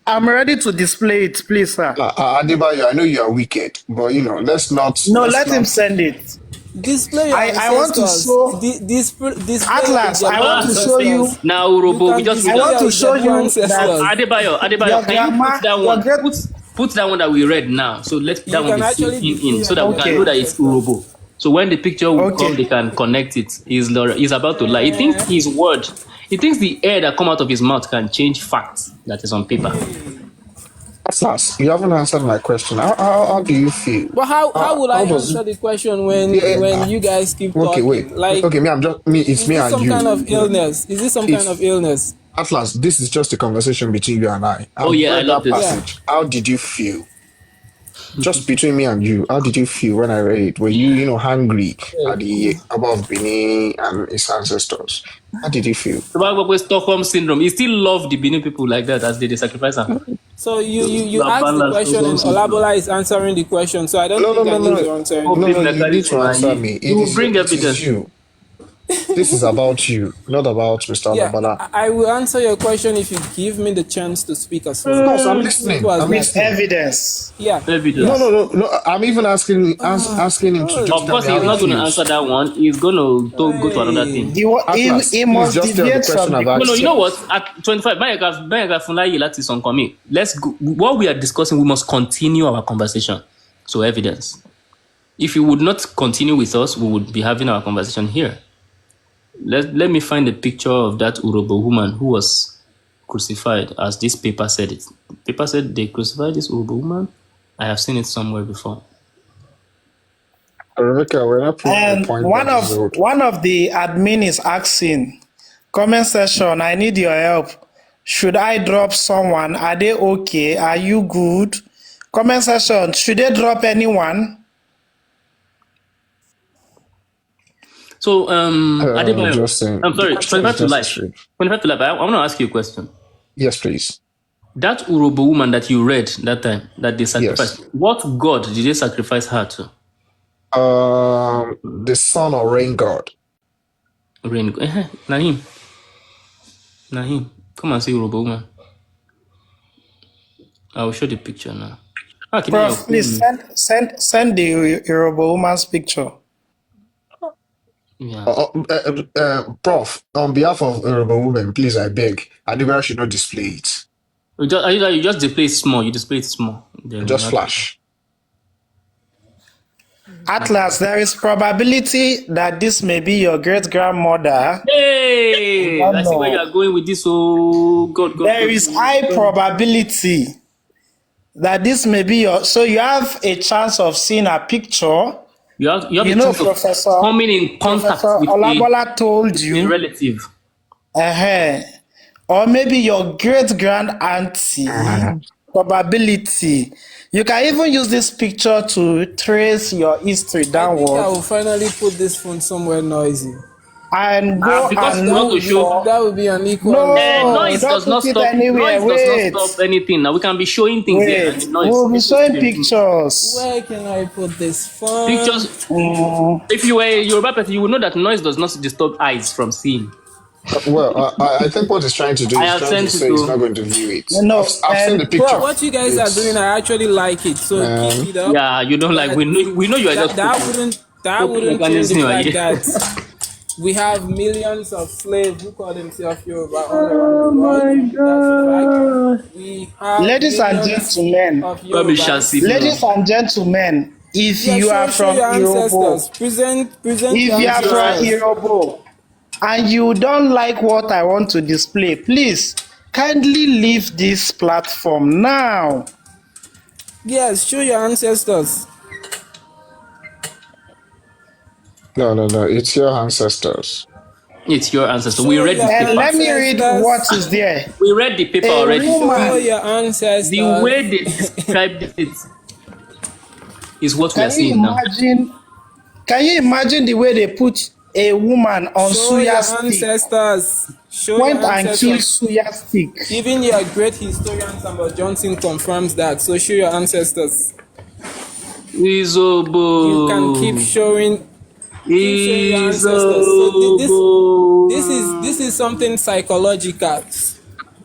Speaker 11: I'm ready to display it, please, sir.
Speaker 19: Adebayo, I know you are wicked, but let's not.
Speaker 11: No, let him send it.
Speaker 8: Display your
Speaker 11: I want to
Speaker 8: ancestors.
Speaker 11: show
Speaker 8: Display
Speaker 11: Atlas. I want to show you.
Speaker 2: Now, Urobo, we just.
Speaker 11: I want to show you that
Speaker 2: Adebayo, can you put that one? Put that one that we read now. So let that one be seen in, so that we can know that it's Urobo. So when the picture will come, they can connect it. He's about to lie. He thinks his word. He thinks the air that come out of his mouth can change facts that is on paper.
Speaker 19: Atlas, you haven't answered my question. How do you feel?
Speaker 8: But how would I answer the question when you guys keep talking?
Speaker 19: Okay, wait.
Speaker 8: Like,
Speaker 19: okay, it's me and you.
Speaker 8: Is this some kind of illness? Is this some kind of illness?
Speaker 19: Atlas, this is just a conversation between you and I.
Speaker 2: I love this
Speaker 19: passage. Yeah. How did you feel? Just between me and you, how did you feel when I read it? Were you, hungry at the above Benin and his ancestors? How did you feel?
Speaker 2: About Stockholm syndrome. He still loved the Benin people like that as they sacrifice them.
Speaker 8: So you asked the question and Olabola is answering the question. So I don't think I need to answer.
Speaker 19: No, you need to answer me.
Speaker 2: You will bring evidence.
Speaker 19: This is about you, not about Mr. Olabola.
Speaker 8: I will answer your question if you give me the chance to speak as well.
Speaker 19: No, so I'm listening.
Speaker 11: Evidence.
Speaker 8: Yeah.
Speaker 2: Evidence.
Speaker 19: No. I'm even asking him to.
Speaker 2: Of course, he's not going to answer that one. He's going to go to another thing.
Speaker 11: He must deviate from the
Speaker 2: No, you know what? At 25, let's go. What we are discussing, we must continue our conversation. So evidence. If you would not continue with us, we would be having our conversation here. Let me find a picture of that Urobo woman who was crucified, as this paper said it. The paper said they crucified this Urobo woman. I have seen it somewhere before.
Speaker 19: Rebecca, we're not proving the point.
Speaker 11: One of the admin is asking, comment section, I need your help. Should I drop someone? Are they okay? Are you good? Comment section, should they drop anyone?
Speaker 2: So, Adebayo, I'm sorry, 25 to life. 25 to life. I want to ask you a question.
Speaker 19: Yes, please.
Speaker 2: That Urobo woman that you read that time, that they sacrificed, what god did they sacrifice her to?
Speaker 19: The sun or rain god.
Speaker 2: Rain god. Nahim. Come and see Urobo woman. I will show the picture now.
Speaker 11: Prof, please send the Urobo woman's picture.
Speaker 2: Yeah.
Speaker 19: Prof, on behalf of Yoruba women, please, I beg, Adebayo should not display it.
Speaker 2: You just display it small. You display it small.
Speaker 19: Just flash.
Speaker 11: Atlas, there is probability that this may be your great-grandmother.
Speaker 2: Hey! I see where you are going with this. Oh, God.
Speaker 11: There is high probability that this may be your... So you have a chance of seeing a picture.
Speaker 2: You have a chance
Speaker 11: Professor,
Speaker 2: of coming in contact with
Speaker 11: Olabola told you,
Speaker 2: a relative.
Speaker 11: Or maybe your great-grand auntie. Probability. You can even use this picture to trace your history downward.
Speaker 8: I think I will finally put this phone somewhere noisy.
Speaker 11: And go and look for...
Speaker 8: That would be an equal...
Speaker 2: Noise does not stop anything. Now we can be showing things here.
Speaker 11: We'll be showing pictures.
Speaker 8: Where can I put this phone?
Speaker 2: Pictures. If you were a Yoruba person, you would know that noise does not disturb eyes from seeing.
Speaker 19: Well, I think what he's trying to do is trying to say he's not going to view it.
Speaker 11: No,
Speaker 19: I've seen the picture.
Speaker 8: What you guys are doing, I actually like it. So keep it up.
Speaker 2: Yeah, you don't like. We know you are just.
Speaker 8: That wouldn't change the fact that we have millions of slaves who call themselves Yoruba all around the world. We have
Speaker 11: ladies and gentlemen, if you are from Yoruba, if you are from Yoruba, and you don't like what I want to display, please kindly leave this platform now.
Speaker 8: Yes, show your ancestors.
Speaker 19: No. It's your ancestors.
Speaker 2: It's your ancestors. We read the paper.
Speaker 11: Let me read what is there.
Speaker 2: We read the paper already.
Speaker 8: Show your ancestors.
Speaker 2: The way they described it is what we are seeing now.
Speaker 11: Can you imagine the way they put a woman on
Speaker 8: Show
Speaker 11: Suya
Speaker 8: your
Speaker 11: stick.
Speaker 8: ancestors. Show
Speaker 11: Went
Speaker 8: your
Speaker 11: and killed
Speaker 8: ancestors.
Speaker 11: Suya stick.
Speaker 8: Even your great historian Samuel Johnson confirms that. So show your ancestors.
Speaker 2: Izobo.
Speaker 8: You can keep showing your ancestors. So this is something psychological.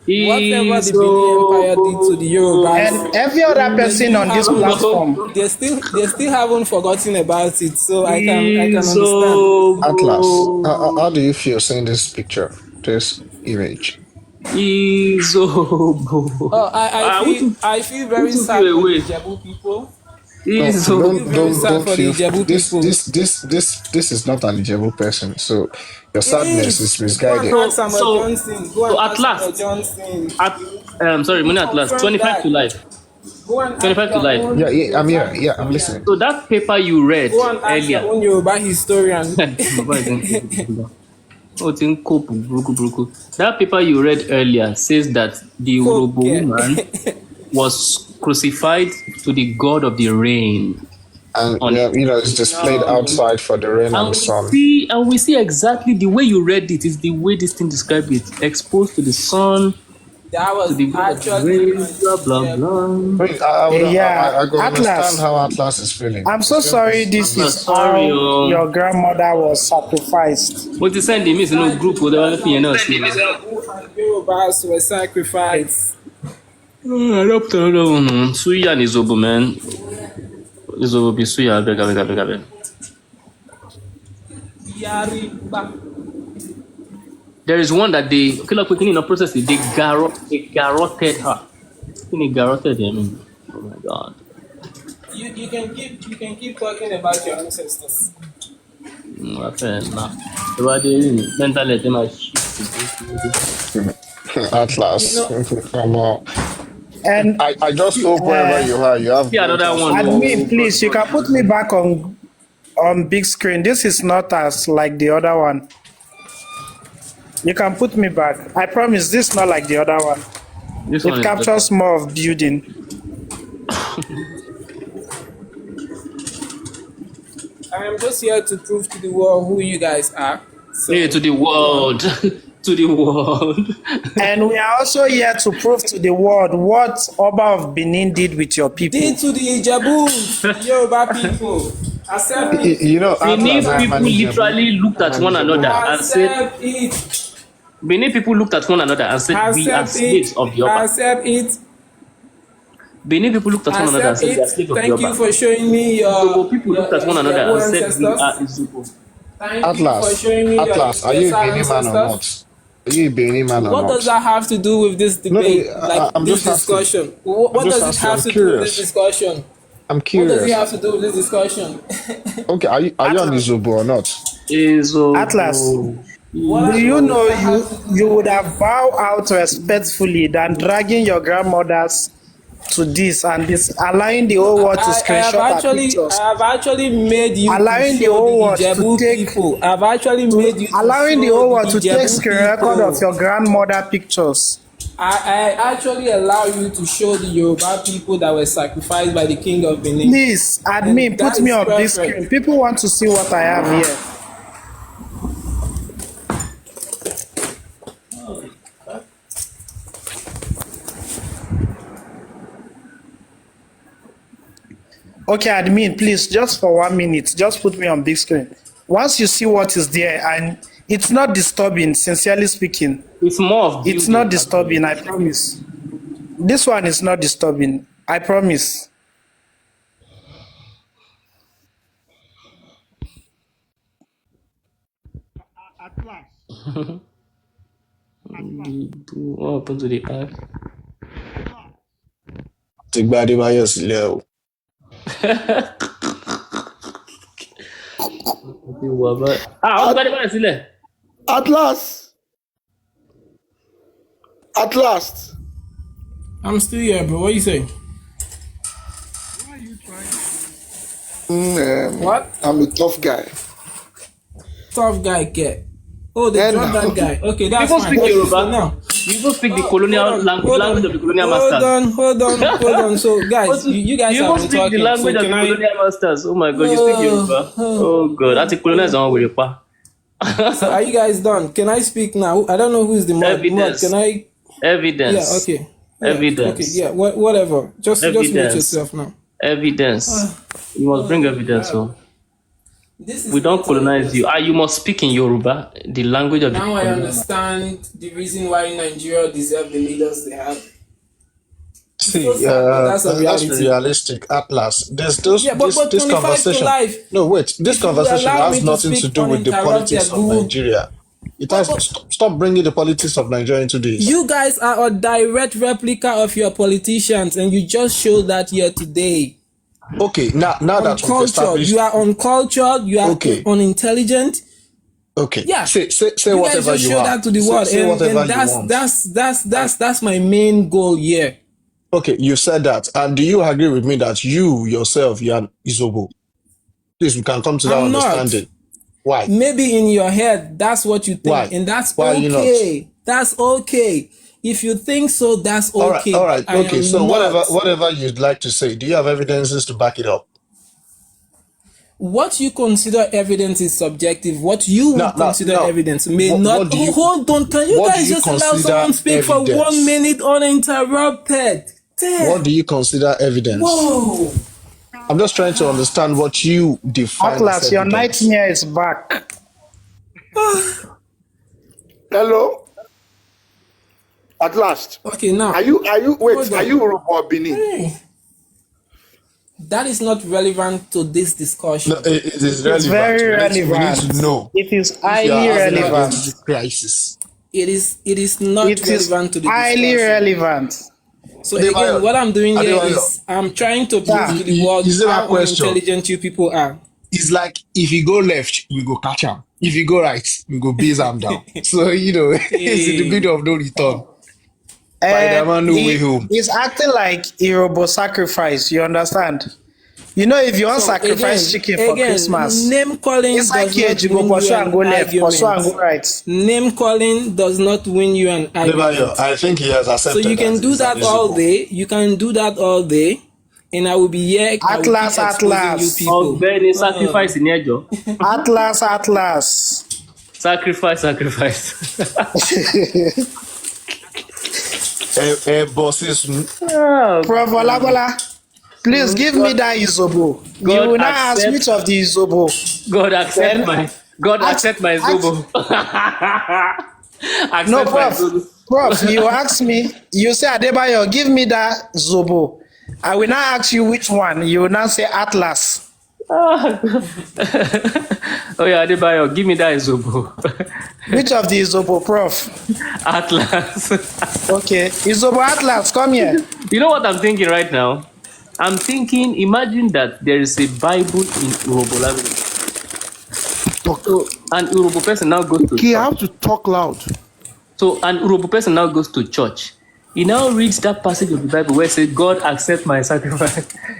Speaker 8: Whatever the Benin Empire did to the Yorubas,
Speaker 11: And every other person on this platform.
Speaker 8: they still haven't forgotten about it. So I can understand.
Speaker 19: Atlas, how do you feel seeing this picture, this image?
Speaker 2: Izobo.
Speaker 8: Oh, I feel very sad for the Ijebu people.
Speaker 19: No, don't
Speaker 8: for the
Speaker 19: feel
Speaker 8: Ijebu people.
Speaker 19: this is not an Ijebu person, so your sadness is misguided.
Speaker 8: Go and ask Samuel Johnson. Go and
Speaker 2: at
Speaker 8: ask
Speaker 2: last,
Speaker 8: Samuel Johnson.
Speaker 2: sorry, Muni at last, 25 to life.
Speaker 8: Go and
Speaker 2: 25 to life.
Speaker 19: Yeah, I'm here. Yeah, I'm listening.
Speaker 2: So that paper you read
Speaker 8: Go and ask
Speaker 2: earlier.
Speaker 8: your own Yoruba historian.
Speaker 2: That paper you read earlier says that the Yoruba woman was crucified to the god of the rain.
Speaker 19: And it's displayed outside for the rain and the sun.
Speaker 2: We see exactly the way you read it is the way this thing described it. Exposed to the sun.
Speaker 8: That was
Speaker 2: to the
Speaker 8: actually
Speaker 2: blah blah blah.
Speaker 19: I can understand how Atlas is feeling.
Speaker 11: I'm so sorry. This is how your grandmother was sacrificed.
Speaker 2: What you send him is no group or the
Speaker 8: Yorubas were sacrificed.
Speaker 2: I hope Suya and Izobo, man. Izobo be Suya, beg. There is one that they killer quickly in the process. They garroted her. They garroted him. Oh my god.
Speaker 8: You can keep talking about your ancestors.
Speaker 19: Atlas, come on. And I just hope wherever you are, you have
Speaker 2: another one.
Speaker 11: Admin, please, you can put me back on big screen. This is not as like the other one. You can put me back. I promise this is not like the other one. It captures more of building.
Speaker 8: I am just here to prove to the world who you guys are.
Speaker 2: So, to the world. To the world.
Speaker 11: And we are also here to prove to the world what Oba of Benin did with your people.
Speaker 8: Did to the Ijebu, Yoruba people. Accept it.
Speaker 2: Benin people literally looked at one another and said, Benin people looked at one another and said, we are slaves of the Oba.
Speaker 8: Accept it.
Speaker 2: Benin people looked at one another and said, we are slaves of the Oba.
Speaker 8: Thank you for showing me your
Speaker 2: people looked at one another and said, we are Izubo.
Speaker 19: Atlas, are you a Benin man or not? Are you a Benin man or not?
Speaker 8: What does that have to do with this debate? This discussion? What does it have to do with this discussion?
Speaker 19: I'm curious.
Speaker 8: What does it have to do with this discussion?
Speaker 19: Okay, are you on Izobo or not?
Speaker 11: Atlas, do you know you would have vowed out respectfully than dragging your grandmothers to this and this, allowing the whole world to screenshot her pictures.
Speaker 8: I have actually made you
Speaker 11: allowing the whole world to take
Speaker 8: people. I've actually made you
Speaker 11: allowing the whole world to take screen record of your grandmother pictures.
Speaker 8: I actually allow you to show the Yoruba people that were sacrificed by the king of Benin.
Speaker 11: Please, admin, put me on this screen. People want to see what I have here. Okay, admin, please, just for 1 minute, just put me on big screen. Once you see what is there, and it's not disturbing, sincerely speaking.
Speaker 2: It's more of
Speaker 11: it's not disturbing, I promise. This one is not disturbing, I promise.
Speaker 15: At last.
Speaker 2: What happened to the eye?
Speaker 19: Take body by yourself.
Speaker 16: At last. At last.
Speaker 8: I'm still here, bro. What you say?
Speaker 16: Why are you trying? What? I'm a tough guy.
Speaker 8: Tough guy, get. Oh, the Jordan guy. Okay, that's
Speaker 2: people
Speaker 8: fine.
Speaker 2: Speak Yoruba now. People speak the colonial language of the colonial masters.
Speaker 8: Hold on. So, guys, you guys
Speaker 2: you
Speaker 8: are
Speaker 2: speak
Speaker 8: talking.
Speaker 2: the language of the colonial masters. Oh my God, you speak Yoruba. Oh God, that's a colonial.
Speaker 8: So are you guys done? Can I speak now? I don't know who's the mod. Mod, can I?
Speaker 2: Evidence.
Speaker 8: Yeah. Okay. Yeah,
Speaker 2: Evidence.
Speaker 8: Okay. Yeah. Whatever. Just mute yourself now.
Speaker 2: Evidence. You must bring evidence. So we don't colonize you. You must speak in Yoruba, the language of the
Speaker 8: Now I understand the reason why Nigeria deserve the leaders they have.
Speaker 19: See,
Speaker 8: That's a
Speaker 19: let's be
Speaker 8: reality.
Speaker 19: realistic. Atlas, there's those,
Speaker 8: Yeah, but
Speaker 19: this
Speaker 8: 25 to
Speaker 19: conversation.
Speaker 8: life.
Speaker 19: No, wait. This
Speaker 8: If you will
Speaker 19: conversation
Speaker 8: allow me
Speaker 19: has
Speaker 8: to
Speaker 19: nothing to
Speaker 8: speak
Speaker 19: do with the politics
Speaker 8: uninterrupted,
Speaker 19: of Nigeria. It has stop bringing the politics of Nigeria into this.
Speaker 8: You guys are a direct replica of your politicians, and you just showed that here today.
Speaker 19: Okay, now that we've established,
Speaker 8: you are uncultured, you are unintelligent.
Speaker 19: Okay.
Speaker 8: Yeah.
Speaker 19: Say
Speaker 8: you
Speaker 19: whatever
Speaker 8: guys just
Speaker 19: you
Speaker 8: show
Speaker 19: are.
Speaker 8: that to the world,
Speaker 19: Say whatever
Speaker 8: and
Speaker 19: you want.
Speaker 8: that's my main goal here.
Speaker 19: Okay, you said that, and do you agree with me that you yourself, you are Izobo? Please, we can come to that understanding. Why?
Speaker 8: Maybe in your head, that's what you think,
Speaker 19: Why?
Speaker 8: And that's
Speaker 19: Why
Speaker 8: okay. That's okay. If you think so, that's okay.
Speaker 19: All right. Okay. So whatever you'd like to say, do you have evidences to back it up?
Speaker 8: What you consider evidence is subjective. What you would consider evidence may not. Hold on. Can you guys just allow someone speak for 1 minute uninterrupted? Damn.
Speaker 19: What do you consider evidence?
Speaker 8: Whoa.
Speaker 19: I'm just trying to understand what you define
Speaker 11: Atlas,
Speaker 19: as
Speaker 11: your
Speaker 19: evidence.
Speaker 11: nightmare is back.
Speaker 16: Hello. At last.
Speaker 8: Okay, now.
Speaker 16: Are you Yorùbá or Benin?
Speaker 8: Hey. That is not relevant to this discussion.
Speaker 19: No, it is relevant.
Speaker 11: It's very relevant.
Speaker 19: We need to know.
Speaker 11: It is highly relevant.
Speaker 19: Crisis.
Speaker 8: It is not relevant to the
Speaker 11: highly
Speaker 8: discussion.
Speaker 11: relevant.
Speaker 8: So again, what I'm doing here is I'm trying to prove to the world how intelligent you people are.
Speaker 19: It's like if you go left, we go catch him. If you go right, we go beat him down. So it's in the bit of no return.
Speaker 11: He's acting like a robot sacrifice. You understand? You know, if you want sacrifice chicken for Christmas,
Speaker 8: name calling
Speaker 11: it's like you go pursue and go left, pursue and go right.
Speaker 8: Name calling does not win you an argument.
Speaker 19: I think he has accepted.
Speaker 8: So you can do that all day. You can do that all day, and I will be here.
Speaker 11: Atlas.
Speaker 8: You people.
Speaker 2: Benny, sacrifice in your
Speaker 11: Atlas.
Speaker 2: Sacrifice.
Speaker 19: Bosses.
Speaker 11: Prof. Olabola, please give me that Izobo. You will not ask which of the Izobo.
Speaker 2: God accept my Zobo.
Speaker 11: No, Prof, you ask me, you say Adebayo, give me that Zobo. I will not ask you which one. You will not say Atlas.
Speaker 2: Oh yeah, Adebayo, give me that Zobo.
Speaker 11: Which of the Izobo, Prof?
Speaker 2: Atlas.
Speaker 11: Okay, Izobo Atlas, come here.
Speaker 2: You know what I'm thinking right now? I'm thinking, imagine that there is a Bible in Urhobo language. An Urhobo person now goes to church.
Speaker 16: You have to talk loud.
Speaker 2: So an Urhobo person now goes to church. He now reads that passage of the Bible where it says, God accept my sacrifice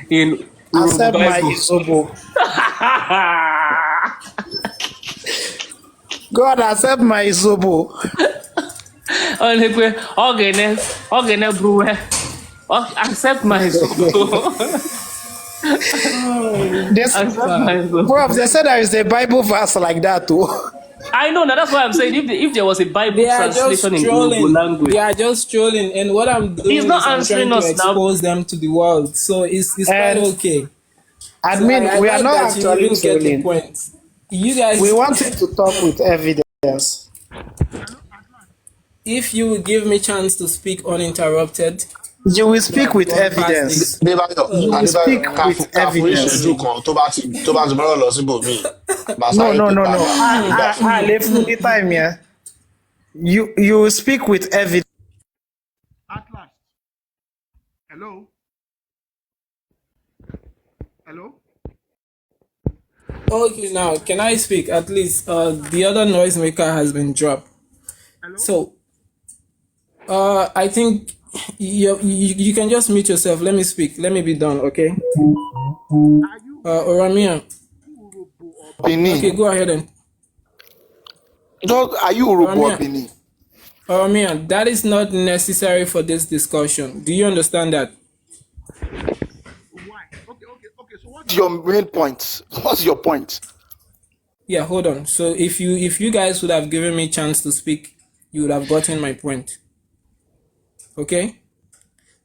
Speaker 2: in Urhobo
Speaker 11: accept
Speaker 2: Bible.
Speaker 11: My Izobo. God accept my Izobo.
Speaker 2: Accept my Zobo.
Speaker 11: Prof, they said there is a Bible verse like that too.
Speaker 2: I know, that's why I'm saying if there was a Bible translation in Urhobo language.
Speaker 8: They are just trolling, and what I'm doing is I'm trying to expose them to the world. So it's quite okay.
Speaker 11: I mean, we are not actually trolling.
Speaker 8: You guys,
Speaker 11: we wanted to talk with evidence.
Speaker 8: If you will give me chance to speak uninterrupted,
Speaker 11: you will speak with evidence. You will speak with evidence. No. You will speak with evidence.
Speaker 16: Atlas. Hello.
Speaker 8: Okay, now can I speak? At least the other noisemaker has been dropped. Hello? So I think you can just mute yourself. Let me speak. Let me be done, okay? Oromia.
Speaker 16: Benin.
Speaker 8: Okay, go ahead and.
Speaker 16: Are you Yorùbá or Benin?
Speaker 8: Oromia, that is not necessary for this discussion. Do you understand that?
Speaker 16: Why? Okay. So what's your main point? What's your point?
Speaker 8: Yeah, hold on. So if you guys would have given me a chance to speak, you would have gotten my point. Okay?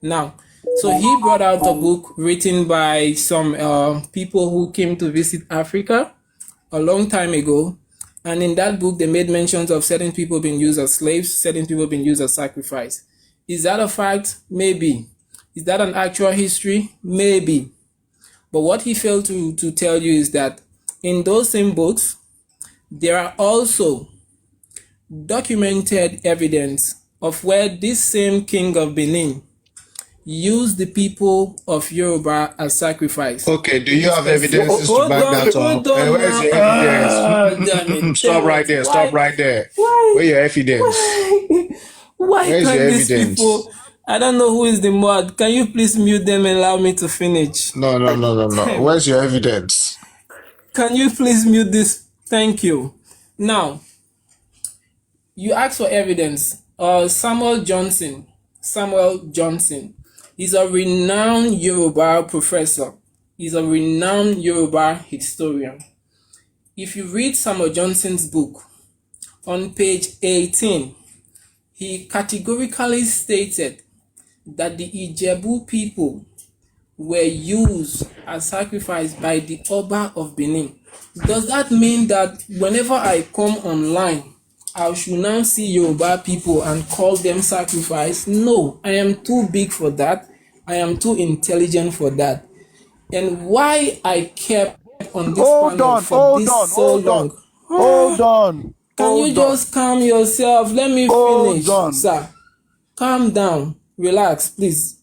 Speaker 8: Now, so he brought out a book written by some people who came to visit Africa a long time ago. And in that book, they made mentions of certain people being used as slaves, certain people being used as sacrifice. Is that a fact? Maybe. Is that an actual history? Maybe. But what he failed to tell you is that in those same books, there are also documented evidence of where this same king of Benin used the people of Yoruba as sacrifice.
Speaker 19: Okay, do you have evidences to back that up? Where's your evidence? Stop right there. Stop right there. Where's your evidence?
Speaker 8: Why
Speaker 19: Where's
Speaker 8: can't
Speaker 19: your
Speaker 8: these
Speaker 19: evidence?
Speaker 8: people? I don't know who is the mod. Can you please mute them and allow me to finish?
Speaker 19: No. Where's your evidence?
Speaker 8: Can you please mute this? Thank you. Now, you asked for evidence. Samuel Johnson is a renowned Yoruba professor. He's a renowned Yoruba historian. If you read Samuel Johnson's book, on page 18, he categorically stated that the Ijebu people were used as sacrifice by the Oba of Benin. Does that mean that whenever I come online, I should now see Yoruba people and call them sacrifice? No, I am too big for that. I am too intelligent for that. And why I kept on this panel for this so long?
Speaker 15: Hold on.
Speaker 8: Can you just calm yourself? Let me finish, sir. Calm down. Relax, please.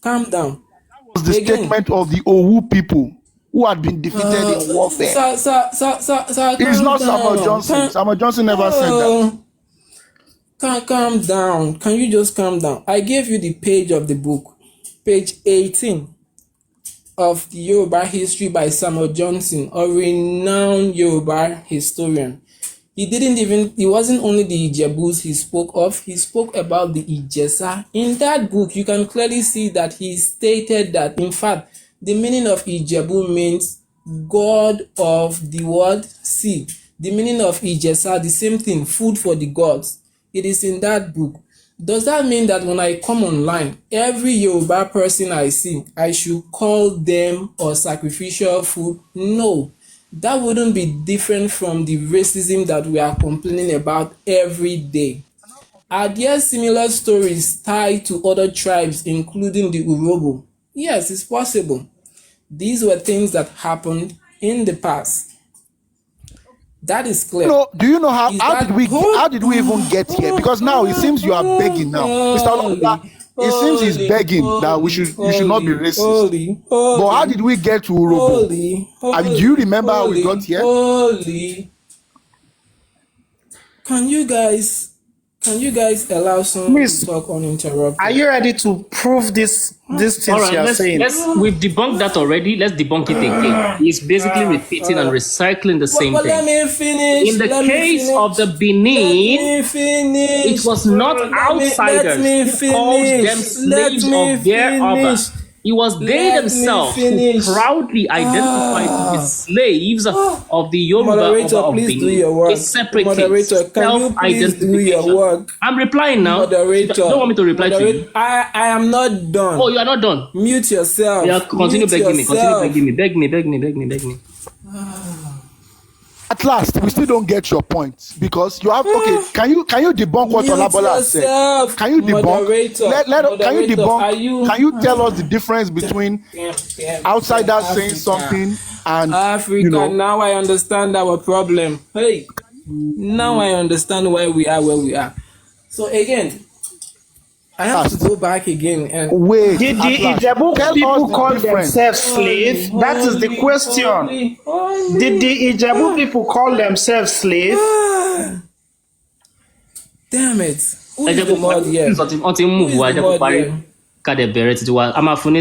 Speaker 8: Calm down.
Speaker 15: That was the statement of the Owu people who had been defeated in warfare.
Speaker 8: Sir,
Speaker 15: It's not Samuel Johnson. Samuel Johnson never said that.
Speaker 8: Calm down. Can you just calm down? I gave you the page of the book. Page 18 of the Yoruba history by Samuel Johnson, a renowned Yoruba historian. He wasn't only the Ijebus he spoke of, he spoke about the Ijesa. In that book, you can clearly see that he stated that, in fact, the meaning of Ijebu means God of the world, sea. The meaning of Ijesa, the same thing, food for the gods. It is in that book. Does that mean that when I come online, every Yoruba person I see, I should call them or sacrificial food? No. That wouldn't be different from the racism that we are complaining about every day. Are there similar stories tied to other tribes, including the Urobo? Yes, it's possible. These were things that happened in the past. That is clear.
Speaker 15: No, do you know how did we even get here? Because now it seems you are begging now. Mr. Olopala, it seems he's begging that you should not be racist. But how did we get to Urobo? Do you remember how we got here?
Speaker 8: Can you guys allow someone to talk uninterrupted?
Speaker 11: Are you ready to prove this things
Speaker 2: All right,
Speaker 11: you are saying?
Speaker 2: we've debunked that already. Let's debunk it again. He's basically repeating and recycling the same thing.
Speaker 8: Let me finish.
Speaker 2: In the case of the Benin, it was not outsiders who called them slaves of their Oba. It was they themselves who proudly identified to be slaves of the Yoruba
Speaker 8: Moderator,
Speaker 2: Oba of
Speaker 8: please do
Speaker 2: Benin.
Speaker 8: your work.
Speaker 2: A separate
Speaker 8: Moderator, can you please do your work?
Speaker 2: I'm replying now.
Speaker 8: Moderator,
Speaker 2: You don't want me to reply to you?
Speaker 8: I am not done.
Speaker 2: Oh, you are not done?
Speaker 8: Mute yourself.
Speaker 2: Yeah, continue begging me. Continue begging me. Beg me.
Speaker 15: At last, we still don't get your point because you have Can you debunk what Olabola said? Can you debunk? Can you debunk? Can you tell us the difference between outsiders saying something and
Speaker 8: Africa? Now I understand our problem. Hey, now I understand why we are where we are. So again, I have to go back again and
Speaker 15: wait.
Speaker 11: Did the Ijebu people call themselves slaves? That is the question. Did the Ijebu people call themselves slaves?
Speaker 8: Damn it. Who is the mod here?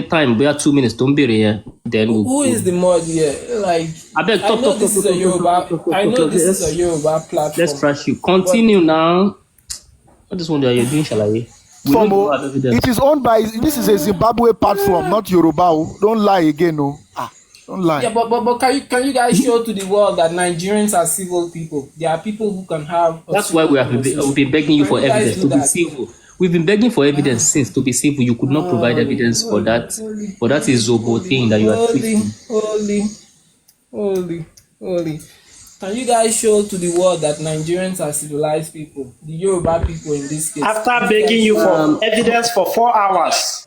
Speaker 2: Time, we are 2 minutes. Don't be here. Then
Speaker 8: who is the mod here? Like, I know this is a Yoruba platform.
Speaker 2: Let's trash you. Continue now. What is one that you're doing, Shalaye?
Speaker 15: It is owned by, this is a Zimbabwe platform, not Yoruba. Don't lie again, no. Don't lie.
Speaker 8: Yeah, but can you guys show to the world that Nigerians are civil people? There are people who can have a
Speaker 2: That's why
Speaker 8: civil
Speaker 2: we've been begging you
Speaker 8: Can
Speaker 2: for
Speaker 8: you guys
Speaker 2: evidence
Speaker 8: do
Speaker 2: to be
Speaker 8: that?
Speaker 2: civil. We've been begging for evidence since to be civil. You could not provide evidence for that Izobo thing that you are twisting.
Speaker 8: Holy. Can you guys show to the world that Nigerians are civilized people? The Yoruba people in this case.
Speaker 11: After begging you for evidence for 4 hours.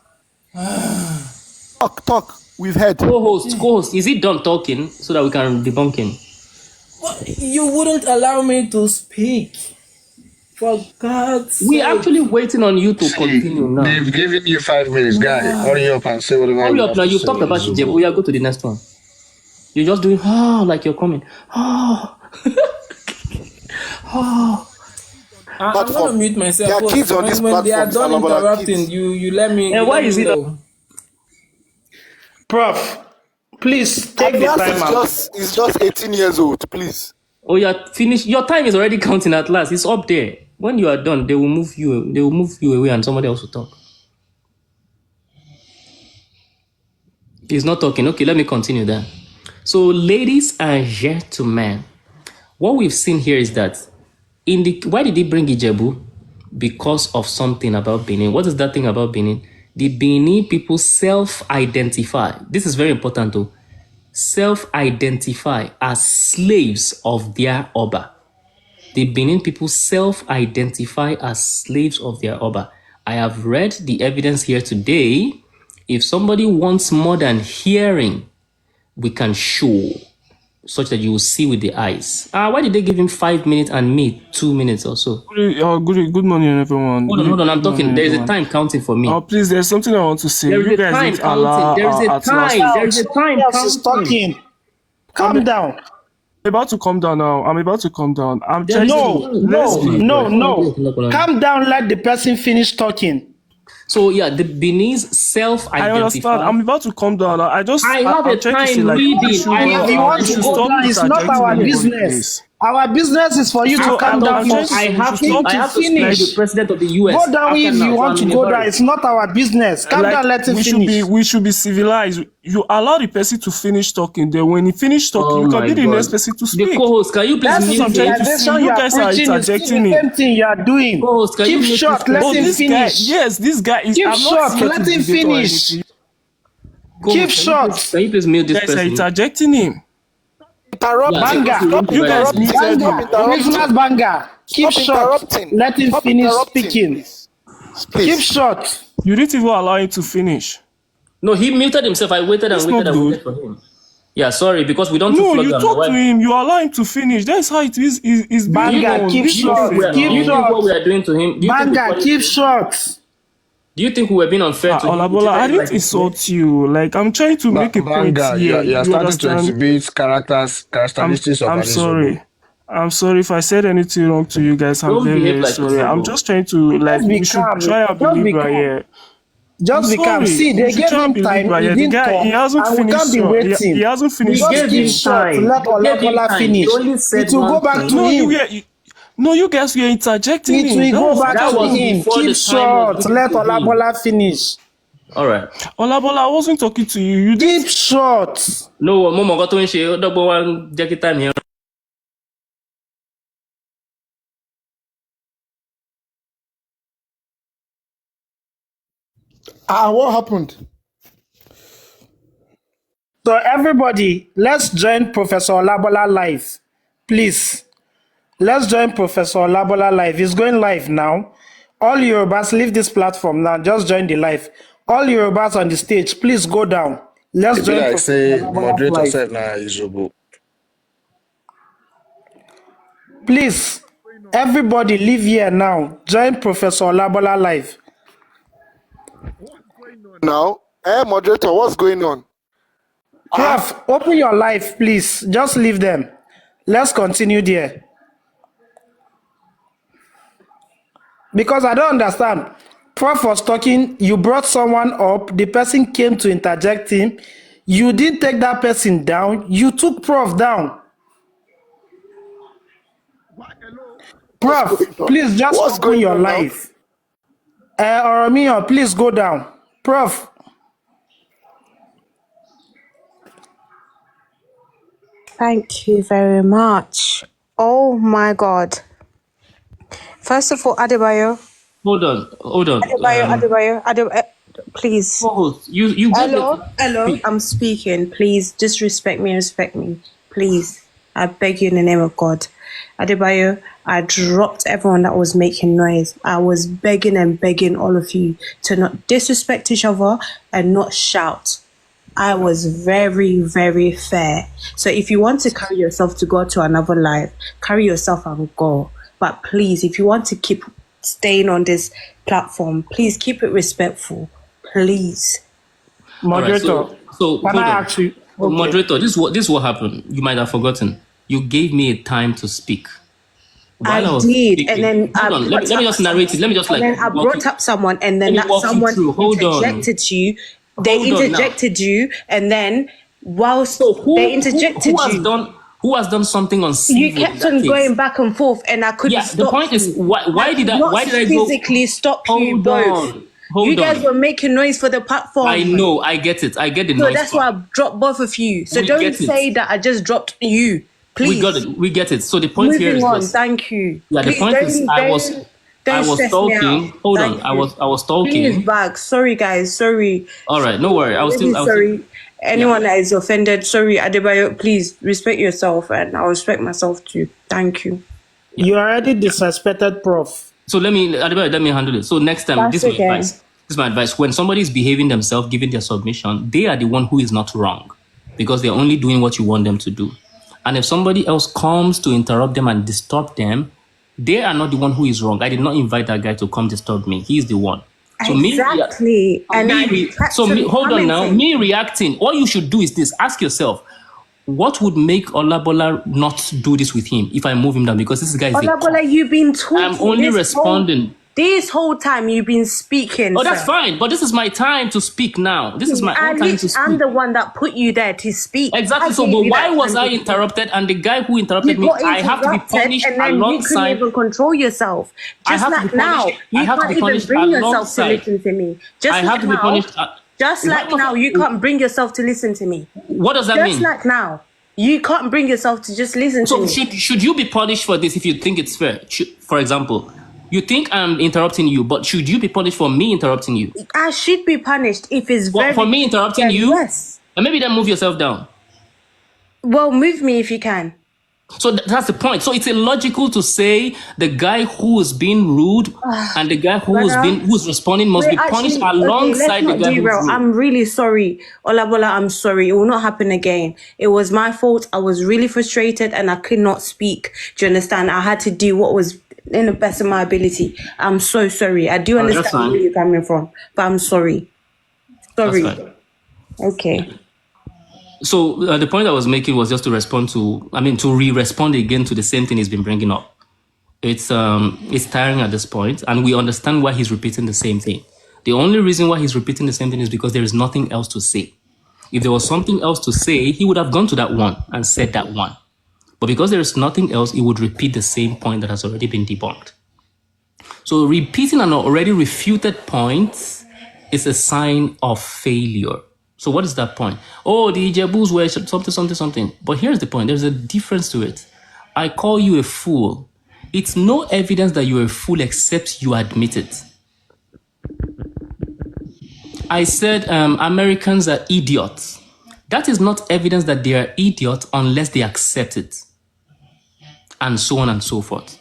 Speaker 15: Talk. We've heard.
Speaker 2: Co-host, is he done talking so that we can debunk him?
Speaker 8: You wouldn't allow me to speak. For God's sake.
Speaker 2: We're actually waiting on you to continue now.
Speaker 19: They've given you 5 minutes, guy. Hurry up and say whatever
Speaker 2: Hurry
Speaker 19: you
Speaker 2: up
Speaker 19: have
Speaker 2: now.
Speaker 19: to
Speaker 2: You've
Speaker 19: say.
Speaker 2: talked about Ijebu. We are go to the next one. You're just doing like you're coming.
Speaker 8: I'm gonna mute myself.
Speaker 15: There are kids on this
Speaker 8: when they are
Speaker 15: platform,
Speaker 8: done
Speaker 15: Salabola
Speaker 8: interrupting,
Speaker 15: kids.
Speaker 8: you let me.
Speaker 2: And why is it?
Speaker 11: Prof, please take the time out.
Speaker 15: He's just 18 years old, please.
Speaker 2: Oh, you're finished. Your time is already counting at last. It's up there. When you are done, they will move you. They will move you away, and somebody else will talk. He's not talking. Okay, let me continue then. So, ladies and gentlemen, what we've seen here is that why did he bring Ijebu? Because of something about Benin. What is that thing about Benin? The Benin people self-identify. This is very important though. Self-identify as slaves of their Oba. The Benin people self-identify as slaves of their Oba. I have read the evidence here today. If somebody wants more than hearing, we can show, such that you will see with the eyes. Why did they give him 5 minutes and me 2 minutes or so?
Speaker 20: Good morning, everyone.
Speaker 2: Hold on, I'm talking. There is a time counting for me.
Speaker 20: Oh, please, there's something I want to say.
Speaker 2: There is a time counting. There is a time counting.
Speaker 11: Calm down.
Speaker 20: I'm about to calm down now. I'm about to calm down.
Speaker 11: No. Calm down, let the person finish talking.
Speaker 2: So yeah, the Benin's self-identify.
Speaker 20: I understand. I'm about to calm down. I
Speaker 2: have a time reading.
Speaker 11: If you want to go down, it's not our business. Our business is for you to calm down.
Speaker 2: I have to finish. The president of the US.
Speaker 11: Go down if you want to go down. It's not our business. Calm down, let him finish.
Speaker 20: We should be civilized. You allow the person to finish talking. Then when he finish talking, you can be the next person to speak.
Speaker 2: The co-host, can you please mute him?
Speaker 20: You guys are interjecting me.
Speaker 11: The same thing you are doing.
Speaker 2: Co-host,
Speaker 11: keep short. Let him finish.
Speaker 20: This guy is.
Speaker 11: Keep short. Let him finish. Keep short.
Speaker 2: Can you please mute this person?
Speaker 20: You guys are interjecting him.
Speaker 11: Banga.
Speaker 20: You guys muted him.
Speaker 11: Original Banga. Keep short. Let him finish speaking. Keep short.
Speaker 20: You didn't even allow him to finish.
Speaker 2: No, he muted himself. I waited and waited for him. Yeah, sorry, because we don't.
Speaker 20: No, you talk to him. You allow him to finish. That's how it is.
Speaker 11: Banga, keep short.
Speaker 2: Do you think what we are doing to him?
Speaker 11: Banga, keep short.
Speaker 2: Do you think we were being unfair to him?
Speaker 20: Olabola, I didn't insult you. Like, I'm trying to make a point here.
Speaker 19: You're starting to exhibit characteristics of
Speaker 20: I'm sorry if I said anything wrong to you guys. I'm very sorry. I'm just trying to, we should try and believe right here.
Speaker 11: Just be calm. See, they gave him time. He didn't talk.
Speaker 20: He hasn't finished.
Speaker 11: He
Speaker 20: hasn't finished.
Speaker 11: We gave him time. Let Olabola finish. It will go back to him.
Speaker 20: No, you guys were interjecting.
Speaker 11: It will go back to him. Keep short. Let Olabola finish.
Speaker 2: All right.
Speaker 20: Olabola, I wasn't talking to you. You
Speaker 11: keep short.
Speaker 2: No, Momo got to share. Double one jacket time here.
Speaker 15: What happened?
Speaker 11: So everybody, let's join Professor Olabola live, please. Let's join Professor Olabola live. He's going live now. All Yorubas, leave this platform now. Just join the live. All Yorubas on the stage, please go down. Let's join Professor Olabola live. Please, everybody leave here now. Join Professor Olabola live.
Speaker 15: Now, moderator, what's going on?
Speaker 11: Prof, open your live, please. Just leave them. Let's continue there. Because I don't understand. Prof was talking, you brought someone up, the person came to interject him. You didn't take that person down, you took Prof down. Prof, please just open your live. Oromio, please go down. Prof.
Speaker 6: Thank you very much. Oh my God. First of all, Adebayo.
Speaker 2: Hold on.
Speaker 6: Adebayo, please.
Speaker 2: You gave
Speaker 6: Hello,
Speaker 2: me
Speaker 6: hello. I'm speaking. Please, just respect me. Please. I beg you in the name of God. Adebayo, I dropped everyone that was making noise. I was begging all of you to not disrespect each other and not shout. I was very, very fair. So if you want to carry yourself to go to another life, carry yourself and go. But please, if you want to keep staying on this platform, please keep it respectful. Please.
Speaker 20: Moderator,
Speaker 2: right, so
Speaker 20: can
Speaker 2: hold
Speaker 20: I
Speaker 2: on.
Speaker 20: ask you? Okay.
Speaker 2: Moderator, this is what happened. You might have forgotten. You gave me a time to speak. While I was
Speaker 6: did,
Speaker 2: speaking,
Speaker 6: and then
Speaker 2: hold on. Let me just narrate it. Let me just
Speaker 6: and then I brought up someone, and then that someone interjected you. They interjected you, and then whilst they interjected
Speaker 2: who has done something uncivil?
Speaker 6: You kept on going back and forth, and I couldn't stop.
Speaker 2: The point is, why did I go
Speaker 6: physically stop you both? You guys were making noise for the platform.
Speaker 2: I know, I get it. I get the noise.
Speaker 6: So that's why I dropped both of you. So don't say that I just dropped you. Please.
Speaker 2: We get it. So the point here is
Speaker 6: moving on. Thank you.
Speaker 2: Yeah, the point is I was talking. Hold on. I was talking.
Speaker 6: Please back. Sorry guys. Sorry.
Speaker 2: All right, no worry. I was
Speaker 6: sorry. Anyone that is offended, sorry, Adebayo, please respect yourself and I'll respect myself too. Thank you.
Speaker 11: You already disrespected Prof.
Speaker 2: So let me handle it. So next time, this is my advice. When somebody is behaving themselves, giving their submission, they are the one who is not wrong because they're only doing what you want them to do. And if somebody else comes to interrupt them and disturb them, they are not the one who is wrong. I did not invite that guy to come disturb me. He's the one. So
Speaker 6: exactly.
Speaker 2: Hold on now. Me reacting. All you should do is this. Ask yourself, what would make Olabola not do this with him if I move him down? Because this guy is
Speaker 6: Olabola, you've been talking.
Speaker 2: I'm only responding.
Speaker 6: This whole time you've been speaking.
Speaker 2: Oh, that's fine. But this is my time to speak now. This is my own time to speak.
Speaker 6: I'm the one that put you there to speak.
Speaker 2: Exactly. So, but why was I interrupted? And the guy who interrupted me, I have to be punished
Speaker 6: and then
Speaker 2: alongside.
Speaker 6: You couldn't even control yourself. Just like now, you can't even bring yourself to listen to me.
Speaker 2: I have to be punished.
Speaker 6: Just like now, you can't bring yourself to listen to me.
Speaker 2: What does that mean?
Speaker 6: Just like now. You can't bring yourself to just listen to me.
Speaker 2: So should you be punished for this if you think it's fair? For example, you think I'm interrupting you, but should you be punished for me interrupting you?
Speaker 6: I should be punished if it's
Speaker 2: for me interrupting you?
Speaker 6: Yes.
Speaker 2: And maybe then move yourself down.
Speaker 6: Well, move me if you can.
Speaker 2: So that's the point. So it's illogical to say the guy who is being rude and the guy who's responding must be punished alongside the guy who's rude.
Speaker 6: I'm really sorry. Olabola, I'm sorry. It will not happen again. It was my fault. I was really frustrated and I could not speak. Do you understand? I had to do what was in the best of my ability. I'm so sorry. I do understand where you're coming from, but I'm sorry. Sorry. Okay.
Speaker 2: So the point I was making was just to respond to, to re-respond again to the same thing he's been bringing up. It's tiring at this point, and we understand why he's repeating the same thing. The only reason why he's repeating the same thing is because there is nothing else to say. If there was something else to say, he would have gone to that one and said that one. But because there is nothing else, he would repeat the same point that has already been debunked. So repeating an already refuted point is a sign of failure. So what is that point? Oh, the Ijebus were something. But here's the point. There's a difference to it. I call you a fool. It's no evidence that you're a fool except you admit it. I said Americans are idiots. That is not evidence that they are idiots unless they accept it. And so on and so forth.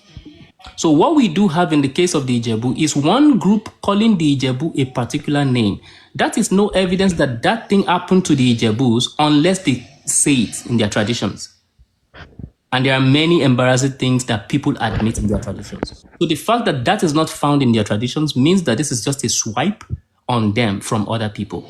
Speaker 2: So what we do have in the case of the Ijebu is one group calling the Ijebu a particular name. That is no evidence that that thing happened to the Ijebus unless they say it in their traditions. And there are many embarrassing things that people admit in their traditions. So the fact that that is not found in their traditions means that this is just a swipe on them from other people.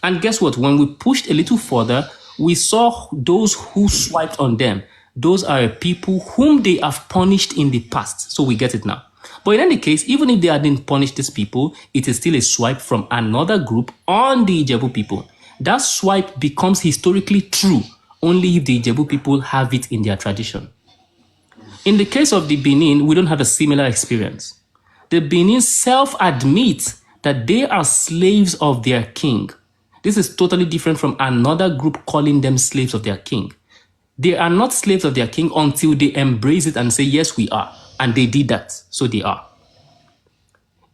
Speaker 2: And guess what? When we pushed a little further, we saw those who swiped on them. Those are people whom they have punished in the past. So we get it now. But in any case, even if they hadn't punished these people, it is still a swipe from another group on the Ijebu people. That swipe becomes historically true only if the Ijebu people have it in their tradition. In the case of the Benin, we don't have a similar experience. The Benin self-admit that they are slaves of their king. This is totally different from another group calling them slaves of their king. They are not slaves of their king until they embrace it and say, yes, we are. And they did that, so they are.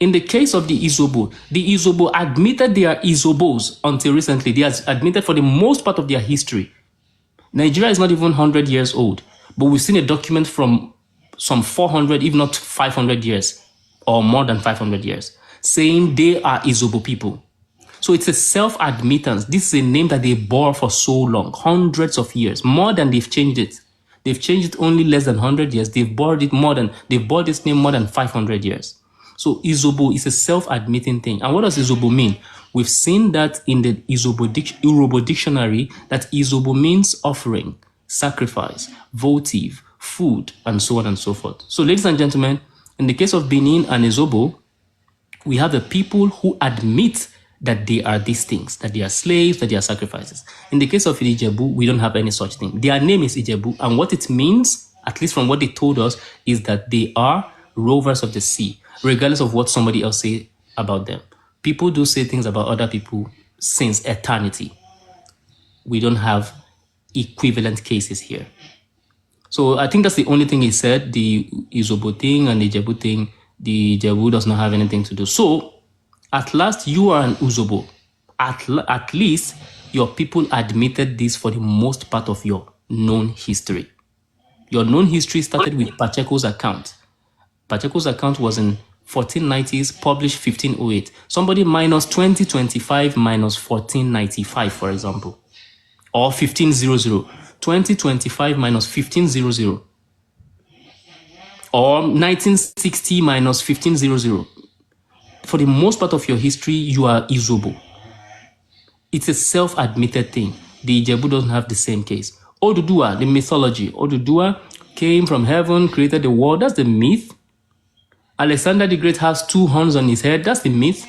Speaker 2: In the case of the Izobo admitted they are Izobos until recently. They have admitted for the most part of their history. Nigeria is not even 100 years old, but we've seen a document from some 400, if not 500 years, or more than 500 years, saying they are Izobo people. So it's a self-admittance. This is a name that they bore for so long, hundreds of years, more than they've changed it. They've changed it only less than 100 years. They've bore this name more than 500 years. So Izobo is a self-admitting thing. And what does Izobo mean? We've seen that in the Yoruba dictionary, that Izobo means offering, sacrifice, votive, food, and so on and so forth. So ladies and gentlemen, in the case of Benin and Izobo, we have the people who admit that they are these things, that they are slaves, that they are sacrifices. In the case of Ijebu, we don't have any such thing. Their name is Ijebu, and what it means, at least from what they told us, is that they are rovers of the sea, regardless of what somebody else say about them. People do say things about other people since eternity. We don't have equivalent cases here. So I think that's the only thing he said, the Izobo thing and the Ijebu thing. The Ijebu does not have anything to do. So at last, you are an Uzobo. At least your people admitted this for the most part of your known history. Your known history started with Pacheco's account. Pacheco's account was in 1490s, published 1508. Somebody minus 2025 minus 1495, for example. Or 1500. 2025 minus 1500. Or 1960 minus 1500. For the most part of your history, you are Izobo. It's a self-admitted thing. The Ijebu doesn't have the same case. Oduduwa, the mythology. Oduduwa came from heaven, created the world. That's the myth. Alexander the Great has 2 horns on his head. That's the myth.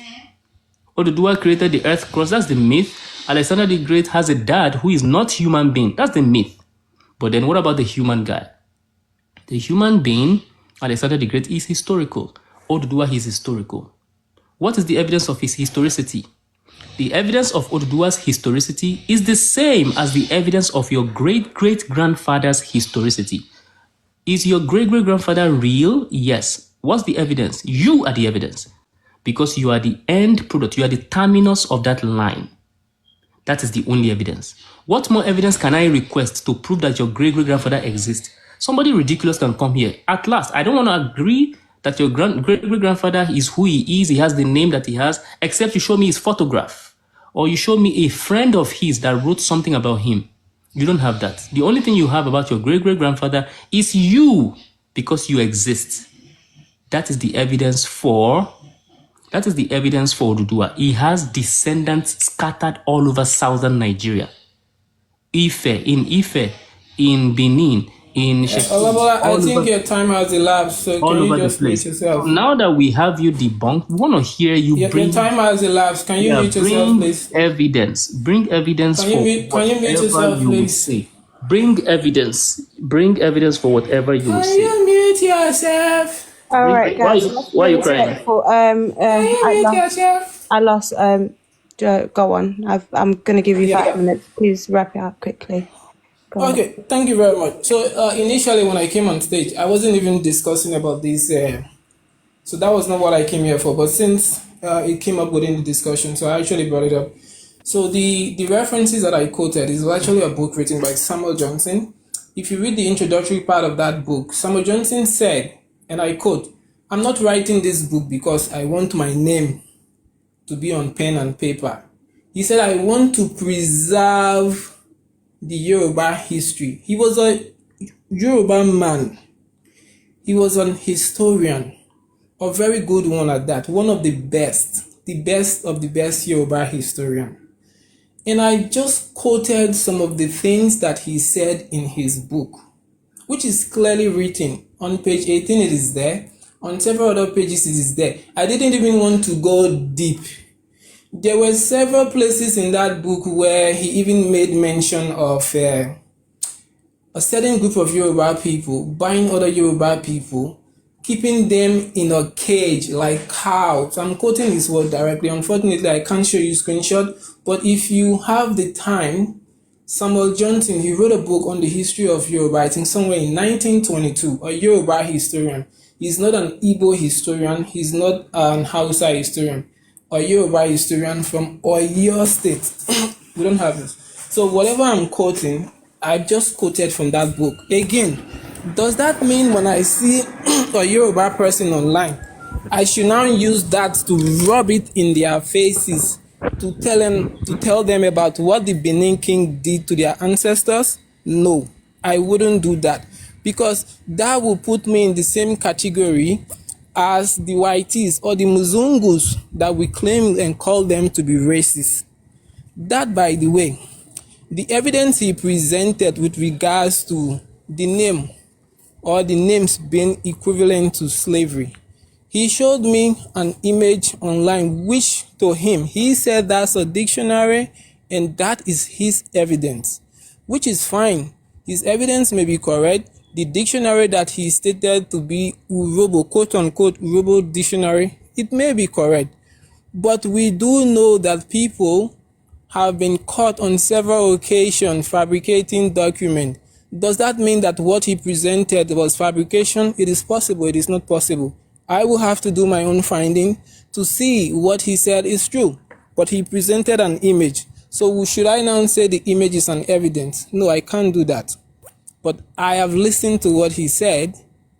Speaker 2: Oduduwa created the earth cross. That's the myth. Alexander the Great has a dad who is not human being. That's the myth. But then what about the human guy? The human being, Alexander the Great, is historical. Oduduwa is historical. What is the evidence of his historicity? The evidence of Oduduwa's historicity is the same as the evidence of your great-great-grandfather's historicity. Is your great-great-grandfather real? Yes. What's the evidence? You are the evidence. Because you are the end product. You are the terminus of that line. That is the only evidence. What more evidence can I request to prove that your great-great-grandfather exists? Somebody ridiculous can come here. At last, I don't want to agree that your great-great-grandfather is who he is, he has the name that he has, except you show me his photograph, or you show me a friend of his that wrote something about him. You don't have that. The only thing you have about your great-great-grandfather is you, because you exist. That is the evidence for Oduduwa. He has descendants scattered all over southern Nigeria. Ife, in Benin, in
Speaker 8: Olabola, I think your time has elapsed, so can you just mute yourself?
Speaker 2: Now that we have you debunked, we want to hear you bring...
Speaker 8: Your time has elapsed. Can you mute yourself, please?
Speaker 2: Bring evidence
Speaker 8: can you mute yourself, please?
Speaker 2: Say. Bring evidence for whatever you will say.
Speaker 8: Can you mute yourself?
Speaker 6: All right, guys.
Speaker 2: Why are you crying?
Speaker 6: I lost. Go on. I'm going to give you 5 minutes. Please wrap it up quickly.
Speaker 8: Okay, thank you very much. So initially when I came on stage, I wasn't even discussing about this. So that was not what I came here for. But since it came up within the discussion, so I actually brought it up. So the references that I quoted is actually a book written by Samuel Johnson. If you read the introductory part of that book, Samuel Johnson said, and I quote, "I'm not writing this book because I want my name to be on pen and paper." He said, "I want to preserve the Yoruba history." He was a Yoruba man. He was an historian, a very good one at that, one of the best of the best Yoruba historian. And I just quoted some of the things that he said in his book, which is clearly written. On page 18 it is there. On several other pages it is there. I didn't even want to go deep. There were several places in that book where he even made mention of a certain group of Yoruba people buying other Yoruba people, keeping them in a cage like cows. I'm quoting his word directly. Unfortunately, I can't show you screenshot, but if you have the time Samuel Johnson, he wrote a book on the history of Yoruba, I think somewhere in 1922, a Yoruba historian. He's not an Igbo historian, he's not an Hausa historian, a Yoruba historian from Oyo State. We don't have this. So whatever I'm quoting, I just quoted from that book. Again, does that mean when I see a Yoruba person online, I should now use that to rub it in their faces to tell them about what the Benin king did to their ancestors? No, I wouldn't do that, because that will put me in the same category as the whiteys or the Muzungus that we claim and call them to be racist. That, by the way, the evidence he presented with regards to the name or the names being equivalent to slavery, he showed me an image online which to him, he said that's a dictionary and that is his evidence, which is fine. His evidence may be correct. The dictionary that he stated to be Urobo, quote unquote, Urobo dictionary, it may be correct. But we do know that people have been caught on several occasions fabricating documents. Does that mean that what he presented was fabrication? It is possible, it is not possible. I will have to do my own finding to see what he said is true. But he presented an image. So should I now say the image is an evidence? No, I can't do that. But I have listened to what he said,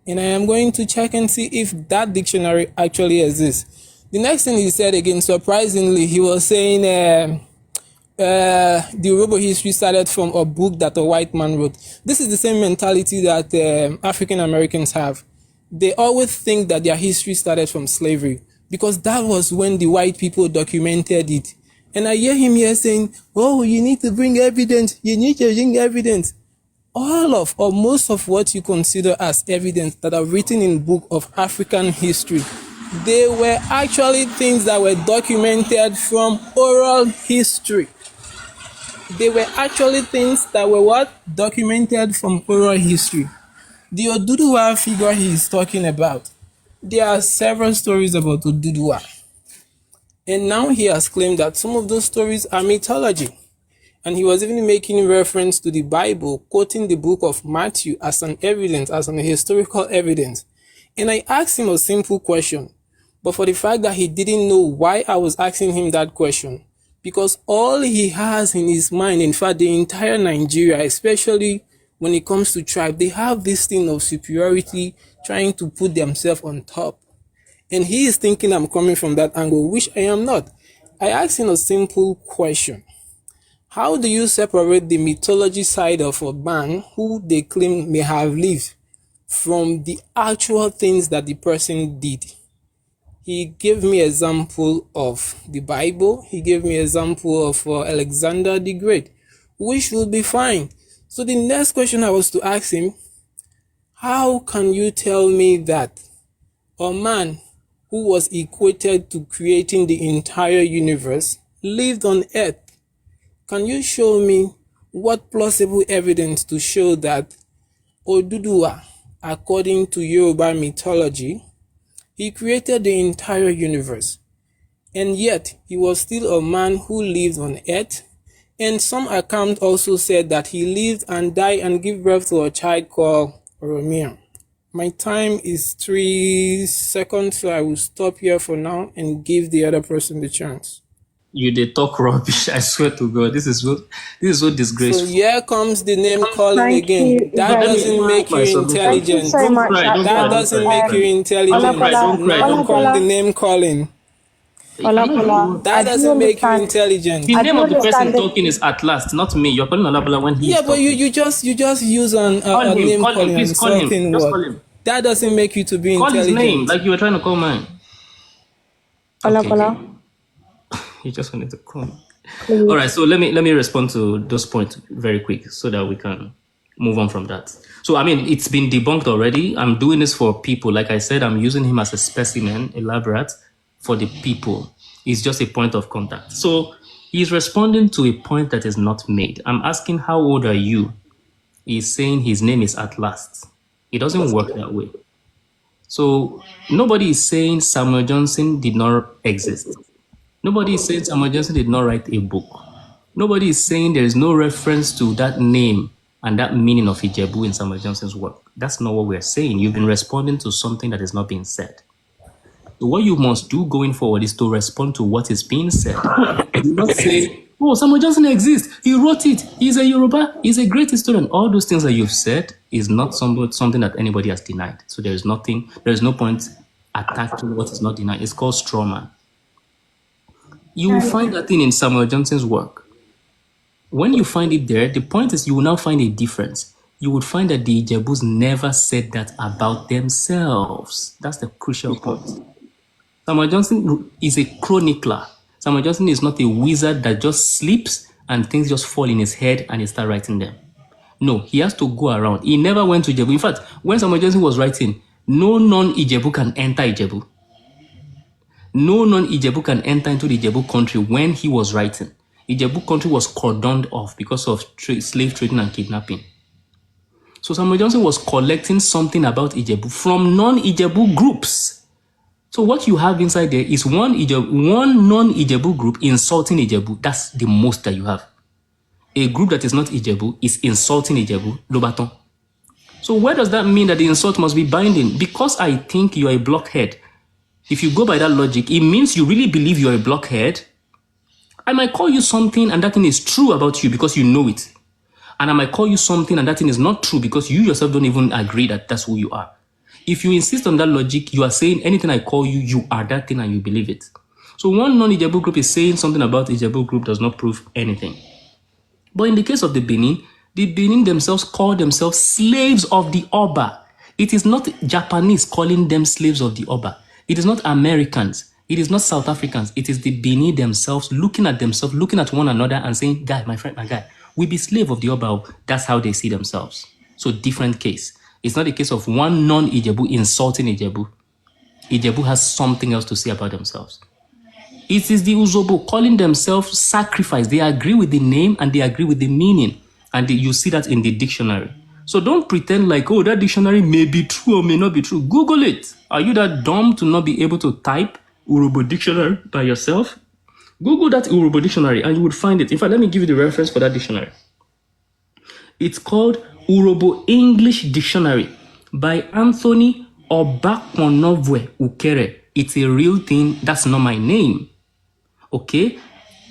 Speaker 8: and I am going to check and see if that dictionary actually exists. The next thing he said, again, surprisingly, he was saying the Yoruba history started from a book that a white man wrote. This is the same mentality that African Americans have. They always think that their history started from slavery because that was when the white people documented it. And I hear him here saying, oh, you need to bring evidence. You need to bring evidence. All of or most of what you consider as evidence that are written in book of African history, they were actually things that were documented from oral history. They were actually things that were what? Documented from oral history. The Oduduwa figure he is talking about, there are several stories about Oduduwa. And now he has claimed that some of those stories are mythology. And he was even making reference to the Bible, quoting the book of Matthew as an evidence, as an historical evidence. And I asked him a simple question, but for the fact that he didn't know why I was asking him that question, because all he has in his mind, in fact, the entire Nigeria, especially when it comes to tribe, they have this thing of superiority, trying to put themselves on top. And he is thinking I'm coming from that angle, which I am not. I asked him a simple question. How do you separate the mythology side of a man who they claim may have lived from the actual things that the person did? He gave me example of the Bible. He gave me example of Alexander the Great, which will be fine. So the next question I was to ask him, how can you tell me that a man who was equated to creating the entire universe lived on earth? Can you show me what plausible evidence to show that Oduduwa, according to Yoruba mythology, he created the entire universe, and yet he was still a man who lived on earth? And some accounts also said that he lived and died and gave birth to a child called Romeo. My time is 3 seconds, so I will stop here for now and give the other person the chance.
Speaker 2: You did talk rubbish, I swear to God. This is so disgraceful.
Speaker 8: So here comes the name calling again. That doesn't make you intelligent. That doesn't make you intelligent. Now come the name calling. That doesn't make you intelligent.
Speaker 2: The name of the person talking is at last, not me. You're calling Olabala when he's
Speaker 8: talking. Yeah, but you just use a name calling and insulting word. That doesn't make you to be
Speaker 2: call
Speaker 8: intelligent.
Speaker 2: His name like you were trying to call mine. Okay. He just wanted to call. All right, so let me respond to those points very quick so that we can move on from that. So, I mean, it's been debunked already. I'm doing this for people. Like I said, I'm using him as a specimen, elaborate, for the people. It's just a point of contact. So he's responding to a point that is not made. I'm asking, how old are you? He's saying his name is at last. It doesn't work that way. So nobody is saying Samuel Johnson did not exist. Nobody is saying Samuel Johnson did not write a book. Nobody is saying there is no reference to that name and that meaning of Ijebu in Samuel Johnson's work. That's not what we're saying. You've been responding to something that is not being said. So what you must do going forward is to respond to what is being said. Do not say, oh, Samuel Johnson exists. He wrote it. He's a Yoruba. He's a great historian. All those things that you've said is not something that anybody has denied. So there is no point attacking what is not denied. It's called straw man. You will find that thing in Samuel Johnson's work. When you find it there, the point is you will now find a difference. You would find that the Ijebus never said that about themselves. That's the crucial point. Samuel Johnson is a chronicler. Samuel Johnson is not a wizard that just sleeps and things just fall in his head and he starts writing them. No, he has to go around. He never went to Ijebu. In fact, when Samuel Johnson was writing, no non-Ijebu can enter Ijebu. No non-Ijebu can enter into the Ijebu country when he was writing. Ijebu country was cordoned off because of slave trading and kidnapping. So Samuel Johnson was collecting something about Ijebu from non-Ijebu groups. So what you have inside there is one non-Ijebu group insulting Ijebu. That's the most that you have. A group that is not Ijebu is insulting Ijebu, Lobaton. So where does that mean that the insult must be binding? Because I think you are a blockhead. If you go by that logic, it means you really believe you're a blockhead. I might call you something and that thing is true about you because you know it. And I might call you something and that thing is not true because you yourself don't even agree that that's who you are. If you insist on that logic, you are saying anything I call you, you are that thing and you believe it. So one non-Ijebu group is saying something about Ijebu group does not prove anything. But in the case of the Benin themselves call themselves slaves of the Oba. It is not Japanese calling them slaves of the Oba. It is not Americans. It is not South Africans. It is the Benin themselves, looking at one another and saying, guy, my friend, my guy, we be slave of the Oba. That's how they see themselves. So different case. It's not a case of one non-Ijebu insulting Ijebu. Ijebu has something else to say about themselves. It is the Uzobo calling themselves sacrifice. They agree with the name and they agree with the meaning. And you see that in the dictionary. So don't pretend like, oh, that dictionary may be true or may not be true. Google it. Are you that dumb to not be able to type Urobo dictionary by yourself? Google that Urobo dictionary and you would find it. In fact, let me give you the reference for that dictionary. It's called Urobo English Dictionary by Anthony Obakponovwe Ukere. It's a real thing. That's not my name. Okay?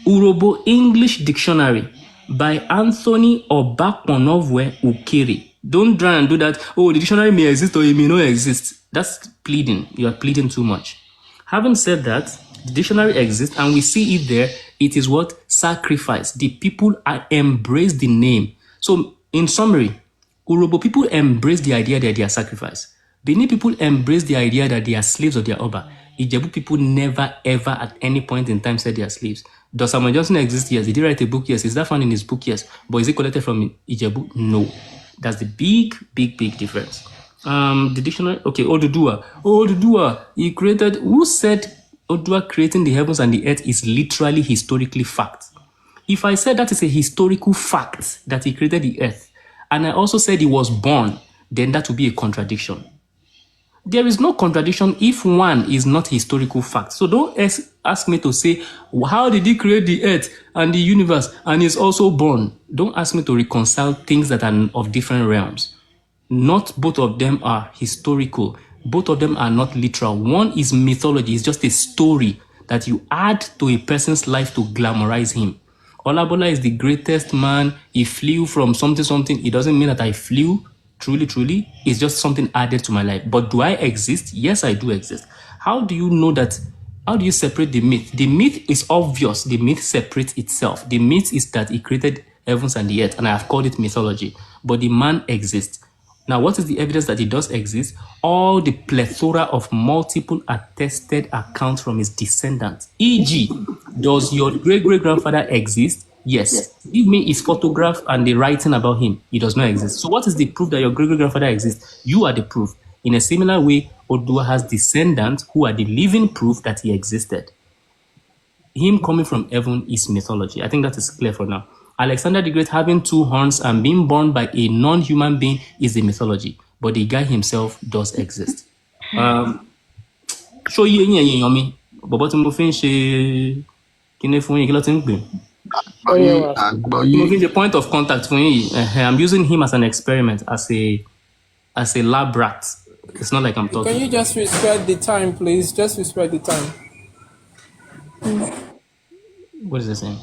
Speaker 2: Urobo English Dictionary by Anthony Obakponovwe Ukere. Don't try and do that. Oh, the dictionary may exist or it may not exist. That's pleading. You are pleading too much. Having said that, the dictionary exists and we see it there. It is what? Sacrifice. The people embrace the name. So, in summary, Urobo people embrace the idea that they are sacrifice. Benin people embrace the idea that they are slaves of their Oba. Ijebu people never, ever, at any point in time said they are slaves. Does Samuel Johnson exist? Yes. Did he write a book? Yes. Is that found in his book? Yes. But is it collected from Ijebu? No. That's the big, big, big difference. The dictionary, okay, Oduduwa. Oduduwa, he created, who said Oduduwa creating the heavens and the earth is literally historically fact? If I said that is a historical fact that he created the earth, and I also said he was born, then that would be a contradiction. There is no contradiction if one is not historical fact. So don't ask me to say, how did he create the earth and the universe and is also born? Don't ask me to reconcile things that are of different realms. Not both of them are historical. Both of them are not literal. One is mythology. It's just a story that you add to a person's life to glamorize him. Olabola is the greatest man. He flew from something. It doesn't mean that I flew. Truly, it's just something added to my life. But do I exist? Yes, I do exist. How do you know that? How do you separate the myth? The myth is obvious. The myth separates itself. The myth is that he created heavens and the earth, and I have called it mythology. But the man exists. Now, what is the evidence that he does exist? All the plethora of multiple attested accounts from his descendants. E.g., does your great-great-grandfather exist? Yes. Give me his photograph and the writing about him. He does not exist. So what is the proof that your great-great-grandfather exists? You are the proof. In a similar way, Oduduwa has descendants who are the living proof that he existed. Him coming from heaven is mythology. I think that is clear for now. Alexander the Great having 2 horns and being born by a non-human being is the mythology. But the guy himself does exist. Show ye mi. Bọ̀bọ̀ tí mo fi ń ṣe kíní fún yín kí ló ti ń pè. Moving the point of contact for me, I'm using him as an experiment, as a lab rat. It's not like I'm talking.
Speaker 8: Can you just respect the time, please? Just respect the time.
Speaker 2: What is it saying?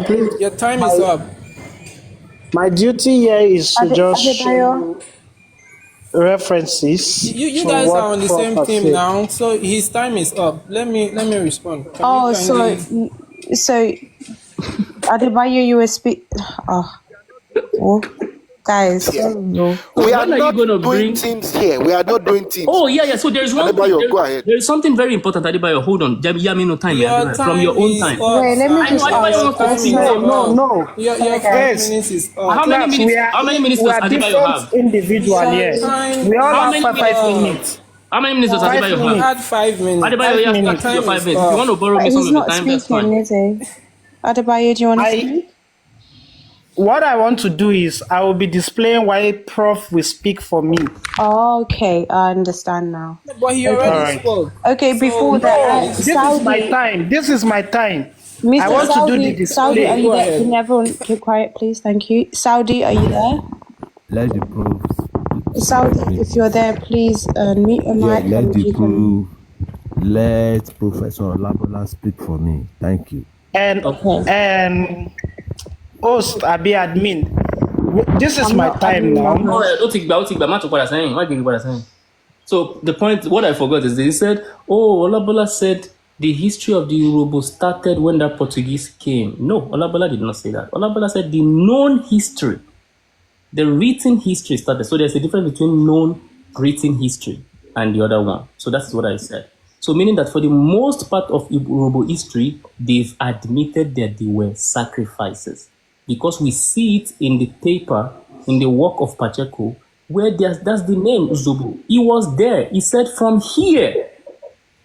Speaker 11: Please,
Speaker 8: Your time is up.
Speaker 11: My duty here is to just show
Speaker 6: Adebayo.
Speaker 11: you references.
Speaker 8: You
Speaker 11: to
Speaker 8: guys
Speaker 11: what
Speaker 8: are on the
Speaker 11: Prof
Speaker 8: same
Speaker 11: has
Speaker 8: team
Speaker 11: said.
Speaker 8: now, so his time is up. Let me respond. Can
Speaker 6: Oh,
Speaker 8: you kindly...
Speaker 6: so Adebayo, you were guys. No.
Speaker 15: We are
Speaker 2: When are you
Speaker 15: not
Speaker 2: gonna
Speaker 15: doing
Speaker 2: bring
Speaker 15: teams here. We are not doing teams.
Speaker 2: Oh yeah. So there's one thing.
Speaker 15: Adebayo, go ahead.
Speaker 2: There's something very important, Adebayo. Hold on. No time,
Speaker 8: Your
Speaker 2: Adebayo, from your
Speaker 8: time
Speaker 2: own
Speaker 8: is
Speaker 2: time.
Speaker 8: up.
Speaker 6: Wait, let me
Speaker 2: I know
Speaker 6: just
Speaker 2: Adebayo
Speaker 6: ask.
Speaker 2: wants to
Speaker 8: Time
Speaker 2: speak.
Speaker 8: is
Speaker 11: No.
Speaker 8: Your
Speaker 6: Okay.
Speaker 8: 5 minutes is up.
Speaker 2: How many minutes? How many minutes
Speaker 11: We
Speaker 2: does
Speaker 11: are
Speaker 2: Adebayo
Speaker 11: different
Speaker 2: have?
Speaker 11: individual here.
Speaker 8: Time
Speaker 11: We all
Speaker 2: How
Speaker 11: have
Speaker 2: many
Speaker 11: 5 minutes.
Speaker 2: How many minutes does
Speaker 11: 5
Speaker 2: Adebayo
Speaker 8: You
Speaker 2: have?
Speaker 11: minutes.
Speaker 8: had 5 minutes.
Speaker 2: Adebayo, you have to
Speaker 11: minutes.
Speaker 2: take your
Speaker 8: Time
Speaker 2: 5
Speaker 8: is
Speaker 2: minutes. If you want to borrow
Speaker 6: But
Speaker 2: me some
Speaker 6: he's
Speaker 2: of your
Speaker 6: not
Speaker 2: time, that's
Speaker 6: speaking,
Speaker 2: fine.
Speaker 6: is he? Adebayo, do you want to speak?
Speaker 11: What I want to do is I will be displaying why Prof will speak for me.
Speaker 6: Oh, okay, I understand now.
Speaker 8: But he
Speaker 6: Okay.
Speaker 8: already spoke.
Speaker 6: Okay,
Speaker 8: So,
Speaker 6: before that,
Speaker 11: This is my time. This is my time. I
Speaker 6: Mr.
Speaker 11: want to do the
Speaker 6: Saudi, are
Speaker 11: display.
Speaker 6: you there? Can everyone keep quiet, please? Thank you. Saudi, are you there?
Speaker 14: Let the proof.
Speaker 6: Saudi, if you're there, please mute your mic.
Speaker 14: Let
Speaker 6: And
Speaker 14: the
Speaker 6: you can...
Speaker 14: proof. Let Professor Labola speak for me. Thank you.
Speaker 11: And host Abi admin. This is my time now.
Speaker 2: All right, don't think about what I'm saying. What I'm saying. So the point, what I forgot is they said, Olabola said the history of the Yoruba started when the Portuguese came. No, Olabola did not say that. Olabola said the known history, the written history started. So there's a difference between known written history and the other one. So that's what I said. So meaning that for the most part of Yoruba history, they've admitted that there were sacrifices. Because we see it in the paper, in the work of Pacheco, where that's the name Zobo. He was there. He said from here.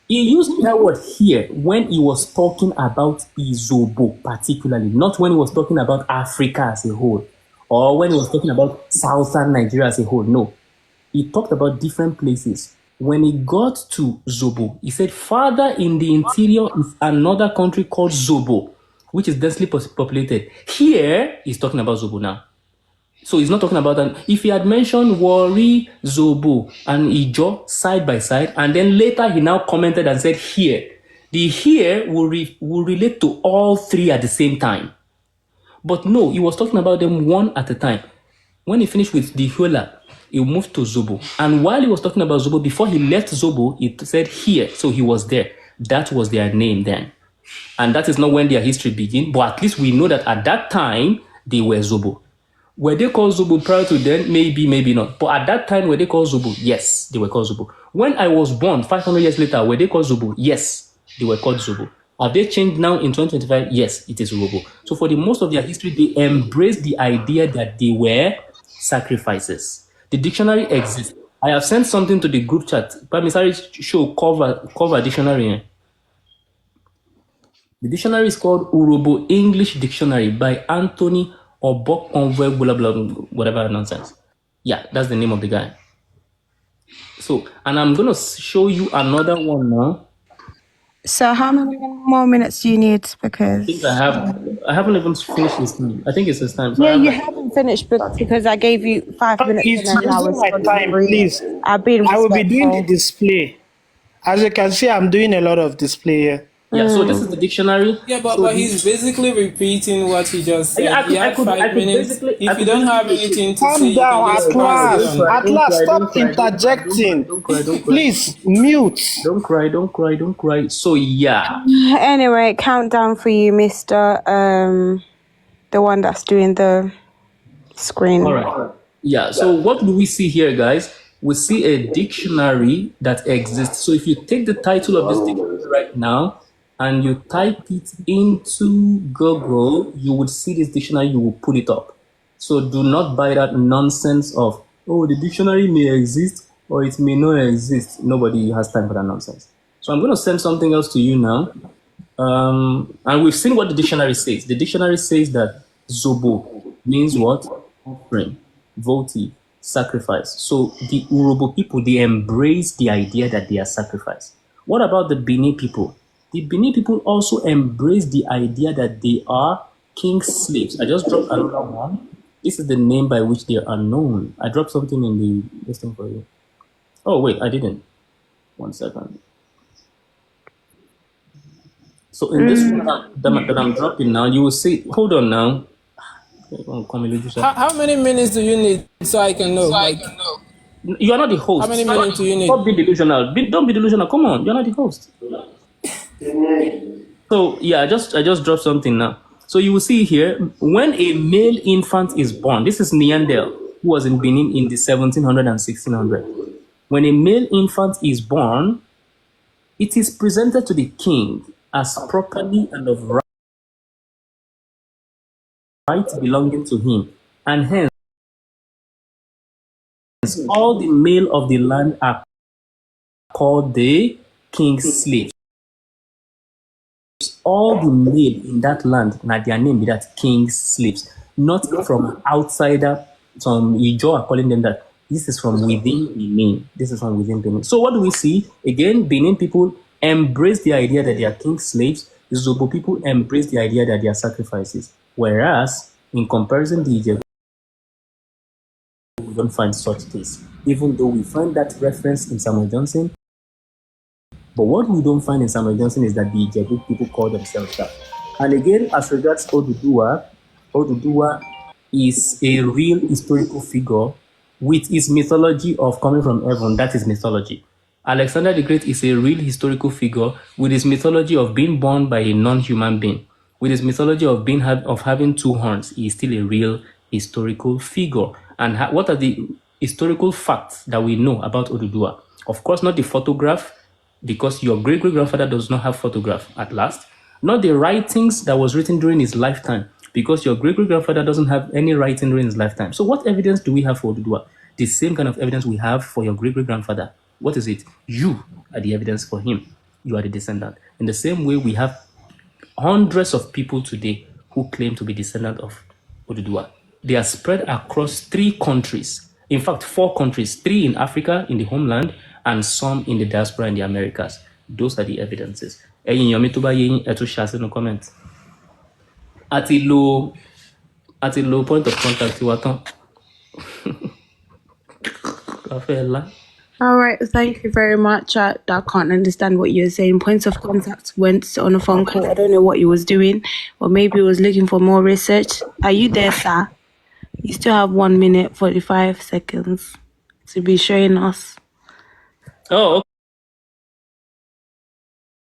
Speaker 2: He used that word here when he was talking about Izobo particularly, not when he was talking about Africa as a whole, or when he was talking about Southern Nigeria as a whole. No. He talked about different places. When he got to Zobo, he said farther in the interior is another country called Zobo, which is densely populated. Here, he's talking about Zobo now. So he's not talking about that. If he had mentioned Wari, Zobo, and Ijo side by side, and then later he now commented and said here, the here will relate to all three at the same time. But no, he was talking about them one at a time. When he finished with the Hula, he moved to Zobo. And while he was talking about Zobo, before he left Zobo, he said here, so he was there. That was their name then. And that is not when their history began, but at least we know that at that time, they were Zobo. Were they called Zobo prior to then? Maybe, maybe not. But at that time, were they called Zobo? Yes, they were called Zobo. When I was born, 500 years later, were they called Zobo? Yes, they were called Zobo. Have they changed now in 2025? Yes, it is Zobo. So for the most of their history, they embraced the idea that they were sacrifices. The dictionary exists. I have sent something to the group chat. But Mr. Show cover dictionary. The dictionary is called Urobo English Dictionary by Anthony Obok blah blah whatever nonsense. Yeah, that's the name of the guy. So, and I'm gonna show you another one now.
Speaker 6: So how many more minutes do you need? Because
Speaker 2: I think I haven't even finished this time. I think it's this time. So
Speaker 6: you haven't finished because I gave you 5 minutes
Speaker 11: It's
Speaker 6: and then I
Speaker 11: using
Speaker 6: was
Speaker 11: my
Speaker 6: on
Speaker 11: time,
Speaker 6: three.
Speaker 11: please.
Speaker 6: I've been
Speaker 11: I will be doing the
Speaker 6: respectful.
Speaker 11: display. As you can see, I'm doing a lot of display here.
Speaker 2: Yeah, so this is the dictionary.
Speaker 8: Yeah, but he's basically repeating what he just said.
Speaker 2: Yeah,
Speaker 8: He had 5 minutes. If you don't have anything to say,
Speaker 11: Calm
Speaker 8: you
Speaker 11: down,
Speaker 8: can just
Speaker 11: at
Speaker 8: pass it
Speaker 11: last.
Speaker 8: on.
Speaker 11: At last, stop interjecting. Please, mute.
Speaker 2: Don't cry. So yeah.
Speaker 6: Anyway, countdown for you, Mr. The one that's doing the screen.
Speaker 2: All right. Yeah, so what do we see here, guys? We see a dictionary that exists. So if you take the title of this dictionary right now and you type it into Google, you would see this dictionary, you will pull it up. So do not buy that nonsense of, the dictionary may exist or it may not exist. Nobody has time for that nonsense. So I'm going to send something else to you now. And we've seen what the dictionary says. The dictionary says that Zobo means what? Offering, votive, sacrifice. So the Urobo people, they embrace the idea that they are sacrifice. What about the Benin people? the Benin people also embrace the idea that they are king's slaves. I just dropped another one. This is the name by which they are known. I dropped something in the listing for you. Oh, wait, I didn't. 1 second. So in this one that I'm dropping now, you will see. Hold on now.
Speaker 8: How many minutes do you need so I can know?
Speaker 2: You are not the host.
Speaker 8: How many minutes do you need?
Speaker 2: Don't be delusional. Don't be delusional. Come on, you're not the host. So yeah, I just dropped something now. So you will see here, when a male infant is born, this is Neandel, who was in Benin in the 1700 and 1600. When a male infant is born, it is presented to the king as property and of right belonging to him, and hence all the male of the land are called the king's slaves. All the male in that land, now their name be that king's slaves, not from an outsider. Some Ijo are calling them that. This is from within Benin. This is from within Benin. So what do we see? Again, Benin people embrace the idea that they are king's slaves. The Zobo people embrace the idea that they are sacrifices. Whereas, in comparison, the Ijebu, we don't find such case. Even though we find that reference in Samuel Johnson, but what we don't find in Samuel Johnson is that the Ijebu people call themselves that. And again, as regards Oduduwa is a real historical figure with his mythology of coming from heaven. That is mythology. Alexander the Great is a real historical figure with his mythology of being born by a non-human being. With his mythology of having two horns, he is still a real historical figure. And what are the historical facts that we know about Oduduwa? Of course, not the photograph, because your great-great-grandfather does not have photograph at last. Not the writings that was written during his lifetime, because your great-great-grandfather doesn't have any writing during his lifetime. So what evidence do we have for Oduduwa? The same kind of evidence we have for your great-great-grandfather. What is it? You are the evidence for him. You are the descendant. In the same way, we have hundreds of people today who claim to be descendant of Oduduwa. They are spread across 3 countries. In fact, 4 countries, 3 in Africa, in the homeland, and some in the diaspora in the Americas. Those are the evidences. Ẹ̀yin èèyàn mi tó bá yé yín, ẹ tún ṣá sínú comment. Àti lo point of contact wa tán.
Speaker 6: All right, thank you very much. I can't understand what you're saying. Points of contact went on a phone call. I don't know what he was doing, or maybe he was looking for more research. Are you there, sir? You still have 1 minute, 45 seconds to be showing us.
Speaker 2: Oh, okay.